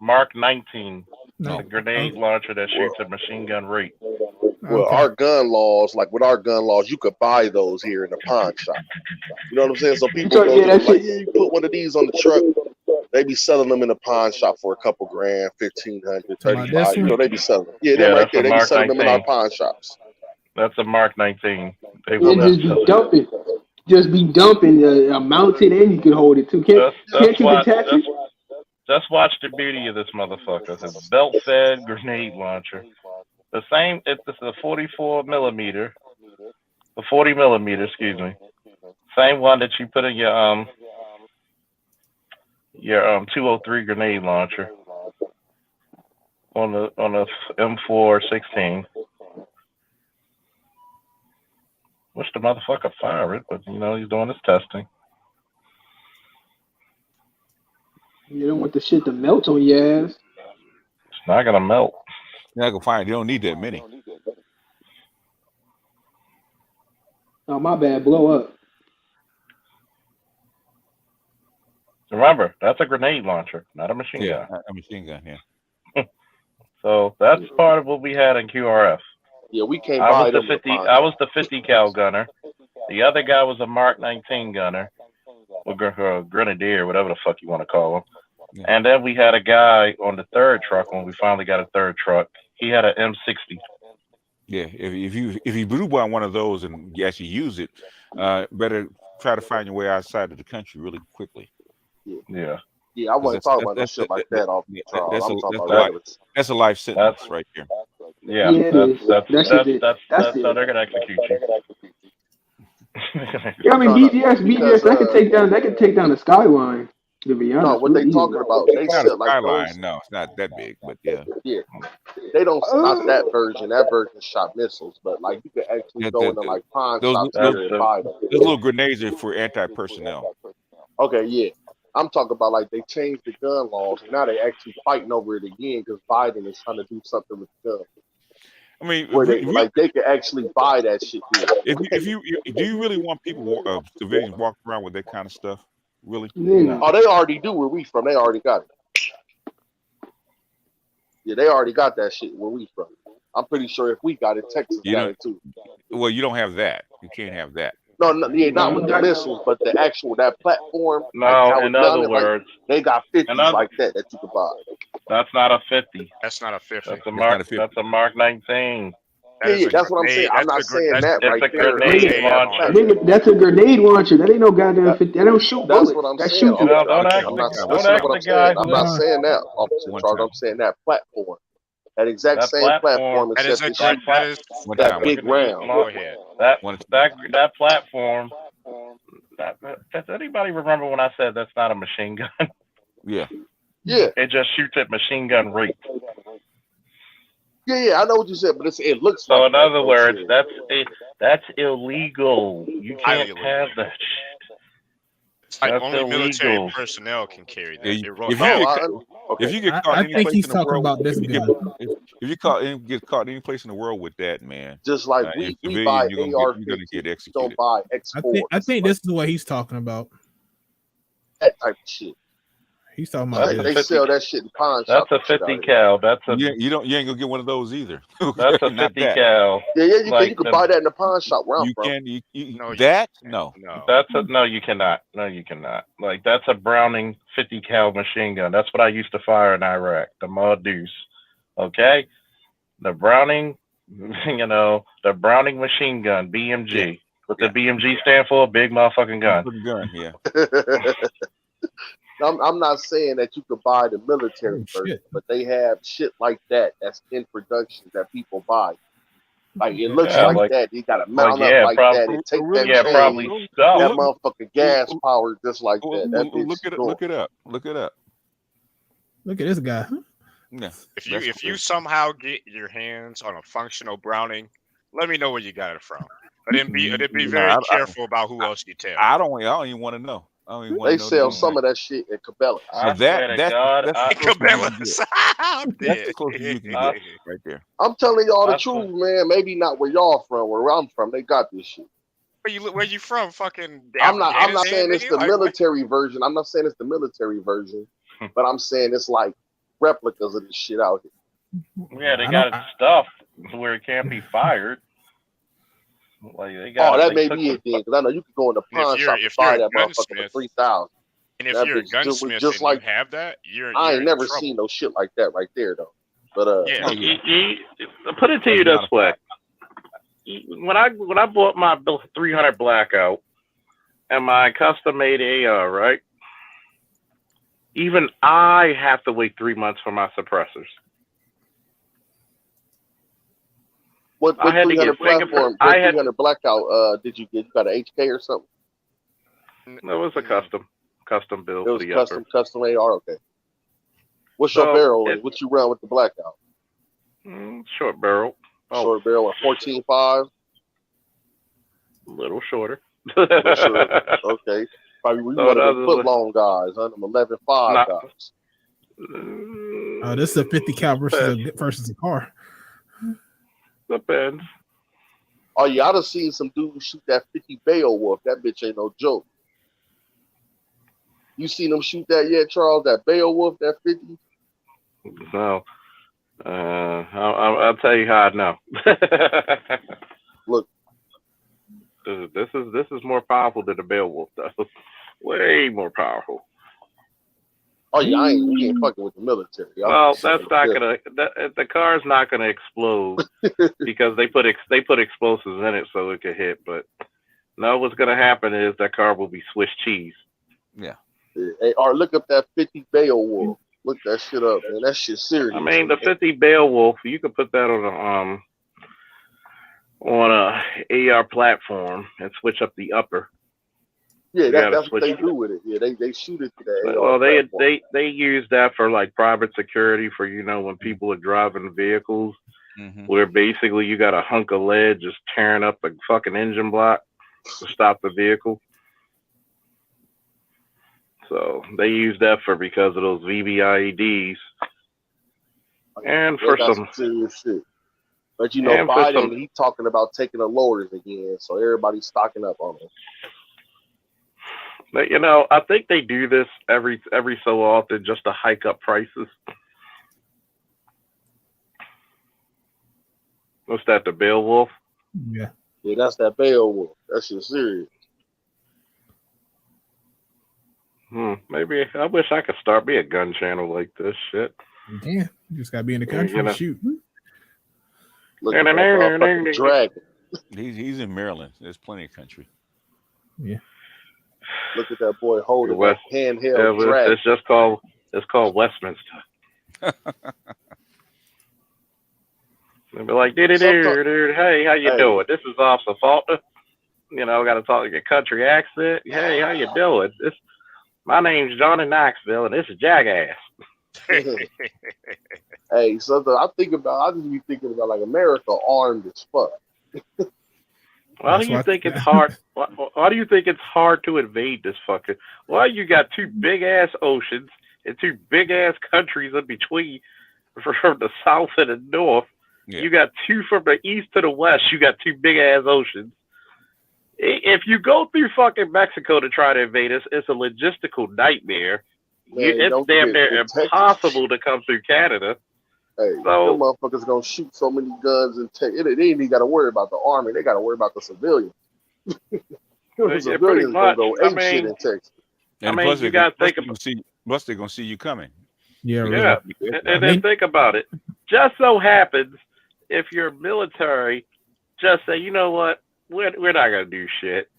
Mark 19. A grenade launcher that shoots at machine gun rate. Well, our gun laws, you could buy those here in the pawn shop. You know what I'm saying? So people go you put one of these on the truck. They be selling them in the pawn shop for a couple grand, 1,500, 35. They be selling them. Yeah, they're right there. They be selling them in our pawn shops. That's a Mark 19. Just be dumping mounted, and you can hold it too. Can't you detach it? Just watch the beauty of this motherfucker. It's a belt-fed grenade launcher. The same. It's a 44 millimeter. The 40 millimeter. Excuse me. Same one that you put in your 203 grenade launcher on the M416. Wish the motherfucker fire it, but he's doing his testing. You don't want the shit to melt on your ass. It's not gonna melt. You're not gonna find it. You don't need that many. Oh, my bad. Blow up. Remember, that's a grenade launcher, not a machine gun. A machine gun, yeah. So that's part of what we had in QRF. Yeah, we can't buy them. I was the 50 cal gunner. The other guy was a Mark 19 gunner, or grenadier, whatever the fuck you want to call him. Yeah. And then we had a guy on the third truck when we finally got a third truck. He had an M60. Yeah, if you blew by one of those and you actually use it, better try to find your way outside of the country really quickly. Yeah. Yeah, I wasn't talking about no shit like that off the trial. I'm talking about that's a life sentence right here. Yeah, Yeah, it is. That shit did. that's That's how it. they're gonna execute you. Yeah, I mean No, no, BGS because that could take down the skyline. To be no, honest, what real they easily. talking about? They It's not a said like those. skyline. No, it's not that big, but yeah. Yeah, they don't not that version. That version shot missiles, but like you could actually go into like pawn Those shops those here and buy them. those little grenades are for anti-personnel. Okay, yeah. I'm talking about like they changed the gun laws. Now they actually fighting over it again because Biden is trying to do something with the gun. I mean, Where they like they could actually buy that shit here. if you do you really want people civilians walking around with that kind of stuff? Really? Yeah. Oh, they already do where we from. They already got it. Yeah, they already got that shit where we from. I'm pretty sure if we got it, Texas got it too. Well, you don't have that. You can't have that. No, yeah, not with the missiles, but the actual that platform. No, like in other words, they got 50s like that you could buy. That's not a 50. That's not a 50. That's a Mark. That's a Mark 19. Yeah, that's what I'm saying. I'm not saying that right there. Grenade launcher. Nigga, that's a grenade launcher. That ain't no goddamn 50. That don't shoot bullets. That's what I'm that saying. Shoots. Don't ask what I'm saying. I'm not saying that, Officer Charles. I'm saying that platform. That exact same platform, except that big round. Go ahead. That platform. Does anybody remember when I said that's not a machine gun? Yeah. Yeah. It just shoots at machine gun rate. Yeah, I know what you said, but it looks. So like in other words, that's illegal. You can't have that shit. It's like That's only illegal. military personnel can carry that. If you get caught I any think place he's in the talking world, about this if you get caught any place in the world with that, man, just like we buy you're gonna get executed. Don't buy X4. I think this is what he's talking about. That type of shit. He's talking about they sell that shit in pawn shops. That's a 50 cal. That's a you ain't gonna get one of those either. That's a 50 cal. Yeah, you can buy that in the pawn shop where I'm from. No. No, you cannot. No, you cannot. Like that's a Browning 50 cal machine gun. That's what I used to fire in Iraq. The Mod Deuce. Okay, the Browning, the Browning machine gun, BMG. What the BMG stand for? Big motherfucking gun. Yeah. I'm not saying that you could buy the military version, but they have shit like that that's in production that people buy. Like it looks like that. You got to mount up like that and take that chain. Probably that motherfucking gas power just like that. Look it up. Look at this guy. Yeah. If you somehow get your hands on a functional Browning, let me know where you got it from. But then be very careful about who else you tell. I don't even want to know. They sell some of that shit at Cabela's. That's Cabela's. That's the closest you can get right there. I'm telling y'all the truth, man. Maybe not where y'all from. Where I'm from, they got this shit. Where you from? Fucking. I'm not saying it's the military version. I'm not saying it's the military version, but I'm saying it's like replicas of this shit out here. Yeah, they got it stuffed where it can't be fired. Like they got, that may be it then, because I know you can go in the pawn shop and buy that motherfucker for $3,000. And if you're a gunsmith and you have that, I ain't never seen no shit like that right there though. But put it to you this way: when I bought my 300 Blackout and my custom made AR, right? Even I have to wait 3 months for my suppressors. What 300 platform? 300 Blackout? Did you get? You got an HK or something? That was a custom build. It was custom AR. Okay. What's your barrel? What you run with the Blackout? Short barrel. Short barrel at 14.5. A little shorter. Okay. Probably one of the foot long guys, huh? Them 11.5 guys. Oh, this is a 50 cal versus a car. Depends. Oh yeah, I done seen some dudes shoot that 50 Beowulf. That bitch ain't no joke. You seen them shoot that yet, Charles? That Beowulf, that 50? No. I'll tell you how I know. Look, this is more powerful than the Beowulf, though. Way more powerful. Oh yeah, we ain't fucking with the military. Well, that's not gonna. The car's not gonna explode because they put explosives in it so it could hit. But no, what's gonna happen is that car will be Swiss cheese. Yeah. Hey, or look up that 50 Beowulf. Look that shit up, man. That shit serious. I mean, the 50 Beowulf, you could put that on a AR platform and switch up the upper. Yeah, that's what they do with it. Yeah, they shoot it to that AR Well, platform. they use that for like private security for when people are driving vehicles, where basically you got a hunk of lead just tearing up the fucking engine block to stop the vehicle. So they use that because of those VBIEDs. And They for got some serious shit. But Biden, he's talking about taking the lowers again, so everybody's stocking up on them. But I think they do this every so often just to hike up prices. What's that? The Beowulf? Yeah. Yeah, that's that Beowulf. That shit serious. Maybe I wish I could start me a gun channel like this shit. Yeah, you just gotta be in the country to shoot. Look at that dragon. He's in Maryland. There's plenty of country. Yeah. Look at that boy holding that handheld dragon. It's called Westminster. They'll be like, dude, hey, how you doing? This is Officer Faulkner. Got to talk like a country accent. Hey, how you doing? My name's Johnny Knoxville, and this is Jackass. Hey, something I just be thinking about like America armed as fuck. Why do you think it's hard? Why do you think it's hard to invade this fucker? Why you got two big ass oceans and two big ass countries in between, from the south and the north? Yeah. You got two from the east to the west. You got two big ass oceans. If you go through fucking Mexico to try to invade us, it's a logistical nightmare. It's damn near impossible to come through Canada. Hey, them motherfuckers gonna shoot so many guns and they ain't even got to worry about the army. They got to worry about the civilians. The civilians gonna go ape shit in Texas. And plus, you got to think about. Plus, they're gonna see you coming. Yeah. And then think about it. Just so happens, if you're military, just say, you know what, we're not gonna do shit.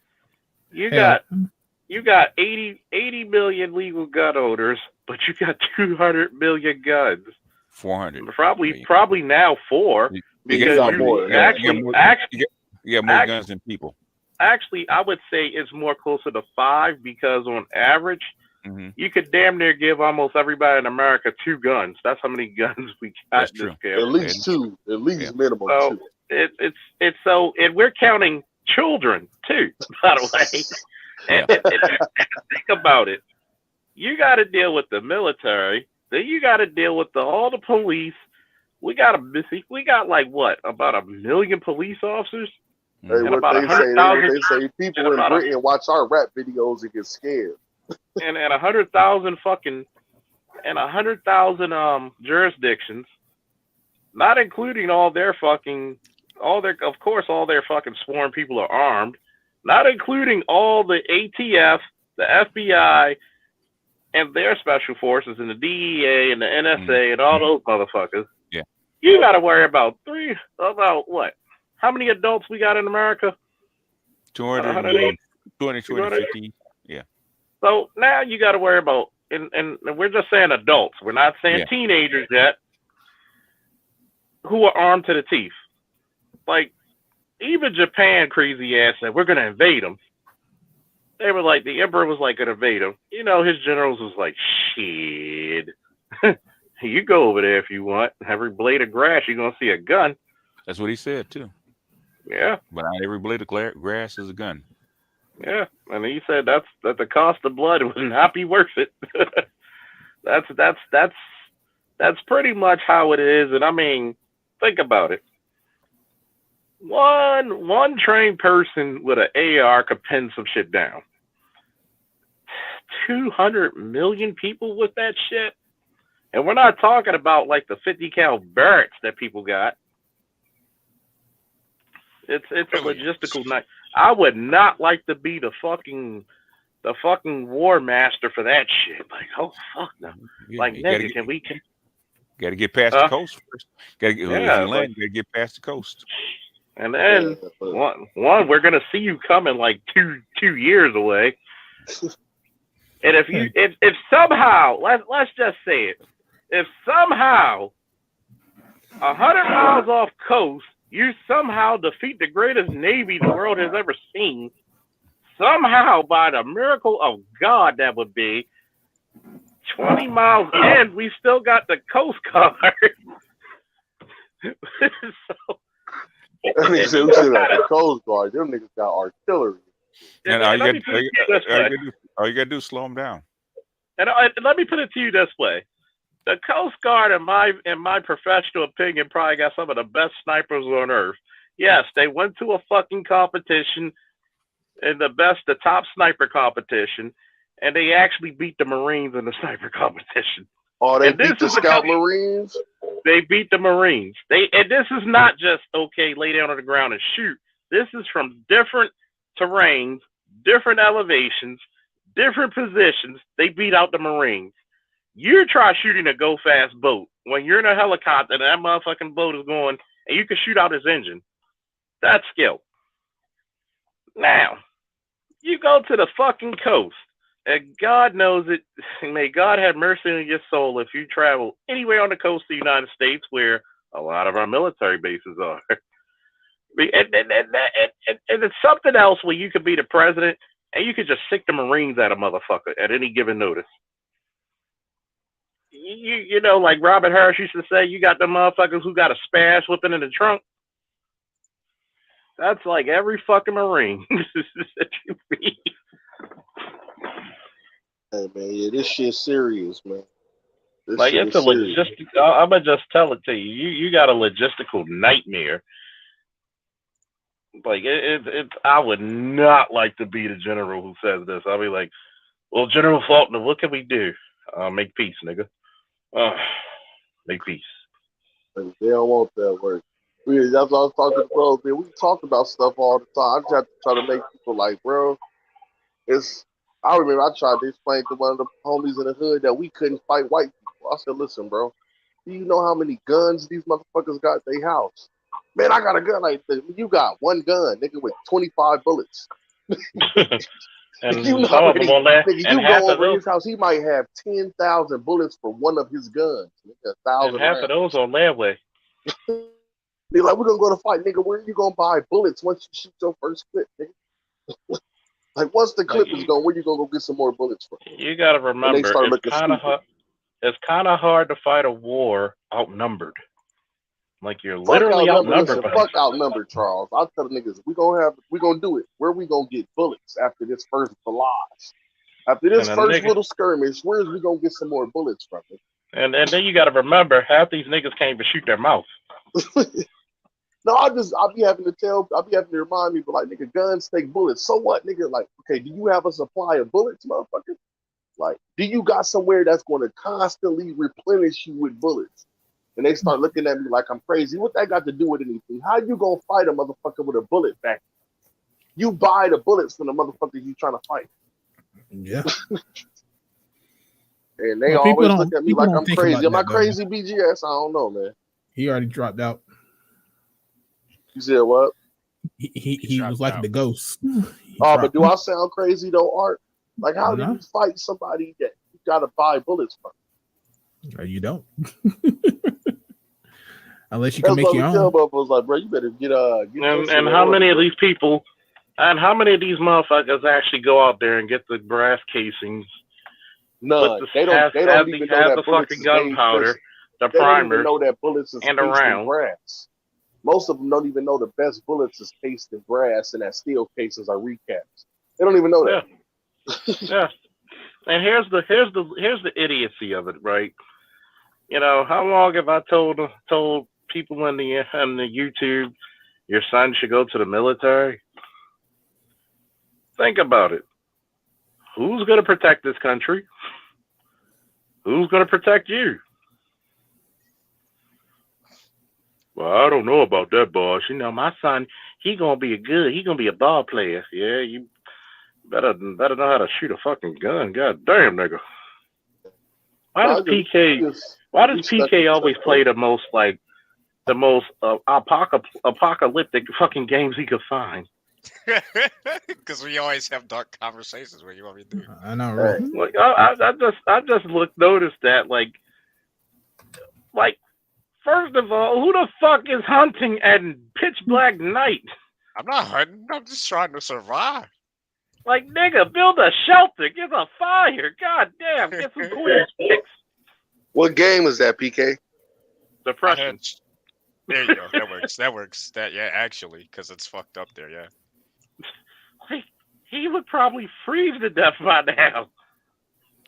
You got 80 million legal gun owners, but you got 200 million guns. 400. Probably now 4 because you got more guns than people. Actually, I would say it's more closer to 5 because on average, you could damn near give almost everybody in America 2 guns. That's how many guns we got in this game. At least 2. At least minimum 2. It's so, and we're counting children too, by the way. And think about it. You got to deal with the military. Then you got to deal with all the police. We got like what, about 1 million police officers? Hey, they say people in Britain watch our rap videos and get scared. and 100,000 jurisdictions, not including all their fucking sworn people are armed, not including all the ATF, the FBI, and their special forces, and the DEA and the NSA and all those motherfuckers. Yeah, you got to worry about what? How many adults we got in America? 250. Yeah. So now you got to worry about, and we're just saying adults. We're not saying teenagers yet, who are armed to the teeth. Like, even Japan, crazy ass, said, we're going to invade them. They were like, the emperor was like, going to invade them. His generals was like, shit. You go over there if you want. Every blade of grass, you're going to see a gun. That's what he said, too. Yeah. But not every blade of grass is a gun. Yeah. And he said that the cost of blood would not be worth it. That's pretty much how it is. And I mean, think about it. One trained person with an AR could pin some shit down. 200 million people with that shit, and we're not talking about like the 50 cal barracks that people got. It's a logistical night. I would not like to be the fucking war master for that shit. Like, oh fuck no. Like, nigga, Got to get past the coast first. If you land, you got to get past the coast. And then one, we're gonna see you coming like two years away. And if somehow let's just say it, somehow 100 miles off coast, you somehow defeat the greatest navy the world has ever seen. Somehow, by the miracle of God, that would be 20 miles in, we still got the Coast Guard. So, That nigga said we should have the Coast Guard. Them niggas got artillery. And all you gotta do is slow them down. And let me put it to you this way: the Coast Guard, in my professional opinion, probably got some of the best snipers on earth. Yes, they went to a fucking competition, and the top sniper competition, and they actually beat the Marines in the sniper competition. Oh, they beat the Scout Marines? They beat the Marines. And this is not just, okay, lay down on the ground and shoot. This is from different terrains, different elevations, different positions. They beat out the Marines. You try shooting a go-fast boat when you're in a helicopter and that motherfucking boat is going, and you can shoot out his engine. That's skill. Now, you go to the fucking coast, and God knows it. May God have mercy on your soul if you travel anywhere on the coast of the United States where a lot of our military bases are. And it's something else where you could be the president and you could just sick the Marines at a motherfucker at any given notice. You know, like Robert Harris used to say, you got the motherfuckers who got a spaz whipping in the trunk. That's like every fucking Marine that you meet. Hey man, yeah, this shit's serious, man. Like it's a logistic. I'm gonna just tell it to you. You got a logistical nightmare. Like it. I would not like to be the general who says this. I'll be like, well, General Faulkner, what can we do? Make peace, nigga. Make peace. They don't want that word. That's what I was talking to bro. Man, we talk about stuff all the time. I just have to try to make people like, bro. I remember I tried to explain to one of the homies in the hood that we couldn't fight white people. I said, listen, bro, do you know how many guns these motherfuckers got at their house? Man, I got a gun like this. You got one gun, nigga, with 25 bullets. And you know some of them on that. Nigga, you go over his house, he might have 10,000 bullets for one of his guns. Nigga, 1,000 and half rounds. of those on layaway. They're like, we're gonna go to fight, nigga. Where are you gonna buy bullets once you shoot your first clip, nigga? Like once the clip is gone, where you gonna go get some more bullets from? You gotta remember, it's kind of hard. It's kind of hard to fight a war outnumbered. Like you're literally outnumbered. Fuck outnumbered, Charles. I'll tell the niggas, we gonna do it. Where we gonna get bullets after this first barrage? After this first little skirmish, where's we gonna get some more bullets from it? And then you gotta remember, half these niggas can't even shoot their mouth. No, I'll be having to remind people like, nigga, guns take bullets. So what, nigga? Like, okay, do you have a supply of bullets, motherfucker? Like, do you got somewhere that's going to constantly replenish you with bullets? And they start looking at me like I'm crazy. What that got to do with anything? How you gonna fight a motherfucker with a bullet factory? You buy the bullets from the motherfucker you trying to fight. Yeah. And they always look at me like I'm crazy. Am I crazy, BGS? I don't know, man. He already dropped out. You said what? He was like the ghost. But do I sound crazy though, Art? Like, how do you fight somebody that you gotta buy bullets from? You don't. Unless you can make your own. Was like, bro, you better get and how many of these people, and how many of these motherfuckers actually go out there and get the brass casings? None. They don't even know that bullets fucking gunpowder, the primer, know that bullets is and the round. Brass. Most of them don't even know the best bullets is cased in brass, and that steel cases are recaps. They don't even know that. Yeah. And here's the idiocy of it, right? You know, how long have I told people in the YouTube, your son should go to the military? Think about it. Who's going to protect this country? Who's going to protect you? Well, I don't know about that, boss. You know, my son, he gonna be a ball player. Yeah, you better know how to shoot a fucking gun. God damn, nigga. Why does PK always play the most apocalyptic fucking games he could find? Because we always have dark conversations. What you want me to do? I know, right? Like, I just noticed that, like, Like, first of all, who the fuck is hunting at pitch black night? I'm not hunting. I'm just trying to survive. Like, nigga, build a shelter, get a fire. God damn, get some queen sticks. What game is that, PK? Depression. There you go. That works. That works. Actually, because it's fucked up there. Yeah. Like, he would probably freeze to death by now.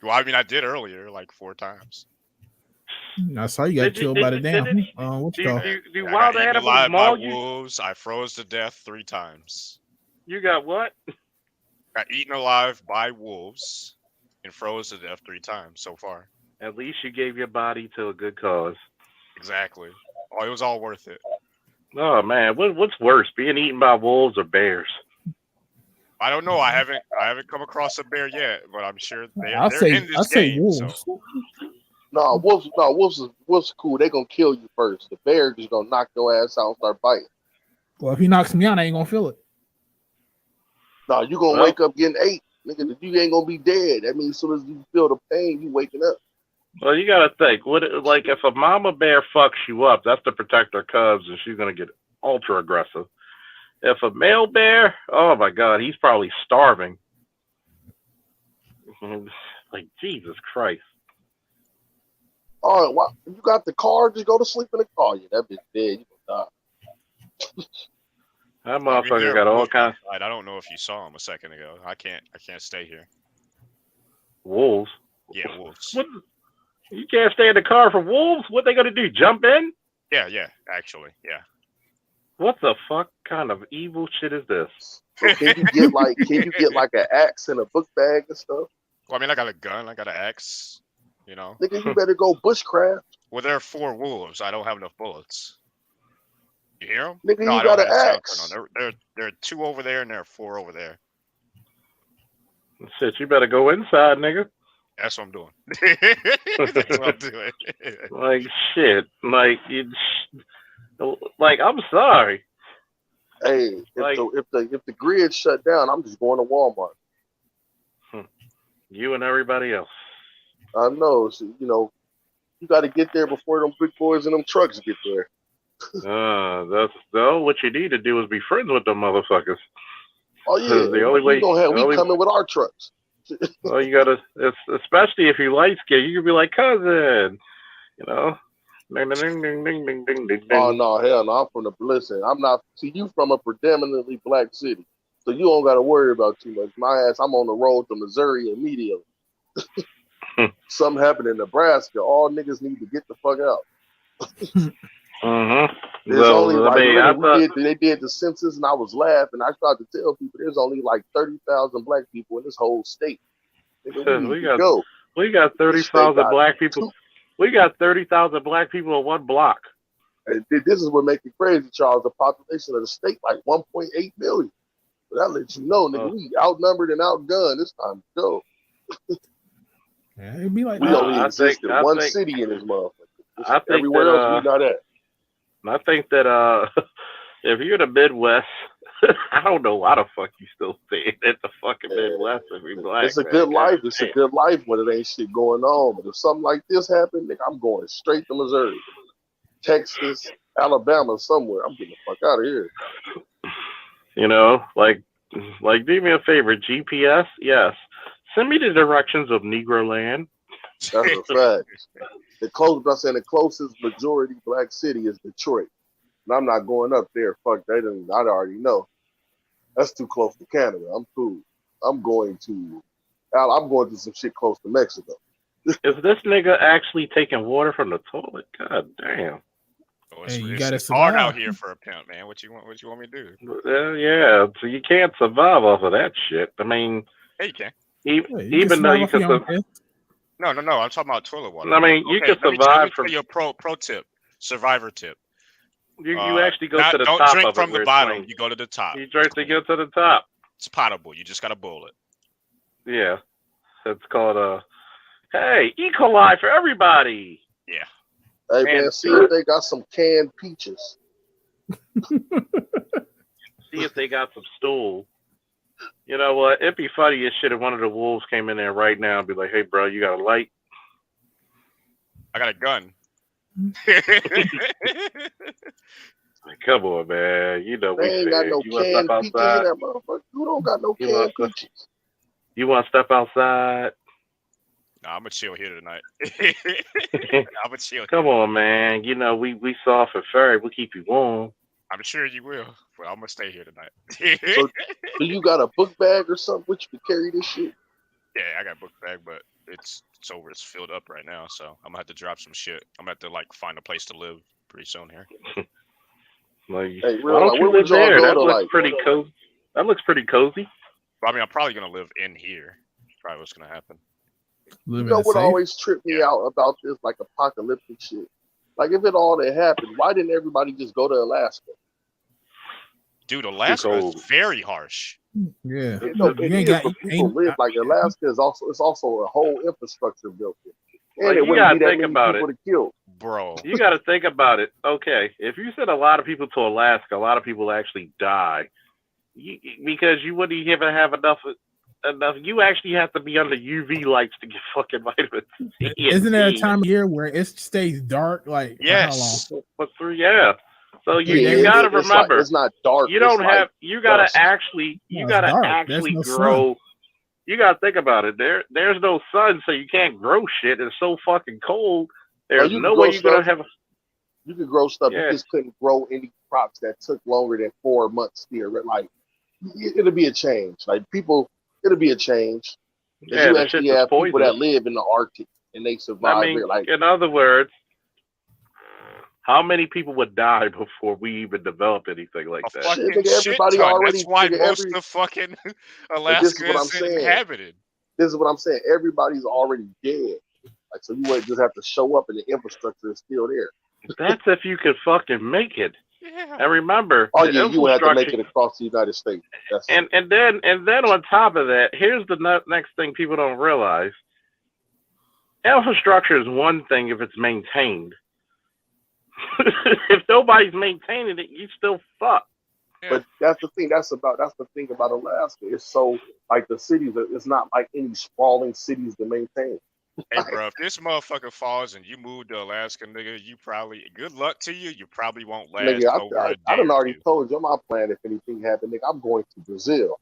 Well, I mean, I did earlier, like 4 times. I saw you got killed by the damn. What you call? Do I wild got eaten animals alive by maul you? wolves. I froze to death 3 times. You got what? Got eaten alive by wolves and froze to death 3 times so far. At least you gave your body to a good cause. Exactly. Oh, it was all worth it. Oh man, what's worse, being eaten by wolves or bears? I don't know. I haven't come across a bear yet, but I'm sure they're in this I'll say game. wolves. So. No, wolves is cool. They gonna kill you first. The bear just gonna knock your ass out and start biting. Well, if he knocks me out, I ain't gonna feel it. No, you gonna wake up getting ate. Nigga, you ain't gonna be dead. That means as soon as you feel the pain, you waking up. Well, you gotta think. Like if a mama bear fucks you up, that's to protect her cubs, and she's gonna get ultra aggressive. If a male bear, oh my god, he's probably starving. Like Jesus Christ. All right, well, you got the car, just go to sleep in the car. Yeah, that bitch dead. You gonna die. That motherfucker got all kinds. I don't know if you saw him a second ago. I can't stay here. Wolves. Yeah, wolves. What? You can't stay in the car for wolves? What they gonna do? Jump in? Yeah, actually, yeah. What the fuck kind of evil shit is this? So can you get like an axe and a book bag and stuff? Well, I mean, I got a gun, I got an axe, you know. Nigga, you better go bushcraft. Well, there are 4 wolves. I don't have enough bullets. You hear them? Nigga, no, you I don't got an have axe. sound turned on. There are 2 over there and there are 4 over there. Shit, you better go inside, nigga. That's what I'm doing. That's what I'm doing. Like shit. Like I'm sorry. Hey, if the grid shut down, I'm just going to Walmart. You and everybody else. I know. So, you got to get there before them big boys and them trucks get there. What you need to do is be friends with them motherfuckers. Oh yeah, the only way we coming with our trucks. Well, you gotta, especially if you light skin, you can be like cousin, Ding, ding, ding, ding, ding, ding, ding. Oh no, hell no! I'm from the listen. I'm not. See, you from a predominantly black city, so you don't got to worry about too much. My ass, I'm on the road to Missouri immediately. Something happened in Nebraska. All niggas need to get the fuck out. There's only they did the census, and I was laughing. I tried to tell people there's only like 30,000 black people in this whole state. Nigga, we got 30,000 black people. We got 30,000 black people in one block. And this is what makes it crazy, Charles. The population of the state like 1.8 million. But that lets you know, nigga, we outnumbered and outgunned. It's time to go. Yeah, it'd be like we only exist in one city in this motherfucker. Everywhere else we not at. I think that if you're in the Midwest, I don't know why the fuck you still staying at the fucking Midwest and be black. It's a good life. It's a good life when it ain't shit going on. But if something like this happened, nigga, I'm going straight to Missouri, Texas, Alabama, somewhere. I'm getting the fuck out of here. Do me a favor, GPS, yes. Send me the directions of Negro Land. That's a fact. The closest majority black city is Detroit. And I'm not going up there. Fuck, I already know. That's too close to Canada. I'm cool. I'm going to some shit close to Mexico. Is this nigga actually taking water from the toilet? God damn. Oh, it's hard out here for a pimp, man. What you want me to do? Yeah, so you can't survive off of that shit. I mean, hey, you can. Even though you can. No. I'm talking about toilet water. I mean, you can survive from your pro tip, survivor tip. You actually go to the top. Don't drink from the bottom. You go to the top. You drink to get to the top. It's potable. You just gotta boil it. Yeah, it's called Hey, E. coli for everybody. Yeah. Hey man, see if they got some canned peaches. See if they got some stool. You know what? It'd be funny as shit if one of the wolves came in there right now and be like, "Hey, bro, you got a light?" I got a gun. Come on, man. You know we They ain't got fair. no You want to step canned peaches in outside? that motherfucker. Who don't got no You want canned to peaches? you want to step outside? Nah, I'm gonna chill here tonight. I'm gonna chill Come here. on, man. You know we soft and furry. We keep you warm. I'm sure you will, but I'm gonna stay here tonight. So, do you got a book bag or something which you can carry this shit? Yeah, I got a book bag, but it's over. It's filled up right now, so I'm gonna have to drop some shit. I'm gonna have to like find a place to live pretty soon here. Like, Hey, why real don't like, you where would live y'all there? go That to looks like? pretty cozy. That looks pretty cozy. But, I mean, I'm probably gonna live in here. Probably what's gonna happen. You know what always tripped me out about this like apocalyptic shit? Like if it all that happened, why didn't everybody just go to Alaska? Dude, Alaska is very harsh. Yeah. You know, it You ain't is, got but people live like Alaska is also a whole infrastructure built in. And Like, it you wouldn't gotta be that think many about people it. to kill. Bro. You got to think about it. Okay, if you send a lot of people to Alaska, a lot of people actually die because you wouldn't even have enough. You actually have to be under UV lights to get fucking vitamin C. and Isn't there a D. time of year where it stays dark? Like for how long? For 3, yeah. So you Yeah, got to it's like remember, it's not dark. you don't it's have. like You got to dusk. actually. You No, got it's to dark. There's actually no grow. sun. You got to think about it. There's no sun, so you can't grow shit. It's so fucking cold. There's you no can way grow you're gonna stuff. have. You could grow stuff. Yeah. You just couldn't grow any crops that took longer than 4 months here. Like it'll be a change. Like people, it'll be a change. Because Yeah, you the actually shit is have people that poisonous. live in the Arctic and they I survive mean, there. Like in other words, how many people would die before we even develop anything like that? shit, Fucking nigga, shit everybody ton. already, That's why nigga, most of fucking But this is Alaska what I'm is saying. inhabited. This is what I'm saying. Everybody's already dead. Like so, you would just have to show up and the infrastructure is still there. That's if you could fucking make it. Yeah. And remember, Oh the yeah, you would have to make infrastructure. it across the United States. That's And then on top of that, here's the next thing people don't realize. Infrastructure is one thing if it's maintained. If nobody's maintaining it, you still fuck. But that's the thing. That's the thing about Alaska. It's so like the cities. It's not like any sprawling cities to maintain. Hey, bro, if this motherfucker falls and you move to Alaska, nigga, you probably, good luck to you. You probably won't last Nigga, over a day. I done already told you my plan. If anything happened, nigga, I'm going to Brazil,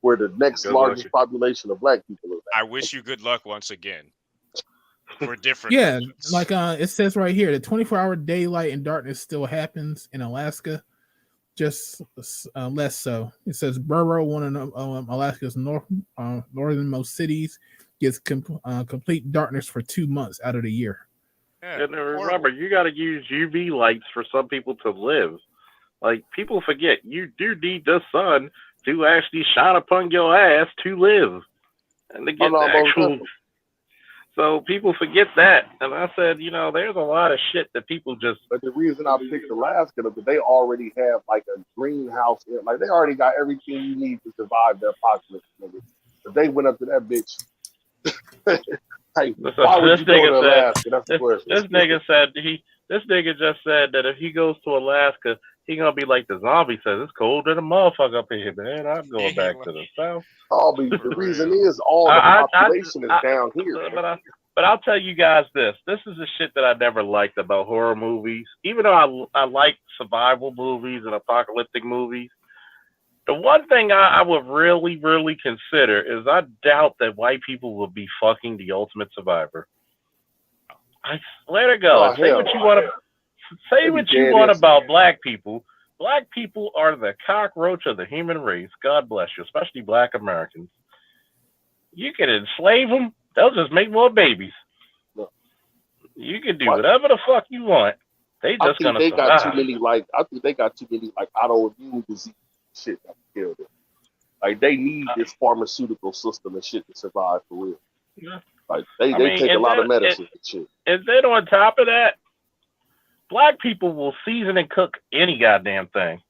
where the next Good largest luck. population of black people is. I wish you good luck once again. For different Yeah, reasons. like it says right here, the 24-hour daylight and darkness still happens in Alaska, just less so. It says Burrow, one of Alaska's northernmost cities, gets complete darkness for 2 months out of the year. Yeah, and remember, you got to use UV lights for some people to live. Like, people forget, you do need the sun to actually shine upon your ass to live. And to get the actual... So people forget that. And I said, there's a lot of shit that people just... But the reason I picked Alaska is that they already have, like, a greenhouse. Like, they already got everything you need to survive the apocalypse, nigga. If they went up to that bitch... Hey, why would you go to Alaska? That's the question. This nigga just said that if he goes to Alaska, he gonna be like the zombie says. It's cold than a motherfucker up here, man. I'm going back to the south. Oh, but the reason is all the population is down here. But I'll tell you guys this. This is the shit that I never liked about horror movies. Even though I like survival movies and apocalyptic movies, the one thing I would really, really consider is I doubt that white people will be fucking the ultimate survivor. I let it go. Say what you want to say. What you want about black people. Black people are the cockroach of the human race. God bless you, especially black Americans. You can enslave them; they'll just make more babies. You can do whatever the fuck you want. They just gonna survive. I think they got too many autoimmune disease shit that killed them. Like they need this pharmaceutical system and shit to survive for real. Yeah. Like they take a lot of medicine and shit. And then on top of that, black people will season and cook any goddamn thing.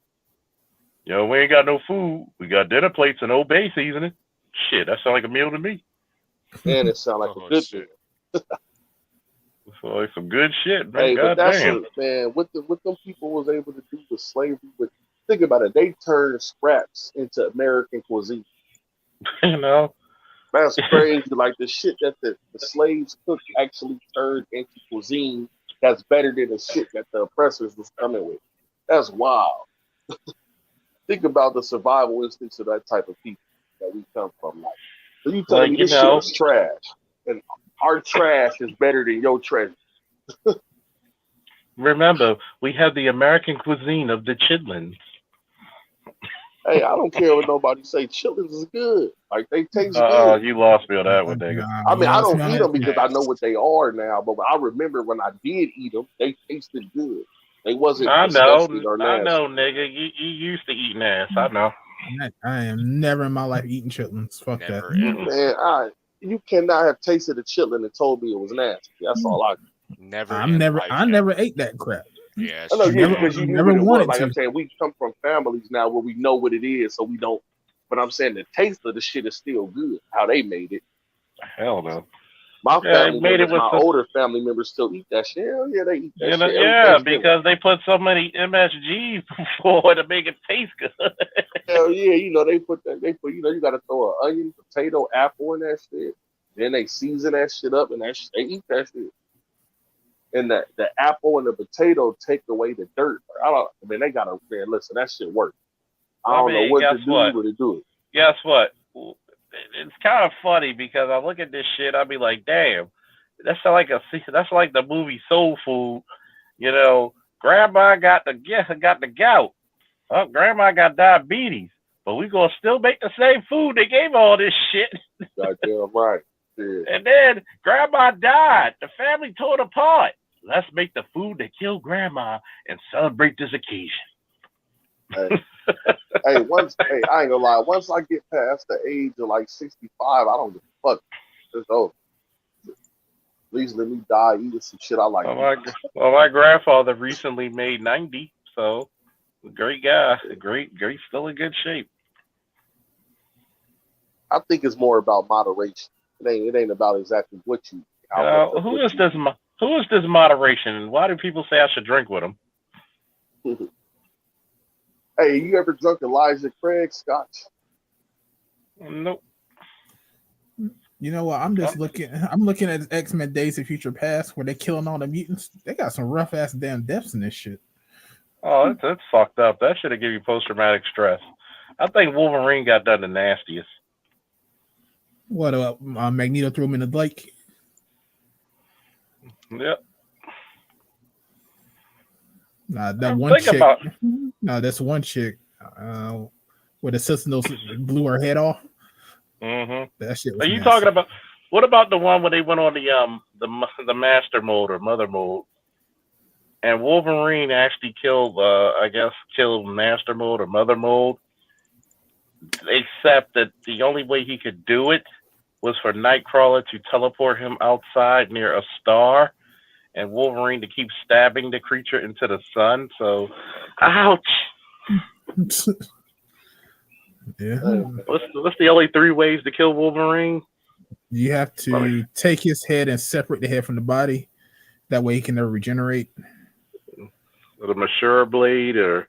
We ain't got no food. We got dinner plates and Old Bay seasoning. Shit, that sounds like a meal to me. And it sounds like a good shit. It's like some good shit, man. Hey, but that's damn. Man. What them people was able to do with slavery. Think about it. They turned scraps into American cuisine. That's crazy. Like the shit that the slaves cooked actually turned into cuisine that's better than the shit that the oppressors was coming with. That's wild. Think about the survival instincts of that type of people that we come from. Like, so you telling me this shit is trash, and our trash is better than your treasure. Remember, we have the American cuisine of the chitlins. Hey, I don't care what nobody say. Chitlins is good. Like, they taste Oh, good. you lost me on that one, nigga. I mean, I don't eat them because I know what they are now, but I remember when I did eat them, they tasted good. They wasn't disgusting or nasty. I know, nigga. You used to eating ass. I know. I am never in my life eating chitlins. Fuck that. Man, you cannot have tasted a chitlin and told me it was nasty. That's all I. I never ate that crap. Yeah, I know because you knew what it was. Like to. I'm saying, we come from families now where we know what it is, so we don't. But I'm saying the taste of the shit is still good. How they made it. Hell no. My family members, my older family members still eat that shit. Hell yeah, they eat that shit. Yeah, because they put so many MSGs before to make it taste good. Hell yeah, they put you got to throw an onion, potato, apple in that shit. Then they season that shit up and they eat that shit. And the apple and the potato take away the dirt. They gotta listen, that shit works. I don't know what to do, but to do it. Guess what? It's kind of funny because I look at this shit, I'll be like, damn, that's like the movie Soul Food. Grandma got the gout. Oh, grandma got diabetes, but we gonna still make the same food. They gave all this shit. Goddamn right. Yeah. And then grandma died. The family tore apart. Let's make the food that killed grandma and celebrate this occasion. I ain't gonna lie. Once I get past the age of like 65, I don't give a fuck. It's over. At least let me die eating some shit I like. My grandfather recently made 90, so great guy. Great, still in good shape. I think it's more about moderation. It ain't about exactly what you. Who is this moderation? Why do people say I should drink with them? Hey, you ever drunk Elijah Craig scotch? Nope. You know what? I'm looking at X-Men Days of Future Past where they're killing all the mutants. They got some rough ass damn deaths in this shit. Oh, that's fucked up. That should have given you post-traumatic stress. I think Wolverine got done the nastiest. What Magneto threw him in the lake? Yep. That's one chick. Where the Sentinels blew her head off. Mm-hmm. That shit was Are you nasty. talking about? What about the one where they went on the master mode or mother mode, and Wolverine actually killed master mode or mother mode, except that the only way he could do it was for Nightcrawler to teleport him outside near a star, and Wolverine to keep stabbing the creature into the sun. So, ouch. Yeah. What's the only 3 ways to kill Wolverine? You have to take his head and separate the head from the body. That way he can never regenerate. With a mature blade or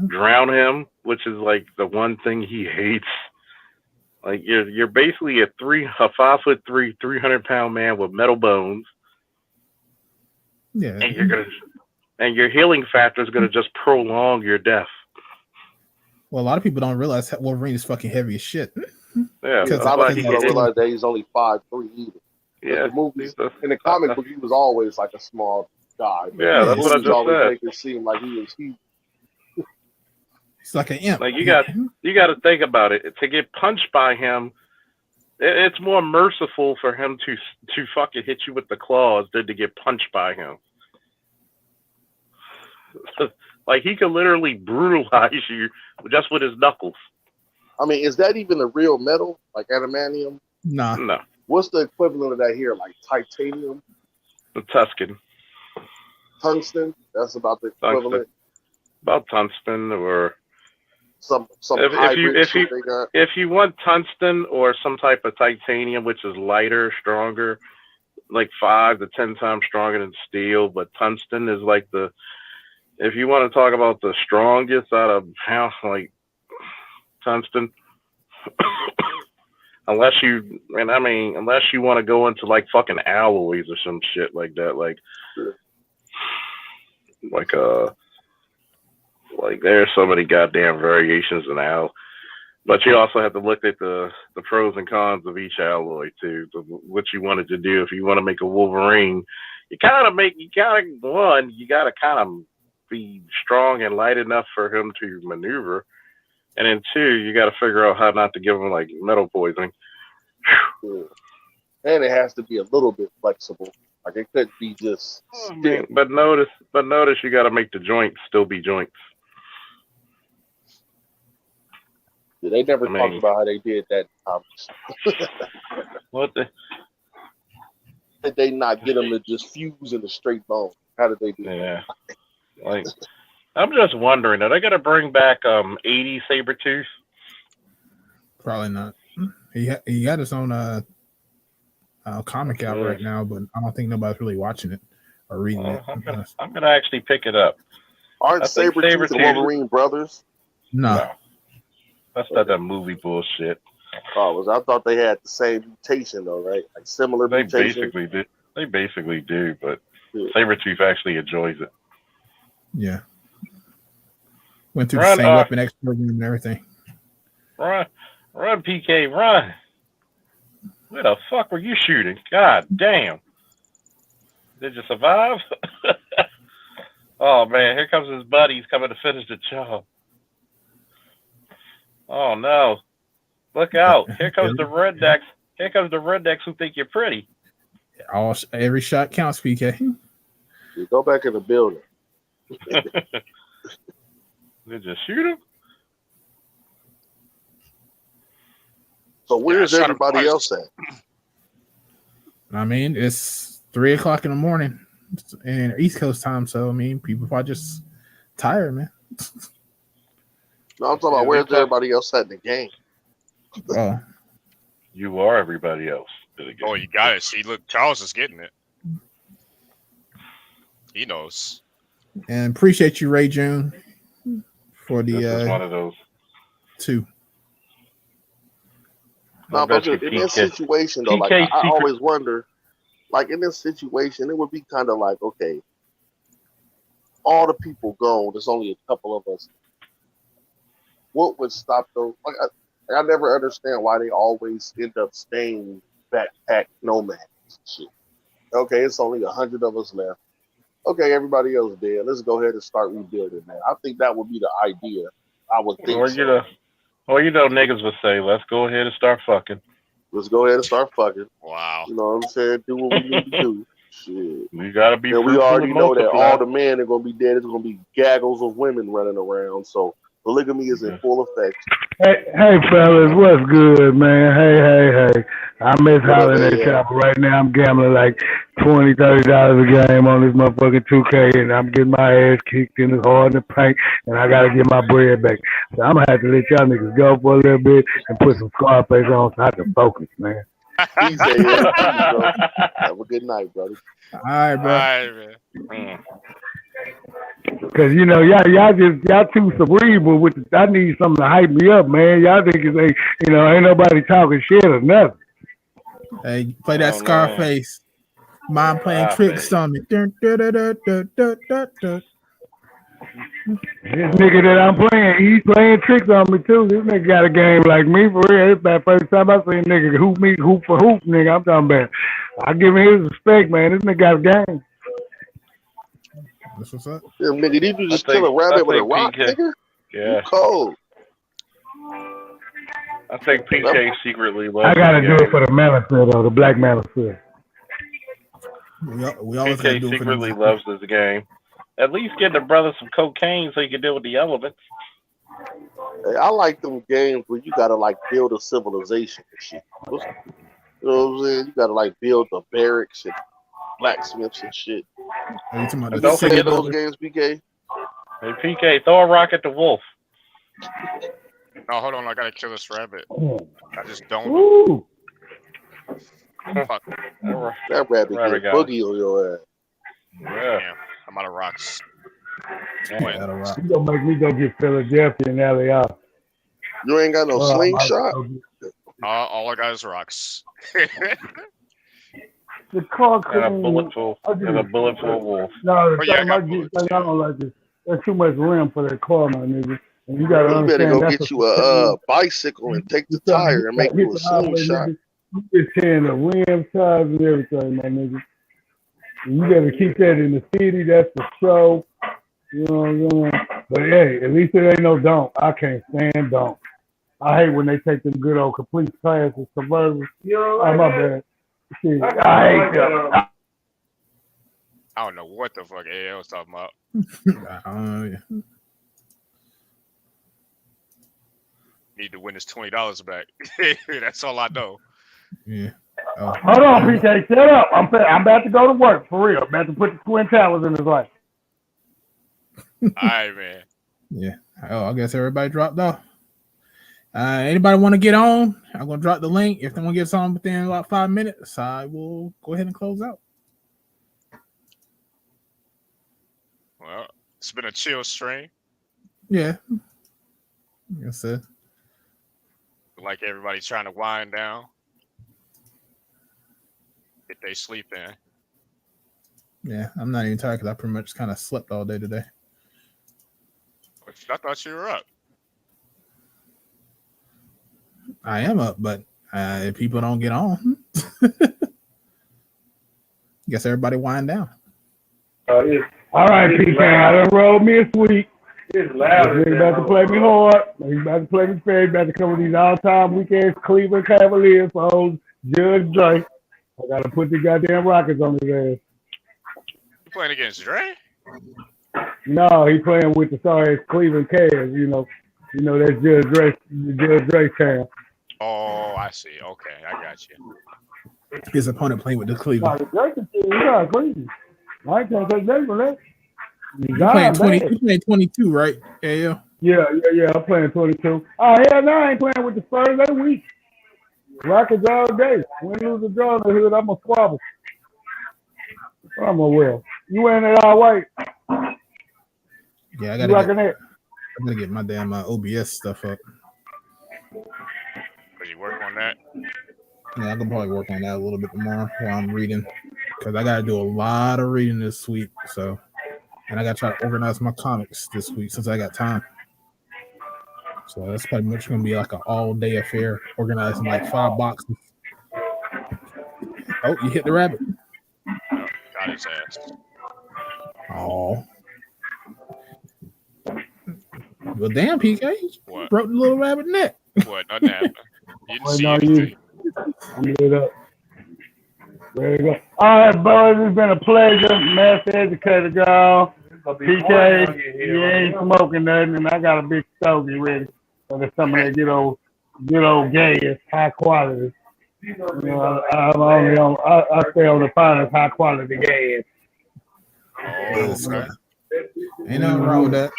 drown him, which is like the one thing he hates. Like you're basically a 5'3", 300-pound man with metal bones. Yeah. And your healing factor is gonna just prolong your death. Well, a lot of people don't realize that Wolverine is fucking heavy as shit. Yeah, a lot of people don't realize that he's only 5'3" either. Yeah, the movies, in the comic book, he was always like a small guy. Yeah, that's what I just said. Make it seem like he was huge. He's like an imp. Like you got to think about it. To get punched by him, it's more merciful for him to fucking hit you with the claws than to get punched by him. Like he could literally brutalize you just with his knuckles. I mean, is that even a real metal, like adamantium? Nah. No. What's the equivalent of that here, like titanium? The Tuscan. Tungsten? That's about the equivalent. About tungsten or some if you want tungsten or some type of titanium, which is lighter, stronger, like 5 to 10 times stronger than steel, but tungsten is like if you want to talk about the strongest out of tungsten, unless you want to go into like fucking alloys or some shit like that, like like there's so many goddamn variations in alloy. But you also have to look at the pros and cons of each alloy too. What you wanted to do. If you want to make a Wolverine, you gotta kind of be strong and light enough for him to maneuver, and then two, you got to figure out how not to give him like metal poisoning. And it has to be a little bit flexible. Like it couldn't be just stiff. But notice, you got to make the joints still be joints. Yeah, they never talked about how they did that in comics. What the? Did they not get them to just fuse in a straight bone? How did they do that? Yeah. Like, I'm just wondering, are they gonna bring back 80 Sabretooth? Probably not. He got his own comic out right now, but I don't think nobody's really watching it or reading it. I'm gonna actually pick it up. Aren't Sabretooth and Wolverine brothers? No. That's not that movie bullshit. Oh, I thought they had the same mutation though, right? Like similar mutation. They basically do, but Sabretooth actually enjoys it. Yeah. Went through the same Weapon X program and everything. Run, PK, run. Where the fuck were you shooting? God damn. Did you survive? Oh man, here comes his buddies coming to finish the job. Oh no. Look out. Here comes the rednecks. Here comes the rednecks who think you're pretty. Every shot counts, PK. You go back in the building. Did you shoot him? So where's everybody else at? I mean, it's 3:00 in the morning in East Coast time, so I mean, people probably just tired, man. No, I'm talking about where's everybody else at in the game? Oh, you are everybody else. Oh, you got it. See, look, Charles is getting it. He knows. And appreciate you, Ray June, for the this is one of those 2. No, but in this situation though, like I always wonder, like in this situation, it would be kind of like, okay, all the people gone. There's only a couple of us. What would stop those? Like I never understand why they always end up staying backpack nomads and shit. Okay, it's only 100 of us left. Okay, everybody else dead. Let's go ahead and start rebuilding, man. I think that would be the idea. I would think. Or niggas would say, let's go ahead and start fucking. Let's go ahead and start fucking. Wow. You know what I'm saying? Do what we need to do. Shit. We gotta be. And we already know that all the men are gonna be dead. There's gonna be gaggles of women running around. So polygamy is in full effect. Hey, fellas, what's good, man? Hey. I'm Miss Holiday Chapter right now. I'm gambling like $20, $30 a game on this motherfucking 2K, and I'm getting my ass kicked in the hard in the paint, and I gotta get my bread back. So I'm gonna have to let y'all niggas go for a little bit and put some Scarface on so I can focus, man. Easy, bro. Have a good night, brother. All right, bro. All right, man. Cause you know y'all too cerebral with the, I need something to hype me up, man. Y'all think it's ain't nobody talking shit or nothing. Hey, play that Scarface. Mind playing tricks on me. This nigga that I'm playing, he's playing tricks on me too. This nigga got a game like me for real. It's the first time I seen nigga hoop for hoop, nigga. I'm talking about. I give him his respect, man. This nigga got a game. That's what's up. Yeah, nigga, did you just kill a rabbit with a rock, nigga? Yeah. You cold. I think PK secretly loves. I gotta do it for the Malice though, the Black Malice. We always gotta do it for secretly loves this game. At least get the brother some cocaine so he can deal with the elements. Hey, I like them games where you gotta like build a civilization and shit. You know what I'm saying? You gotta like build the barracks and blacksmiths and shit. Don't forget those games, PK. Hey PK, throw a rock at the wolf. No, hold on, I gotta kill this rabbit. I just don't. Fuck. That rabbit get boogie on your ass. Yeah. I'm out of rocks. You gonna make me go get Philadelphia and LA. You ain't got no slingshot? All I got is rocks. the car And a clean. bullet full of wolves. No, the Oh, yeah, I thing, got bullets. I don't like it. That's too much rim for that car, my nigga. And you gotta You better understand go that's get you a bicycle and take the tire and make hit you a the highway, slingshot. nigga. You just tearing the rim size and everything, my nigga. And you gotta keep that in the city. That's the show. You know what I'm saying? But hey, at least it ain't no don't. I can't stand don't. I hate when they take them good old complete classes, converters. Oh, my bad. Shit, I hate them. I don't know what the fuck AL was talking about. Yeah. Need to win his $20 back. That's all I know. Yeah. Oh. Hold on, PK. Shut up. I'm about to go to work, for real. I'm about to put the Twin Towers in his life. All right, man. Yeah. Oh, I guess everybody dropped off. Anybody want to get on? I'm going to drop the link. If someone gets on within about 5 minutes, I will go ahead and close out. Well, it's been a chill stream. Yeah. Yes, sir. Like everybody's trying to wind down. Get they sleep in. Yeah, I'm not even tired because I pretty much kind of slept all day today. I thought you were up. I am up, but if people don't get on, guess everybody wind down. All right, PK. I done rolled me a sweep. He's about to play me hard. He's about to play me fair. He's about to come with these all-time weekends Cleveland Cavaliers for old Judge Dre. I got to put the goddamn Rockets on his ass. You playing against Dre? No, he playing with the sorry Cleveland Cavs. You know that's Judge Dre town. Oh, I see. Okay, I got you. His opponent playing with the Cleveland. He's not Cleveland. I can't take that for that. You playing 20? You playing 22, right? Yeah. I'm playing 22. Oh hell no, I ain't playing with the Spurs that week. Rockets all day. Win, lose, or draw in the hood, I'm a squabble. I'm a will. You wearing it all white? Yeah, I gotta get my damn OBS stuff up. Could you work on that? Yeah, I can probably work on that a little bit more while I'm reading, because I gotta do a lot of reading this week. So, and I gotta try to organize my comics this week since I got time. So that's pretty much gonna be like an all-day affair, organizing like 5 boxes. Oh, you hit the rabbit. Got his ass. Oh. Well, damn, PK. What? Broke the little rabbit neck. What? Nothing happened. You didn't see anything. I'm lit up. There you go. All right, boys. It's been a pleasure. Master educator, y'all. PK, you ain't smoking nothing, and I got a big stogie ready. So there's some of that good old gas, high quality. You know, I stay on the finest high quality gas. Oh, ain't nothing wrong with that.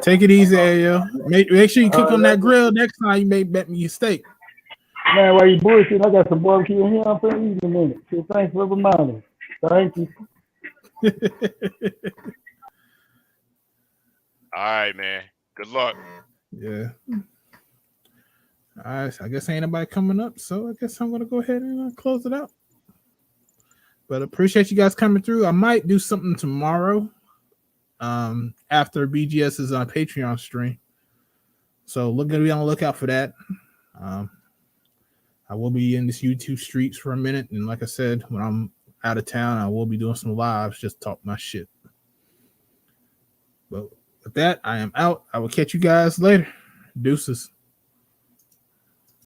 Take it easy, AL. Make sure you cook on that grill next time you make bet me a steak. Man, while you bullshit, I got some barbecue in here. I'm finna eat in a minute. So thanks for reminding me. Thank you. All right, man. Good luck. Yeah. All right. I guess ain't nobody coming up, so I guess I'm gonna go ahead and close it out. But appreciate you guys coming through. I might do something tomorrow. After BGS's Patreon stream. So gonna be on the lookout for that. I will be in this YouTube streets for a minute, and like I said, when I'm out of town, I will be doing some lives, just talk my shit. But with that, I am out. I will catch you guys later. Deuces.